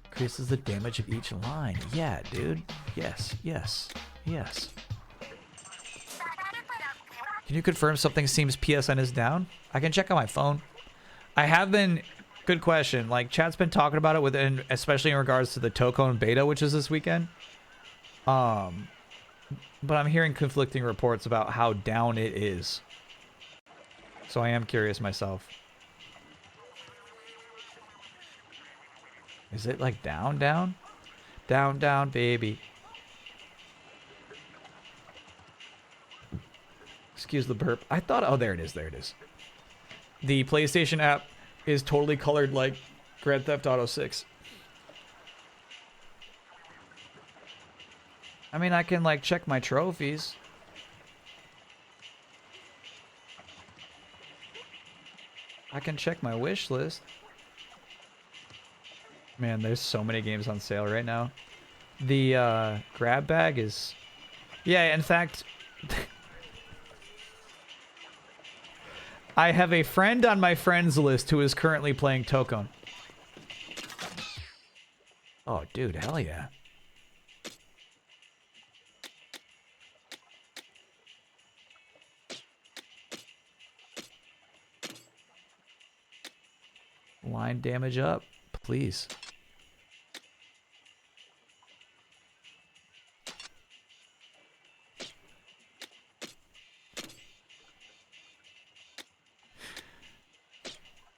Increases the damage of each line. Yeah, dude. Yes, yes, yes. Can you confirm something seems PSN is down? I can check on my phone. I have been... Good question. Like, chat's been talking about it within, especially in regards to the Tokone beta, which is this weekend. But I'm hearing conflicting reports about how down it is. So I am curious myself. Is it like down, down? Down, down, baby. Excuse the burp. I thought, oh, there it is, there it is. The PlayStation app is totally colored like Grand Theft Auto 6. I mean, I can like check my trophies. I can check my wish list. Man, there's so many games on sale right now. The grab bag is... Yeah, in fact... I have a friend on my friends list who is currently playing Tokone. Oh, dude, hell yeah. Line damage up, please.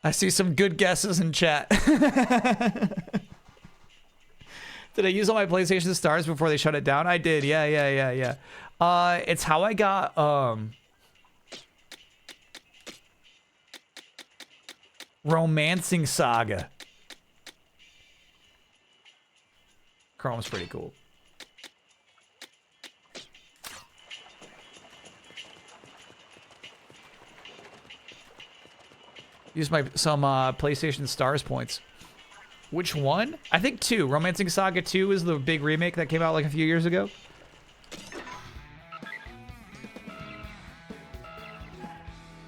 I see some good guesses in chat. Did I use all my PlayStation stars before they shut it down? I did. Yeah. It's how I got Romancing Saga. Chrome's pretty cool. Use some PlayStation Stars points. Which one? I think 2. Romancing Saga 2 is the big remake that came out like a few years ago.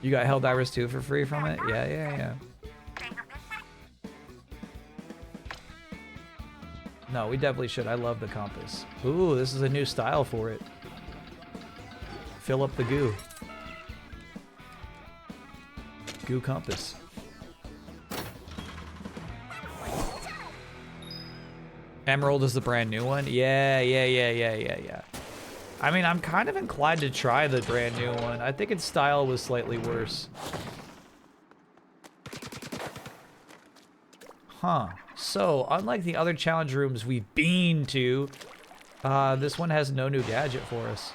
You got Helldivers 2 for free from it? Yeah. No, we definitely should. I love the compass. Ooh, this is a new style for it. Fill up the goo. Goo compass. Emerald is the brand new one? Yeah. I mean, I'm kind of inclined to try the brand new one. I think its style was slightly worse. Huh. So, unlike the other challenge rooms we've been to, this one has no new gadget for us.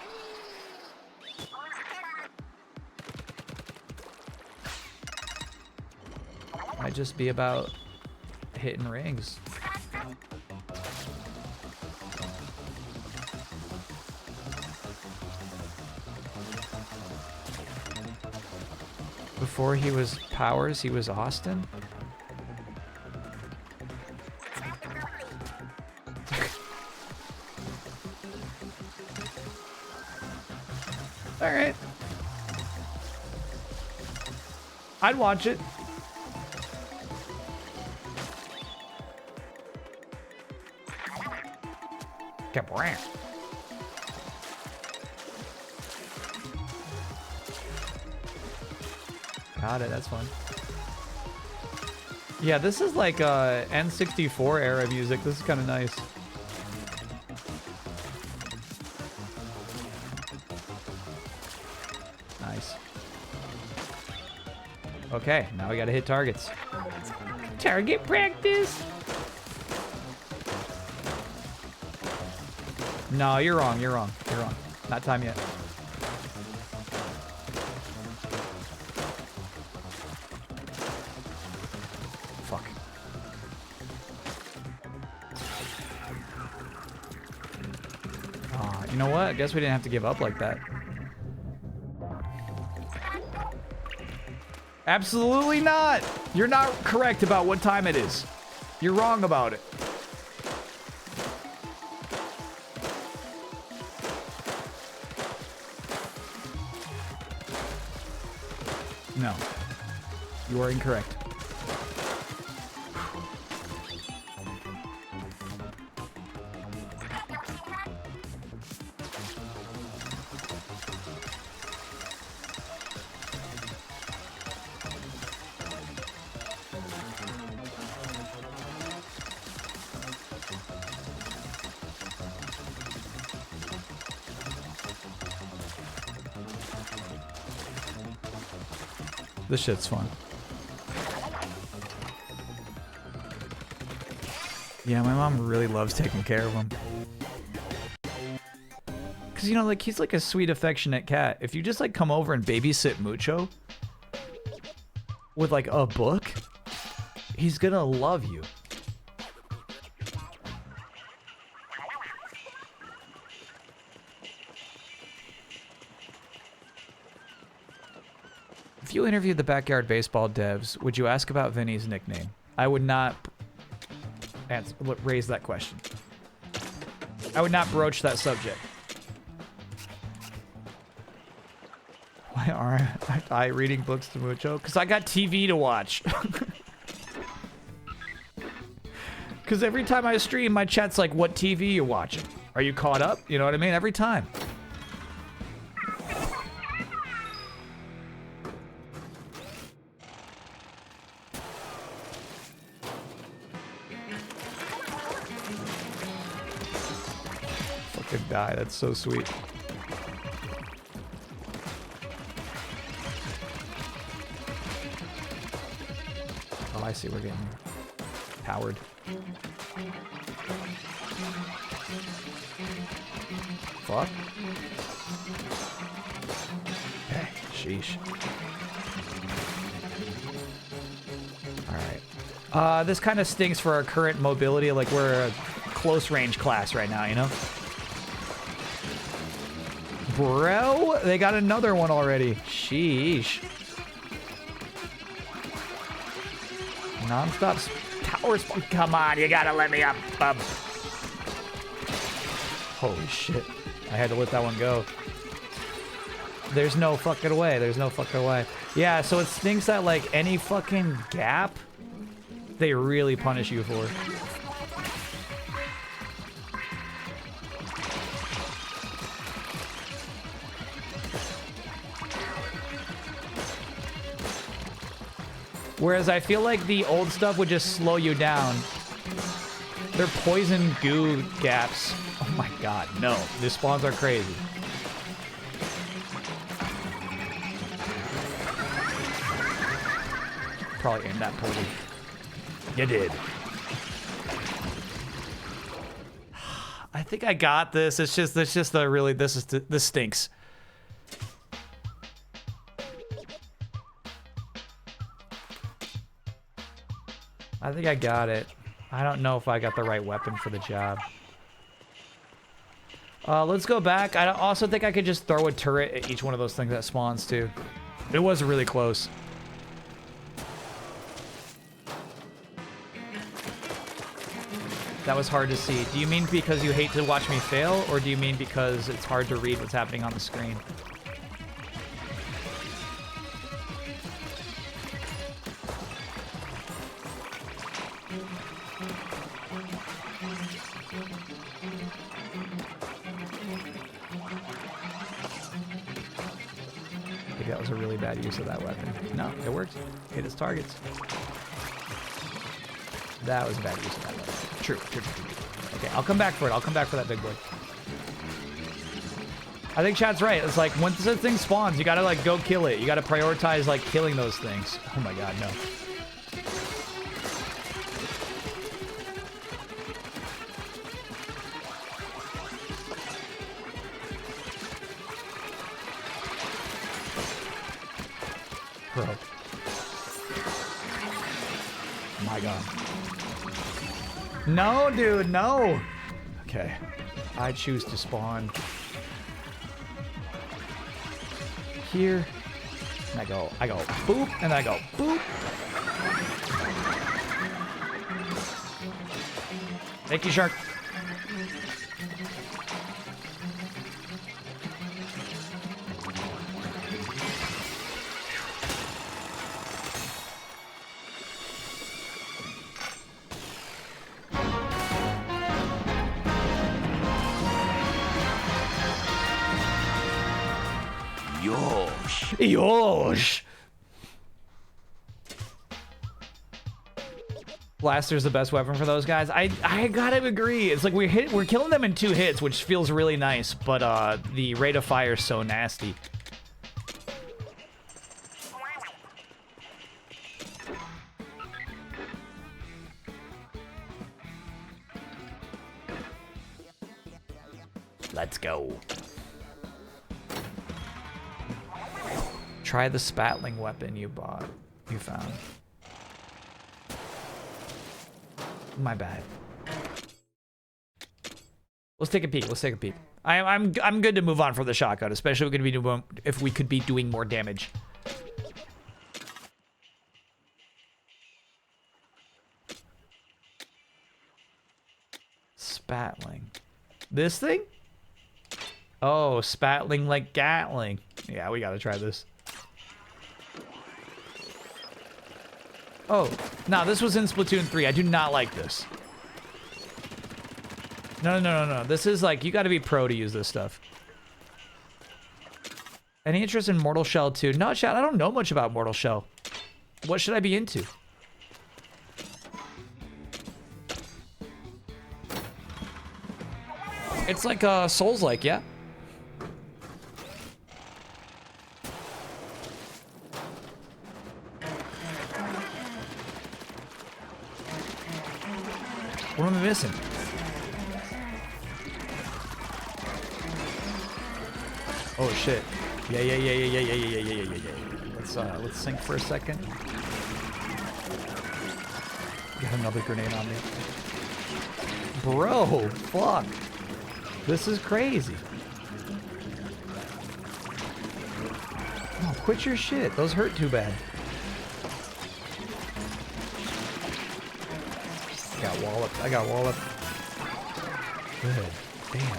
Might just be about hitting rings. Before he was Powers, he was Austin? All right. I'd watch it. Kabram. Got it, that's fun. Yeah, this is like N64 era music. This is kind of nice. Nice. Okay, now we gotta hit targets. Target practice! No, you're wrong, you're wrong, you're wrong. Not time yet. Fuck. You know what? I guess we didn't have to give up like that. Absolutely not! You're not correct about what time it is. You're wrong about it. No. You are incorrect. This shit's fun. Yeah, my mom really loves taking care of him. Cause you know, like he's like a sweet, affectionate cat. If you just like come over and babysit Mucho with like a book, he's gonna love you. If you interviewed the Backyard Baseball devs, would you ask about Vinny's nickname? I would not raise that question. I would not broach that subject. Why aren't I reading books to Mucho? Because I got TV to watch. Because every time I stream, my chat's like, what TV you watching? Are you caught up? You know what I mean? Every time. Die. That's so sweet. Oh, I see. We're getting powered. Fuck. Okay. Sheesh. All right. This kind of stinks for our current mobility. Like we're a close range class right now, you know? Bro, they got another one already. Sheesh. Non-stop towers. Come on, you gotta let me up. Holy shit. I had to let that one go. There's no fucking way. There's no fucking way. Yeah, so it stinks that like any fucking gap, they really punish you for. Whereas I feel like the old stuff would just slow you down. They're poison goo gaps. Oh my god, no. These spawns are crazy. Probably aimed that poorly. You did. I think I got this. It's just the really, this stinks. I think I got it. I don't know if I got the right weapon for the job. Let's go back. I also think I could just throw a turret at each one of those things that spawns too. It was really close. That was hard to see. Do you mean because you hate to watch me fail, or do you mean because it's hard to read what's happening on the screen? I think that was a really bad use of that weapon. No, it works. Hit its targets. That was a bad use of that weapon. True. Okay, I'll come back for it. I'll come back for that big boy. I think chat's right. It's like, when this thing spawns, you gotta, like, go kill it. You gotta prioritize, like, killing those things. Oh my god, no. Bro. My god. No, dude, no. Okay. I choose to spawn here. And I go boop, and I go boop. Thank you, shark. Yosh. Blaster's the best weapon for those guys. I gotta agree. It's like we're killing them in 2 hits, which feels really nice, but the rate of fire is so nasty. Let's go. Try the spatling weapon you found. My bad. Let's take a peek. I'm good to move on from the shotgun, especially if we could be doing more damage. Spatling. This thing? Oh, spatling like Gatling. Yeah, we gotta try this. Oh, no, this was in Splatoon 3. I do not like this. No. This is like, you gotta be pro to use this stuff. Any interest in Mortal Shell 2? No, chat, I don't know much about Mortal Shell. What should I be into? It's like Souls-like, yeah? What am I missing? Oh shit. Yeah. Let's sync for a second. Got another grenade on me. Bro, fuck. This is crazy. Oh, quit your shit. Those hurt too bad. I got walloped. Good. Damn.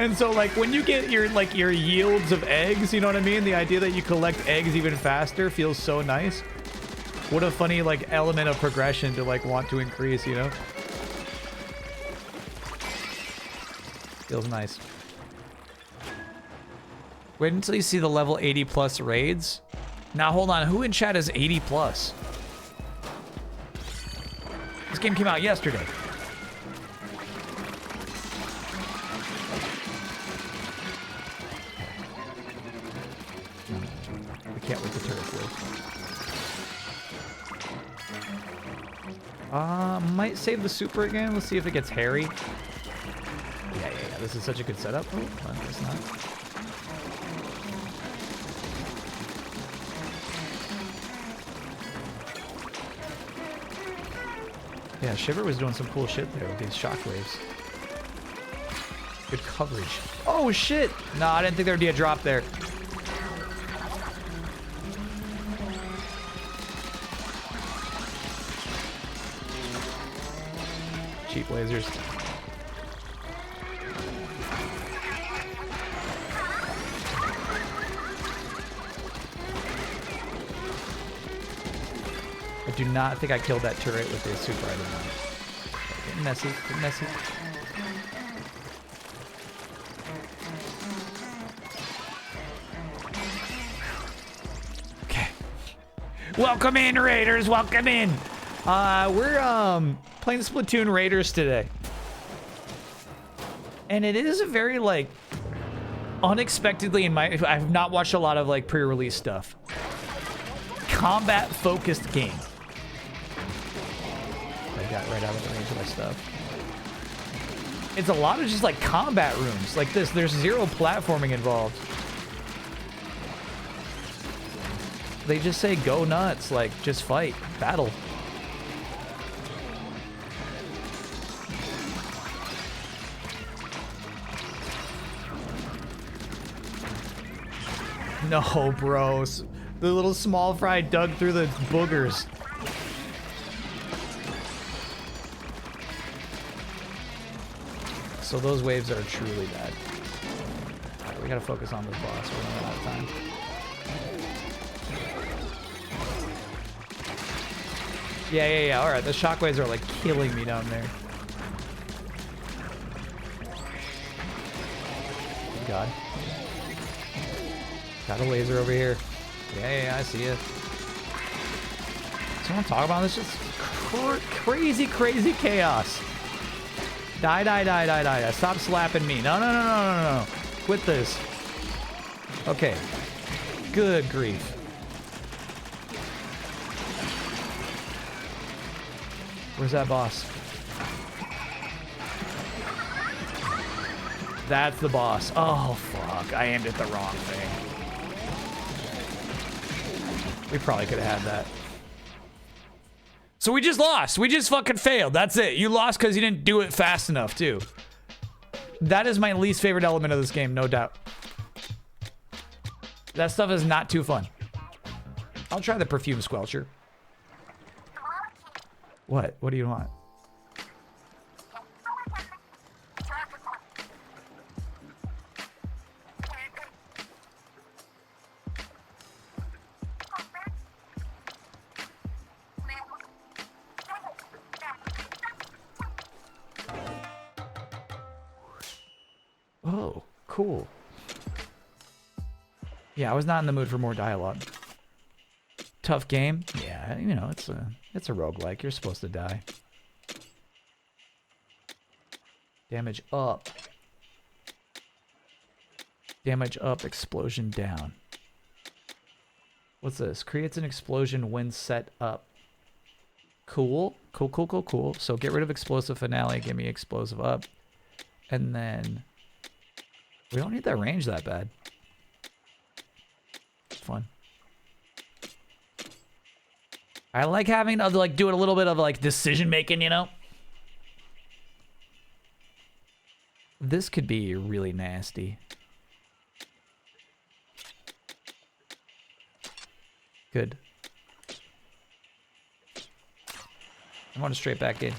And so like when you get your yields of eggs, you know what I mean? The idea that you collect eggs even faster feels so nice. What a funny like element of progression to like want to increase, you know? Feels nice. Wait until you see the level 80 plus raids. Now hold on, who in chat is 80 plus? This game came out yesterday. We can't wait to turret this. Might save the super again. Let's see if it gets hairy. Yeah. This is such a good setup. Oh, well, it's not. Yeah, Shiver was doing some cool shit there with these shockwaves. Good coverage. Oh, shit! No, I didn't think there would be a drop there. Cheap lasers. I do not think I killed that turret with the super item. Getting messy, getting messy. Okay. Welcome in, Raiders. Welcome in. We're playing Splatoon Raiders today. And it is a very, like, unexpectedly in my... I've not watched a lot of, like, pre-release stuff. Combat-focused game. I got right out of the range of my stuff. It's a lot of just, like, combat rooms. Like this. There's zero platforming involved. They just say, go nuts. Like, just fight. Battle. No, bros. The little small fry dug through the boogers. So those waves are truly bad. Alright, we gotta focus on this boss. We're running out of time. Yeah. Alright, the shockwaves are like killing me down there. God. Got a laser over here. Yeah, I see it. Someone talk about this? Just crazy chaos. Die. Stop slapping me. No. Quit this. Okay. Good grief. Where's that boss? That's the boss. Oh, fuck. I aimed at the wrong thing. We probably could have had that. So we just lost. We just fucking failed. That's it. You lost because you didn't do it fast enough, too. That is my least favorite element of this game, no doubt. That stuff is not too fun. I'll try the perfume squelcher. What? What do you want? Oh, cool. Yeah, I was not in the mood for more dialogue. Tough game. Yeah, you know, it's a roguelike. You're supposed to die. Damage up. Damage up, explosion down. What's this? Creates an explosion when set up. Cool. Cool. So get rid of explosive finale, give me explosive up. And then we don't need that range that bad. Fun. I like having to like do a little bit of like decision making, you know? This could be really nasty. Good. I'm going straight back in.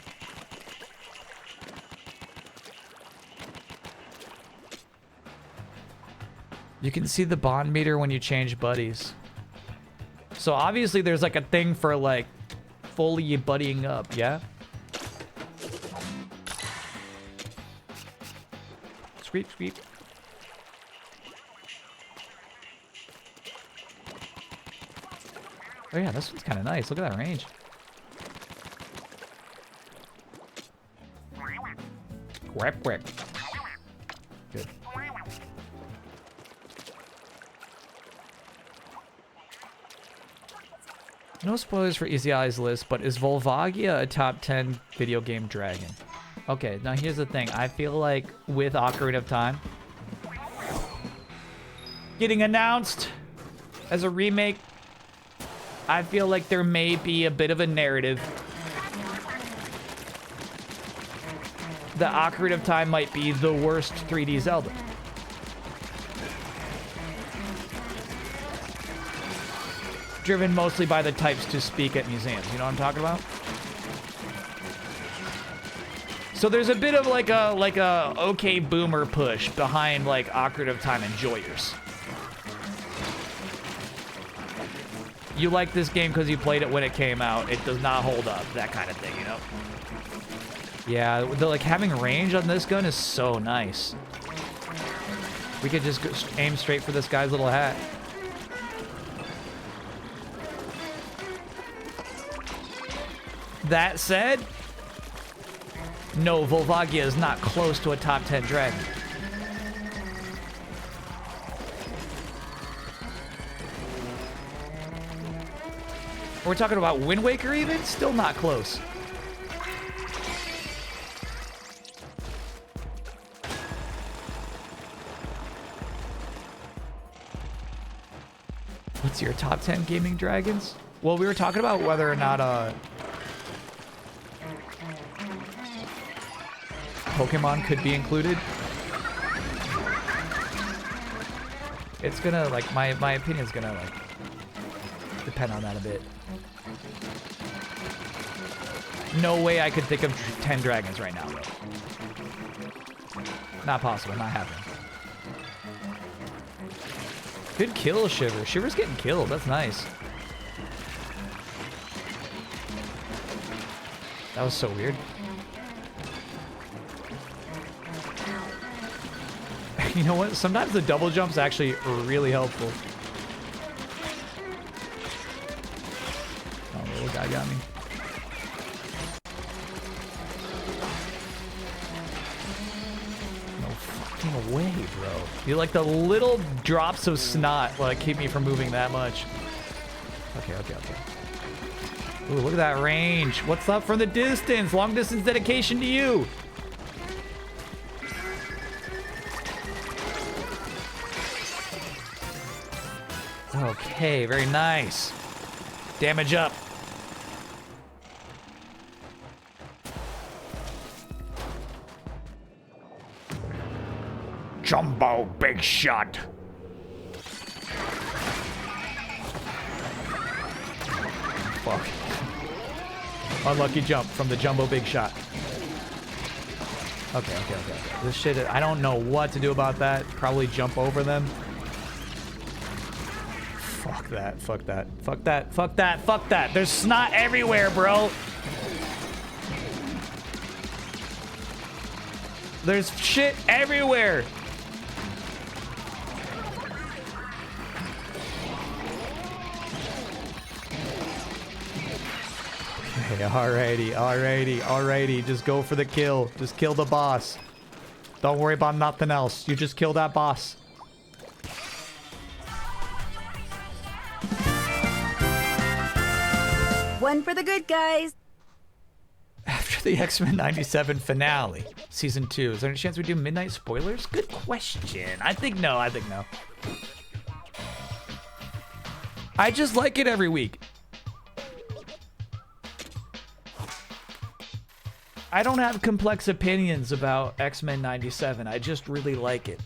You can see the bond meter when you change buddies. So obviously there's like a thing for like fully buddying up, yeah? Squeak, squeak. Oh yeah, this one's kind of nice. Look at that range. Quack, quack. Good. No spoilers for Easy Eyes list, but is Volvagia a top 10 video game dragon? Okay, now here's the thing. I feel like with Ocarina of Time getting announced as a remake, I feel like there may be a bit of a narrative that Ocarina of Time might be the worst 3D Zelda. Driven mostly by the types to speak at museums. You know what I'm talking about? So there's a bit of like a okay boomer push behind like Ocarina of Time enjoyers. You like this game because you played it when it came out. It does not hold up. That kind of thing, you know? Yeah, like having range on this gun is so nice. We could just aim straight for this guy's little hat. That said, no, Volvagia is not close to a top 10 dragon. We're talking about Wind Waker even? Still not close. What's your top 10 gaming dragons? Well, we were talking about whether or not Pokemon could be included. It's gonna, like, my opinion's gonna, like, depend on that a bit. No way I could think of 10 dragons right now, though. Not possible, not happening. Good kill, Shiver. Shiver's getting killed, that's nice. That was so weird. You know what? Sometimes the double jump's actually really helpful. Oh, the little guy got me. No fucking way, bro. You like the little drops of snot like keep me from moving that much. Okay. Ooh, look at that range. What's up from the distance? Long distance dedication to you. Okay, very nice. Damage up. Jumbo big shot. Fuck. Unlucky jump from the jumbo big shot. Okay. This shit, I don't know what to do about that. Probably jump over them. Fuck that. There's snot everywhere, bro. There's shit everywhere. Okay, alrighty. Just go for the kill. Just kill the boss. Don't worry about nothing else. You just kill that boss. One for the good guys. After the X-Men 97 finale, season 2, is there any chance we do midnight spoilers? Good question. I think no. I just like it every week. I don't have complex opinions about X-Men 97. I just really like it.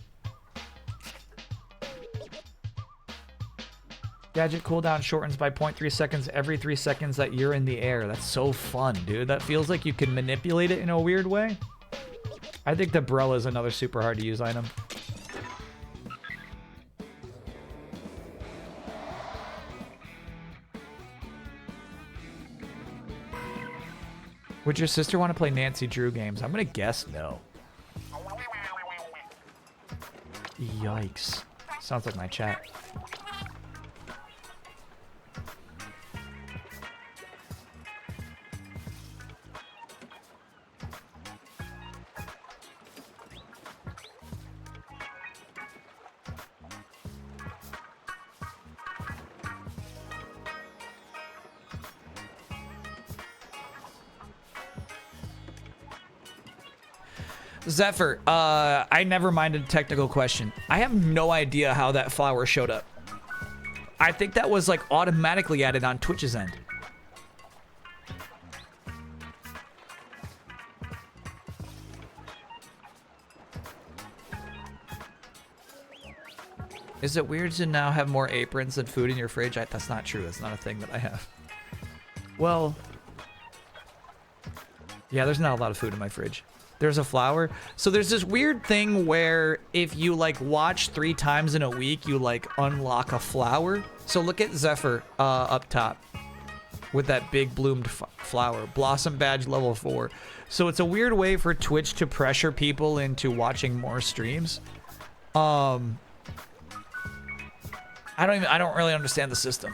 Gadget cooldown shortens by 0.3 seconds every 3 seconds that you're in the air. That's so fun, dude. That feels like you can manipulate it in a weird way. I think the Brella is another super hard to use item. Would your sister want to play Nancy Drew games? I'm gonna guess no. Yikes. Sounds like my chat. Zephyr, I never minded a technical question. I have no idea how that flower showed up. I think that was like automatically added on Twitch's end. Is it weird to now have more aprons than food in your fridge? That's not true. That's not a thing that I have. Well, yeah, there's not a lot of food in my fridge. There's a flower. So there's this weird thing where if you like watch 3 times in a week, you like unlock a flower. So look at Zephyr up top with that big bloomed flower. Blossom badge level 4. So it's a weird way for Twitch to pressure people into watching more streams. I don't really understand the system.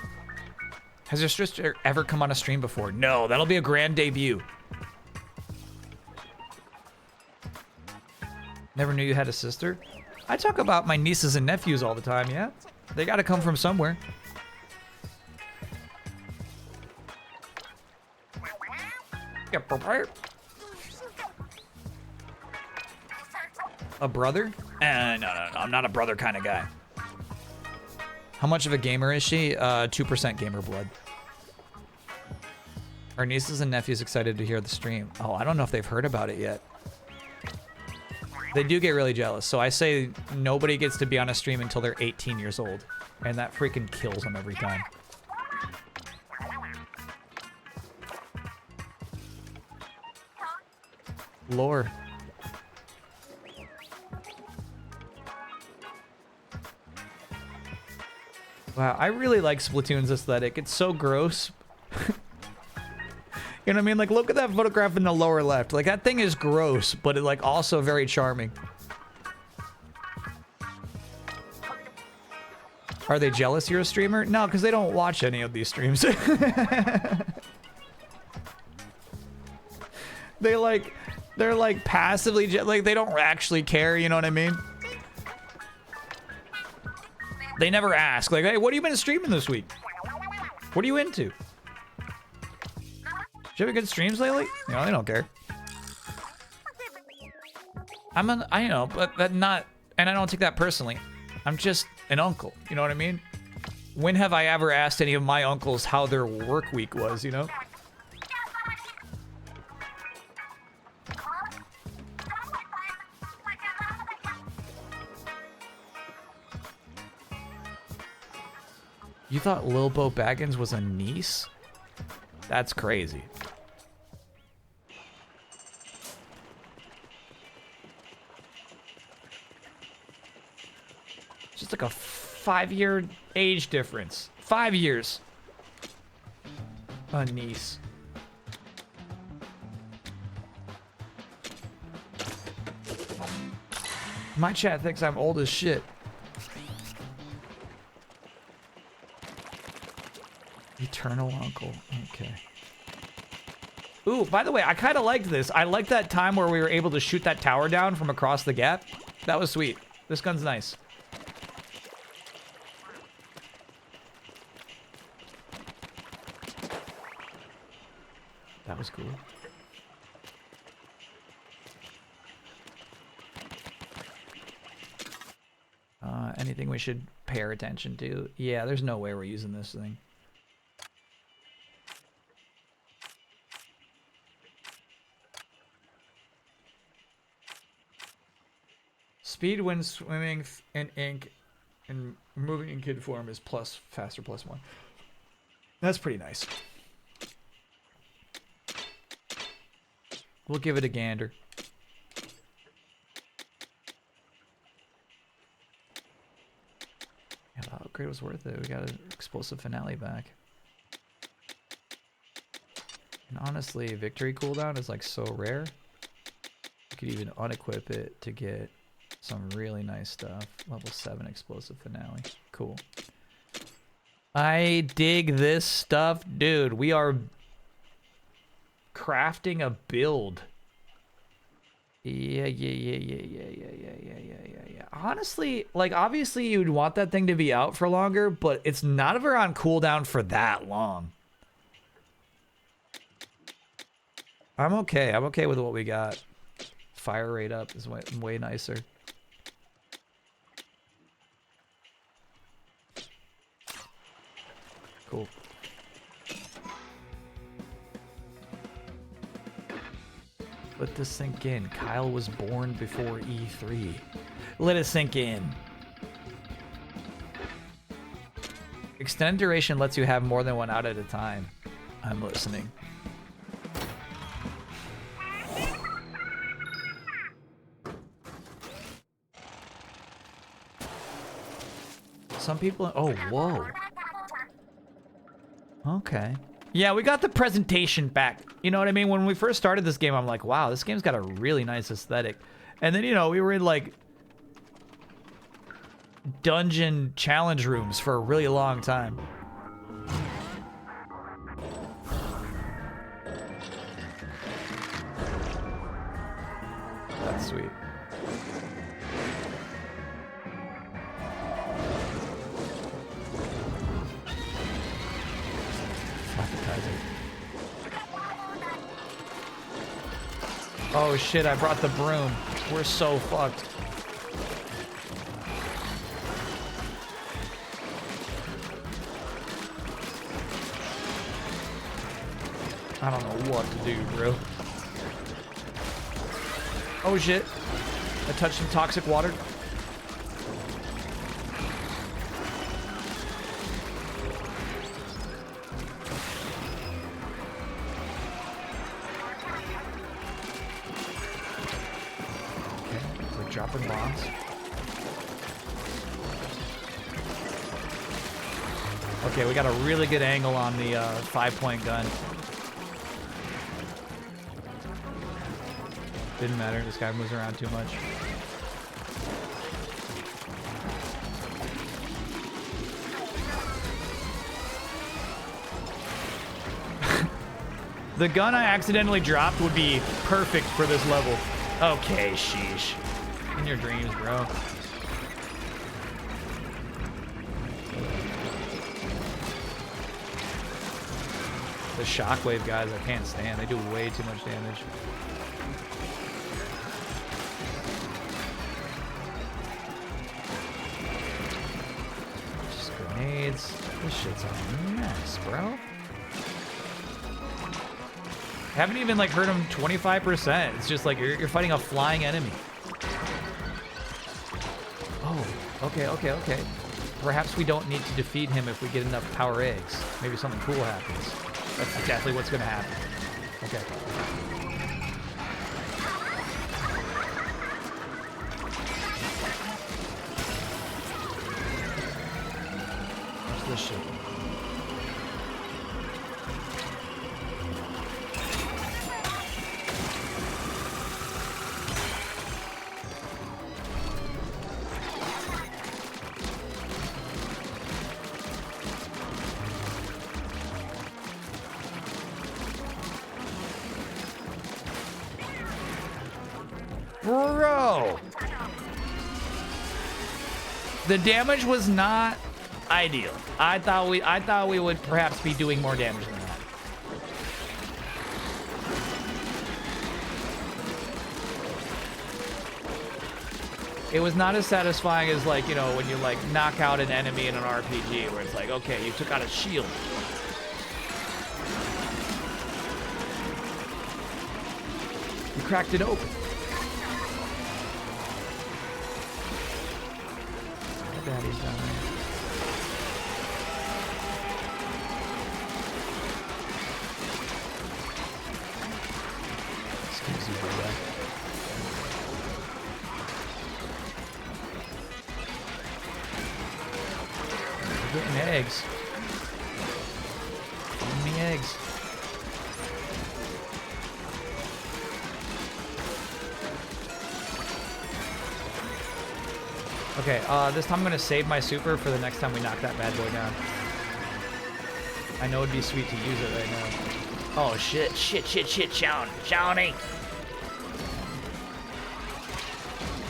Has your sister ever come on a stream before? No, that'll be a grand debut. Never knew you had a sister? I talk about my nieces and nephews all the time, yeah? They gotta come from somewhere. A brother? No, I'm not a brother kind of guy. How much of a gamer is she? 2% gamer blood. Our nieces and nephews excited to hear the stream. Oh, I don't know if they've heard about it yet. They do get really jealous. So I say nobody gets to be on a stream until they're 18 years old. And that freaking kills them every time. Lore. Wow, I really like Splatoon's aesthetic. It's so gross. You know what I mean? Like, look at that photograph in the lower left. Like, that thing is gross, but it, like, also very charming. Are they jealous you're a streamer? No, because they don't watch any of these streams. They're like passively, like, they don't actually care, you know what I mean? They never ask, like, hey, what have you been streaming this week? What are you into? Did you have good streams lately? You know, they don't care. I know, but that not, and I don't take that personally. I'm just an uncle, you know what I mean? When have I ever asked any of my uncles how their work week was, you know? You thought Lil Bo Baggins was a niece? That's crazy. Just like a 5-year age difference. 5 years. A niece. My chat thinks I'm old as shit. Eternal uncle. Okay. Ooh, by the way, I kind of liked this. I liked that time where we were able to shoot that tower down from across the gap. That was sweet. This gun's nice. That was cool. Anything we should pay our attention to? Yeah, there's no way we're using this thing. Speed when swimming in ink and moving in kid form is plus faster plus 1. That's pretty nice. We'll give it a gander. Yeah, the upgrade was worth it. We got an explosive finale back. And honestly, victory cooldown is like so rare. You could even unequip it to get some really nice stuff. Level 7 explosive finale. Cool. I dig this stuff, dude. We are crafting a build. Yeah. Honestly, like, obviously you'd want that thing to be out for longer, but it's not ever on cooldown for that long. I'm okay. I'm okay with what we got. Fire rate up is way nicer. Cool. Let this sink in. Kyle was born before E3. Let it sink in. Extended duration lets you have more than one out at a time. I'm listening. Some people... Oh, whoa. Okay. Yeah, we got the presentation back. You know what I mean? When we first started this game, I'm like, wow, this game's got a really nice aesthetic. And then, you know, we were in, like, dungeon challenge rooms for a really long time. That's sweet. Oh shit, I brought the broom. We're so fucked. I don't know what to do, bro. Oh shit. I touched some toxic water. Dropping bombs. Okay, we got a really good angle on the 5-point gun. Didn't matter, this guy moves around too much. The gun I accidentally dropped would be perfect for this level. Okay, sheesh. In your dreams, bro. The shockwave guys I can't stand. They do way too much damage. Just grenades. This shit's a mess, bro. Haven't even like hurt him 25%. It's just like you're fighting a flying enemy. Okay. Perhaps we don't need to defeat him if we get enough power eggs. Maybe something cool happens. That's exactly what's gonna happen. Okay. What's this shit? Bro! The damage was not ideal. I thought we would perhaps be doing more damage than that. It was not as satisfying as, like, you know, when you like knock out an enemy in an RPG where it's like, okay, you took out a shield. You cracked it open. Daddy's down there. Excuse you, brother. We're getting eggs. Give me eggs. Okay, this time I'm gonna save my super for the next time we knock that bad boy down. I know it'd be sweet to use it right now. Oh shit, Shawnee.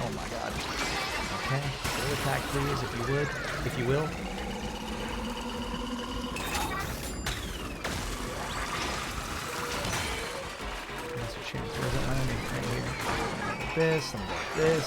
Oh my god. Okay, full attack please, if you will. That's your chance. Where's it landing? Right here. Like this, and like this.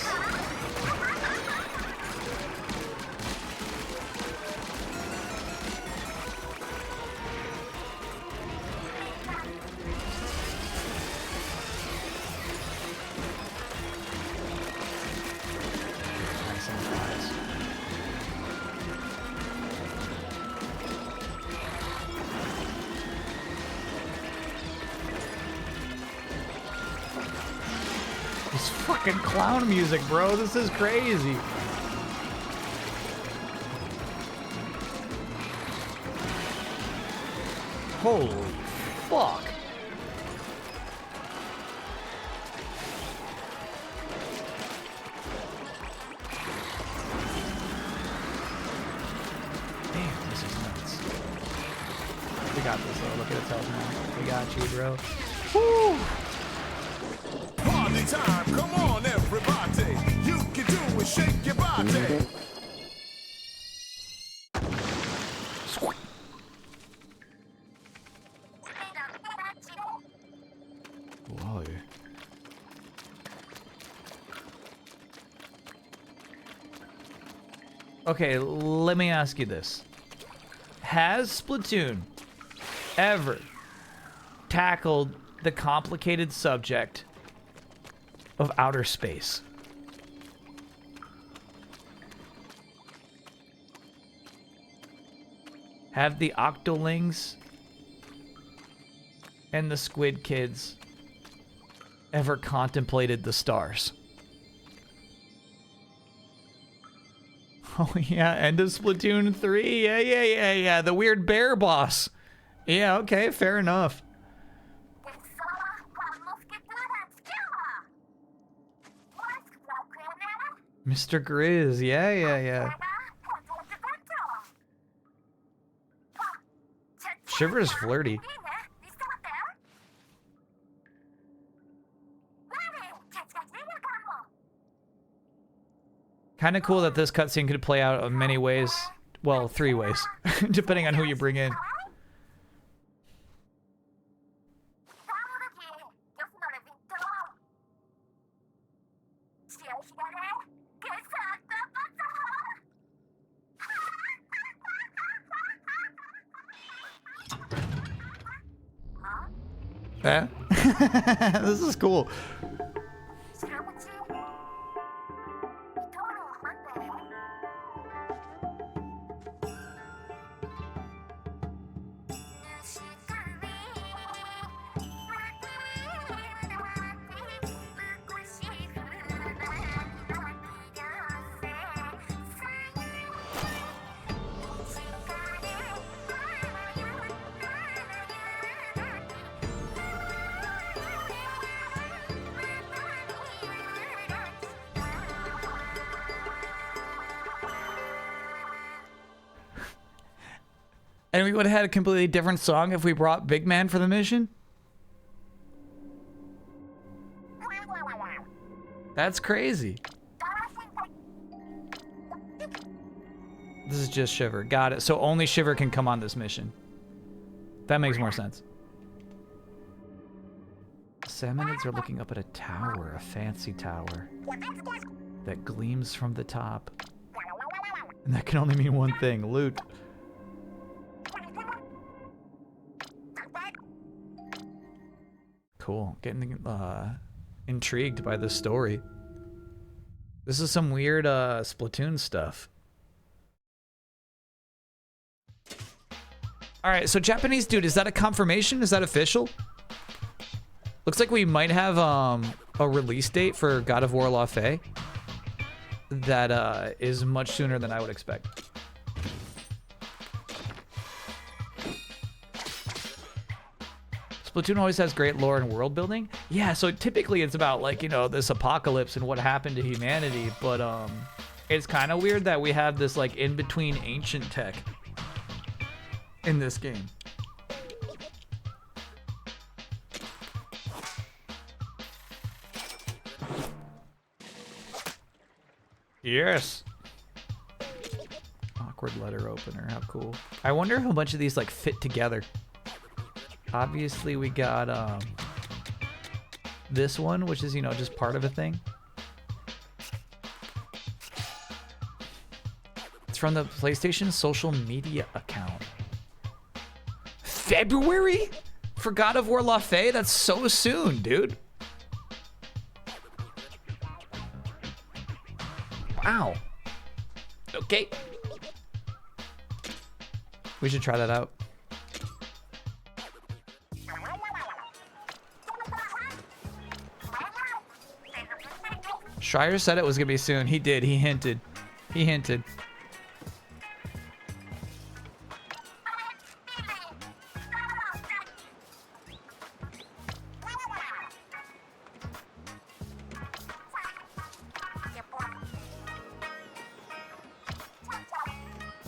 This fucking clown music, bro. This is crazy. Holy fuck. Damn, this is nuts. We got this though. Look at its health now. We got you, bro. Woo! Party time, come on everybody. You can do it, shake your body. Whoa. Okay, let me ask you this. Has Splatoon ever tackled the complicated subject of outer space? Have the Octolings and the Squid Kids ever contemplated the stars? Oh yeah, end of Splatoon 3. Yeah. The weird bear boss. Yeah, okay, fair enough. Mr. Grizz, yeah. Shiver's flirty. Kind of cool that this cutscene could play out in many ways. Well, 3 ways, depending on who you bring in. Yeah. This is cool. And we would have had a completely different song if we brought Big Man for the mission? That's crazy. This is just Shiver. Got it. So only Shiver can come on this mission. That makes more sense. Salmonids are looking up at a tower, a fancy tower, that gleams from the top. And that can only mean one thing, loot. Cool. Getting intrigued by this story. This is some weird Splatoon stuff. Alright, so Japanese dude, is that a confirmation? Is that official? Looks like we might have a release date for God of War La Fey that is much sooner than I would expect. Splatoon always has great lore and world building. Yeah, so typically it's about, like, you know, this apocalypse and what happened to humanity, but It's kind of weird that we have this like in between ancient tech in this game. Yes. Awkward letter opener. How cool. I wonder how much of these like fit together. Obviously we got this one, which is, you know, just part of a thing. It's from the PlayStation social media account. February? For God of War La Fey? That's so soon, dude. Wow. Okay. We should try that out. Schreier said it was gonna be soon. He did. He hinted. He hinted.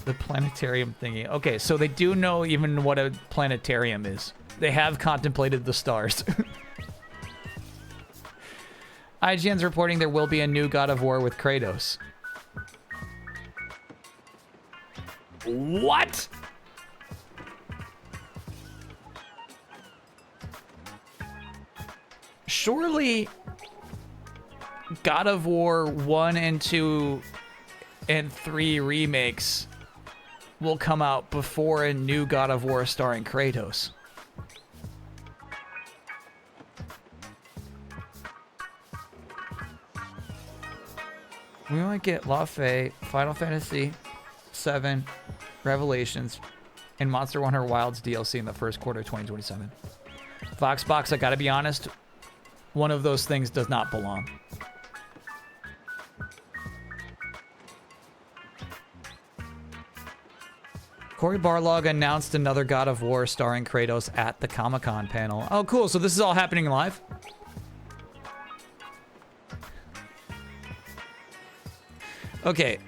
The planetarium thingy. Okay, so they do know even what a planetarium is. They have contemplated the stars. IGN's reporting there will be a new God of War with Kratos. What? Surely God of War 1 and 2 and 3 remakes will come out before a new God of War starring Kratos. We might get La Fey, Final Fantasy VII, Revelations, and Monster Hunter Wilds DLC in the first quarter of 2027. Voxbox, I gotta be honest, one of those things does not belong. Cory Barlog announced another God of War starring Kratos at the Comic-Con panel. Oh, cool. So this is all happening live? Okay.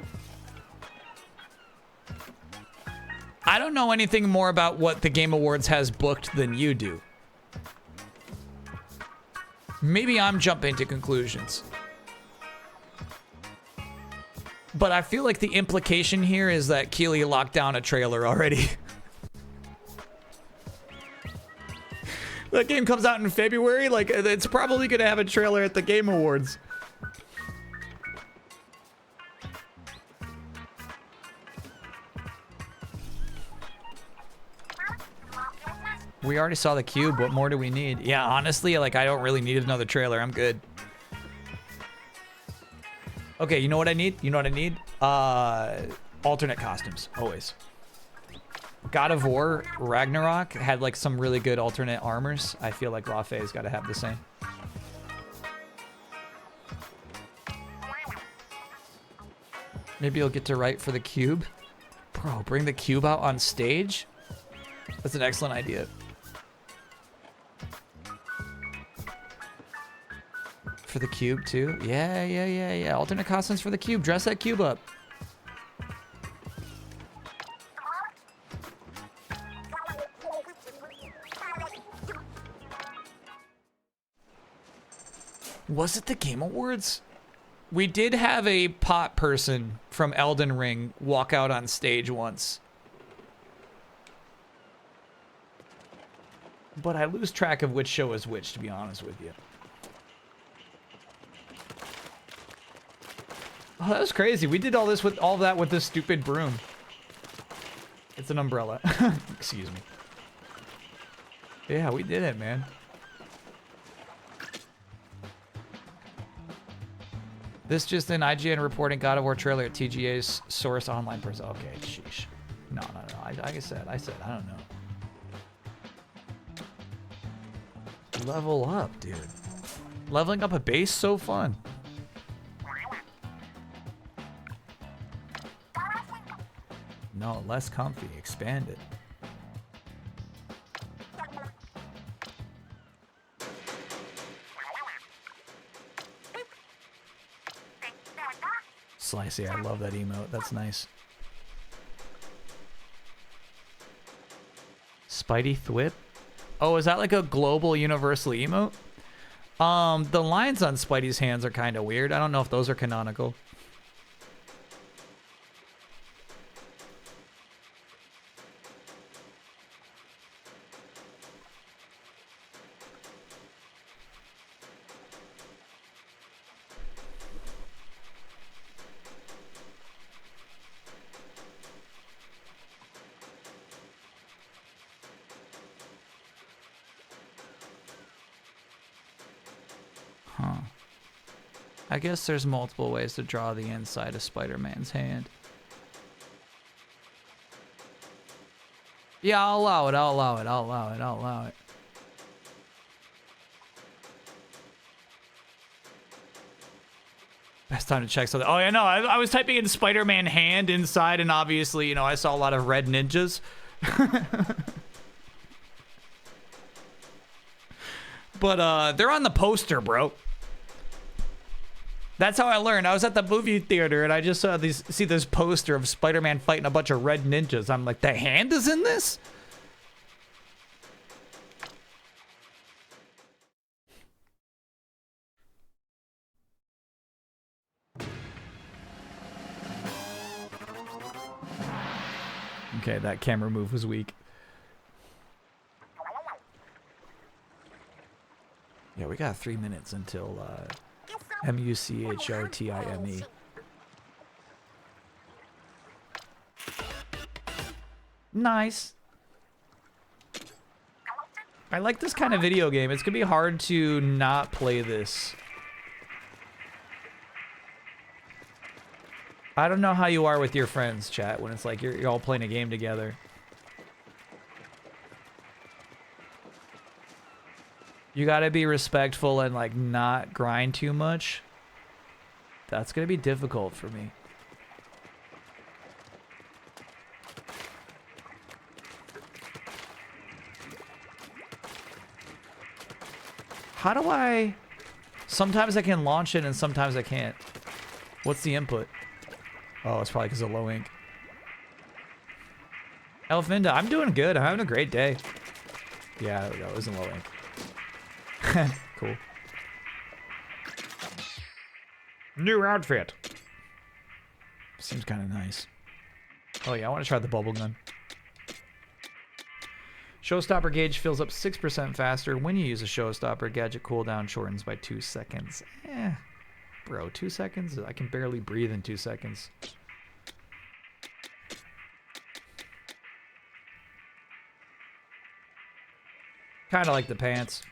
I don't know anything more about what the Game Awards has booked than you do. Maybe I'm jumping to conclusions. But I feel like the implication here is that Keighley locked down a trailer already. That game comes out in February, like, it's probably gonna have a trailer at the Game Awards. We already saw the cube, what more do we need? Yeah, honestly, like, I don't really need another trailer, I'm good. Okay, you know what I need? You know what I need? Alternate costumes, always. God of War Ragnarok had like some really good alternate armors. I feel like La Fey's got to have the same. Maybe you'll get to write for the cube. Bro, bring the cube out on stage? That's an excellent idea. For the cube too? Yeah. Alternate costumes for the cube. Dress that cube up. Was it the Game Awards? We did have a pot person from Elden Ring walk out on stage once. But I lose track of which show is which, to be honest with you. Oh, that was crazy. We did all this with all that with this stupid broom. It's an umbrella. Excuse me. Yeah, we did it, man. This just in, IGN reporting God of War trailer at TGA's source online person. Okay, sheesh. No. Like I said, I don't know. Level up, dude. Leveling up a base, so fun. No, less comfy. Expand it. Slicey, I love that emote. That's nice. Spidey Thwip? Oh, is that like a global universal emote? The lines on Spidey's hands are kind of weird. I don't know if those are canonical. I guess there's multiple ways to draw the inside of Spider-Man's hand. Yeah, I'll allow it, I'll allow it, I'll allow it, I'll allow it. Best time to check something. Oh, yeah, no, I was typing in Spider-Man hand inside, and obviously, you know, I saw a lot of red ninjas. But they're on the poster, bro. That's how I learned. I was at the movie theater and I just saw see this poster of Spider-Man fighting a bunch of red ninjas. I'm like, the hand is in this? Okay, that camera move was weak. Yeah, we got 3 minutes until M-U-C-H-O-T-I-M-E. Nice. I like this kind of video game. It's gonna be hard to not play this. I don't know how you are with your friends, chat, when it's like you're all playing a game together. You gotta be respectful and like not grind too much. That's gonna be difficult for me. How do I... Sometimes I can launch it and sometimes I can't. What's the input? Oh, it's probably because of low ink. Elfinda, I'm doing good. I'm having a great day. Yeah, there we go. It was in low ink. Cool. New outfit. Seems kind of nice. Oh yeah, I want to try the bubble gun. Showstopper gauge fills up 6% faster when you use a showstopper. Gadget cooldown shortens by 2 seconds. Bro, 2 seconds? I can barely breathe in 2 seconds. Kind of like the pants.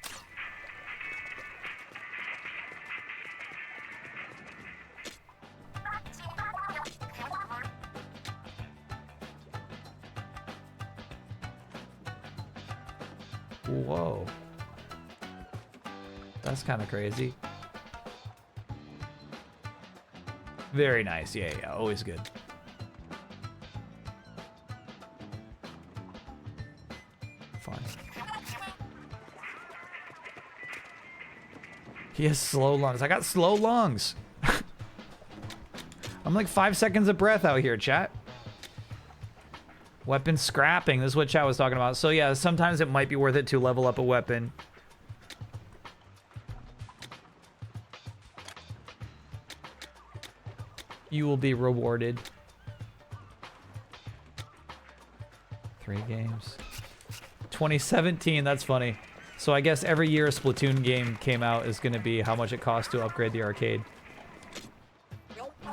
Whoa. That's kind of crazy. Very nice. Yeah, yeah, always good. Fun. He has slow lungs. I got slow lungs. I'm like 5 seconds of breath out here, chat. Weapon scrapping. This is what chat was talking about. So yeah, sometimes it might be worth it to level up a weapon. You will be rewarded. 3 games. 2017, that's funny. So I guess every year a Splatoon game came out is going to be how much it costs to upgrade the arcade.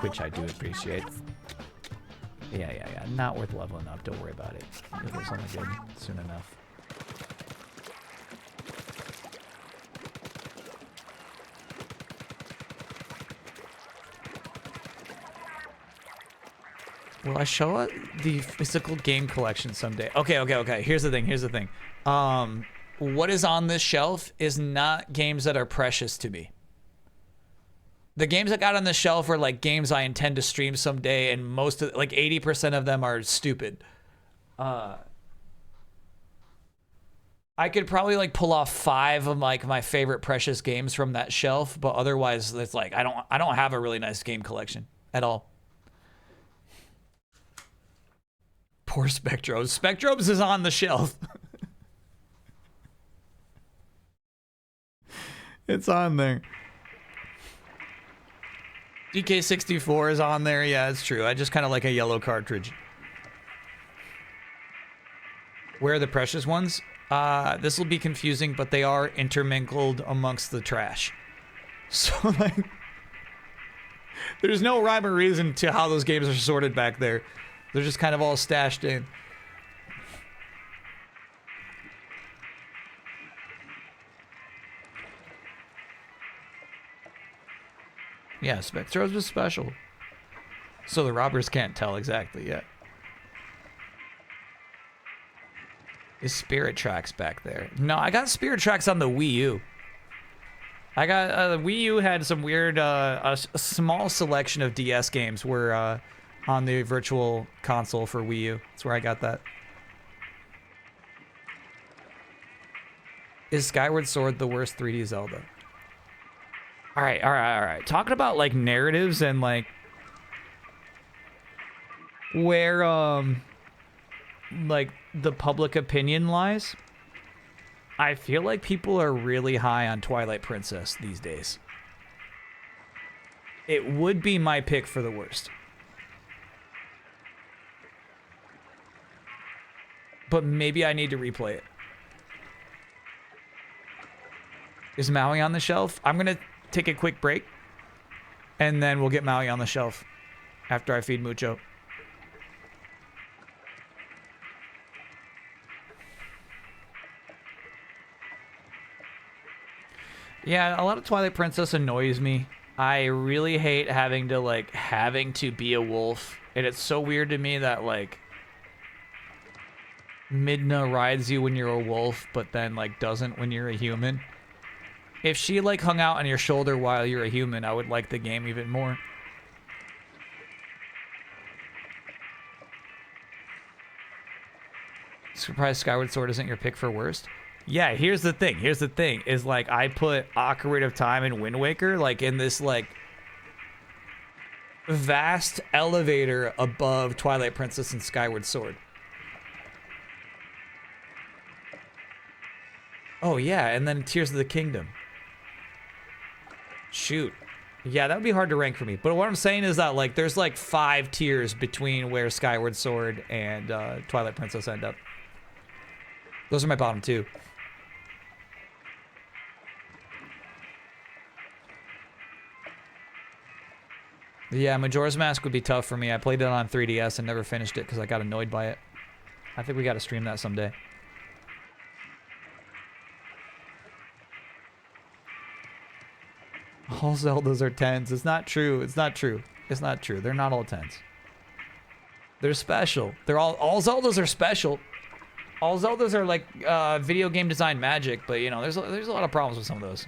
Which I do appreciate. Yeah. Not worth leveling up. Don't worry about it. It'll only good soon enough. Will I show it the physical game collection someday? Okay. Here's the thing. What is on this shelf is not games that are precious to me. The games I got on the shelf are like games I intend to stream someday, and most of, like 80% of them are stupid. I could probably like pull off 5 of like my favorite precious games from that shelf, but otherwise it's like I don't have a really nice game collection at all. Poor Spectrobes. Spectrobes is on the shelf. It's on there. DK64 is on there. Yeah, it's true. I just kind of like a yellow cartridge. Where are the precious ones? This will be confusing, but they are intermingled amongst the trash. So, like, there's no rhyme or reason to how those games are sorted back there. They're just kind of all stashed in. Yeah, Spectros was special. So the robbers can't tell exactly yet. Is Spirit Tracks back there? No, I got Spirit Tracks on the Wii U. I got the Wii U had some weird, a small selection of DS games were on the virtual console for Wii U. That's where I got that. Is Skyward Sword the worst 3D Zelda? All right. Talking about like narratives and like where like the public opinion lies. I feel like people are really high on Twilight Princess these days. It would be my pick for the worst. But maybe I need to replay it. Is Maui on the shelf? I'm going to take a quick break, and then we'll get Maui on the shelf after I feed Mucho. Yeah, a lot of Twilight Princess annoys me. I really hate having to be a wolf, and it's so weird to me that like Midna rides you when you're a wolf, but then like doesn't when you're a human. If she like hung out on your shoulder while you're a human, I would like the game even more. Surprised Skyward Sword isn't your pick for worst? Yeah, here's the thing. Is like I put Ocarina of Time and Wind Waker like in this like vast elevator above Twilight Princess and Skyward Sword. Oh yeah, and then Tears of the Kingdom. Shoot. Yeah, that would be hard to rank for me. But what I'm saying is that like there's like 5 tiers between where Skyward Sword and Twilight Princess end up. Those are my bottom 2. Yeah, Majora's Mask would be tough for me. I played it on 3DS and never finished it because I got annoyed by it. I think we got to stream that someday. All Zeldas are 10s. It's not true. It's not true. They're not all 10s. They're special. They're all Zeldas are special. All Zeldas are like video game design magic, but you know, there's a lot of problems with some of those.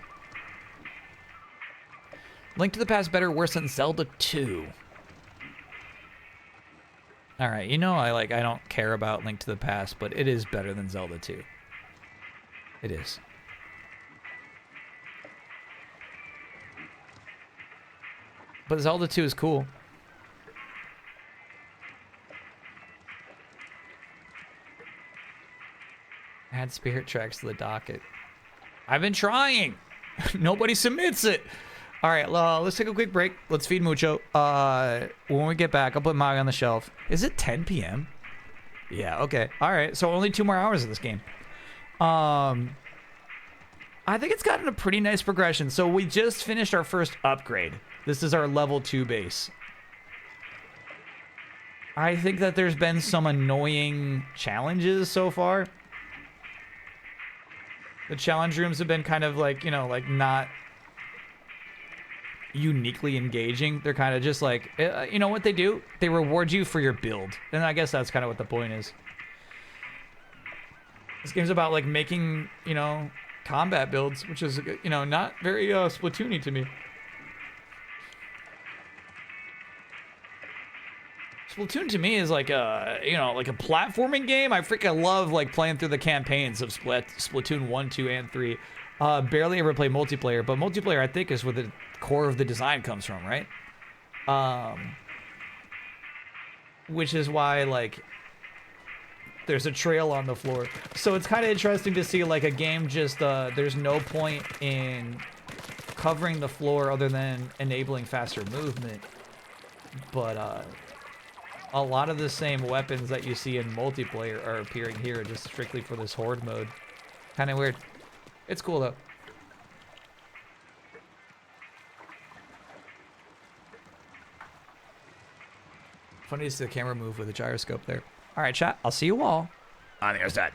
Link to the Past better or worse than Zelda 2? All right, you know I don't care about Link to the Past, but it is better than Zelda 2. It is. But Zelda 2 is cool. Add Spirit Tracks to the docket. I've been trying. Nobody submits it. All right, let's take a quick break. Let's feed Mucho. When we get back, I'll put Maui on the shelf. Is it 10 p.m.? Yeah, okay. All right, so only 2 more hours of this game. I think it's gotten a pretty nice progression. So we just finished our first upgrade. This is our level 2 base. I think that there's been some annoying challenges so far. The challenge rooms have been kind of like, you know, like not uniquely engaging. They're kind of just like, you know what they do? They reward you for your build. And I guess that's kind of what the point is. This game's about like making, you know, combat builds, which is, you know, not very Splatoon-y to me. Splatoon to me is like a, you know, like a platforming game. I freaking love like playing through the campaigns of Splatoon 1, 2, and 3. Barely ever play multiplayer, but multiplayer I think is where the core of the design comes from, right? Which is why like There's a trail on the floor. So it's kind of interesting to see like a game just, there's no point in covering the floor other than enabling faster movement. But a lot of the same weapons that you see in multiplayer are appearing here just strictly for this horde mode. Kind of weird. It's cool though. Funny to see the camera move with a gyroscope there. All right, chat. I'll see you all on the other side.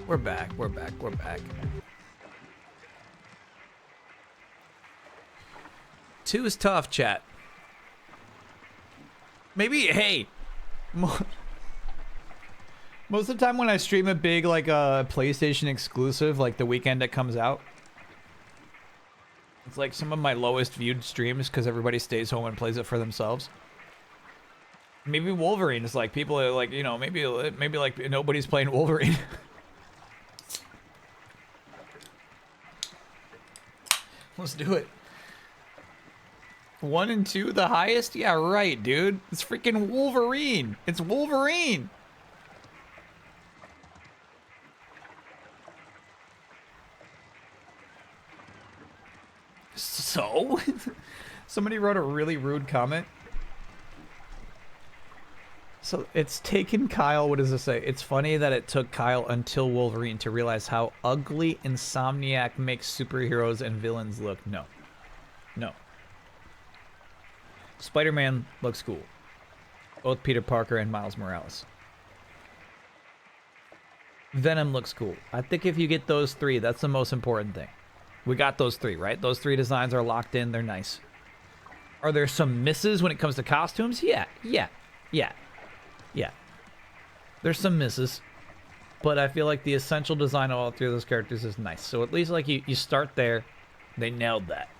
We're back. We're back. We're back. 2 is tough, chat. Maybe, hey, most of the time when I stream a big, like, PlayStation exclusive, like the weekend it comes out, it's like some of my lowest viewed streams because everybody stays home and plays it for themselves. Maybe Wolverine is like, people are like, you know, maybe like nobody's playing Wolverine. Let's do it. 1 and 2, the highest? Yeah, right, dude. It's freaking Wolverine. It's Wolverine. So? Somebody wrote a really rude comment. So it's taken Kyle, what does it say? It's funny that it took Kyle until Wolverine to realize how ugly Insomniac makes superheroes and villains look. No. No. Spider-Man looks cool. Both Peter Parker and Miles Morales. Venom looks cool. I think if you get those 3, that's the most important thing. We got those 3, right? Those 3 designs are locked in. They're nice. Are there some misses when it comes to costumes? Yeah. There's some misses. But I feel like the essential design of all 3 of those characters is nice. So at least like you start there. They nailed that.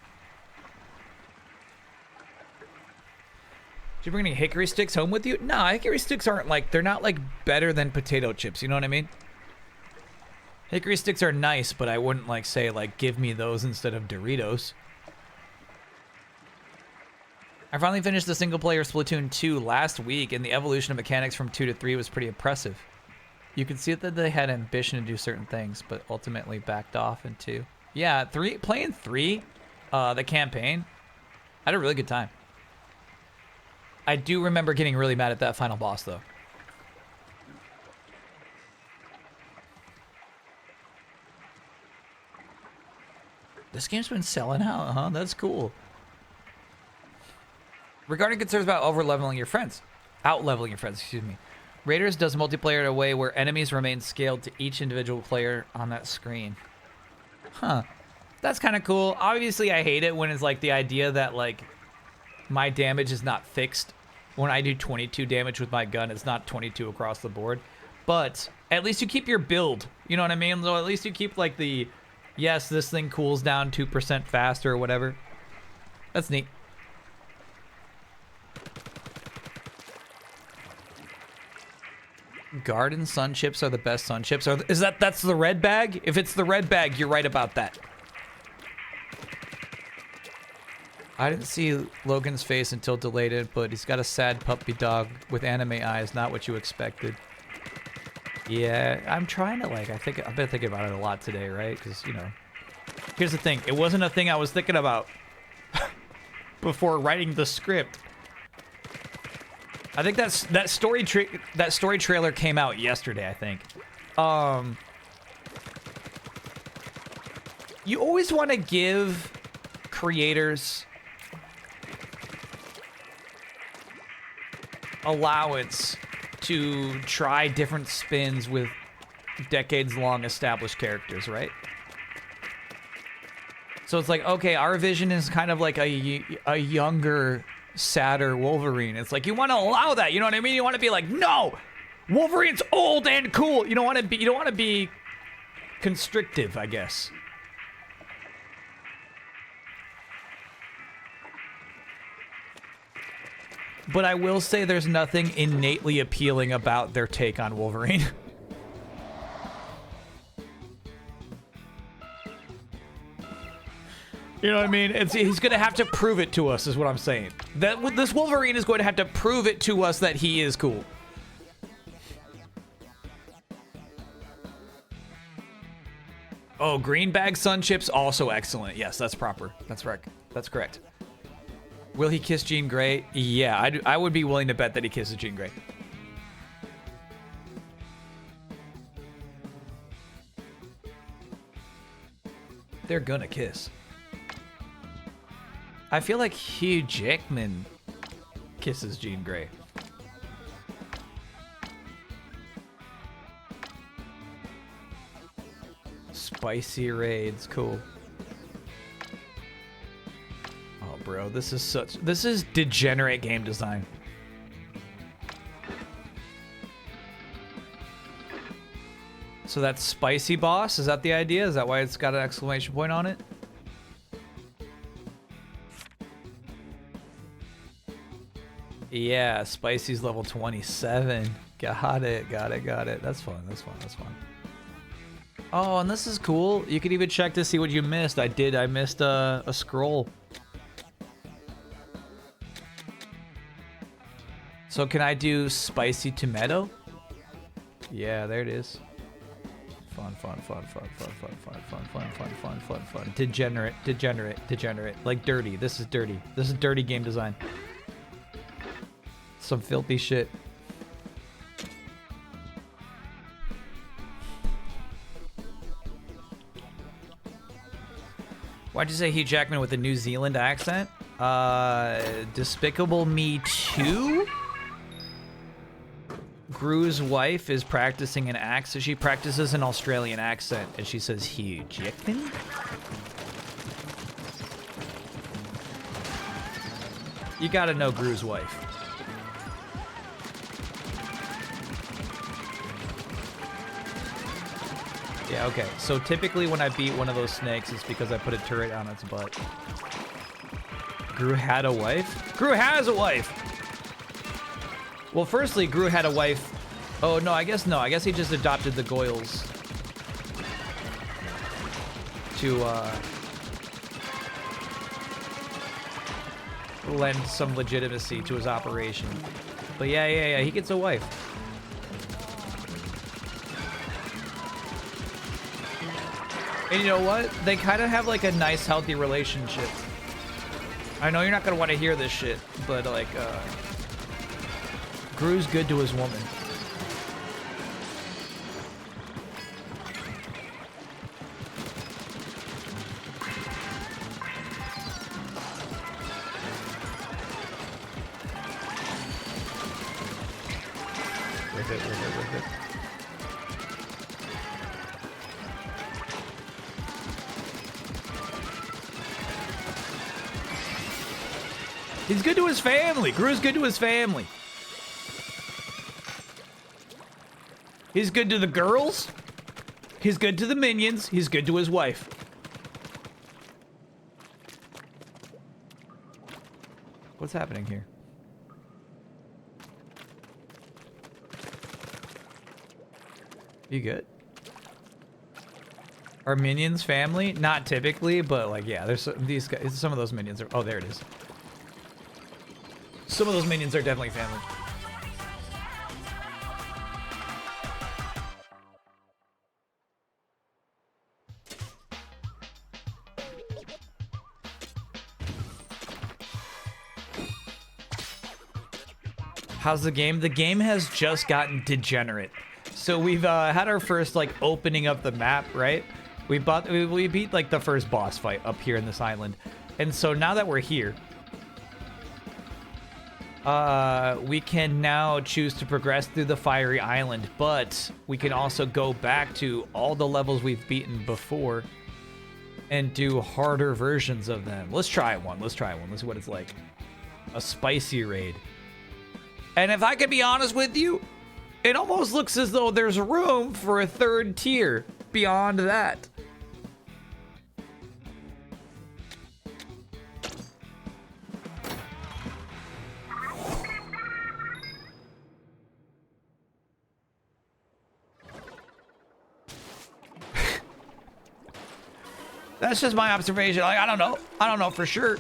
Did you bring any hickory sticks home with you? No, hickory sticks aren't like, they're not like better than potato chips. You know what I mean? Hickory sticks are nice, but I wouldn't like say like, give me those instead of Doritos. I finally finished the single player Splatoon 2 last week, and the evolution of mechanics from 2 to 3 was pretty impressive. You can see that they had ambition to do certain things, but ultimately backed off in 2. Yeah, playing 3, the campaign, I had a really good time. I do remember getting really mad at that final boss, though. This game's been selling out, huh? That's cool. Regarding concerns about out-leveling your friends, excuse me. Raiders does multiplayer in a way where enemies remain scaled to each individual player on that screen. Huh. That's kind of cool. Obviously, I hate it when it's like the idea that like my damage is not fixed. When I do 22 damage with my gun, it's not 22 across the board. But at least you keep your build. You know what I mean? So at least you keep like the, yes, this thing cools down 2% faster or whatever. That's neat. Garden sun chips are the best sun chips. That's the red bag? If it's the red bag, you're right about that. I didn't see Logan's face until deleted, but he's got a sad puppy dog with anime eyes, not what you expected. Yeah, I'm trying to like, I've been thinking about it a lot today, right? Because, you know, here's the thing. It wasn't a thing I was thinking about before writing the script. I think that story trailer came out yesterday, I think. You always want to give creators allowance to try different spins with decades-long established characters, right? So it's like, okay, our vision is kind of like a younger, sadder Wolverine. It's like you want to allow that, you know what I mean? You want to be like, no, Wolverine's old and cool. You don't want to be constrictive, I guess. But I will say there's nothing innately appealing about their take on Wolverine. You know what I mean? He's going to have to prove it to us, is what I'm saying. This Wolverine is going to have to prove it to us that he is cool. Oh, green bag sun chips, also excellent. Yes, that's proper. That's right. That's correct. Will he kiss Jean Grey? Yeah, I would be willing to bet that he kisses Jean Grey. They're gonna kiss. I feel like Hugh Jackman kisses Jean Grey. Spicy raids, cool. Oh, bro, this is degenerate game design. So that's spicy boss? Is that the idea? Is that why it's got an exclamation point on it? Yeah, Spicy's level 27. Got it. That's fun. Oh, and this is cool. You can even check to see what you missed. I missed a scroll. So can I do spicy tomato? Yeah, there it is. Fun. Degenerate. Like dirty. This is dirty. This is dirty game design. Some filthy shit. Why'd you say Hugh Jackman with a New Zealand accent? Despicable Me 2? Gru's wife is practicing an accent. She practices an Australian accent, and she says Hugh Jackman? You gotta know Gru's wife. Yeah, okay. So typically when I beat one of those snakes, it's because I put a turret on its butt. Gru had a wife? Gru has a wife! Well, firstly, Gru had a wife. Oh, no, I guess no. I guess he just adopted the Goyles to lend some legitimacy to his operation. But yeah, he gets a wife. And you know what? They kind of have like a nice, healthy relationship. I know you're not gonna want to hear this shit, but like, Gru's good to his woman. With it. He's good to his family. Gru's good to his family. He's good to the girls. He's good to the minions. He's good to his wife. What's happening here? You good? Are minions family? Not typically, but like, yeah, there's these guys. Some of those minions are. Oh, there it is. Some of those minions are definitely family. How's the game? The game has just gotten degenerate. So we've had our first like opening of the map, right? We beat like the first boss fight up here in this island. And so now that we're here, we can now choose to progress through the fiery island, but we can also go back to all the levels we've beaten before and do harder versions of them. Let's try one. Let's see what it's like. A spicy raid. And if I can be honest with you, it almost looks as though there's room for a third tier beyond that. That's just my observation. Like, I don't know for sure.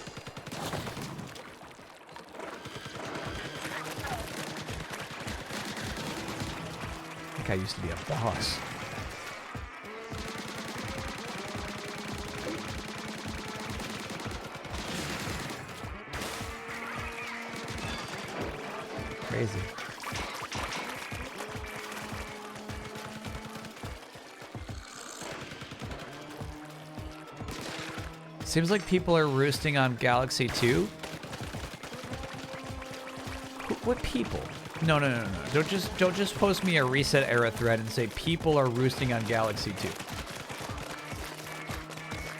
I think I used to be a boss. Crazy. Seems like people are roosting on Galaxy 2. What people? No. Don't just post me a reset era thread and say people are roosting on Galaxy 2.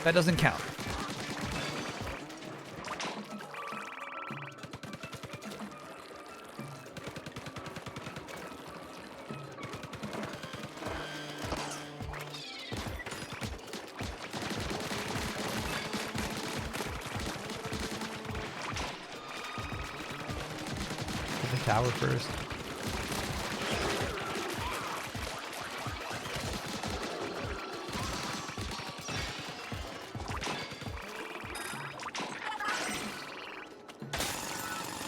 That doesn't count. tower first.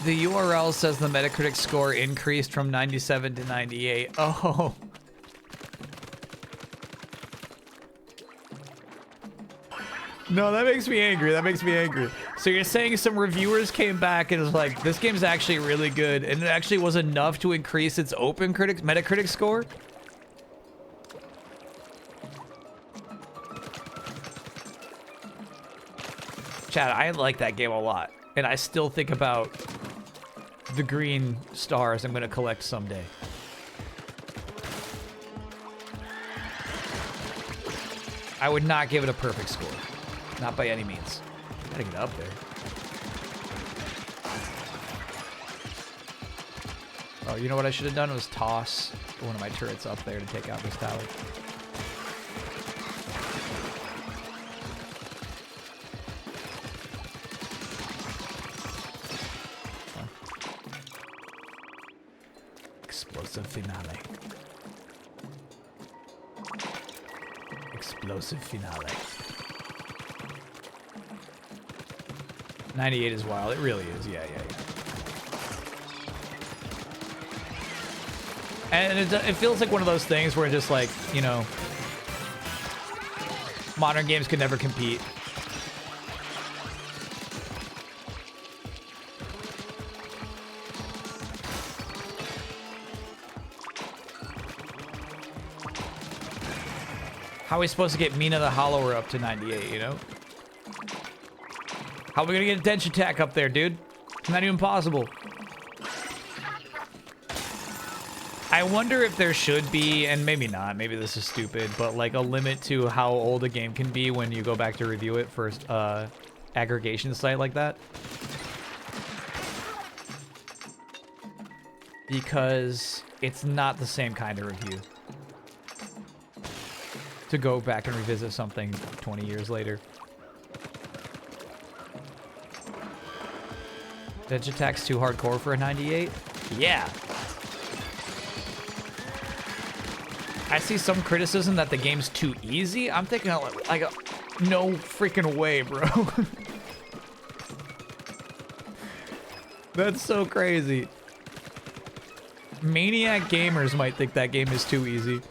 The URL says the Metacritic score increased from 97 to 98. Oh. No, that makes me angry. That makes me angry. So you're saying some reviewers came back and was like, this game's actually really good, and it actually was enough to increase its Metacritic score? Chad, I like that game a lot, and I still think about the green stars I'm gonna collect someday. I would not give it a perfect score. Not by any means. Gotta get up there. Oh, you know what I should have done was toss one of my turrets up there to take out this tower. Explosive finale. Explosive finale. 98 is wild. It really is. Yeah. And it feels like one of those things where just like, you know, modern games could never compete. How are we supposed to get Mina the Hollower up to 98, you know? How are we gonna get a dense attack up there, dude? It's not even possible. I wonder if there should be, and maybe not, maybe this is stupid, but like a limit to how old a game can be when you go back to review it for aggregation site like that. Because it's not the same kind of review. To go back and revisit something 20 years later. Dense attack's too hardcore for a 98? Yeah. I see some criticism that the game's too easy. I'm thinking like no freaking way, bro. That's so crazy. Maniac gamers might think that game is too easy.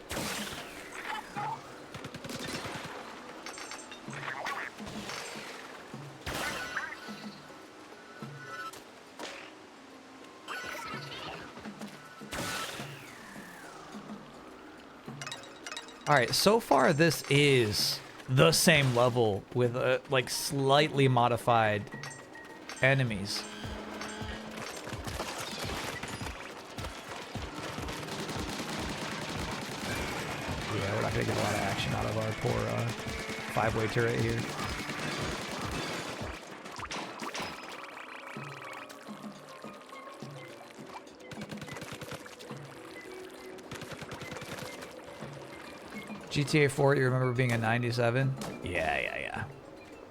All right, so far this is the same level with like slightly modified enemies. Yeah, we're not gonna get a lot of action out of our poor five-way turret here. GTA 4, you remember being a 97? Yeah.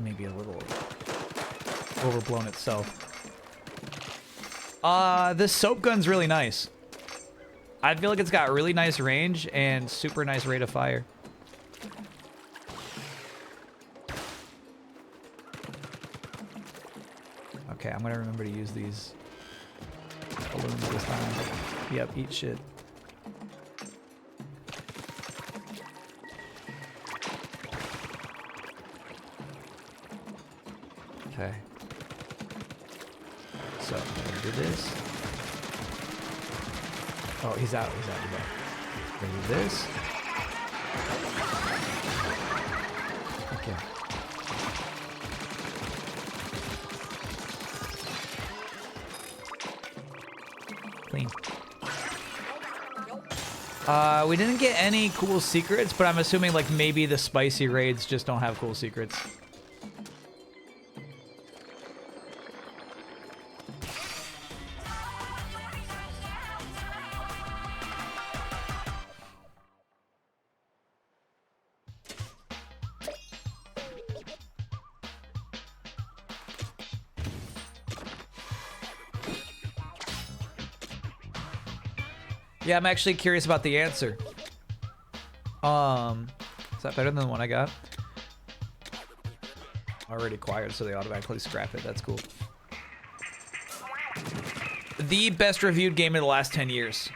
Maybe a little overblown itself. This soap gun's really nice. I feel like it's got really nice range and super nice rate of fire. Okay, I'm gonna remember to use these balloons this time. Yep, eat shit. Okay. So, I'm gonna do this. Oh, he's out. Gonna do this. Okay. Clean. We didn't get any cool secrets, but I'm assuming like maybe the spicy raids just don't have cool secrets. Yeah, I'm actually curious about the answer. Is that better than the one I got? Already acquired, so they automatically scrap it. That's cool. The best reviewed game in the last 10 years.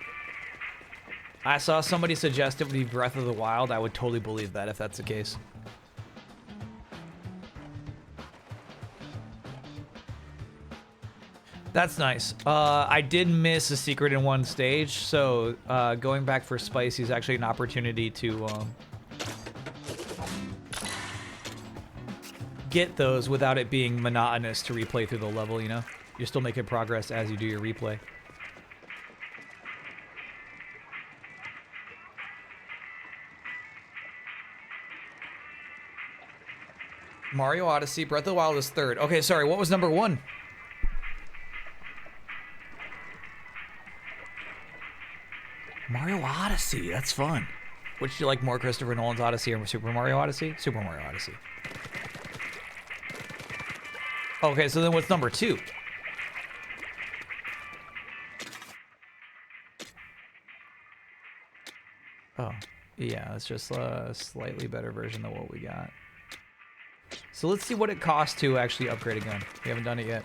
I saw somebody suggest it would be Breath of the Wild. I would totally believe that if that's the case. That's nice. I did miss a secret in one stage, so going back for Spicy is actually an opportunity to get those without it being monotonous to replay through the level, you know? You're still making progress as you do your replay. Mario Odyssey, Breath of the Wild is third. Okay, sorry, what was number 1? Mario Odyssey, that's fun. Which do you like more, Christopher Nolan's Odyssey or Super Mario Odyssey? Super Mario Odyssey. Okay, so then what's number 2? Oh, yeah, it's just a slightly better version than what we got. So let's see what it costs to actually upgrade a gun. We haven't done it yet.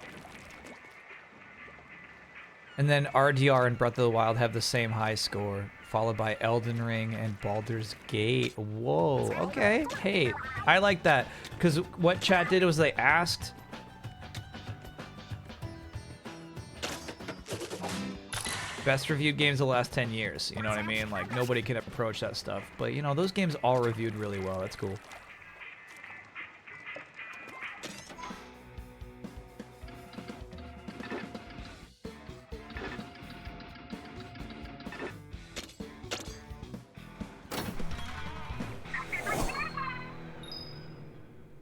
And then RDR and Breath of the Wild have the same high score, followed by Elden Ring and Baldur's Gate. Whoa, okay. Hey, I like that. Because what chat did was they asked... best reviewed games of the last 10 years. You know what I mean? Like, nobody can approach that stuff. But, you know, those games all reviewed really well. That's cool.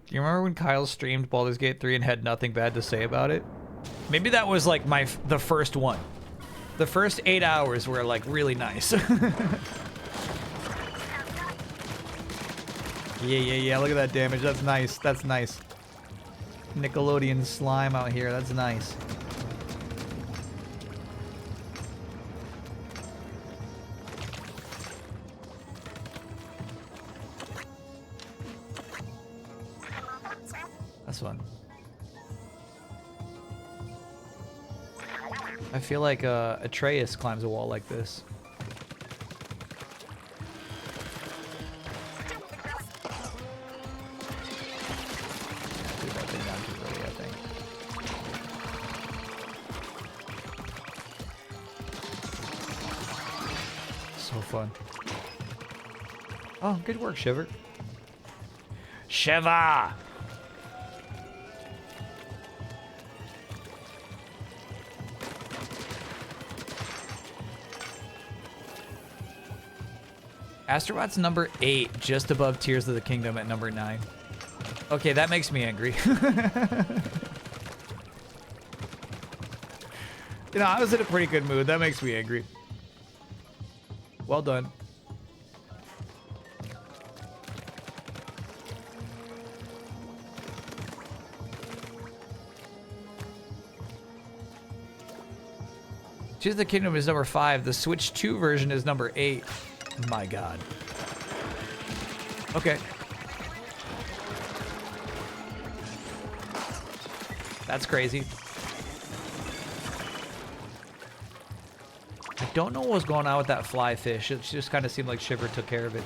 Do you remember when Kyle streamed Baldur's Gate 3 and had nothing bad to say about it? Maybe that was like the first one. The first 8 hours were like really nice. Yeah, look at that damage. That's nice. That's nice. Nickelodeon slime out here. That's nice. That's fun. I feel like Atreus climbs a wall like this. Threw that thing down too early, I think. So fun. Oh, good work, Shiver. Shiver! Astrobot's number 8, just above Tears of the Kingdom at number 9. Okay, that makes me angry. You know, I was in a pretty good mood. That makes me angry. Well done. Tears of the Kingdom is number 5. The Switch 2 version is number 8. My God. Okay. That's crazy. I don't know what was going on with that fly fish. It just kind of seemed like Shiver took care of it.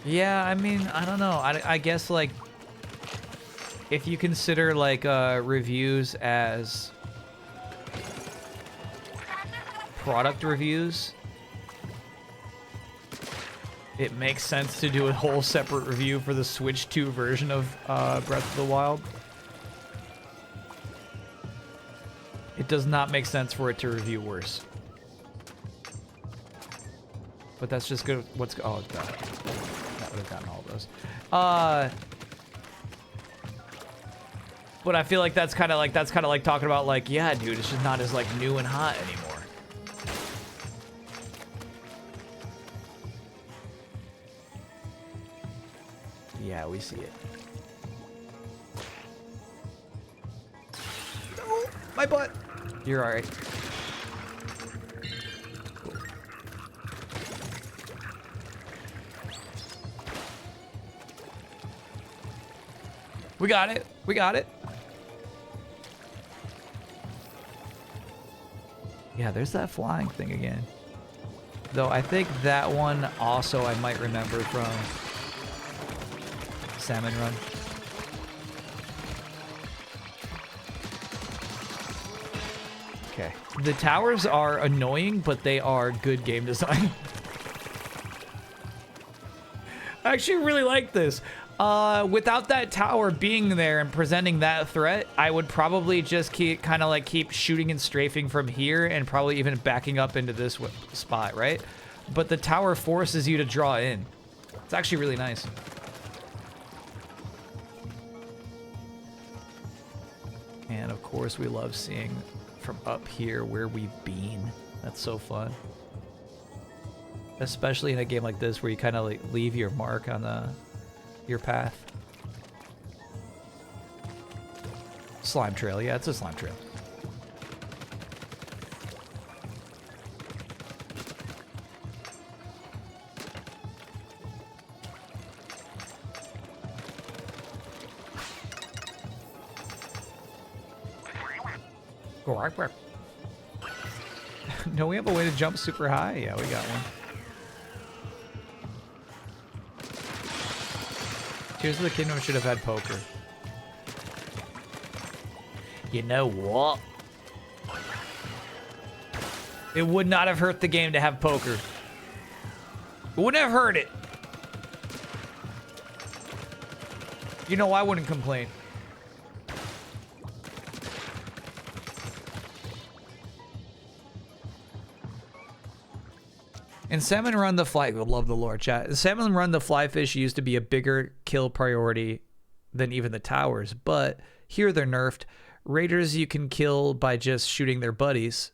Yeah, I mean, I don't know. I guess, like, if you consider, like, reviews as product reviews, it makes sense to do a whole separate review for the Switch 2 version of Breath of the Wild. It does not make sense for it to review worse. But that's just good. Oh, God. That would have gotten all of those. But I feel like that's kind of like talking about, like, yeah, dude, it's just not as, like, new and hot anymore. Yeah, we see it. My butt. You're all right. We got it. We got it. Yeah, there's that flying thing again. Though I think that one also I might remember from Salmon Run. Okay. The towers are annoying, but they are good game design. I actually really like this. Without that tower being there and presenting that threat, I would probably just keep shooting and strafing from here and probably even backing up into this spot, right? But the tower forces you to draw in. It's actually really nice. And of course, we love seeing from up here where we've been. That's so fun. Especially in a game like this where you kind of like leave your mark on your path. Slime trail, yeah, it's a slime trail. Go right where? No, we have a way to jump super high. Yeah, we got one. Tears of the Kingdom should have had poker. You know what? It would not have hurt the game to have poker. It wouldn't have hurt it. You know, I wouldn't complain. In Salmon Run the Fly, would love the lore chat. Salmon Run the Flyfish used to be a bigger kill priority than even the towers, but here they're nerfed. Raiders you can kill by just shooting their buddies.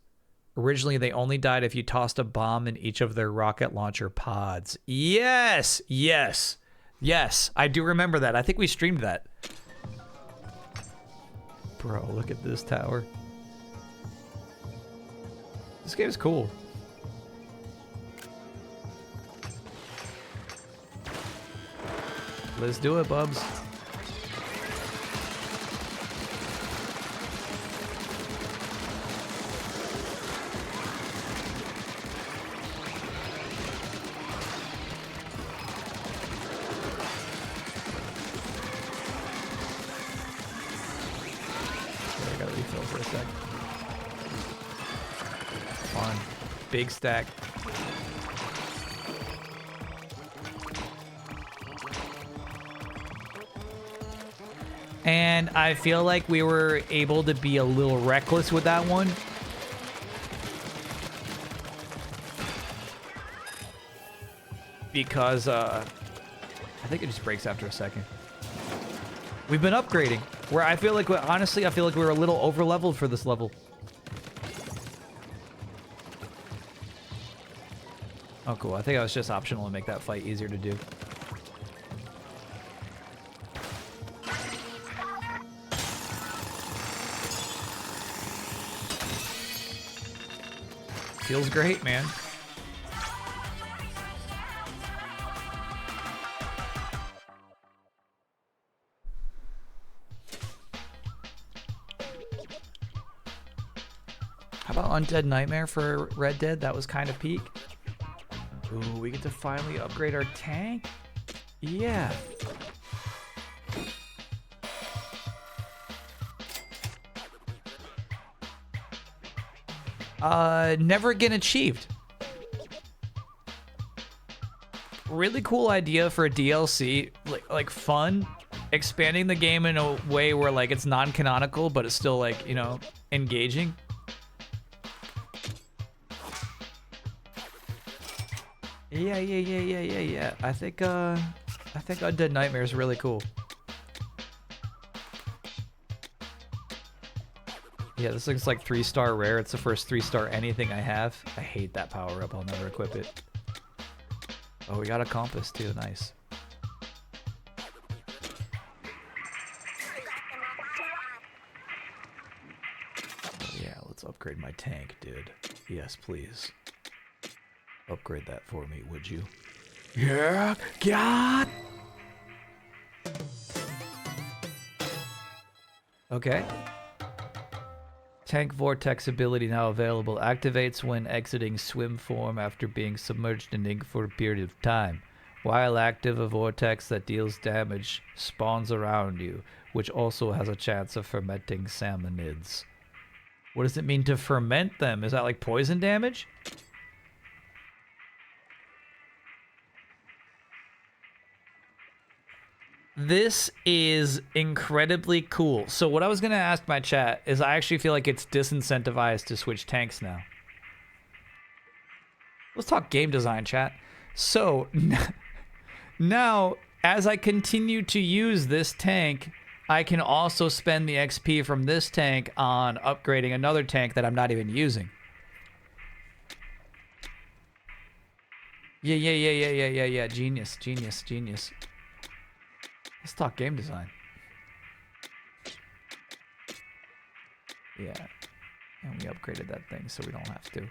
Originally, they only died if you tossed a bomb in each of their rocket launcher pods. Yes, yes, yes. I do remember that. I think we streamed that. Bro, look at this tower. This game is cool. Let's do it, bubs. I gotta refill for a sec. Fun. Big stack. And I feel like we were able to be a little reckless with that one. Because, I think it just breaks after a second. We've been upgrading. Where I feel like, honestly, I feel like we were a little over-leveled for this level. Oh, cool. I think I was just optional to make that fight easier to do. Feels great, man. How about Undead Nightmare for Red Dead? That was kind of peak. Ooh, we get to finally upgrade our tank? Yeah. Never again achieved. Really cool idea for a DLC, like fun, expanding the game in a way where like it's non-canonical, but it's still like, you know, engaging. Yeah. I think Undead Nightmare is really cool. Yeah, this looks like 3-star rare. It's the first 3-star anything I have. I hate that power-up. I'll never equip it. Oh, we got a compass too. Nice. upgrade my tank, dude. Yes, please. Upgrade that for me, would you? Yeah, God. Okay. Tank Vortex ability now available. Activates when exiting swim form after being submerged in ink for a period of time. While active, a vortex that deals damage spawns around you, which also has a chance of fermenting salmonids. What does it mean to ferment them? Is that like poison damage? This is incredibly cool. So what I was going to ask my chat is I actually feel like it's disincentivized to switch tanks now. Let's talk game design, chat. So now, as I continue to use this tank, I can also spend the XP from this tank on upgrading another tank that I'm not even using. Yeah. Genius. Let's talk game design. Yeah. And we upgraded that thing so we don't have to.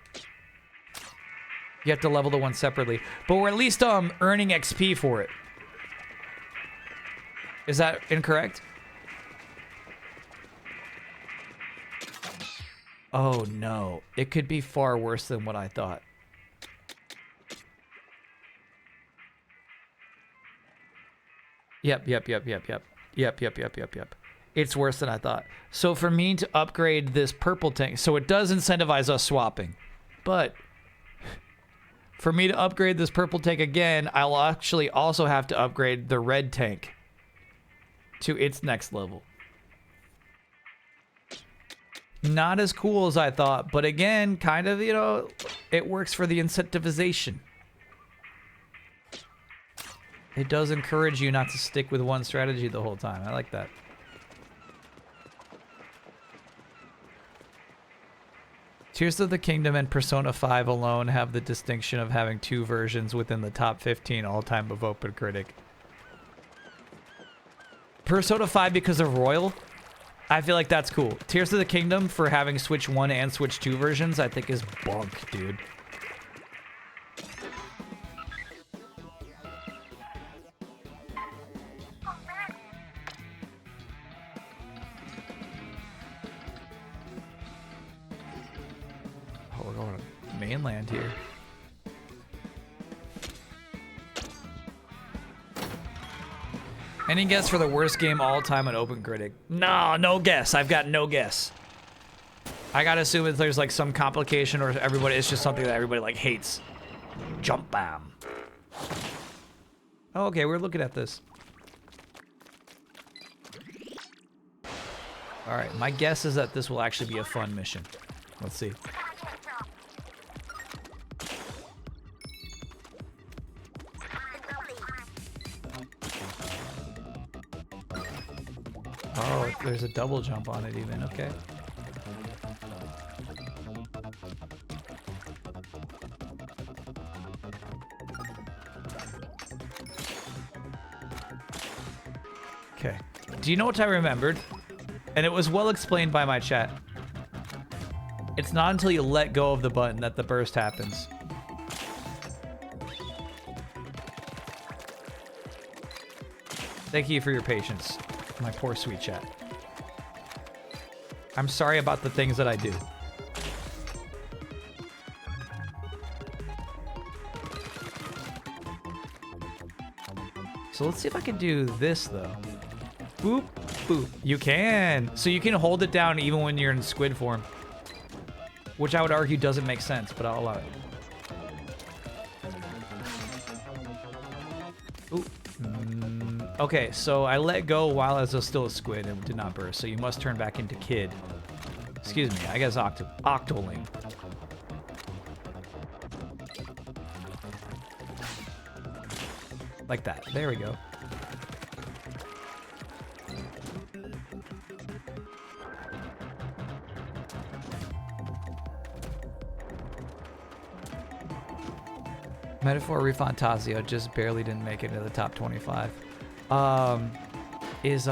You have to level the one separately. But we're at least earning XP for it. Is that incorrect? Oh no. It could be far worse than what I thought. Yep. It's worse than I thought. So for me to upgrade this purple tank, so it does incentivize us swapping. But for me to upgrade this purple tank again, I'll actually also have to upgrade the red tank to its next level. Not as cool as I thought, but again, kind of, you know, it works for the incentivization. It does encourage you not to stick with one strategy the whole time. I like that. Tears of the Kingdom and Persona 5 alone have the distinction of having two versions within the top 15 all-time of Open Critic. Persona 5 because of Royal, I feel like that's cool. Tears of the Kingdom for having Switch 1 and Switch 2 versions, I think is bunk, dude. Oh, we're going to mainland here. Any guess for the worst game all time on Open Critic? No guess. I've got no guess. I gotta assume that there's like some complication or everybody, it's just something that everybody like hates. Jump Bam. Oh, okay, we're looking at this. All right, my guess is that this will actually be a fun mission. Let's see. Oh, there's a double jump on it even, okay. Okay. Do you know what I remembered? And it was well explained by my chat. It's not until you let go of the button that the burst happens. Thank you for your patience, my poor sweet chat. I'm sorry about the things that I do. So let's see if I can do this though. Boop, boop. You can. So you can hold it down even when you're in squid form. Which I would argue doesn't make sense, but I'll allow it. Ooh. Okay, so I let go while I was still a squid and did not burst, so you must turn back into kid. Excuse me, I guess Octoling. Like that. There we go. Metaphor Refantasio just barely didn't make it into the top 25. Is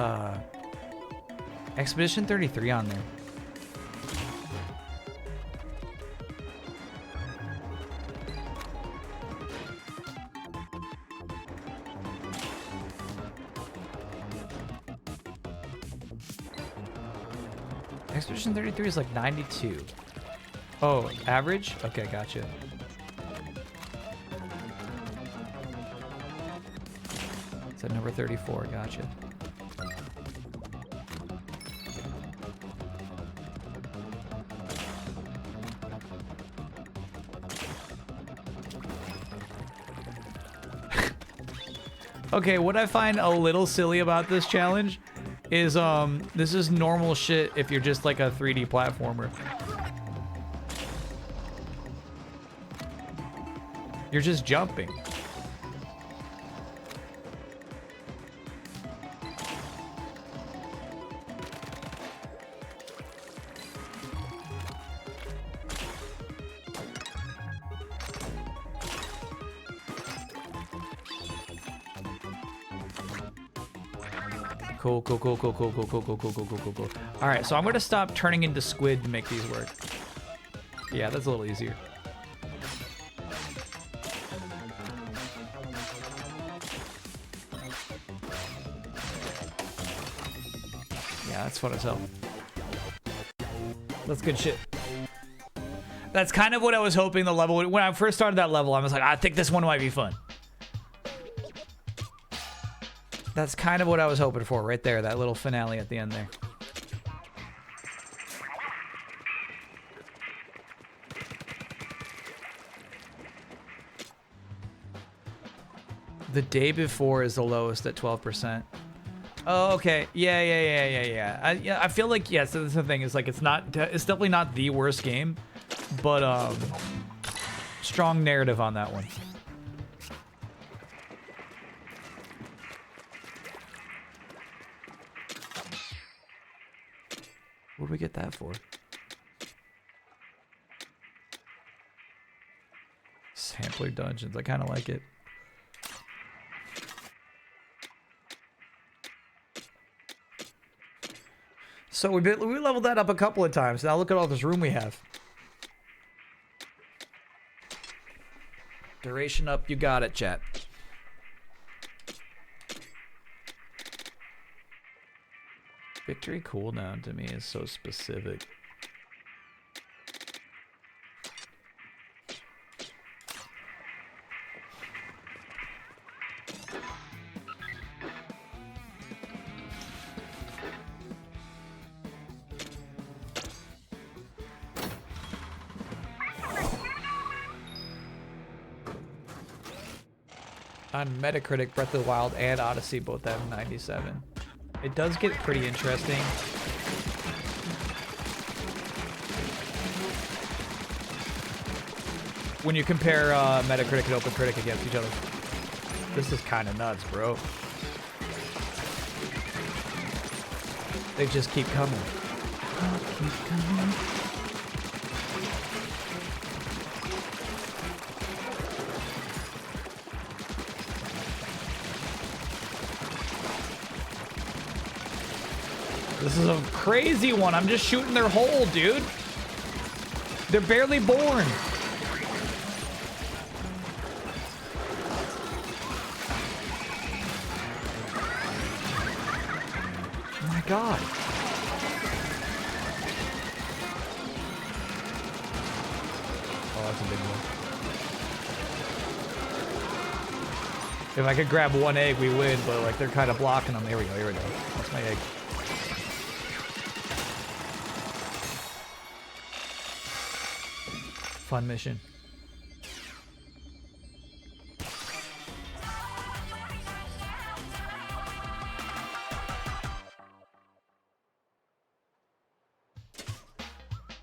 Expedition 33 on there? Expedition 33 is like 92. Oh, average? Okay, gotcha. It's at number 34, gotcha. Okay, what I find a little silly about this challenge is this is normal shit if you're just like a 3D platformer. You're just jumping. Cool. All right, so I'm gonna stop turning into squid to make these work. Yeah, that's a little easier. Yeah, that's fun as hell. That's good shit. That's kind of what I was hoping the level would. When I first started that level, I was like, I think this one might be fun. That's kind of what I was hoping for right there, that little finale at the end there. The day before is the lowest at 12%. Oh, okay. Yeah. I feel like, yes, that's the thing. Is like, it's definitely not the worst game, but strong narrative on that one. What do we get that for? Sampler dungeons. I kind of like it. So we leveled that up a couple of times. Now look at all this room we have. Duration up. You got it, chat. Victory cooldown to me is so specific. On Metacritic, Breath of the Wild and Odyssey both have 97. It does get pretty interesting. When you compare Metacritic and OpenCritic against each other. This is kind of nuts, bro. They just keep coming. Keep coming. This is a crazy one. I'm just shooting their hole, dude. They're barely born. Oh my God. Oh, that's a big one. If I could grab one egg, we win, but like they're kind of blocking them. Here we go. That's my egg. Fun mission.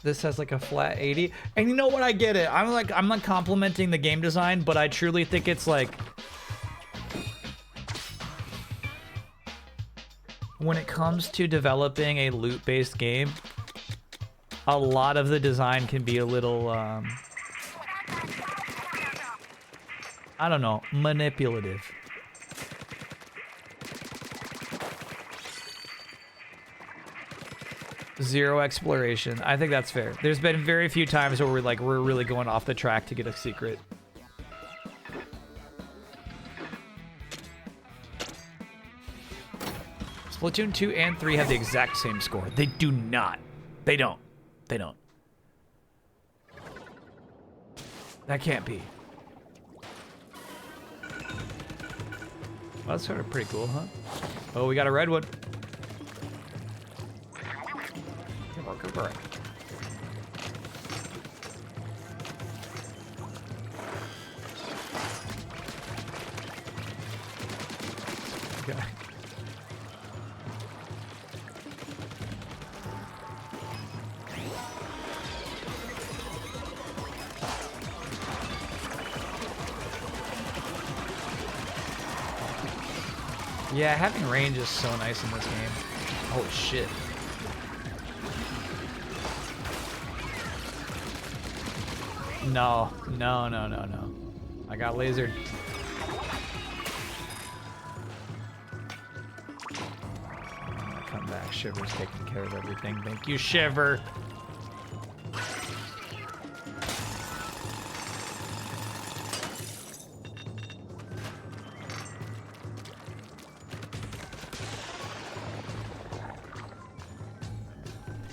This has like a flat 80. And you know what? I get it. I'm like complimenting the game design, but I truly think it's like when it comes to developing a loot-based game, a lot of the design can be a little, I don't know, manipulative. Zero exploration. I think that's fair. There's been very few times where we're really going off the track to get a secret. Splatoon 2 and 3 have the exact same score. They do not. They don't. They don't. That can't be. Well, that's sort of pretty cool, huh? Oh, we got a redwood. Come on. Okay. Yeah, having range is so nice in this game. Oh shit. No. I got lasered. Come back. Shiver's taking care of everything. Thank you, Shiver.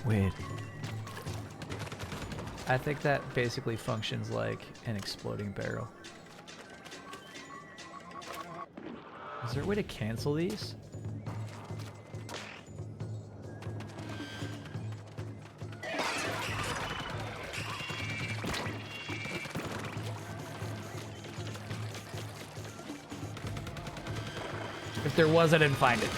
Weird. I think that basically functions like an exploding barrel. Is there a way to cancel these? If there was, I didn't find it.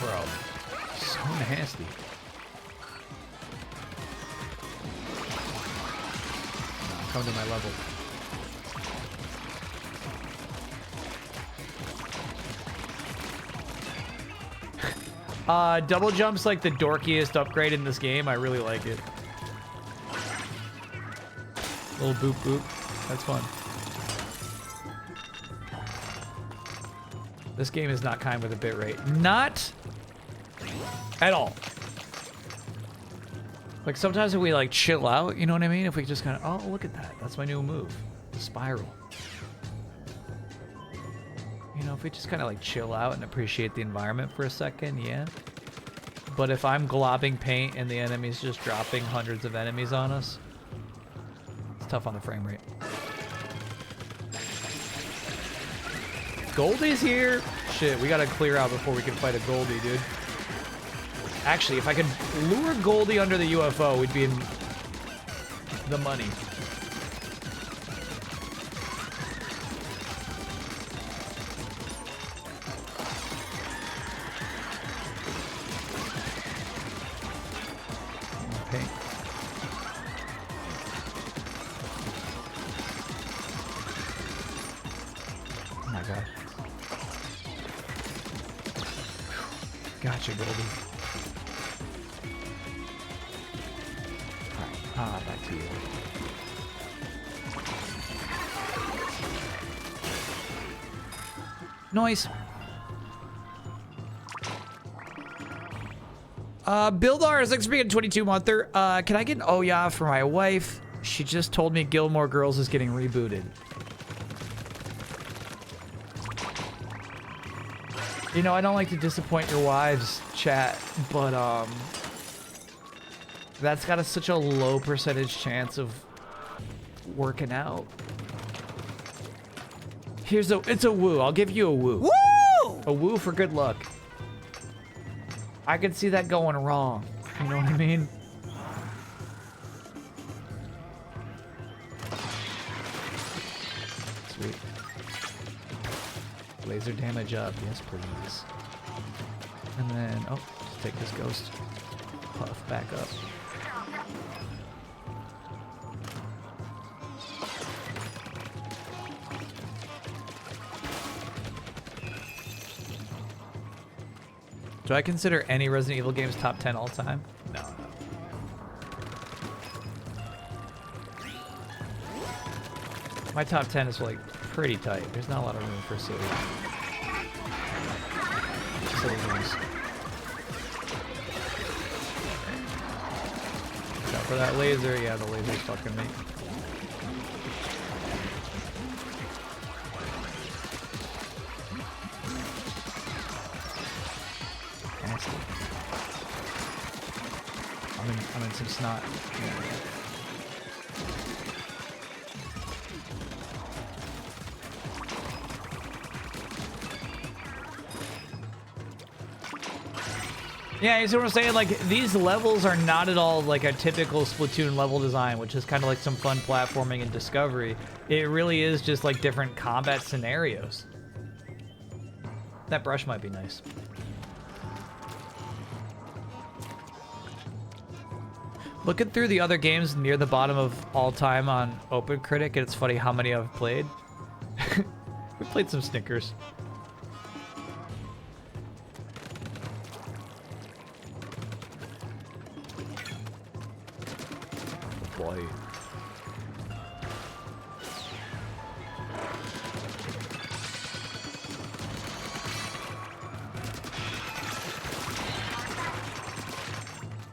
Bro, so nasty. Come to my level. Double jump's like the dorkiest upgrade in this game. I really like it. Little boop boop. That's fun. This game is not kind with a bitrate. Not at all. Like sometimes if we like chill out, you know what I mean? If we just kind of, oh, look at that. That's my new move. The spiral. You know, if we just kind of like chill out and appreciate the environment for a second, yeah. But if I'm globbing paint and the enemy's just dropping hundreds of enemies on us, it's tough on the frame rate. Goldie's here? Shit, we gotta clear out before we can fight a Goldie, dude. Actually, if I could lure Goldie under the UFO, we'd be in the money. Okay. Oh my god. Gotcha, Goldie. Alright, back to you. Noise. Bildar is like being 22 monther. Can I get an oh yeah for my wife? She just told me Gilmore Girls is getting rebooted. You know, I don't like to disappoint your wives, chat, but that's got such a low percentage chance of working out. It's a woo. I'll give you a woo. Woo! A woo for good luck. I could see that going wrong. You know what I mean? Sweet. Laser damage up. Yes, please. And then, oh, just take this ghost. Puff back up. Do I consider any Resident Evil games top 10 all time? No. My top 10 is like pretty tight. There's not a lot of room for silly games. Except for that laser. Yeah, the laser's fucking me. I'm in some snot. Yeah, you see what I'm saying? Like, these levels are not at all like a typical Splatoon level design, which is kind of like some fun platforming and discovery. It really is just like different combat scenarios. That brush might be nice. Looking through the other games near the bottom of all time on OpenCritic, and it's funny how many I've played. We played some Snickers. Oh boy.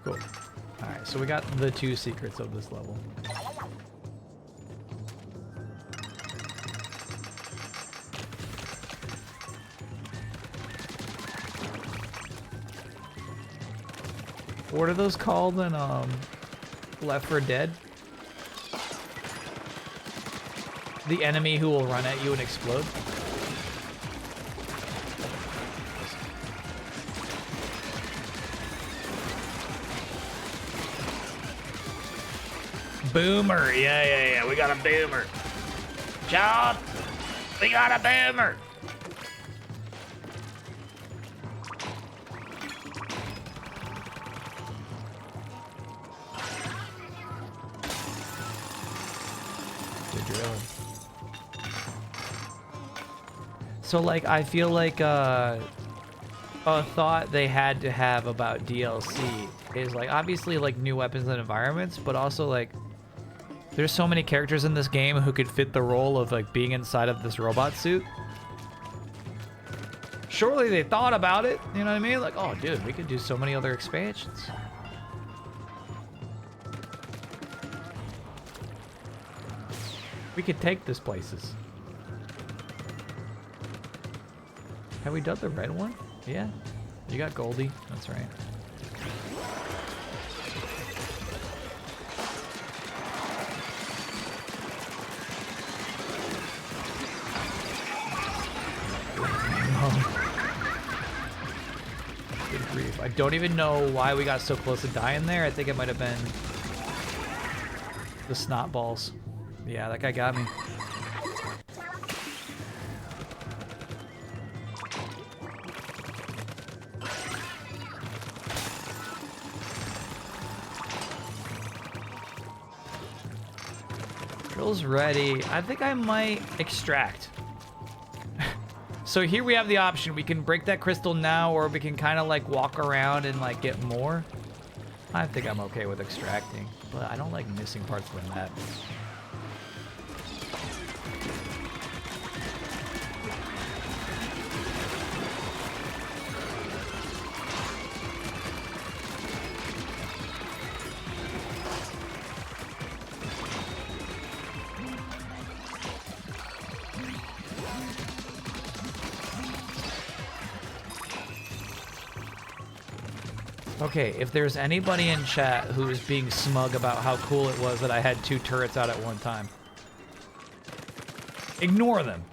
Cool. Alright, so we got the 2 secrets of this level. What are those called in Left 4 Dead? The enemy who will run at you and explode? Boomer, yeah, we got a boomer. John, we got a boomer. Good drilling. So, like, I feel like a thought they had to have about DLC is, like, obviously, like, new weapons and environments, but also, like, there's so many characters in this game who could fit the role of, like, being inside of this robot suit. Surely they thought about it, you know what I mean? Like, oh, dude, we could do so many other expansions. We could take this places. Have we done the red one? Yeah. You got Goldie. That's right. Good grief. I don't even know why we got so close to dying there. I think it might have been the snot balls. Yeah, that guy got me. Drill's ready. I think I might extract. So here we have the option. We can break that crystal now, or we can kind of like walk around and like get more. I think I'm okay with extracting, but I don't like missing parts of the map. Okay, if there's anybody in chat who is being smug about how cool it was that I had 2 turrets out at one time, ignore them.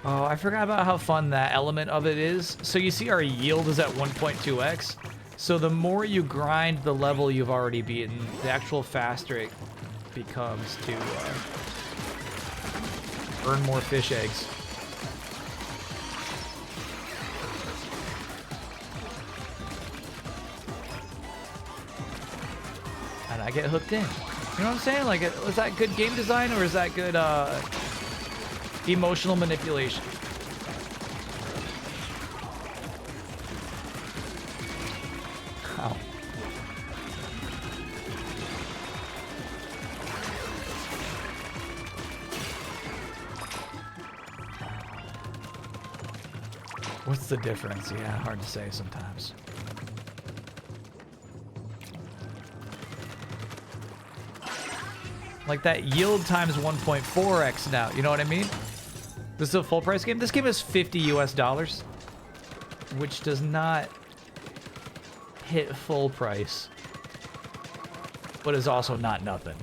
Oh, I forgot about how fun that element of it is. So you see our yield is at 1.2x. So the more you grind the level you've already beaten, the actual faster it becomes to earn more fish eggs. And I get hooked in. You know what I'm saying? Like, is that good game design, or is that good emotional manipulation? Ow. What's the difference? Yeah, hard to say sometimes. Like that yield times 1.4x now. You know what I mean? This is a full price game. This game is $50 US, which does not hit full price, but is also not nothing.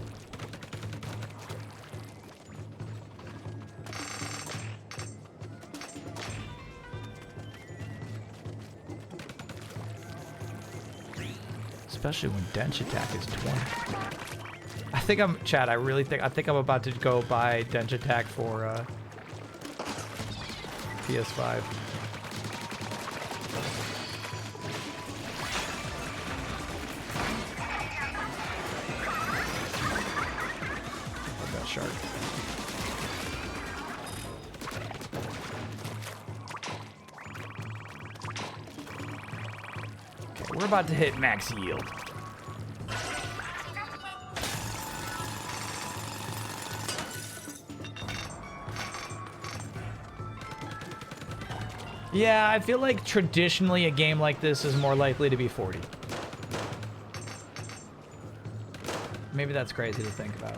Especially when Dench Attack is 20. I think I'm, Chad, I think I'm about to go buy Dench Attack for PS5. Love that shark. Okay, we're about to hit max yield. Yeah, I feel like traditionally a game like this is more likely to be 40. Maybe that's crazy to think about.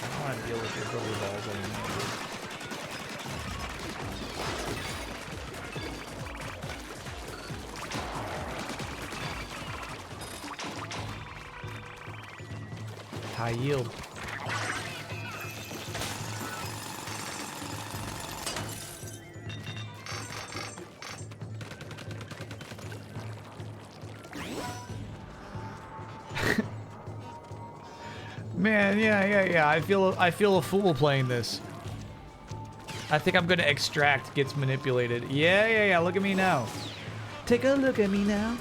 I don't want to deal with your billy balls anymore. High yield. Man, yeah. I feel a fool playing this. I think I'm gonna extract gets manipulated. Yeah. Look at me now. Take a look at me now.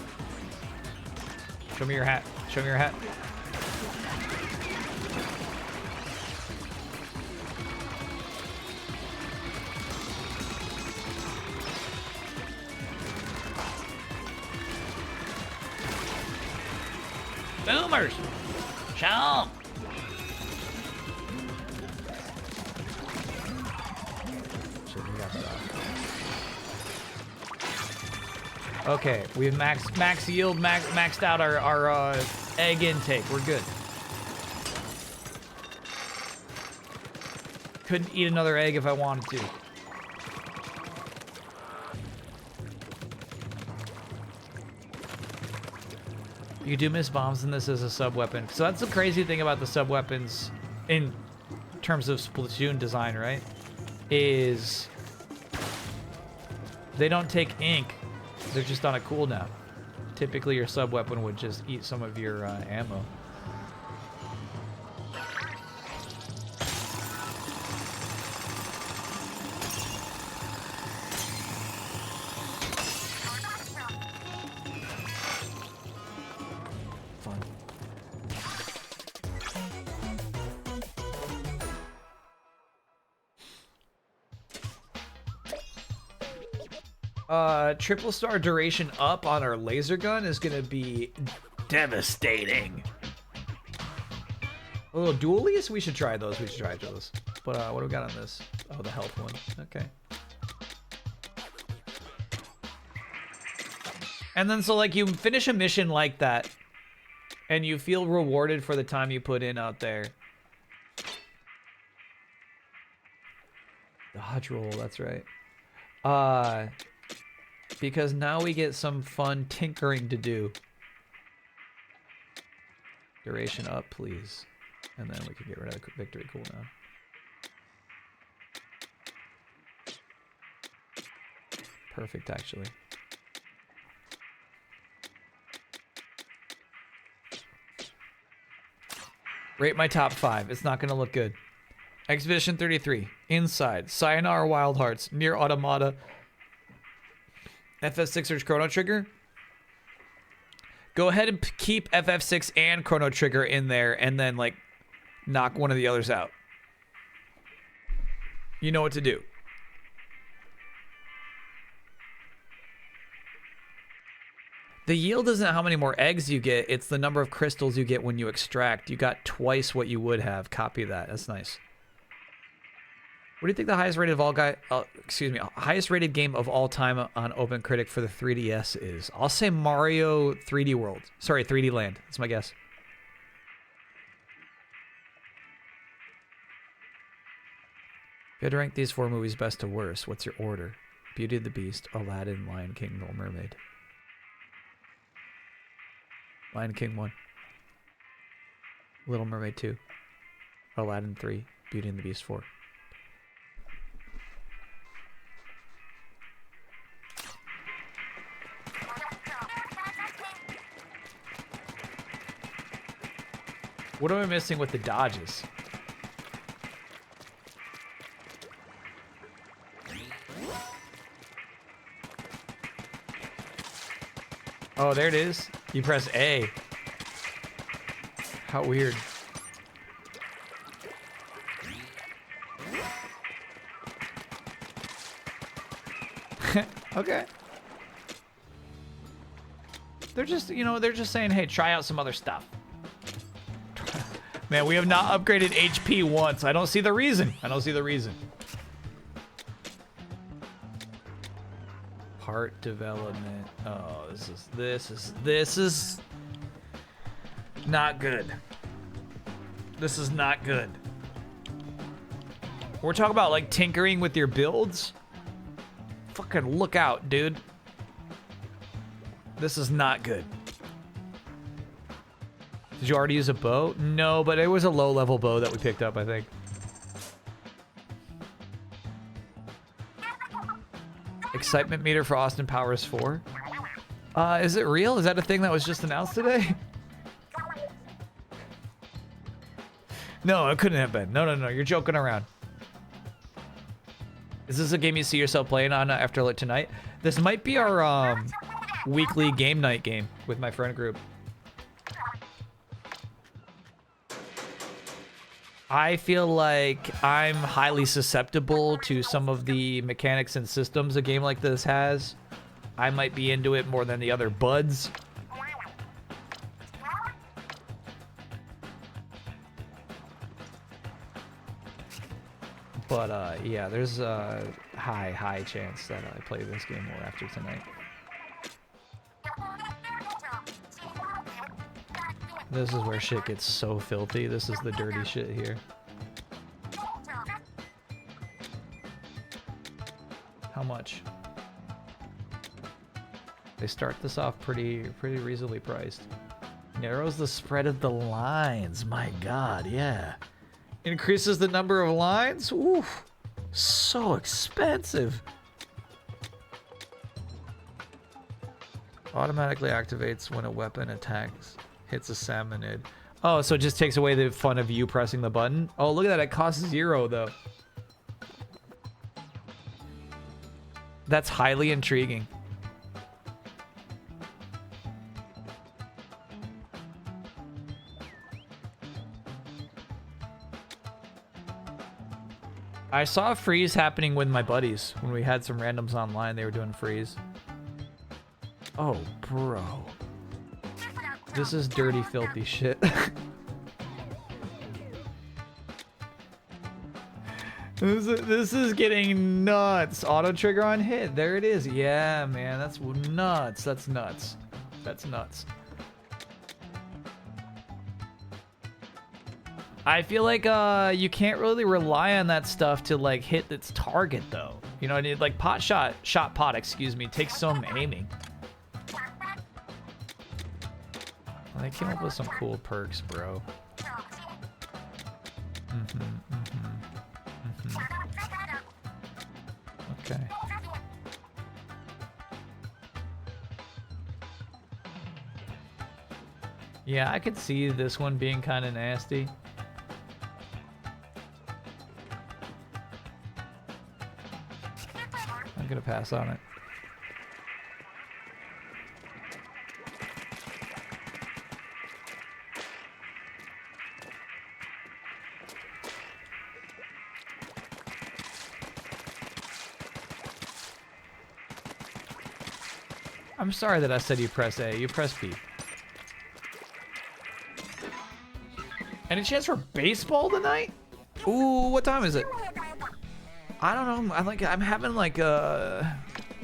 Show me your hat. Show me your hat. Boomers! Chomp! Okay, we've max yield, maxed out our egg intake. We're good. Couldn't eat another egg if I wanted to. You do miss bombs in this as a sub-weapon. So that's the crazy thing about the sub-weapons in terms of Splatoon design, right? Is they don't take ink. They're just on a cooldown. Typically your sub-weapon would just eat some of your ammo. Triple star duration up on our laser gun is gonna be devastating. A little dualies? We should try those. But what do we got on this? Oh, the health one. Okay. And then so like you finish a mission like that and you feel rewarded for the time you put in out there. Dodge roll, that's right. Because now we get some fun tinkering to do. Duration up, please. And then we can get rid of the victory cooldown. Perfect, actually. Rate my top 5. It's not going to look good. Expedition 33. Inside. Sayonara Wild Hearts. Near Automata. FF6 or Chrono Trigger. Go ahead and keep FF6 and Chrono Trigger in there and then like knock one of the others out. You know what to do. The yield isn't how many more eggs you get, it's the number of crystals you get when you extract. You got twice what you would have. Copy that. That's nice. What do you think the highest rated of all highest rated game of all time on OpenCritic for the 3DS is? I'll say Mario 3D World. Sorry, 3D Land. That's my guess. If you had to rank these 4 movies best to worst, what's your order? Beauty and the Beast, Aladdin, Lion King, Little Mermaid. Lion King 1. Little Mermaid 2. Aladdin 3. Beauty and the Beast 4. What am I missing with the dodges? Oh, there it is. You press A. How weird. Okay. They're just, you know, they're just saying, hey, try out some other stuff. Man, we have not upgraded HP once. I don't see the reason. I don't see the reason. Part development. Oh, this is not good. This is not good. We're talking about like tinkering with your builds. Fucking look out, dude. This is not good. Did you already use a bow? No, but it was a low-level bow that we picked up, I think. Excitement meter for Austin Powers 4. Is it real? Is that a thing that was just announced today? No, it couldn't have been. No, you're joking around. Is this a game you see yourself playing on after like tonight? This might be our weekly game night game with my friend group. I feel like I'm highly susceptible to some of the mechanics and systems a game like this has. I might be into it more than the other buds. But yeah, there's a high chance that I play this game more after tonight. This is where shit gets so filthy. This is the dirty shit here. How much? They start this off pretty reasonably priced. Narrows the spread of the lines. My God, yeah. Increases the number of lines? Oof. So expensive. Automatically activates when a weapon attacks. Hits a salmonid. Oh, so it just takes away the fun of you pressing the button? Oh, look at that. It costs 0, though. That's highly intriguing. I saw a freeze happening with my buddies. When we had some randoms online, they were doing freeze. Oh, bro. This is dirty, filthy shit. This is getting nuts. Auto trigger on hit. There it is. Yeah, man. That's nuts. That's nuts. That's nuts. I feel like you can't really rely on that stuff to like hit its target though. You know, I need like shot pot, excuse me, takes some aiming. Well, they came up with some cool perks, bro. Okay. Yeah, I could see this one being kind of nasty. I'm gonna pass on it. I'm sorry that I said you press A. You press B. Any chance for baseball tonight? Ooh, what time is it? I don't know. I'm having like a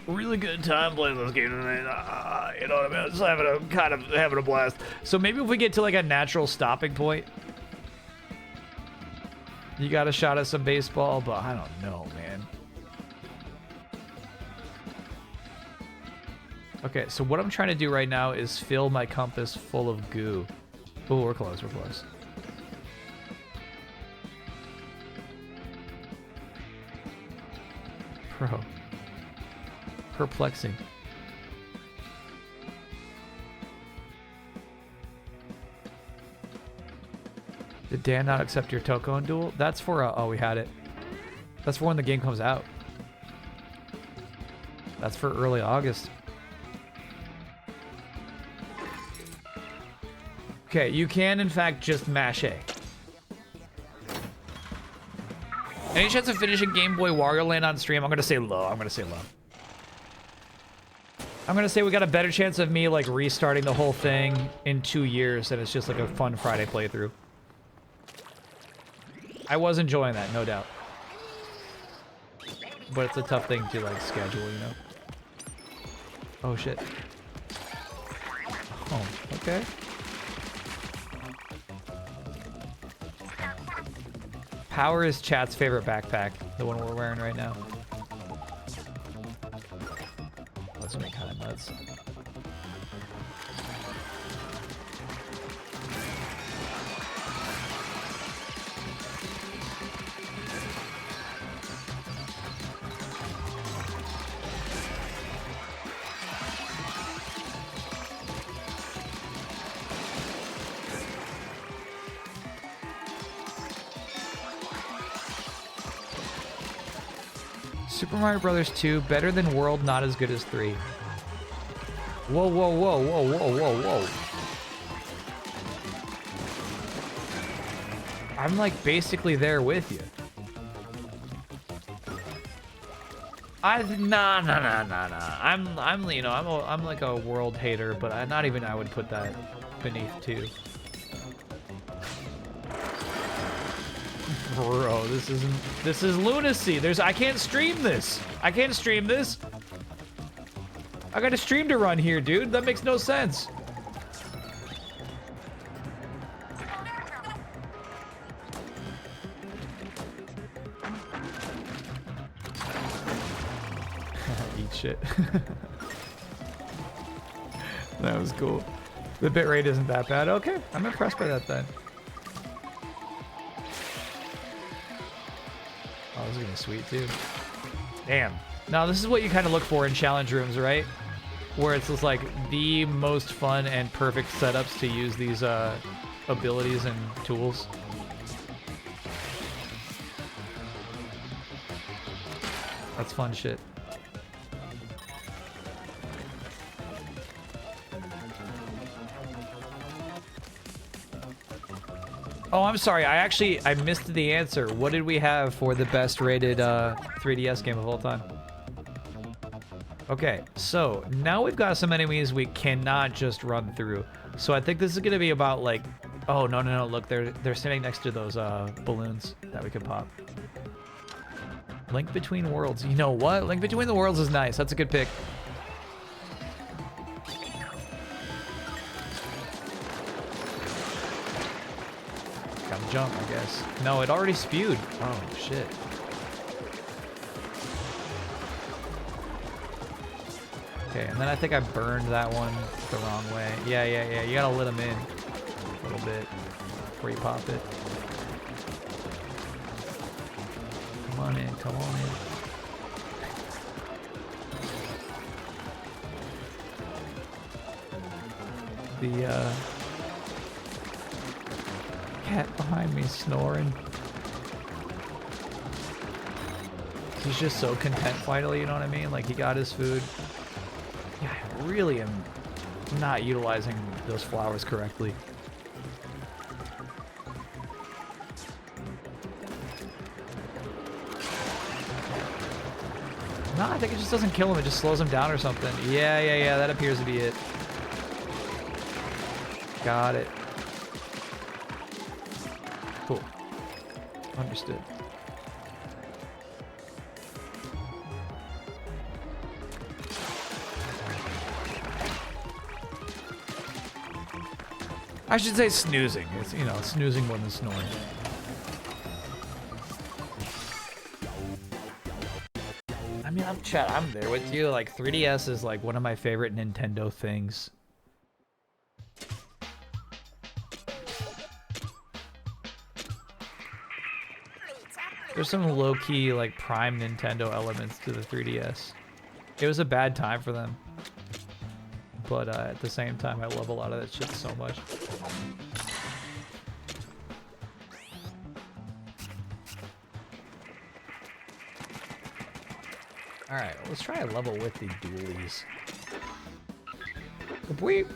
really good time playing this game tonight. You know what I mean? I'm just having a blast. So maybe if we get to like a natural stopping point, you got a shot at some baseball, but I don't know, man. Okay, so what I'm trying to do right now is fill my compass full of goo. Oh, we're close, we're close. Bro. Perplexing. Did Dan not accept your Tokon duel? That's for, oh, we had it. That's for when the game comes out. That's for early August. Okay, you can, in fact, just mash A. Any chance of finishing Game Boy Wario Land on stream? I'm gonna say low. I'm gonna say low. I'm gonna say we got a better chance of me, like, restarting the whole thing in 2 years, and it's just, like, a fun Friday playthrough. I was enjoying that, no doubt. But it's a tough thing to, like, schedule, you know? Oh, shit. Oh, okay. Power is chat's favorite backpack, the one we're wearing right now. That's gonna be kind of nuts. Super Mario Brothers 2, better than World, not as good as 3. Whoa, whoa, whoa, whoa, whoa, whoa, whoa. I'm like basically there with you. Nah. I'm you know, I'm like a World hater, but not even I would put that beneath 2. Bro, this is lunacy. I can't stream this. I got a stream to run here, dude. That makes no sense. Eat shit. That was cool. The bitrate isn't that bad. Okay, I'm impressed by that then. Oh, this is gonna be sweet too. Damn. Now this is what you kind of look for in challenge rooms, right? Where it's just like the most fun and perfect setups to use these abilities and tools. That's fun shit. Oh, I'm sorry. I missed the answer. What did we have for the best rated 3DS game of all time? Okay, so now we've got some enemies we cannot just run through. So I think this is gonna be about like, oh no, look, they're standing next to those balloons that we could pop. Link Between Worlds. You know what? Link Between the Worlds is nice. That's a good pick. Gotta jump, I guess. No, it already spewed. Oh shit. Okay, and then I think I burned that one the wrong way. Yeah. You gotta let them in a little bit before you pop it. Come on in, come on in. The cat behind me snoring. He's just so content finally, you know what I mean? Like he got his food. Yeah, I really am not utilizing those flowers correctly. No, I think it just doesn't kill him. It just slows him down or something. Yeah. That appears to be it. Got it. Cool. Understood. I should say snoozing. It's, you know, snoozing more than snoring. I mean, I'm there with you. Like, 3DS is like one of my favorite Nintendo things. There's some low-key, like, prime Nintendo elements to the 3DS. It was a bad time for them. But at the same time, I love a lot of that shit so much. Alright, let's try a level with the dualies. Weep.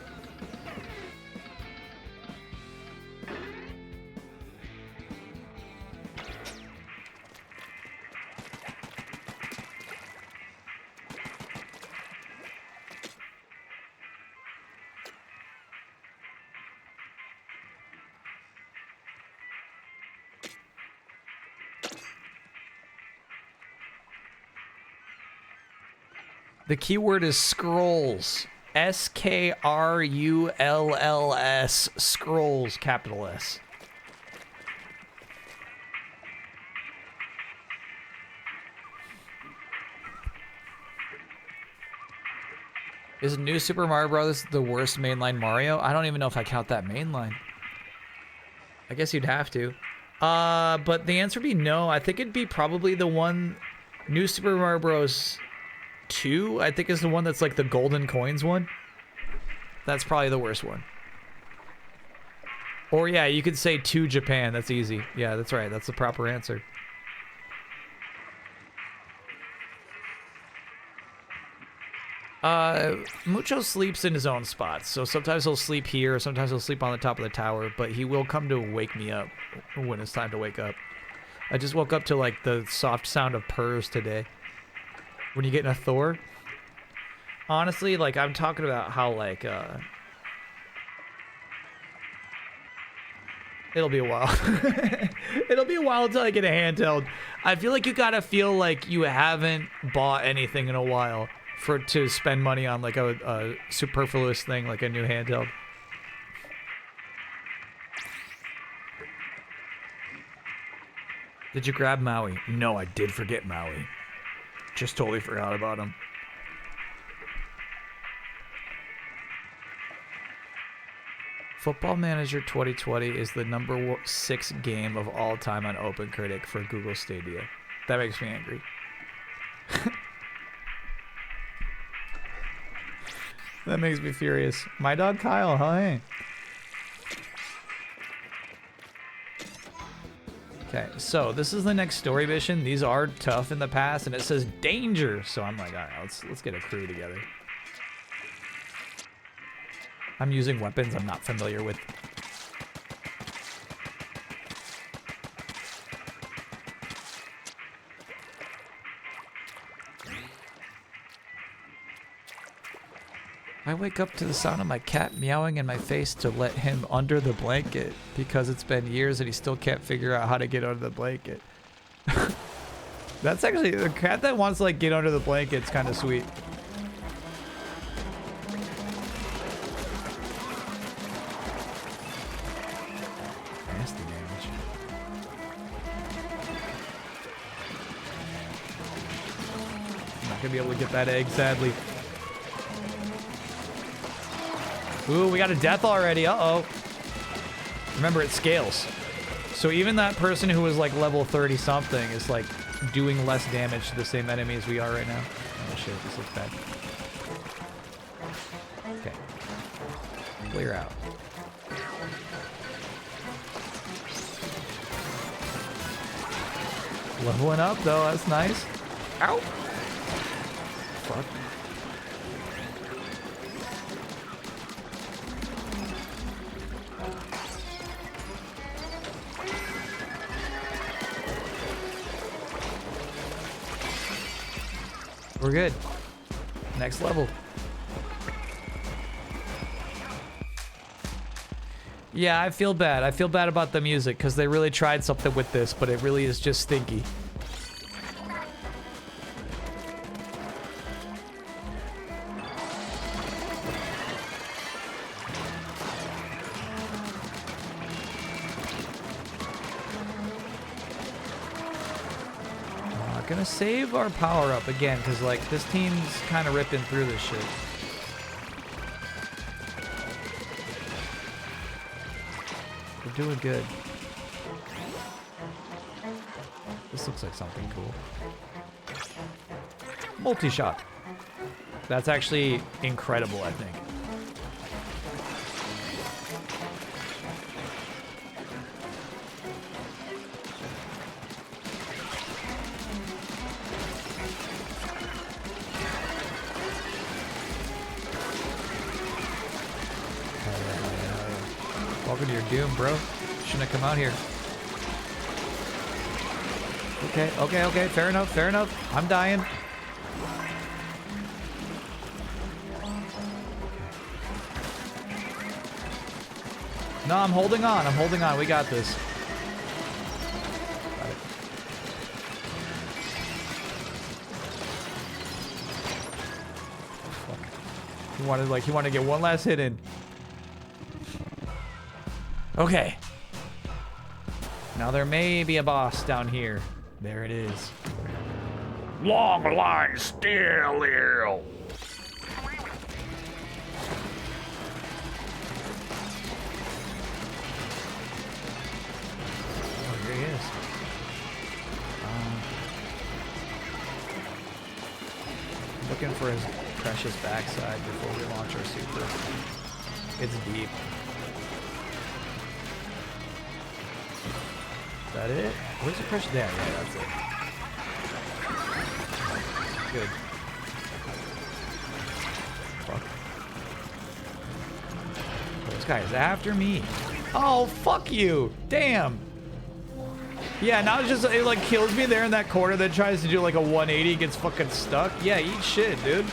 The keyword is scrolls. S-K-R-U-L-L-S. Scrolls, capital S. Is New Super Mario Bros. The worst mainline Mario? I don't even know if I count that mainline. I guess you'd have to. But the answer would be no. I think it'd be probably the one... New Super Mario Bros. 2, I think, is the one that's like the golden coins one. That's probably the worst one. Or yeah, you could say 2 Japan. That's easy. Yeah, that's right. That's the proper answer. Mucho sleeps in his own spots. So sometimes he'll sleep here, sometimes he'll sleep on the top of the tower, but he will come to wake me up when it's time to wake up. I just woke up to like the soft sound of purrs today. When you get in a Thor, honestly, like I'm talking about how like it'll be a while. It'll be a while until I get a handheld. I feel like you gotta feel like you haven't bought anything in a while to spend money on like a superfluous thing like a new handheld. Did you grab Maui? No, I did forget Maui. Just totally forgot about him. Football Manager 2020 is the number 6 game of all time on OpenCritic for Google Stadia. That makes me angry. That makes me furious. My dog Kyle, hi. Okay, so this is the next story mission. These are tough in the past, and it says danger. So I'm like, all right, let's get a crew together. I'm using weapons I'm not familiar with. I wake up to the sound of my cat meowing in my face to let him under the blanket because it's been years and he still can't figure out how to get under the blanket. That's actually the cat that wants to like get under the blanket's kind of sweet. Nasty damage. I'm not gonna be able to get that egg, sadly. Ooh, we got a death already. Uh-oh. Remember, it scales. So even that person who was like level 30 something is like doing less damage to the same enemies we are right now. Oh shit, this looks bad. Okay. Clear out. Leveling up though, that's nice. Ow! Fuck. We're good. Next level. Yeah, I feel bad. I feel bad about the music because they really tried something with this, but it really is just stinky. Gonna save our power up again, because like this team's kind of ripping through this shit. We're doing good. This looks like something cool. Multi-shot. That's actually incredible, I think. Welcome to your doom, bro. Shouldn't have come out here. Okay. Fair enough. I'm dying. No, I'm holding on. We got this. Got it. Fuck. He wanted to get one last hit in. Okay. Now there may be a boss down here. There it is. Long line still ill. Oh, here he is. Looking for his precious backside before we launch our super. It's deep. Is that it? Where's the pressure? There, yeah, that's it. Good. Fuck. Oh, this guy is after me. Oh, fuck you. Damn. Yeah, now it's just, it like kills me there in that corner, then tries to do like a 180, gets fucking stuck. Yeah, eat shit, dude.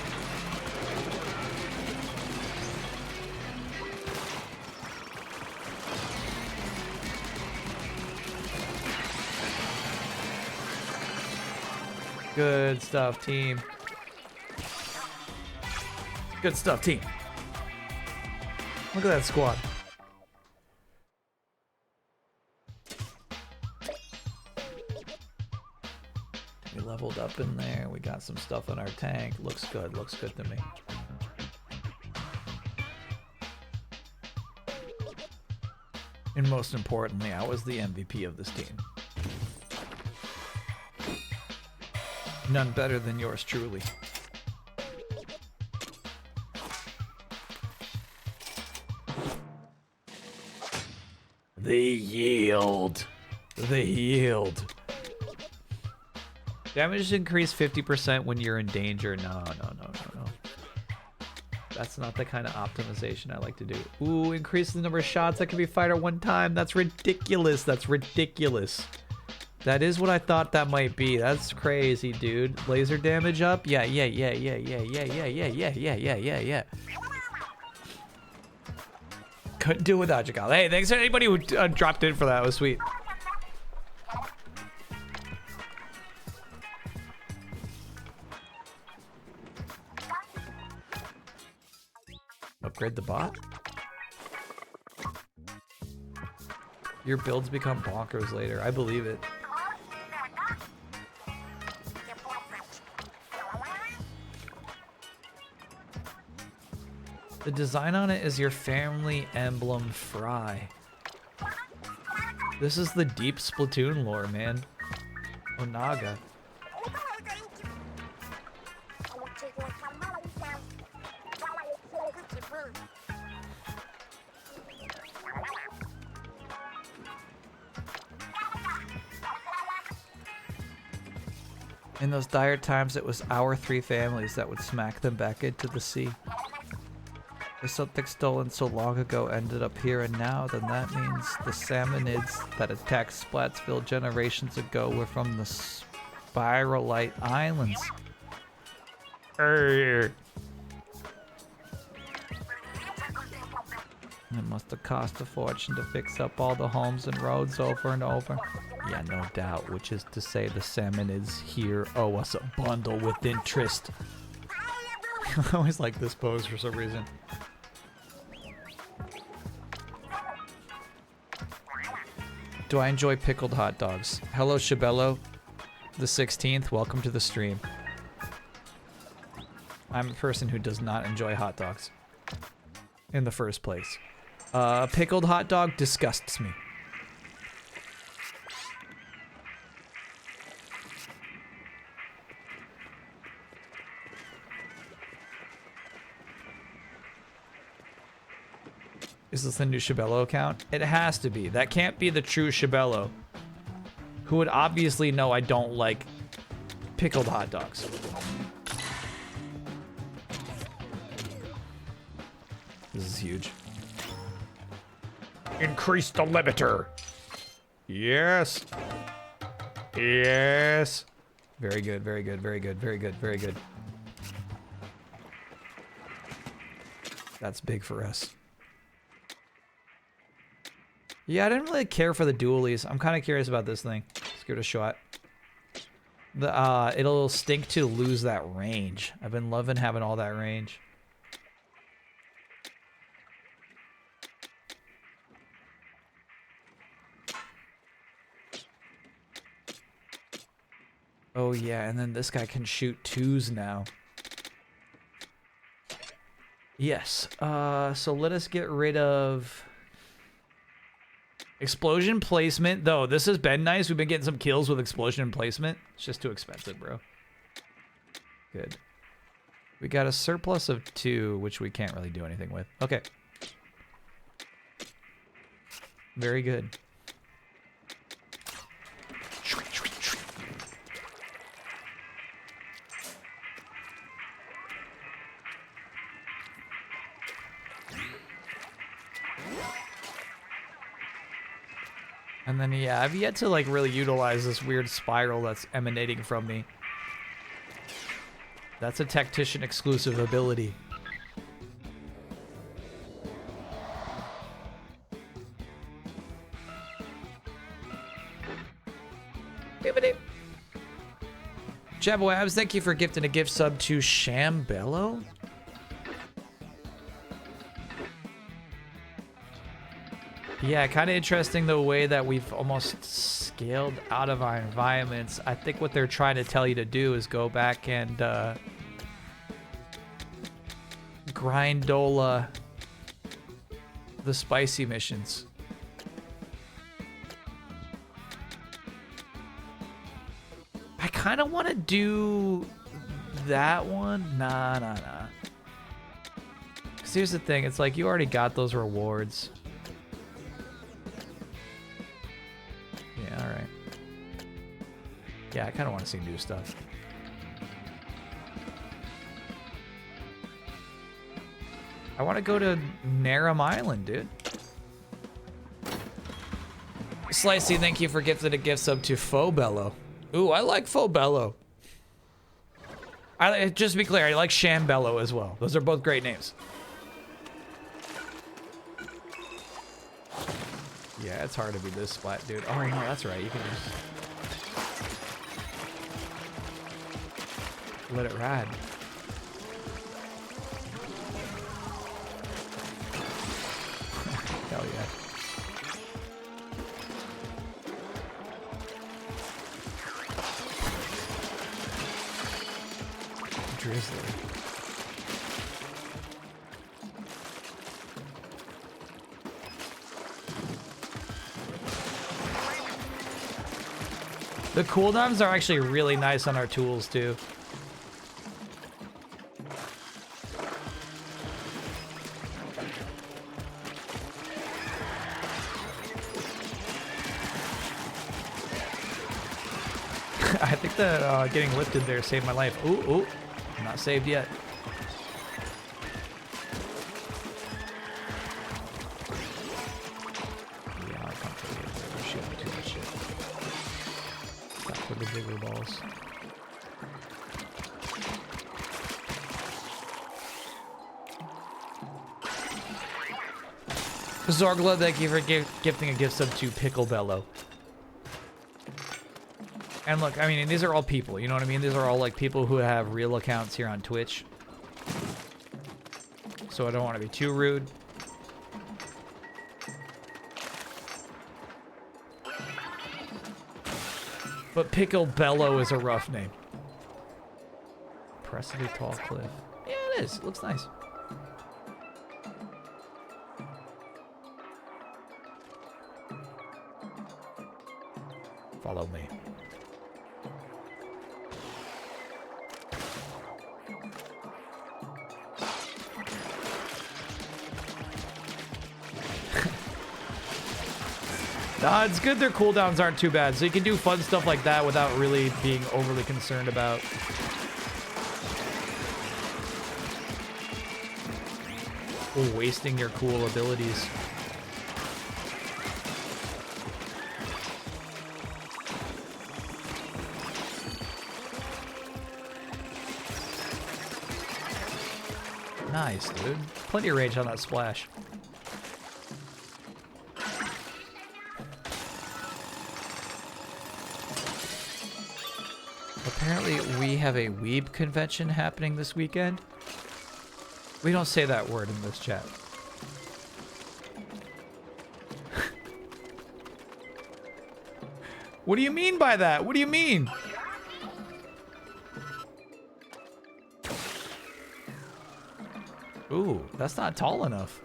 Good stuff, team. Good stuff, team. Look at that squad. We leveled up in there. We got some stuff in our tank. Looks good to me. And most importantly, I was the MVP of this team. None better than yours truly. The yield. Damage increased 50% when you're in danger. No. That's not the kind of optimization I like to do. Ooh, increase the number of shots that can be fired at one time. That's ridiculous. That is what I thought that might be. That's crazy, dude. Laser damage up? Yeah. Couldn't do it without you, Kyle. Hey, thanks to anybody who dropped in for that. It was sweet. Upgrade the bot? Your builds become bonkers later. I believe it. The design on it is your family emblem Fry. This is the deep Splatoon lore, man. Onaga. In those dire times, it was our 3 families that would smack them back into the sea. If something stolen so long ago ended up here and now, then that means the salmonids that attacked Splatsville generations ago were from the Spiralite Islands. It must have cost a fortune to fix up all the homes and roads over and over. Yeah, no doubt, which is to say the salmonids here owe us a bundle with interest. I always like this pose for some reason. Do I enjoy pickled hot dogs? Hello, Shabello. the 16th. Welcome to the stream. I'm a person who does not enjoy hot dogs in the first place. Pickled hot dog disgusts me. Is this the new Shabello account? It has to be. That can't be the true Shabello, who would obviously know I don't like pickled hot dogs. This is huge. Increase the limiter. Yes. Yes. Very good, very good, very good, very good, very good. That's big for us. Yeah, I didn't really care for the dualies. I'm kind of curious about this thing. Let's give it a shot. It'll stink to lose that range. I've been loving having all that range. Oh yeah, and then this guy can shoot 2s now. Yes. So let us get rid of explosion placement. Though this has been nice. We've been getting some kills with explosion placement. It's just too expensive, bro. Good. We got a surplus of 2, which we can't really do anything with. Okay. Very good. And then, yeah, I've yet to, like, really utilize this weird spiral that's emanating from me. That's a tactician exclusive ability. Jabwabs, thank you for gifting a gift sub to Shambello. Yeah, kind of interesting the way that we've almost scaled out of our environments. I think what they're trying to tell you to do is go back and grindola the spicy missions. I kind of want to do that one. Nah. 'Cause here's the thing. It's like you already got those rewards. Yeah, all right. Yeah, I kind of want to see new stuff. I want to go to Narum Island, dude. Slicey, thank you for gifting a gift sub to Fobello. Ooh, I like Fobello. Just to be clear, I like Shambello as well. Those are both great names. Yeah, it's hard to be this splat, dude. Oh, no, that's right. You can just let it ride. Hell yeah. Drizzly. The cooldowns are actually really nice on our tools too. I think that getting lifted there saved my life. Ooh, I'm not saved yet. Yeah, I'll come for you. We're shooting too much shit. Stop for the bigger balls. Zorgla, thank you for gifting a gift sub to Picklebello. And look, I mean, these are all people, you know what I mean? These are all, like, people who have real accounts here on Twitch. So I don't want to be too rude. But Pickle Bellow is a rough name. Impressively tall cliff. Yeah, it is. It looks nice. Follow me. Nah, it's good their cooldowns aren't too bad, so you can do fun stuff like that without really being overly concerned about wasting your cool abilities. Nice, dude. Plenty of range on that splash. Apparently, we have a weeb convention happening this weekend. We don't say that word in this chat. What do you mean by that? What do you mean? Ooh, that's not tall enough.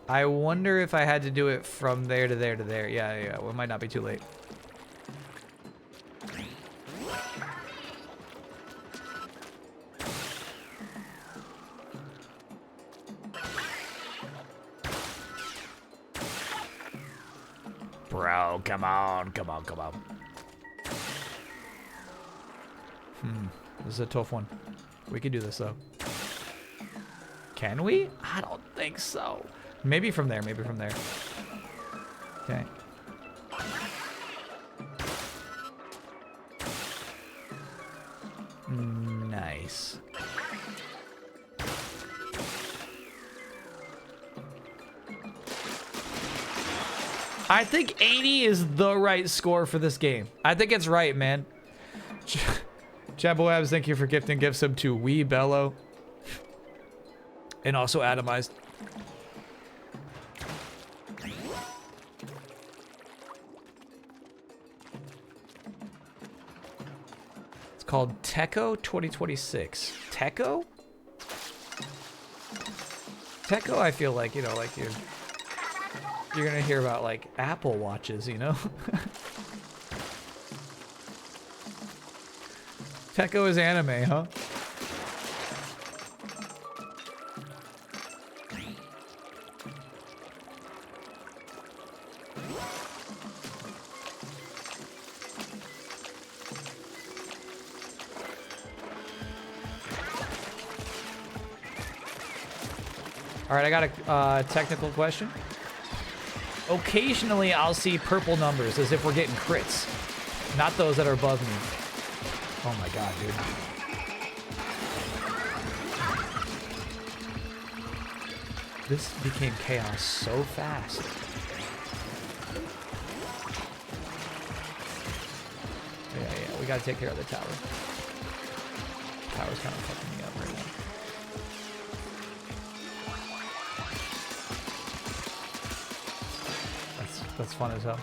I wonder if I had to do it from there to there to there. Yeah, we might not be too late. Bro, come on. This is a tough one. We can do this, though. Can we? I don't think so. Maybe from there, Okay. Nice. I think 80 is the right score for this game. I think it's right, man. Jabboabs, thank you for gifting gift sub to Wee Bellow. And also atomized. It's called Techo 2026. Techo? Techo, I feel like, you know, like you're gonna hear about like Apple watches, you know? Techo is anime, huh? All right, I got a technical question. Occasionally, I'll see purple numbers as if we're getting crits. Not those that are above me. Oh my god, dude. This became chaos so fast. Yeah, we gotta take care of the tower. The tower's kind of fucking me up right now. That's fun as hell.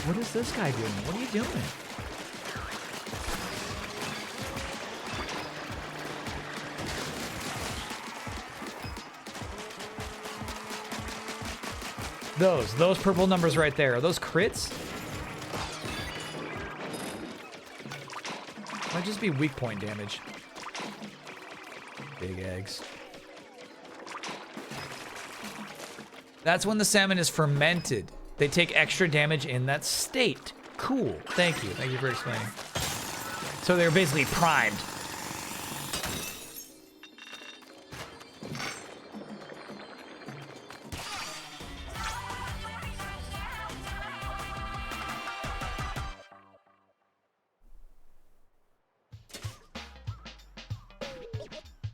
What is this guy doing? What are you doing? Those purple numbers right there. Are those crits? Might just be weak point damage. Big eggs. That's when the salmon is fermented. They take extra damage in that state. Cool. Thank you. Thank you for explaining. So they're basically primed.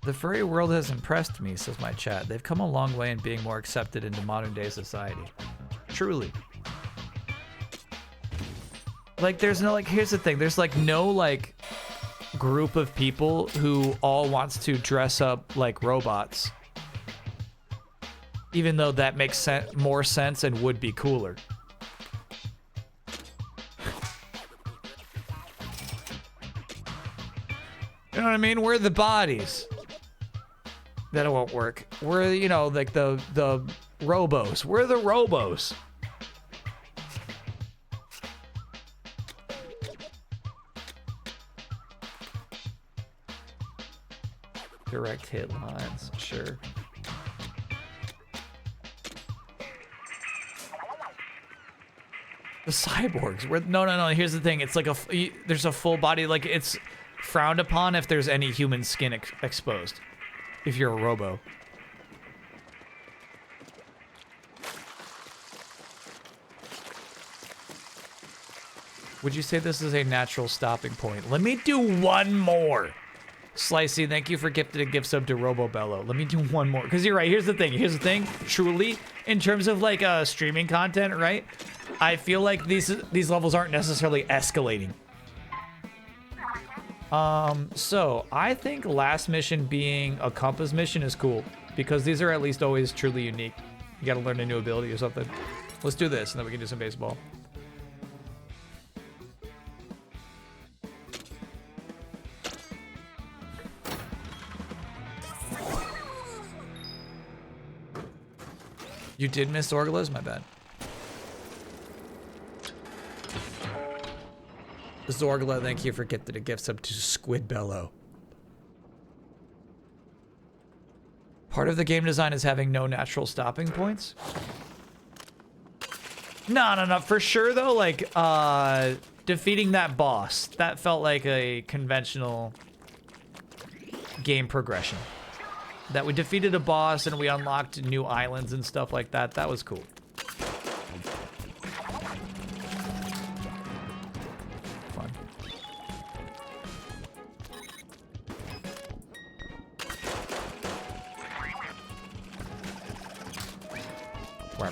The furry world has impressed me, says my chat. They've come a long way in being more accepted into modern day society. Truly. Like, there's no, like, here's the thing. There's, like, no, like, group of people who all wants to dress up like robots. Even though that makes more sense and would be cooler. You know what I mean? We're the bodies. That won't work. We're, you know, like the robos. We're the robos. Direct hit lines, sure. The cyborgs. No. Here's the thing. It's like there's a full body. Like it's frowned upon if there's any human skin exposed. If you're a robo. Would you say this is a natural stopping point? Let me do one more. Slicey, thank you for gifting a gift sub to RoboBello. Let me do one more. Because you're right. Here's the thing. Truly, in terms of like streaming content, right? I feel like these levels aren't necessarily escalating. So I think last mission being a compass mission is cool because these are at least always truly unique. You got to learn a new ability or something. Let's do this and then we can do some baseball. You did miss Orglas? My bad. Zorgla, thank you for gifting a gift sub to Squidbello. Part of the game design is having no natural stopping points? No. For sure, though, like, defeating that boss, that felt like a conventional game progression. That we defeated a boss and we unlocked new islands and stuff like that. That was cool. Fun.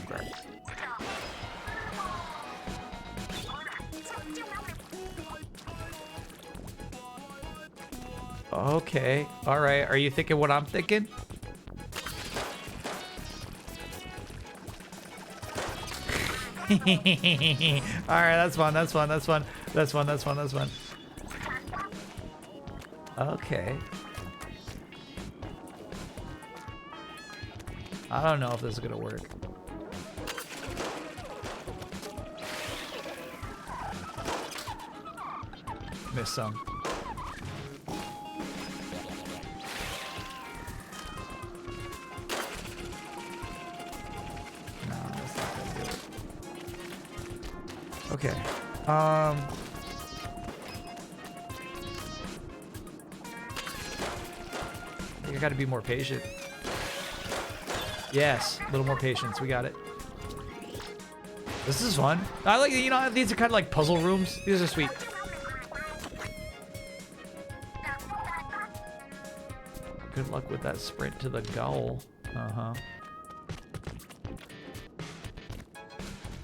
Grab. Okay. All right. Are you thinking what I'm thinking? All right. That's fun. Okay. I don't know if this is gonna work. Missed some. Okay. I think I gotta be more patient. Yes, a little more patience. We got it. This is fun. I like, you know, these are kind of like puzzle rooms. These are sweet. Good luck with that sprint to the goal. Uh-huh.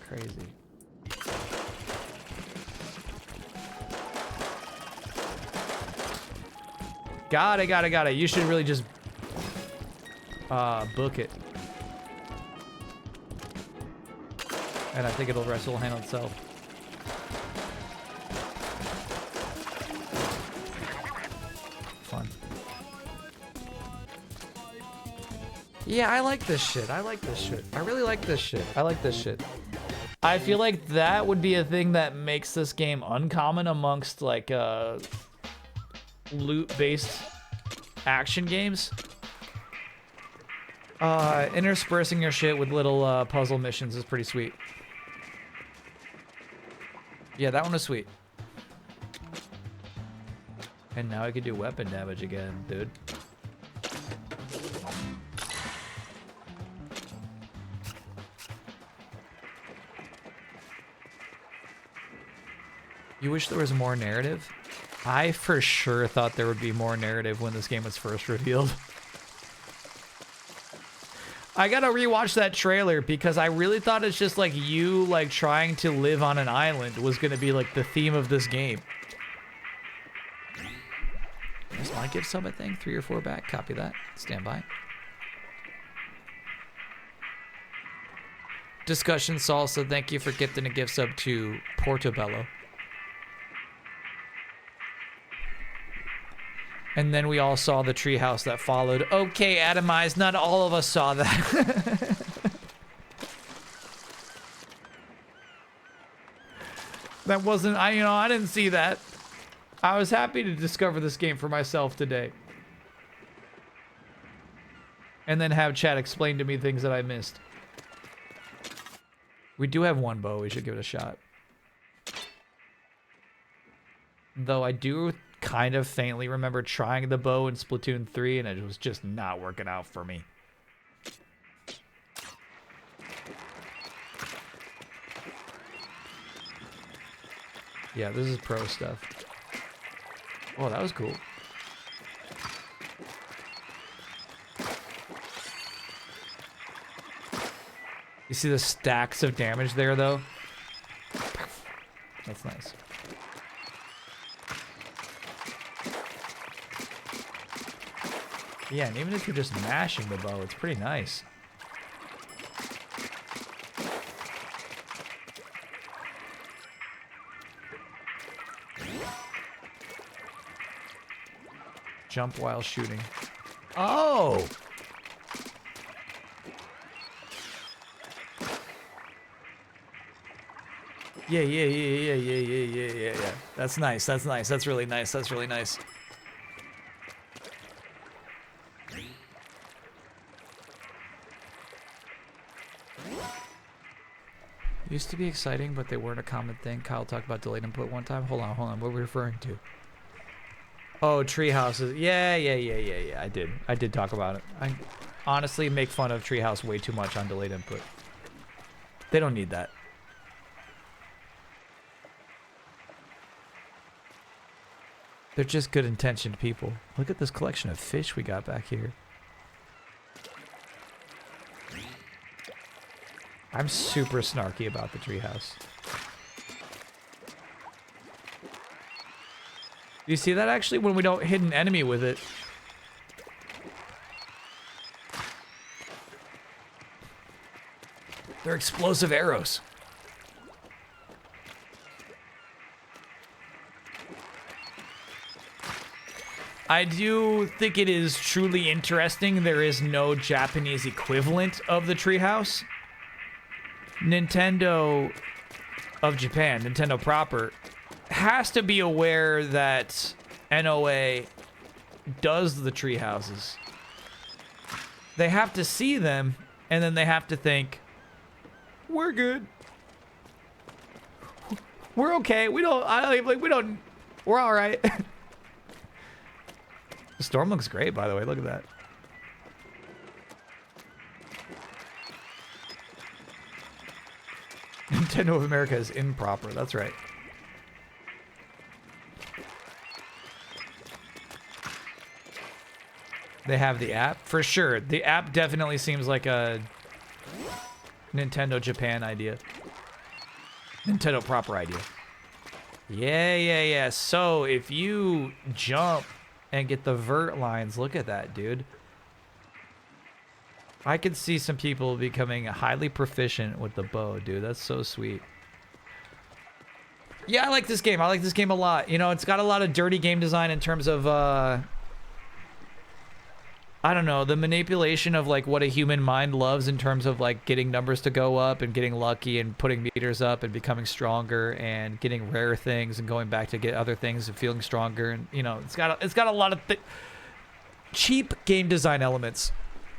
Crazy. Got it. You should really just book it. And I think it'll wrestle handle itself. Fun. Yeah, I like this shit. I really like this shit. I feel like that would be a thing that makes this game uncommon amongst like loot-based action games. Interspersing your shit with little puzzle missions is pretty sweet. Yeah, that one was sweet. And now I can do weapon damage again, dude. You wish there was more narrative? I for sure thought there would be more narrative when this game was first revealed. I gotta rewatch that trailer because I really thought it's just like you like trying to live on an island was gonna be like the theme of this game. That's my gift sub, I think. 3 or 4 back. Copy that. Stand by. Discussion Salsa, thank you for gifting a gift sub to Portobello. And then we all saw the treehouse that followed. Okay, Atomize, not all of us saw that. That wasn't, I didn't see that. I was happy to discover this game for myself today. And then have chat explain to me things that I missed. We do have one bow, we should give it a shot. Though I do kind of faintly remember trying the bow in Splatoon 3 and it was just not working out for me. Yeah, this is pro stuff. Oh, that was cool. You see the stacks of damage there, though? That's nice. Yeah, and even if you're just mashing the bow, it's pretty nice. Jump while shooting. Oh! Yeah. That's nice. That's nice. That's really nice. That's really nice. Used to be exciting, but they weren't a common thing. Kyle talked about delayed input one time. Hold on. What are we referring to? Oh, tree houses. Yeah. I did talk about it. I honestly make fun of treehouse way too much on delayed input. They don't need that. They're just good intentioned people. Look at this collection of fish we got back here. I'm super snarky about the treehouse. You see that actually when we don't hit an enemy with it? They're explosive arrows. I do think it is truly interesting there is no Japanese equivalent of the treehouse. Nintendo of Japan, Nintendo proper, has to be aware that NOA does the tree houses. They have to see them, and then they have to think, we're good. We're okay. We're all right. The storm looks great, by the way. Look at that. Nintendo of America is improper. That's right. They have the app? For sure. The app definitely seems like a Nintendo Japan idea. Nintendo proper idea. Yeah. So if you jump and get the vert lines, look at that, dude. I could see some people becoming highly proficient with the bow, dude. That's so sweet. Yeah, I like this game. I like this game a lot. You know, it's got a lot of dirty game design in terms of, I don't know, the manipulation of, like, what a human mind loves in terms of, like, getting numbers to go up and getting lucky and putting meters up and becoming stronger and getting rare things and going back to get other things and feeling stronger. And, you know, it's got a lot of cheap game design elements.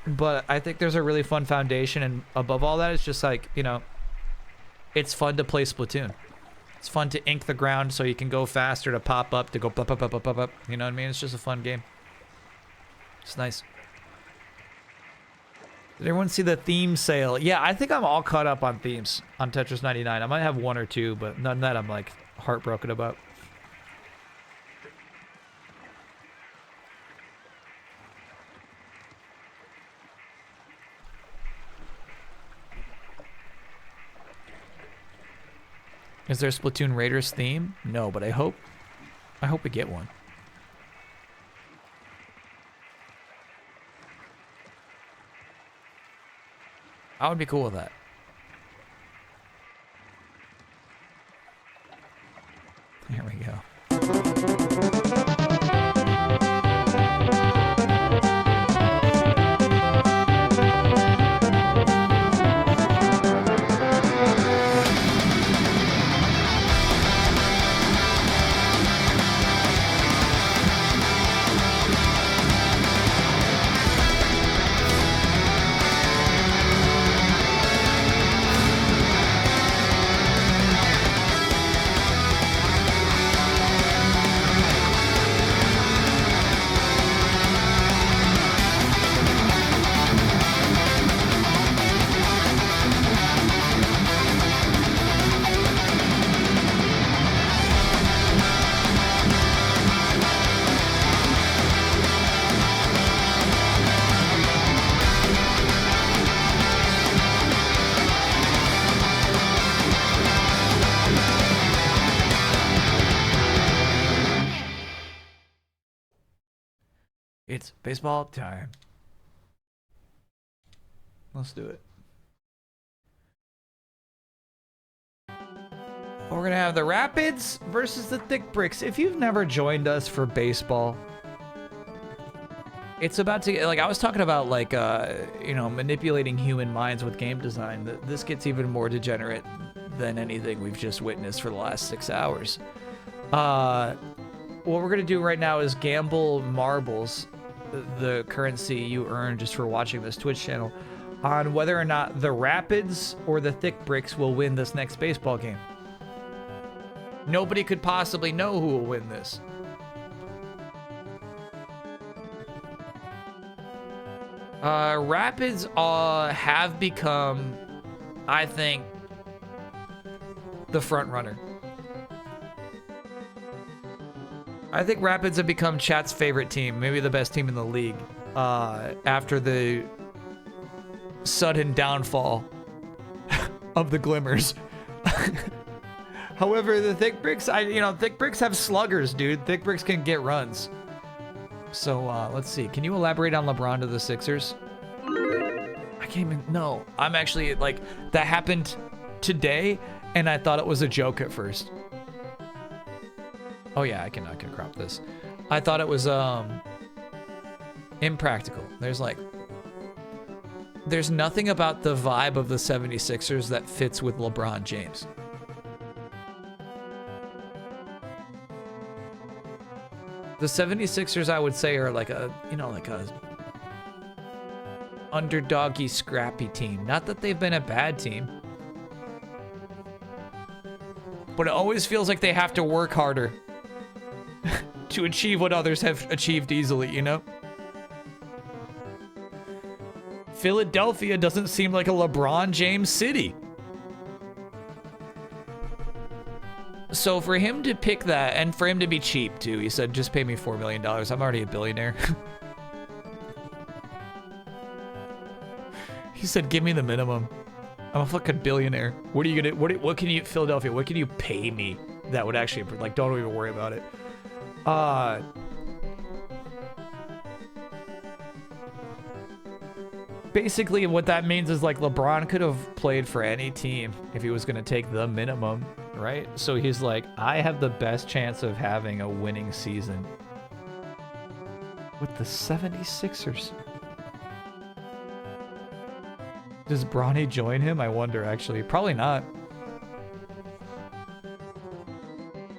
But I think there's a really fun foundation, and above all that, it's just like, you know, it's fun to play Splatoon. It's fun to ink the ground so you can go faster, to pop up, to go pop up. You know what I mean? It's just a fun game. It's nice. Did everyone see the theme sale? Yeah, I think I'm all caught up on themes on Tetris 99. I might have one or two, but none that I'm like heartbroken about. Is there a Splatoon Raiders theme? No, but I hope we get one. I would be cool with that. Here we go. It's baseball time. Let's do it. We're gonna have the Rapids versus the Thick Bricks. If you've never joined us for baseball, it's about to get, like, I was talking about, like, you know, manipulating human minds with game design. This gets even more degenerate than anything we've just witnessed for the last 6 hours. What we're gonna do right now is gamble marbles, the currency you earn just for watching this Twitch channel, on whether or not the Rapids or the Thick Bricks will win this next baseball game. Nobody could possibly know who will win this. Rapids have become, I think, the front runner. I think Rapids have become chat's favorite team, maybe the best team in the league, after the sudden downfall of the Glimmers. However, the Thick Bricks, Thick Bricks have sluggers, dude. Thick Bricks can get runs. So, let's see. Can you elaborate on LeBron to the Sixers? I can't even, no. I'm actually, like, that happened today, and I thought it was a joke at first. Oh yeah, I can crop this. I thought it was impractical. There's nothing about the vibe of the 76ers that fits with LeBron James. The 76ers, I would say, are like a underdoggy, scrappy team. Not that they've been a bad team, but it always feels like they have to work harder to achieve what others have achieved easily, you know? Philadelphia doesn't seem like a LeBron James city. So for him to pick that, and for him to be cheap too, he said, just pay me $4 million. I'm already a billionaire. He said, give me the minimum. I'm a fucking billionaire. What are you gonna, what can you, Philadelphia, what can you pay me that would actually, like, don't even worry about it. Basically what that means is, like, LeBron could have played for any team if he was going to take the minimum, right? So he's like, I have the best chance of having a winning season with the 76ers. Does Bronny join him? I wonder, actually. Probably not.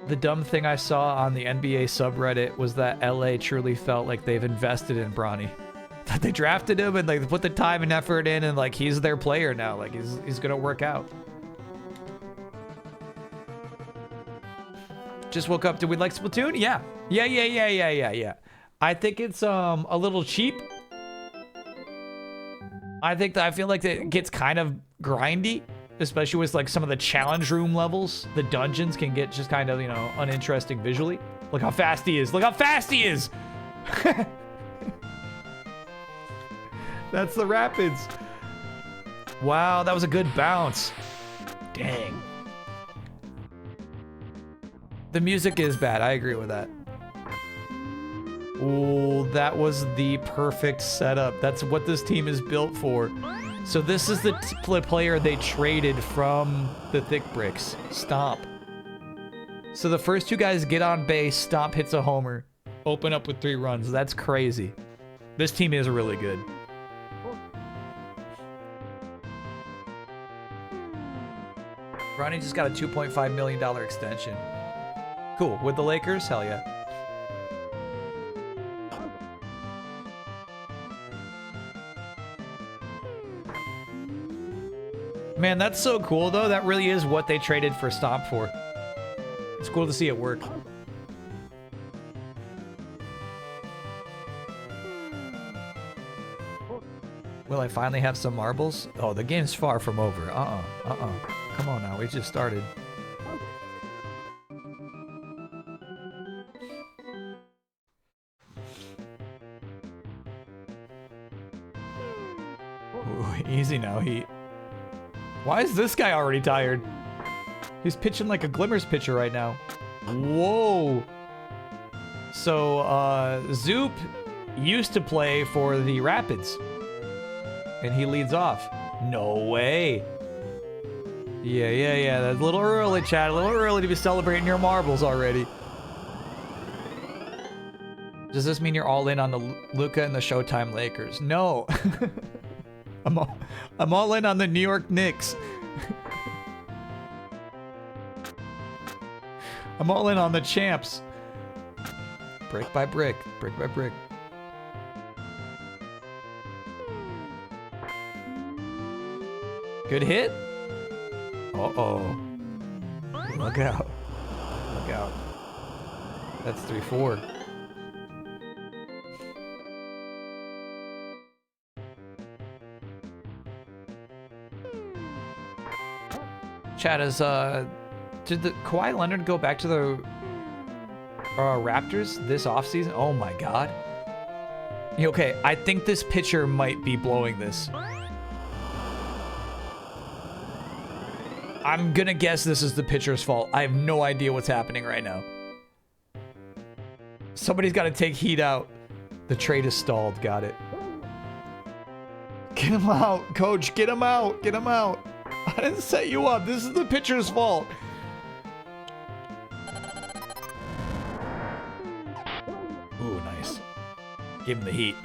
The dumb thing I saw on the NBA subreddit was that LA truly felt like they've invested in Bronny. That they drafted him and, like, they put the time and effort in, and, like, he's their player now. Like, he's gonna work out. Just woke up. Did we like Splatoon? Yeah. Yeah. I think it's a little cheap. I feel like it gets kind of grindy, especially with, like, some of the challenge room levels. The dungeons can get just kind of, you know, uninteresting visually. Look how fast he is. Look how fast he is. That's the Rapids. Wow, that was a good bounce. Dang. The music is bad. I agree with that. Ooh, that was the perfect setup. That's what this team is built for. So this is the player they traded from the Thick Bricks. Stomp. So the first two guys get on base, Stomp hits a homer, open up with 3 runs. That's crazy. This team is really good. Ronnie just got a $2.5 million extension. Cool. With the Lakers? Hell yeah. Man, that's so cool, though. That really is what they traded for Stomp for. It's cool to see it work. Will I finally have some marbles? Oh, the game's far from over. Come on now, we just started. Ooh, easy now, Heat. Why is this guy already tired? He's pitching like a Glimmers pitcher right now. Whoa. So, Zoop used to play for the Rapids. And he leads off. No way. Yeah. That's a little early, Chad. A little early to be celebrating your marbles already. Does this mean you're all in on the Luka and the Showtime Lakers? No. I'm all in on the New York Knicks. I'm all in on the champs. Brick by brick, brick by brick. Good hit. Uh-oh. Look out. Look out. That's 3-4. Chat is, did the Kawhi Leonard go back to the Raptors this offseason? Oh my god. Okay, I think this pitcher might be blowing this. I'm gonna guess this is the pitcher's fault. I have no idea what's happening right now. Somebody's got to take Heat out. The trade is stalled. Got it. Get him out, coach. Get him out. Get him out. I didn't set you up. This is the pitcher's fault. Ooh, nice. Give him the heat.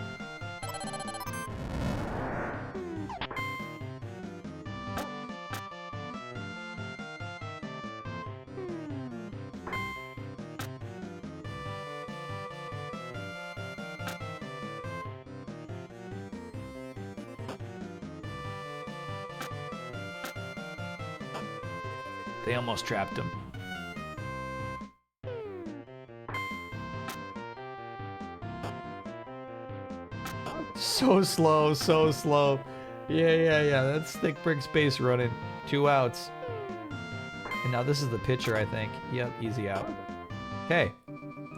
They almost trapped him. So slow, so slow. Yeah. That's thick bricks base running. 2 outs. And now this is the pitcher, I think. Yep, easy out. Okay.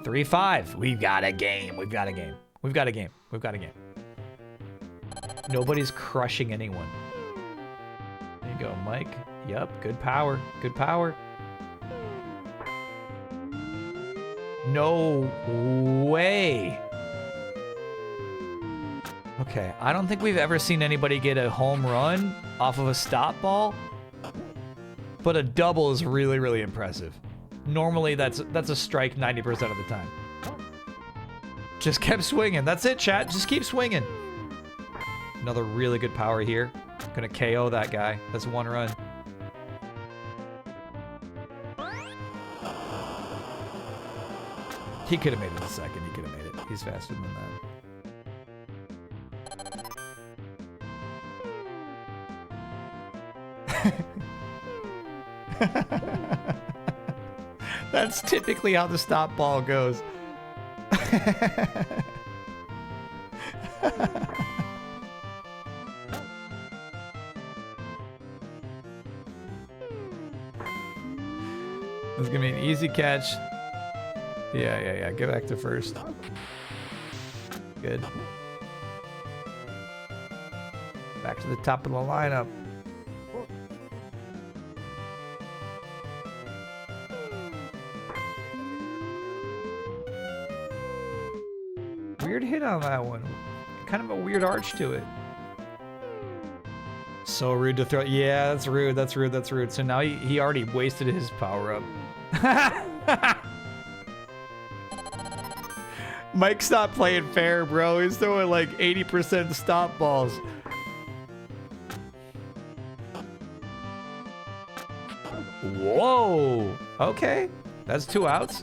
3-5. We've got a game. We've got a game. We've got a game. We've got a game. Nobody's crushing anyone. There you go, Mike. Yep, good power. Good power. No way. Okay, I don't think we've ever seen anybody get a home run off of a stop ball. But a double is really, really impressive. Normally, that's a strike 90% of the time. Just kept swinging. That's it, chat. Just keep swinging. Another really good power here. Gonna KO that guy. That's 1 run. He could have made it a second. He could have made it. He's faster than that. That's typically how the stop ball goes. This is gonna be an easy catch. Yeah. Get back to first. Good. Back to the top of the lineup. Weird hit on that one. Kind of a weird arch to it. So rude to throw. Yeah, that's rude. That's rude. So now he already wasted his power up. Mike stopped playing fair, bro. He's throwing like 80% stop balls. Whoa. Okay. That's 2 outs.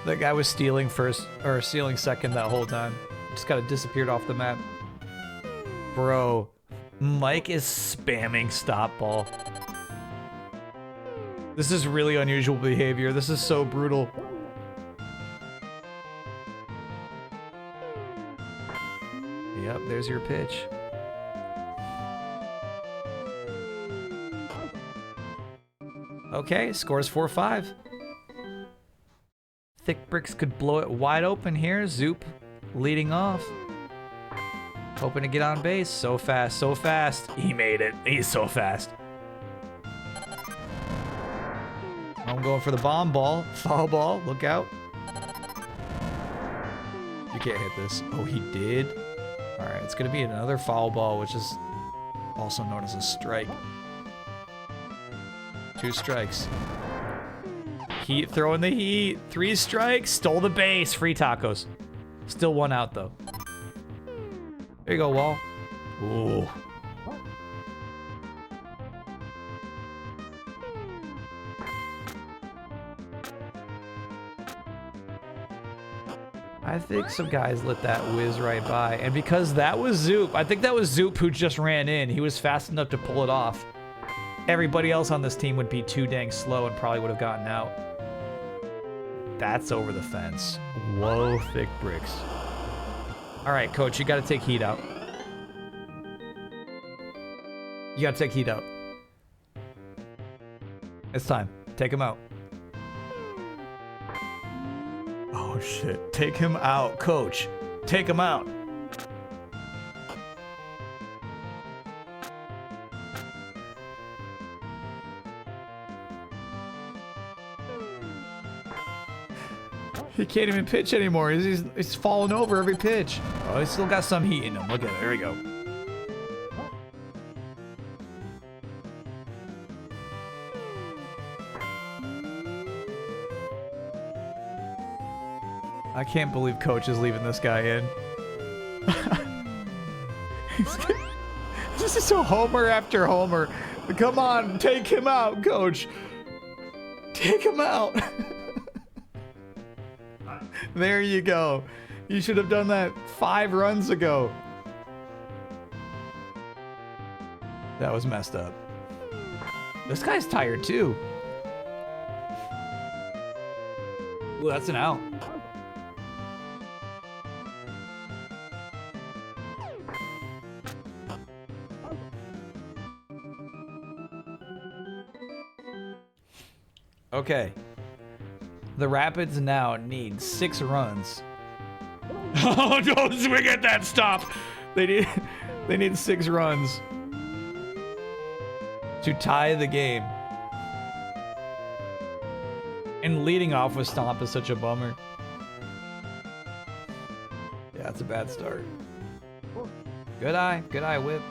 That guy was stealing first, or stealing second that whole time. Just kind of disappeared off the map. Bro, Mike is spamming stop ball. This is really unusual behavior. This is so brutal. Yep, there's your pitch. Okay, scores 4-5. Thick Bricks could blow it wide open here. Zoop leading off. Hoping to get on base. So fast, so fast. He made it. He's so fast. I'm going for the bomb ball. Foul ball. Look out. You can't hit this. Oh, he did? All right, it's going to be another foul ball, which is also known as a strike. 2 strikes. Heat throwing the heat. 3 strikes. Stole the base. Free tacos. Still 1 out, though. There you go, Wall. Ooh. I think some guys let that whiz right by. And because that was Zoop, I think that was Zoop who just ran in. He was fast enough to pull it off. Everybody else on this team would be too dang slow and probably would have gotten out. That's over the fence. Whoa, Thick Bricks. All right, coach, you got to take heat out. You got to take heat out. It's time. Take him out. Oh, shit. Take him out, coach. Take him out. He can't even pitch anymore. He's falling over every pitch. Oh, he's still got some heat in him. Look at it. There we go. I can't believe Coach is leaving this guy in. This is so homer after homer. Come on, take him out, Coach. Take him out. There you go. You should have done that 5 runs ago. That was messed up. This guy's tired too. Ooh, that's an out. Okay. The Rapids now need 6 runs. Oh, don't swing at that! Stop! They need 6 runs to tie the game. And leading off with Stomp is such a bummer. Yeah, that's a bad start. Good eye, Whip.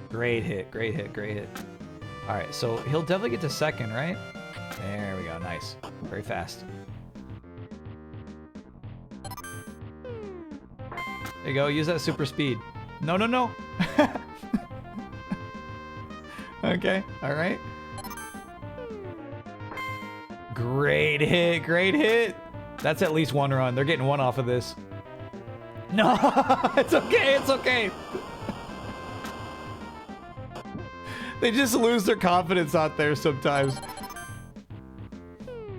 Great hit, great hit, great hit. All right, so he'll definitely get to second, right? There we go, nice. Very fast. There you go, use that super speed. No, no, no. Okay, all right. Great hit, great hit. That's at least 1 run. They're getting 1 off of this. No, it's okay, it's okay. They just lose their confidence out there sometimes.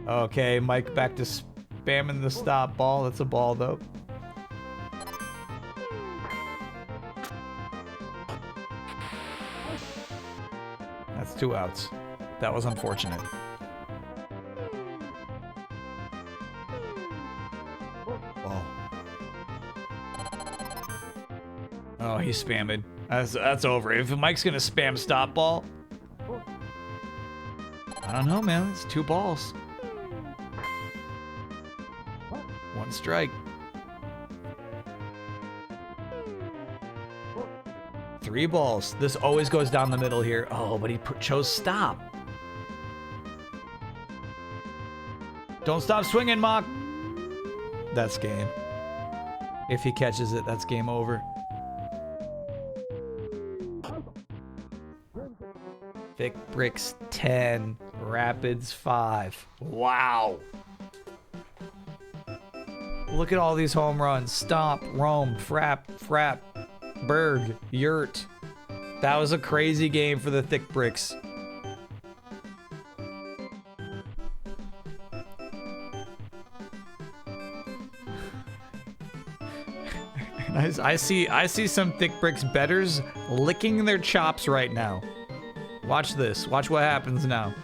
Okay, Mike back to spamming the stop ball. That's a ball, though. That's 2 outs. That was unfortunate. Whoa. Oh, he's spamming. That's over. If Mike's gonna spam stop ball, I don't know, man. It's 2 balls. 1 strike. strike. 3 balls. This always goes down the middle here. Oh, but he chose stop. Don't stop swinging, Mock. That's game. If he catches it, that's game over. Thick Bricks 10, Rapids 5. Wow. Look at all these home runs. Stomp, Rome, Frap, Berg, Yurt. That was a crazy game for the Thick Bricks. I see some Thick Bricks bettors licking their chops right now. Watch this. Watch what happens now.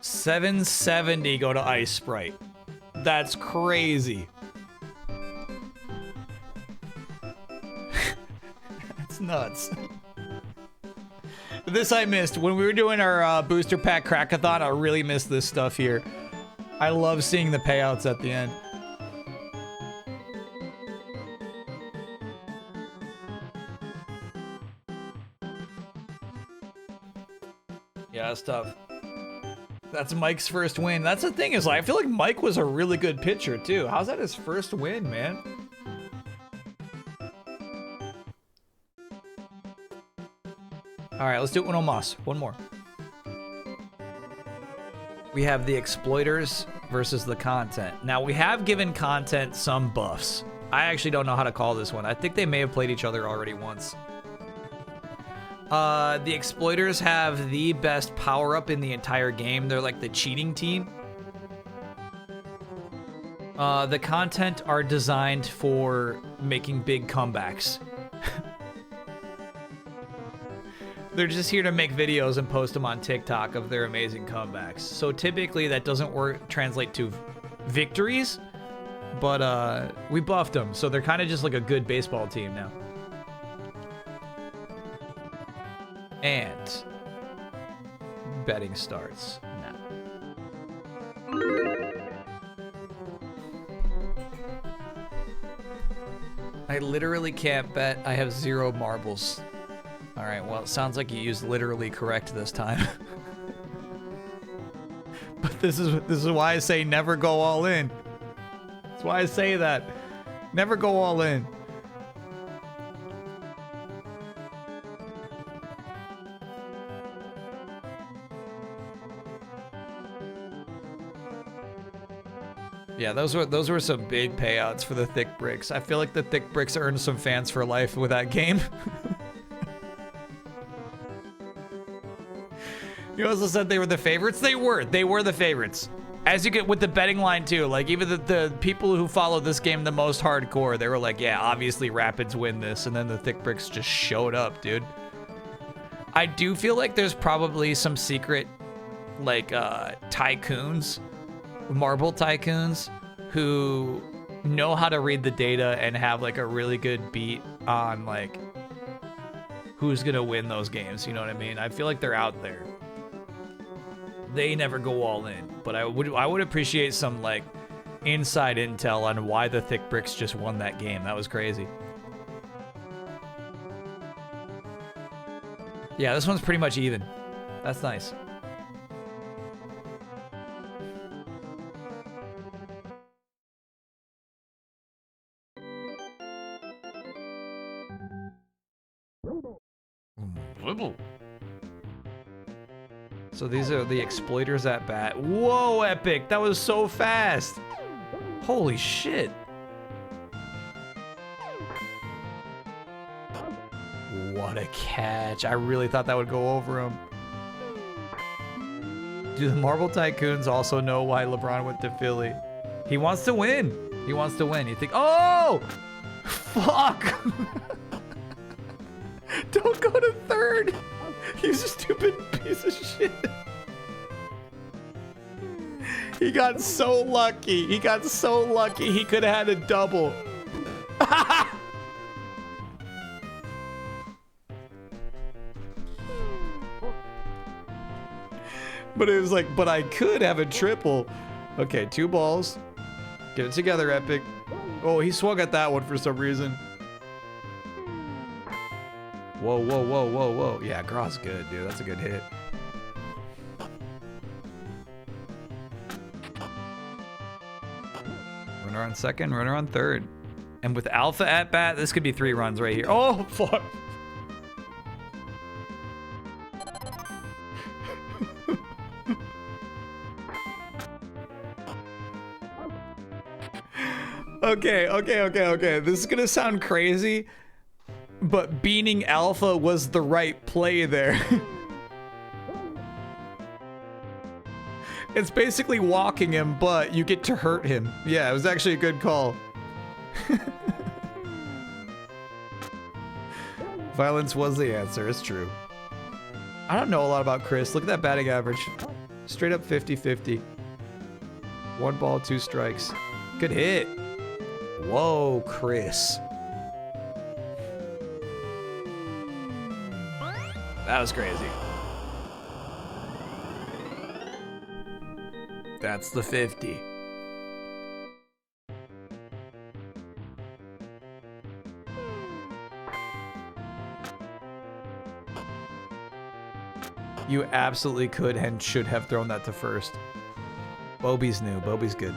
$770 go to Ice Sprite. That's crazy. That's nuts. This I missed. When we were doing our booster pack crackathon, I really missed this stuff here. I love seeing the payouts at the end. Yeah, that's tough. That's Mike's first win. That's the thing is, I feel like Mike was a really good pitcher too. How's that his first win, man? All right, let's do Uno Mas. One more. We have the exploiters versus the content. Now, we have given content some buffs. I actually don't know how to call this one. I think they may have played each other already once. The exploiters have the best power-up in the entire game. They're like the cheating team. The content are designed for making big comebacks. They're just here to make videos and post them on TikTok of their amazing comebacks. So typically that doesn't translate to victories, but we buffed them. So they're kind of just like a good baseball team now. And betting starts now. I literally can't bet. I have 0 marbles. All right, well, it sounds like you used literally correct this time. But this is why I say never go all in. That's why I say that. Never go all in. Yeah, those were some big payouts for the Thick Bricks. I feel like the Thick Bricks earned some fans for life with that game. You also said they were the favorites. They were the favorites. As you get with the betting line too, like even the people who follow this game the most hardcore, they were like, yeah, obviously Rapids win this, and then the Thick Bricks just showed up, dude. I do feel like there's probably some secret, like tycoons, marble tycoons, who know how to read the data and have like a really good beat on like who's gonna win those games. You know what I mean? I feel like they're out there. They never go all in, but I would appreciate some like inside intel on why the Thick Bricks just won that game. That was crazy. Yeah, this one's pretty much even. That's nice. So these are the exploiters at bat. Whoa, Epic! That was so fast! Holy shit! What a catch. I really thought that would go over him. Do the Marble Tycoons also know why LeBron went to Philly? He wants to win. He wants to win. You think, oh! Fuck! Don't go to third! You stupid piece of shit. He got so lucky. He got so lucky he could have had a double. But it was like, but I could have a triple. Okay, 2 balls. Get it together, Epic. Oh, he swung at that one for some reason. Whoa, whoa, whoa, whoa, whoa. Yeah, Graw's good, dude. That's a good hit. Runner on second, runner on third. And with Alpha at bat, this could be 3 runs right here. Oh, fuck. Okay. This is gonna sound crazy, but beaning Alpha was the right play there. It's basically walking him, but you get to hurt him. Yeah, it was actually a good call. Violence was the answer, it's true. I don't know a lot about Chris. Look at that batting average. Straight up 50-50. 1 ball, 2 strikes. Good hit. Whoa, Chris. That was crazy. That's the 50. You absolutely could and should have thrown that to first. Bobby's new. Bobby's good.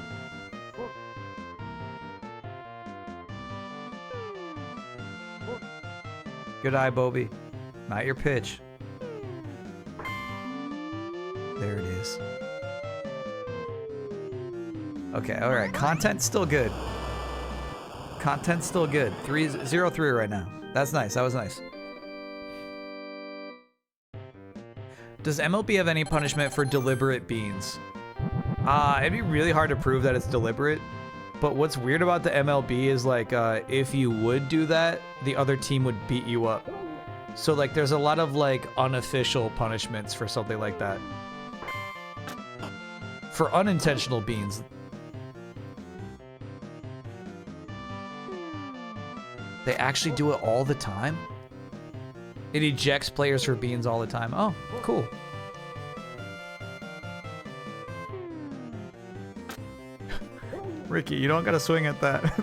Good eye, Bobby. Not your pitch. There it is. Okay, all right. Content's still good. Content's still good. 0-3 right now. That's nice. That was nice. Does MLB have any punishment for deliberate beans? It'd be really hard to prove that it's deliberate. But what's weird about the MLB is like, if you would do that, the other team would beat you up. So like, there's a lot of like unofficial punishments for something like that. For unintentional beans. They actually do it all the time? It ejects players for beans all the time. Oh, cool. Ricky, you don't gotta swing at that.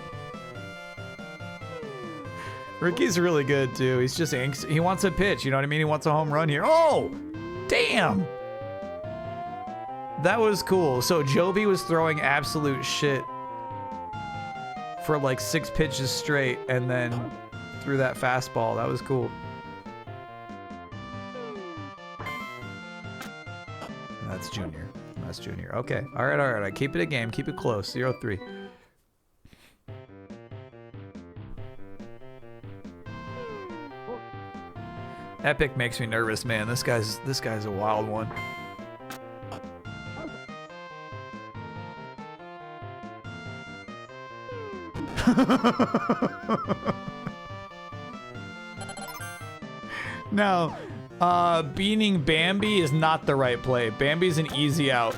Ricky's really good too. He's just he wants a pitch, you know what I mean? He wants a home run here. Oh! Damn! That was cool. So Joby was throwing absolute shit for like 6 pitches straight and then threw that fastball. That was cool. That's Junior. That's Junior. Okay. All right. Keep it a game. Keep it close. 0-3. Epic makes me nervous, man. This guy's a wild one. Now, beaning Bambi is not the right play. Bambi's an easy out.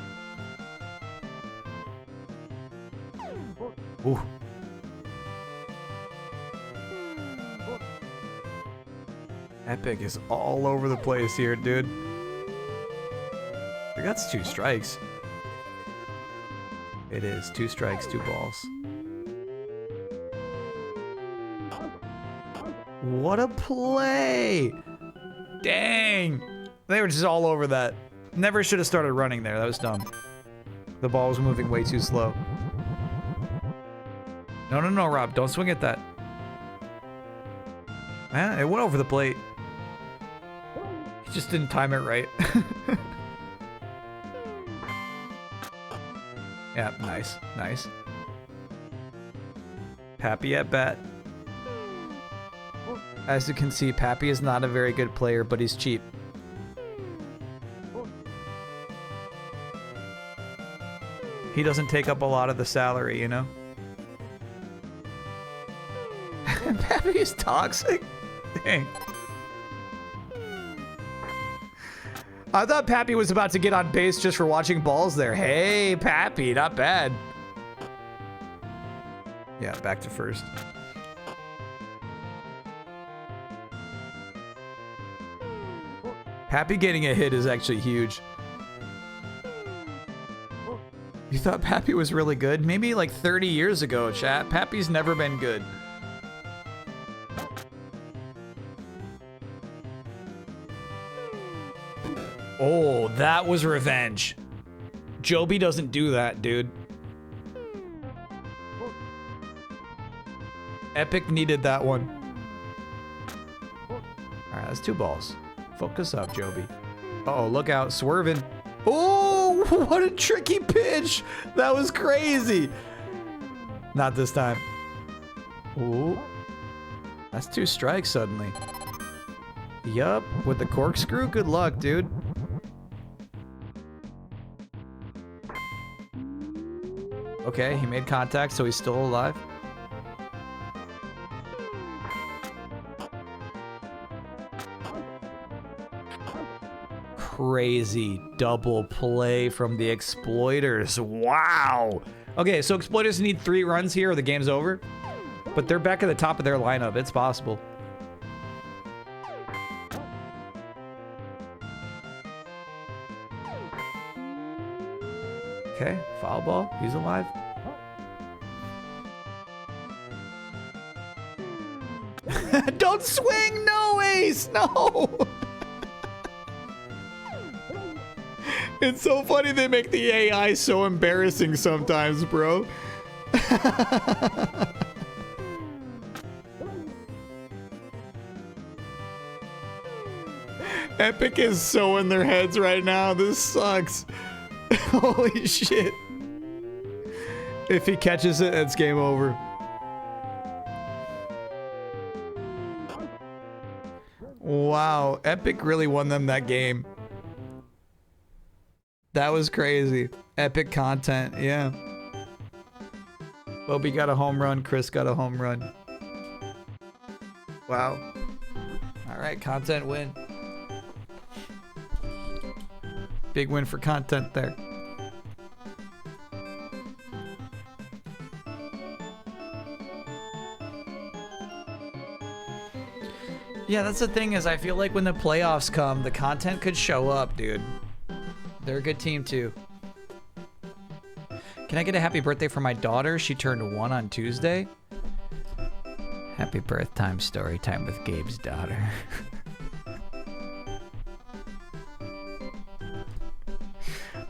Ooh. Epic is all over the place here, dude. I think that's 2 strikes. It is 2 strikes, 2 balls. What a play! Dang! They were just all over that. Never should have started running there. That was dumb. The ball was moving way too slow. No, Rob. Don't swing at that. Man, it went over the plate. He just didn't time it right. Yeah, nice. Nice. Pappy at bat. As you can see, Pappy is not a very good player, but he's cheap. He doesn't take up a lot of the salary, you know? Pappy is toxic? Dang. I thought Pappy was about to get on base just for watching balls there. Hey, Pappy, not bad. Yeah, back to first. Pappy getting a hit is actually huge. You thought Pappy was really good? Maybe like 30 years ago, chat. Pappy's never been good. Oh, that was revenge. Joby doesn't do that, dude. Epic needed that one. Alright, that's 2 balls. Focus up, Joby. Uh-oh, look out. Swerving. Oh, what a tricky pitch. That was crazy. Not this time. Ooh. That's 2 strikes suddenly. Yup, with the corkscrew. Good luck, dude. Okay, he made contact, so he's still alive. Crazy double play from the Exploiters. Wow. Okay, so Exploiters need 3 runs here or the game's over. But they're back at the top of their lineup. It's possible. Okay, foul ball. He's alive. Don't swing! No, Ace! No! It's so funny they make the AI so embarrassing sometimes, bro. Epic is so in their heads right now. This sucks. Holy shit. If he catches it, it's game over. Wow, Epic really won them that game. That was crazy. Epic content, yeah. Bobby got a home run, Chris got a home run. Wow. Alright, content win. Big win for content there. Yeah, that's the thing is I feel like when the playoffs come, the content could show up, dude. They're a good team too. Can I get a happy birthday for my daughter? She turned 1 on Tuesday. Happy birth time story time with Gabe's daughter.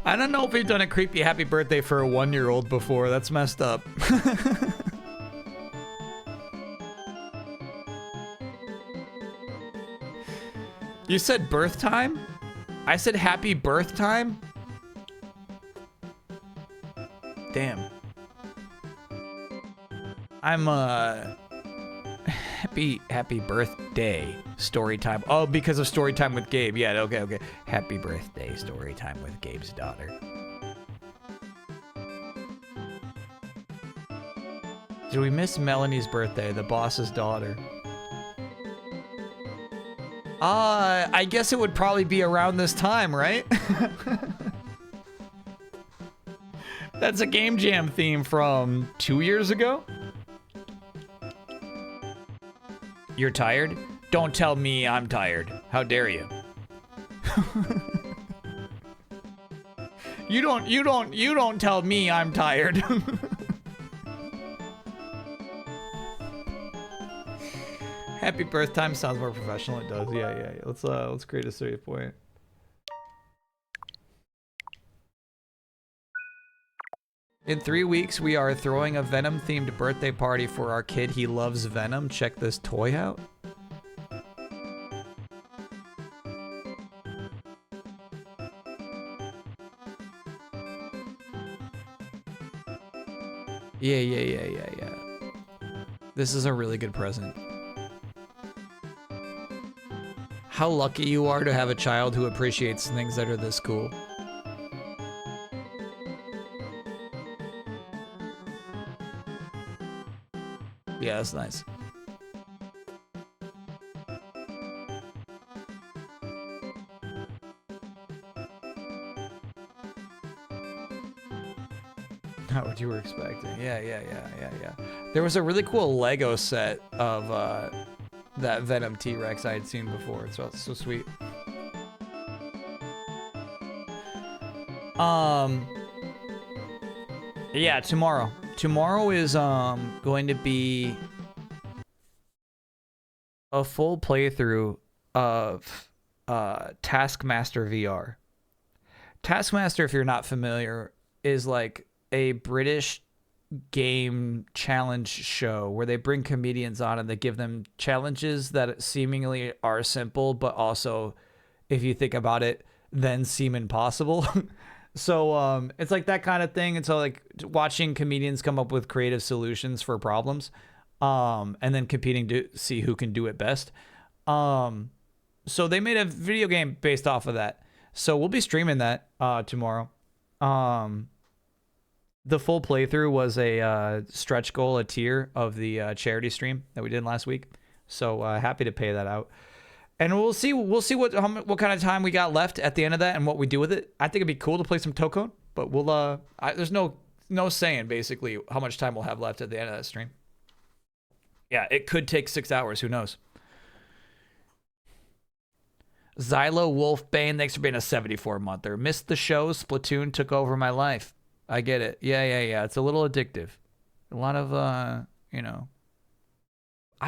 I don't know if we've done a creepy happy birthday for a 1-year-old before. That's messed up. You said birth time? I said happy birth time? Damn. I'm happy birthday story time. Oh, because of story time with Gabe. Yeah, okay. Happy birthday story time with Gabe's daughter. Did we miss Melanie's birthday, the boss's daughter? I guess it would probably be around this time, right? That's a Game Jam theme from 2 years ago? You're tired? Don't tell me I'm tired. How dare you? You don't tell me I'm tired. Happy birth time sounds more professional. It does. Yeah. Let's create a save point. In 3 weeks, we are throwing a Venom-themed birthday party for our kid. He loves Venom. Check this toy out. Yeah. This is a really good present. How lucky you are to have a child who appreciates things that are this cool. Yeah, that's nice. Not what you were expecting. Yeah. There was a really cool Lego set of that Venom T-Rex I had seen before. It's so sweet. Yeah, tomorrow. Tomorrow is going to be a full playthrough of Taskmaster VR. Taskmaster, if you're not familiar, is like a British game challenge show where they bring comedians on and they give them challenges that seemingly are simple, but also, if you think about it, then seem impossible. So it's like that kind of thing. And so like watching comedians come up with creative solutions for problems, and then competing to see who can do it best. So they made a video game based off of that. So we'll be streaming that tomorrow. The full playthrough was a stretch goal, a tier of the charity stream that we did last week. So happy to pay that out. And we'll see what kind of time we got left at the end of that and what we do with it. I think it'd be cool to play some Tokone, but we'll there's no saying basically how much time we'll have left at the end of that stream. Yeah, it could take 6 hours. Who knows? Xylo Wolfbane, thanks for being a 74-monther. Missed the show. Splatoon took over my life. I get it. Yeah. It's a little addictive. A lot of, I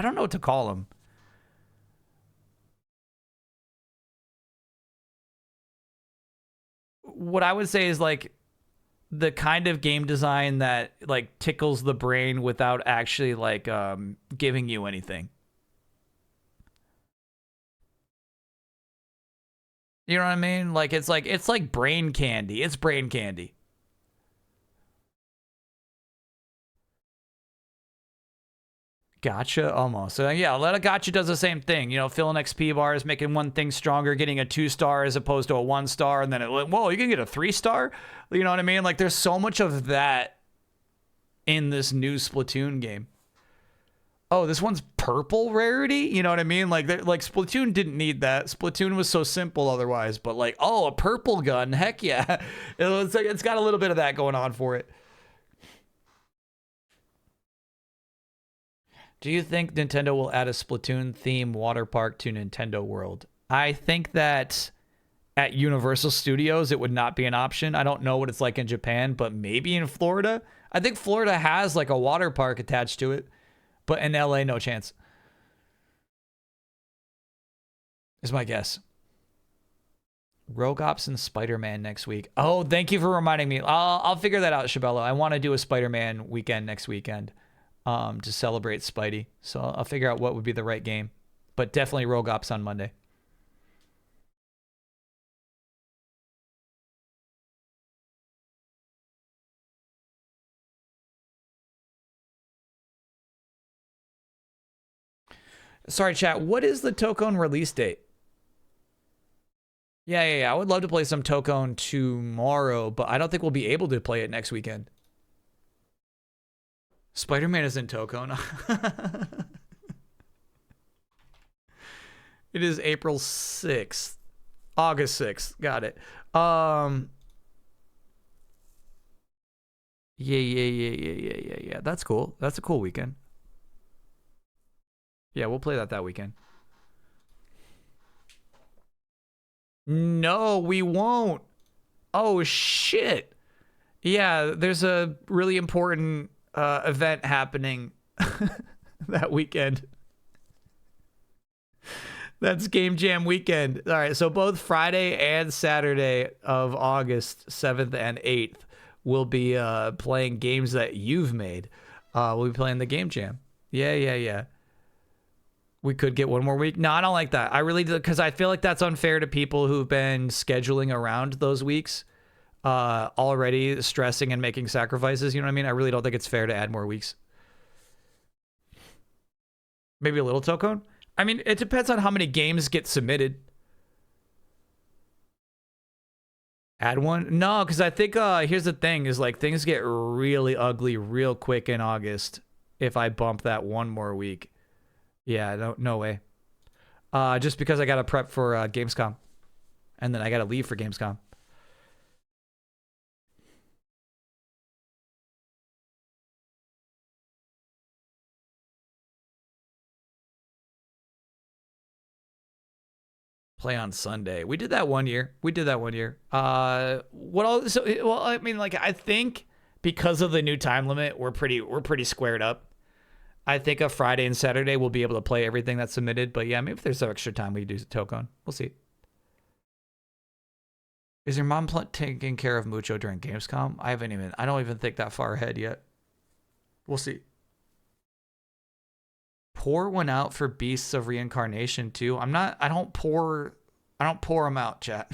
don't know what to call them. What I would say is like the kind of game design that like tickles the brain without actually like giving you anything. You know what I mean? Like it's like brain candy. It's brain candy. Gotcha, almost. So yeah, a lot of Gotcha does the same thing. You know, filling XP bars, making one thing stronger, getting a 2-star as opposed to a 1-star, and then whoa, you can get a 3-star. You know what I mean? Like there's so much of that in this new Splatoon game. Oh, this one's purple rarity. You know what I mean? Like Splatoon didn't need that. Splatoon was so simple otherwise. But like, oh, a purple gun, heck yeah! It's got a little bit of that going on for it. Do you think Nintendo will add a Splatoon theme water park to Nintendo World? I think that at Universal Studios, it would not be an option. I don't know what it's like in Japan, but maybe in Florida. I think Florida has like a water park attached to it, but in LA, no chance. Is my guess. Rogue Ops and Spider-Man next week. Oh, thank you for reminding me. I'll figure that out, Shabella. I want to do a Spider-Man weekend next weekend. To celebrate Spidey. So I'll figure out what would be the right game. But definitely Rogue Ops on Monday. Sorry, chat. What is the Tokone release date? Yeah. I would love to play some Tokone tomorrow, but I don't think we'll be able to play it next weekend. Spider-Man is in Tokone. It is April 6th. August 6th. Got it. Yeah. That's cool. That's a cool weekend. Yeah, we'll play that weekend. No, we won't. Oh, shit. Yeah, there's a really important event happening that weekend. That's Game Jam weekend. All right, so both Friday and Saturday of August 7th and 8th we'll be playing games that you've made. We'll be playing the Game Jam. Yeah. We could get one more week. No, I don't like that. I really do, because I feel like that's unfair to people who've been scheduling around those weeks. Already stressing and making sacrifices. You know what I mean? I really don't think it's fair to add more weeks. Maybe a little Tokone? I mean, it depends on how many games get submitted. Add one? No, because I think here's the thing is like things get really ugly real quick in August if I bump that one more week. Yeah, no way. Just because I got to prep for Gamescom. And then I got to leave for Gamescom. Play on Sunday. We did that one year. What else? Well, I mean, like, I think because of the new time limit, we're pretty squared up. I think a Friday and Saturday we'll be able to play everything that's submitted. But yeah, maybe if there's some extra time we do Tokon. We'll see. Is your mom taking care of Mucho during Gamescom? I don't even think that far ahead yet. We'll see. Pour one out for Beasts of Reincarnation too. I don't pour them out, chat.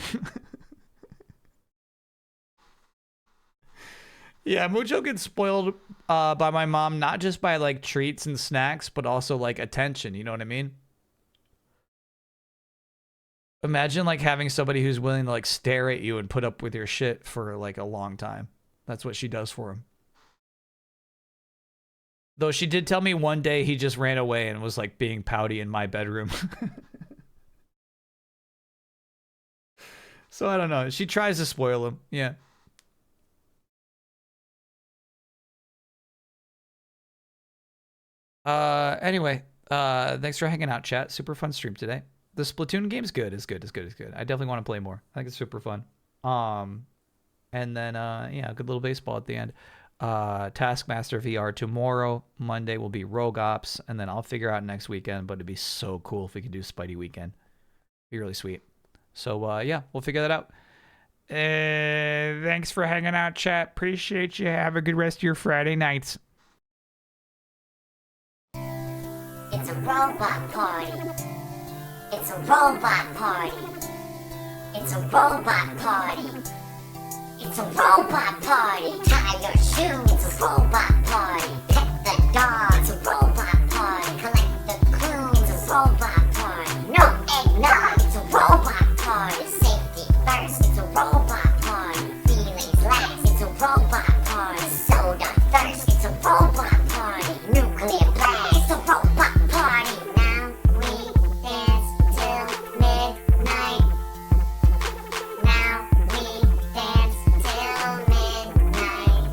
Yeah, Mucho gets spoiled by my mom, not just by like treats and snacks, but also like attention. You know what I mean? Imagine like having somebody who's willing to like stare at you and put up with your shit for like a long time. That's what she does for him. Though she did tell me one day he just ran away and was like being pouty in my bedroom. So I don't know. She tries to spoil him. Yeah. Anyway, thanks for hanging out, chat. Super fun stream today. The Splatoon game's good. It's good. I definitely want to play more. I think it's super fun. And then yeah, good little baseball at the end. Taskmaster VR tomorrow. Monday will be Rogue Ops, and then I'll figure out next weekend. But it'd be so cool if we could do Spidey weekend. Be really sweet. So yeah, we'll figure that out. Thanks for hanging out, chat. Appreciate you. Have a good rest of your Friday nights. It's a robot party. It's a robot party. It's a robot party. It's a robot party. Tie your shoe. It's a robot party. Pet the dog. It's a robot party. Collect the clue. It's a robot party. No eggnog. It's a robot party. Safety first. It's a robot party. Feelings last. It's a robot party. Soda first. It's a robot party. Nuclear blast. It's a robot party. Now we dance till midnight. Now we dance till midnight.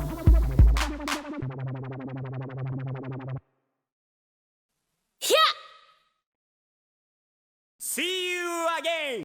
See you again!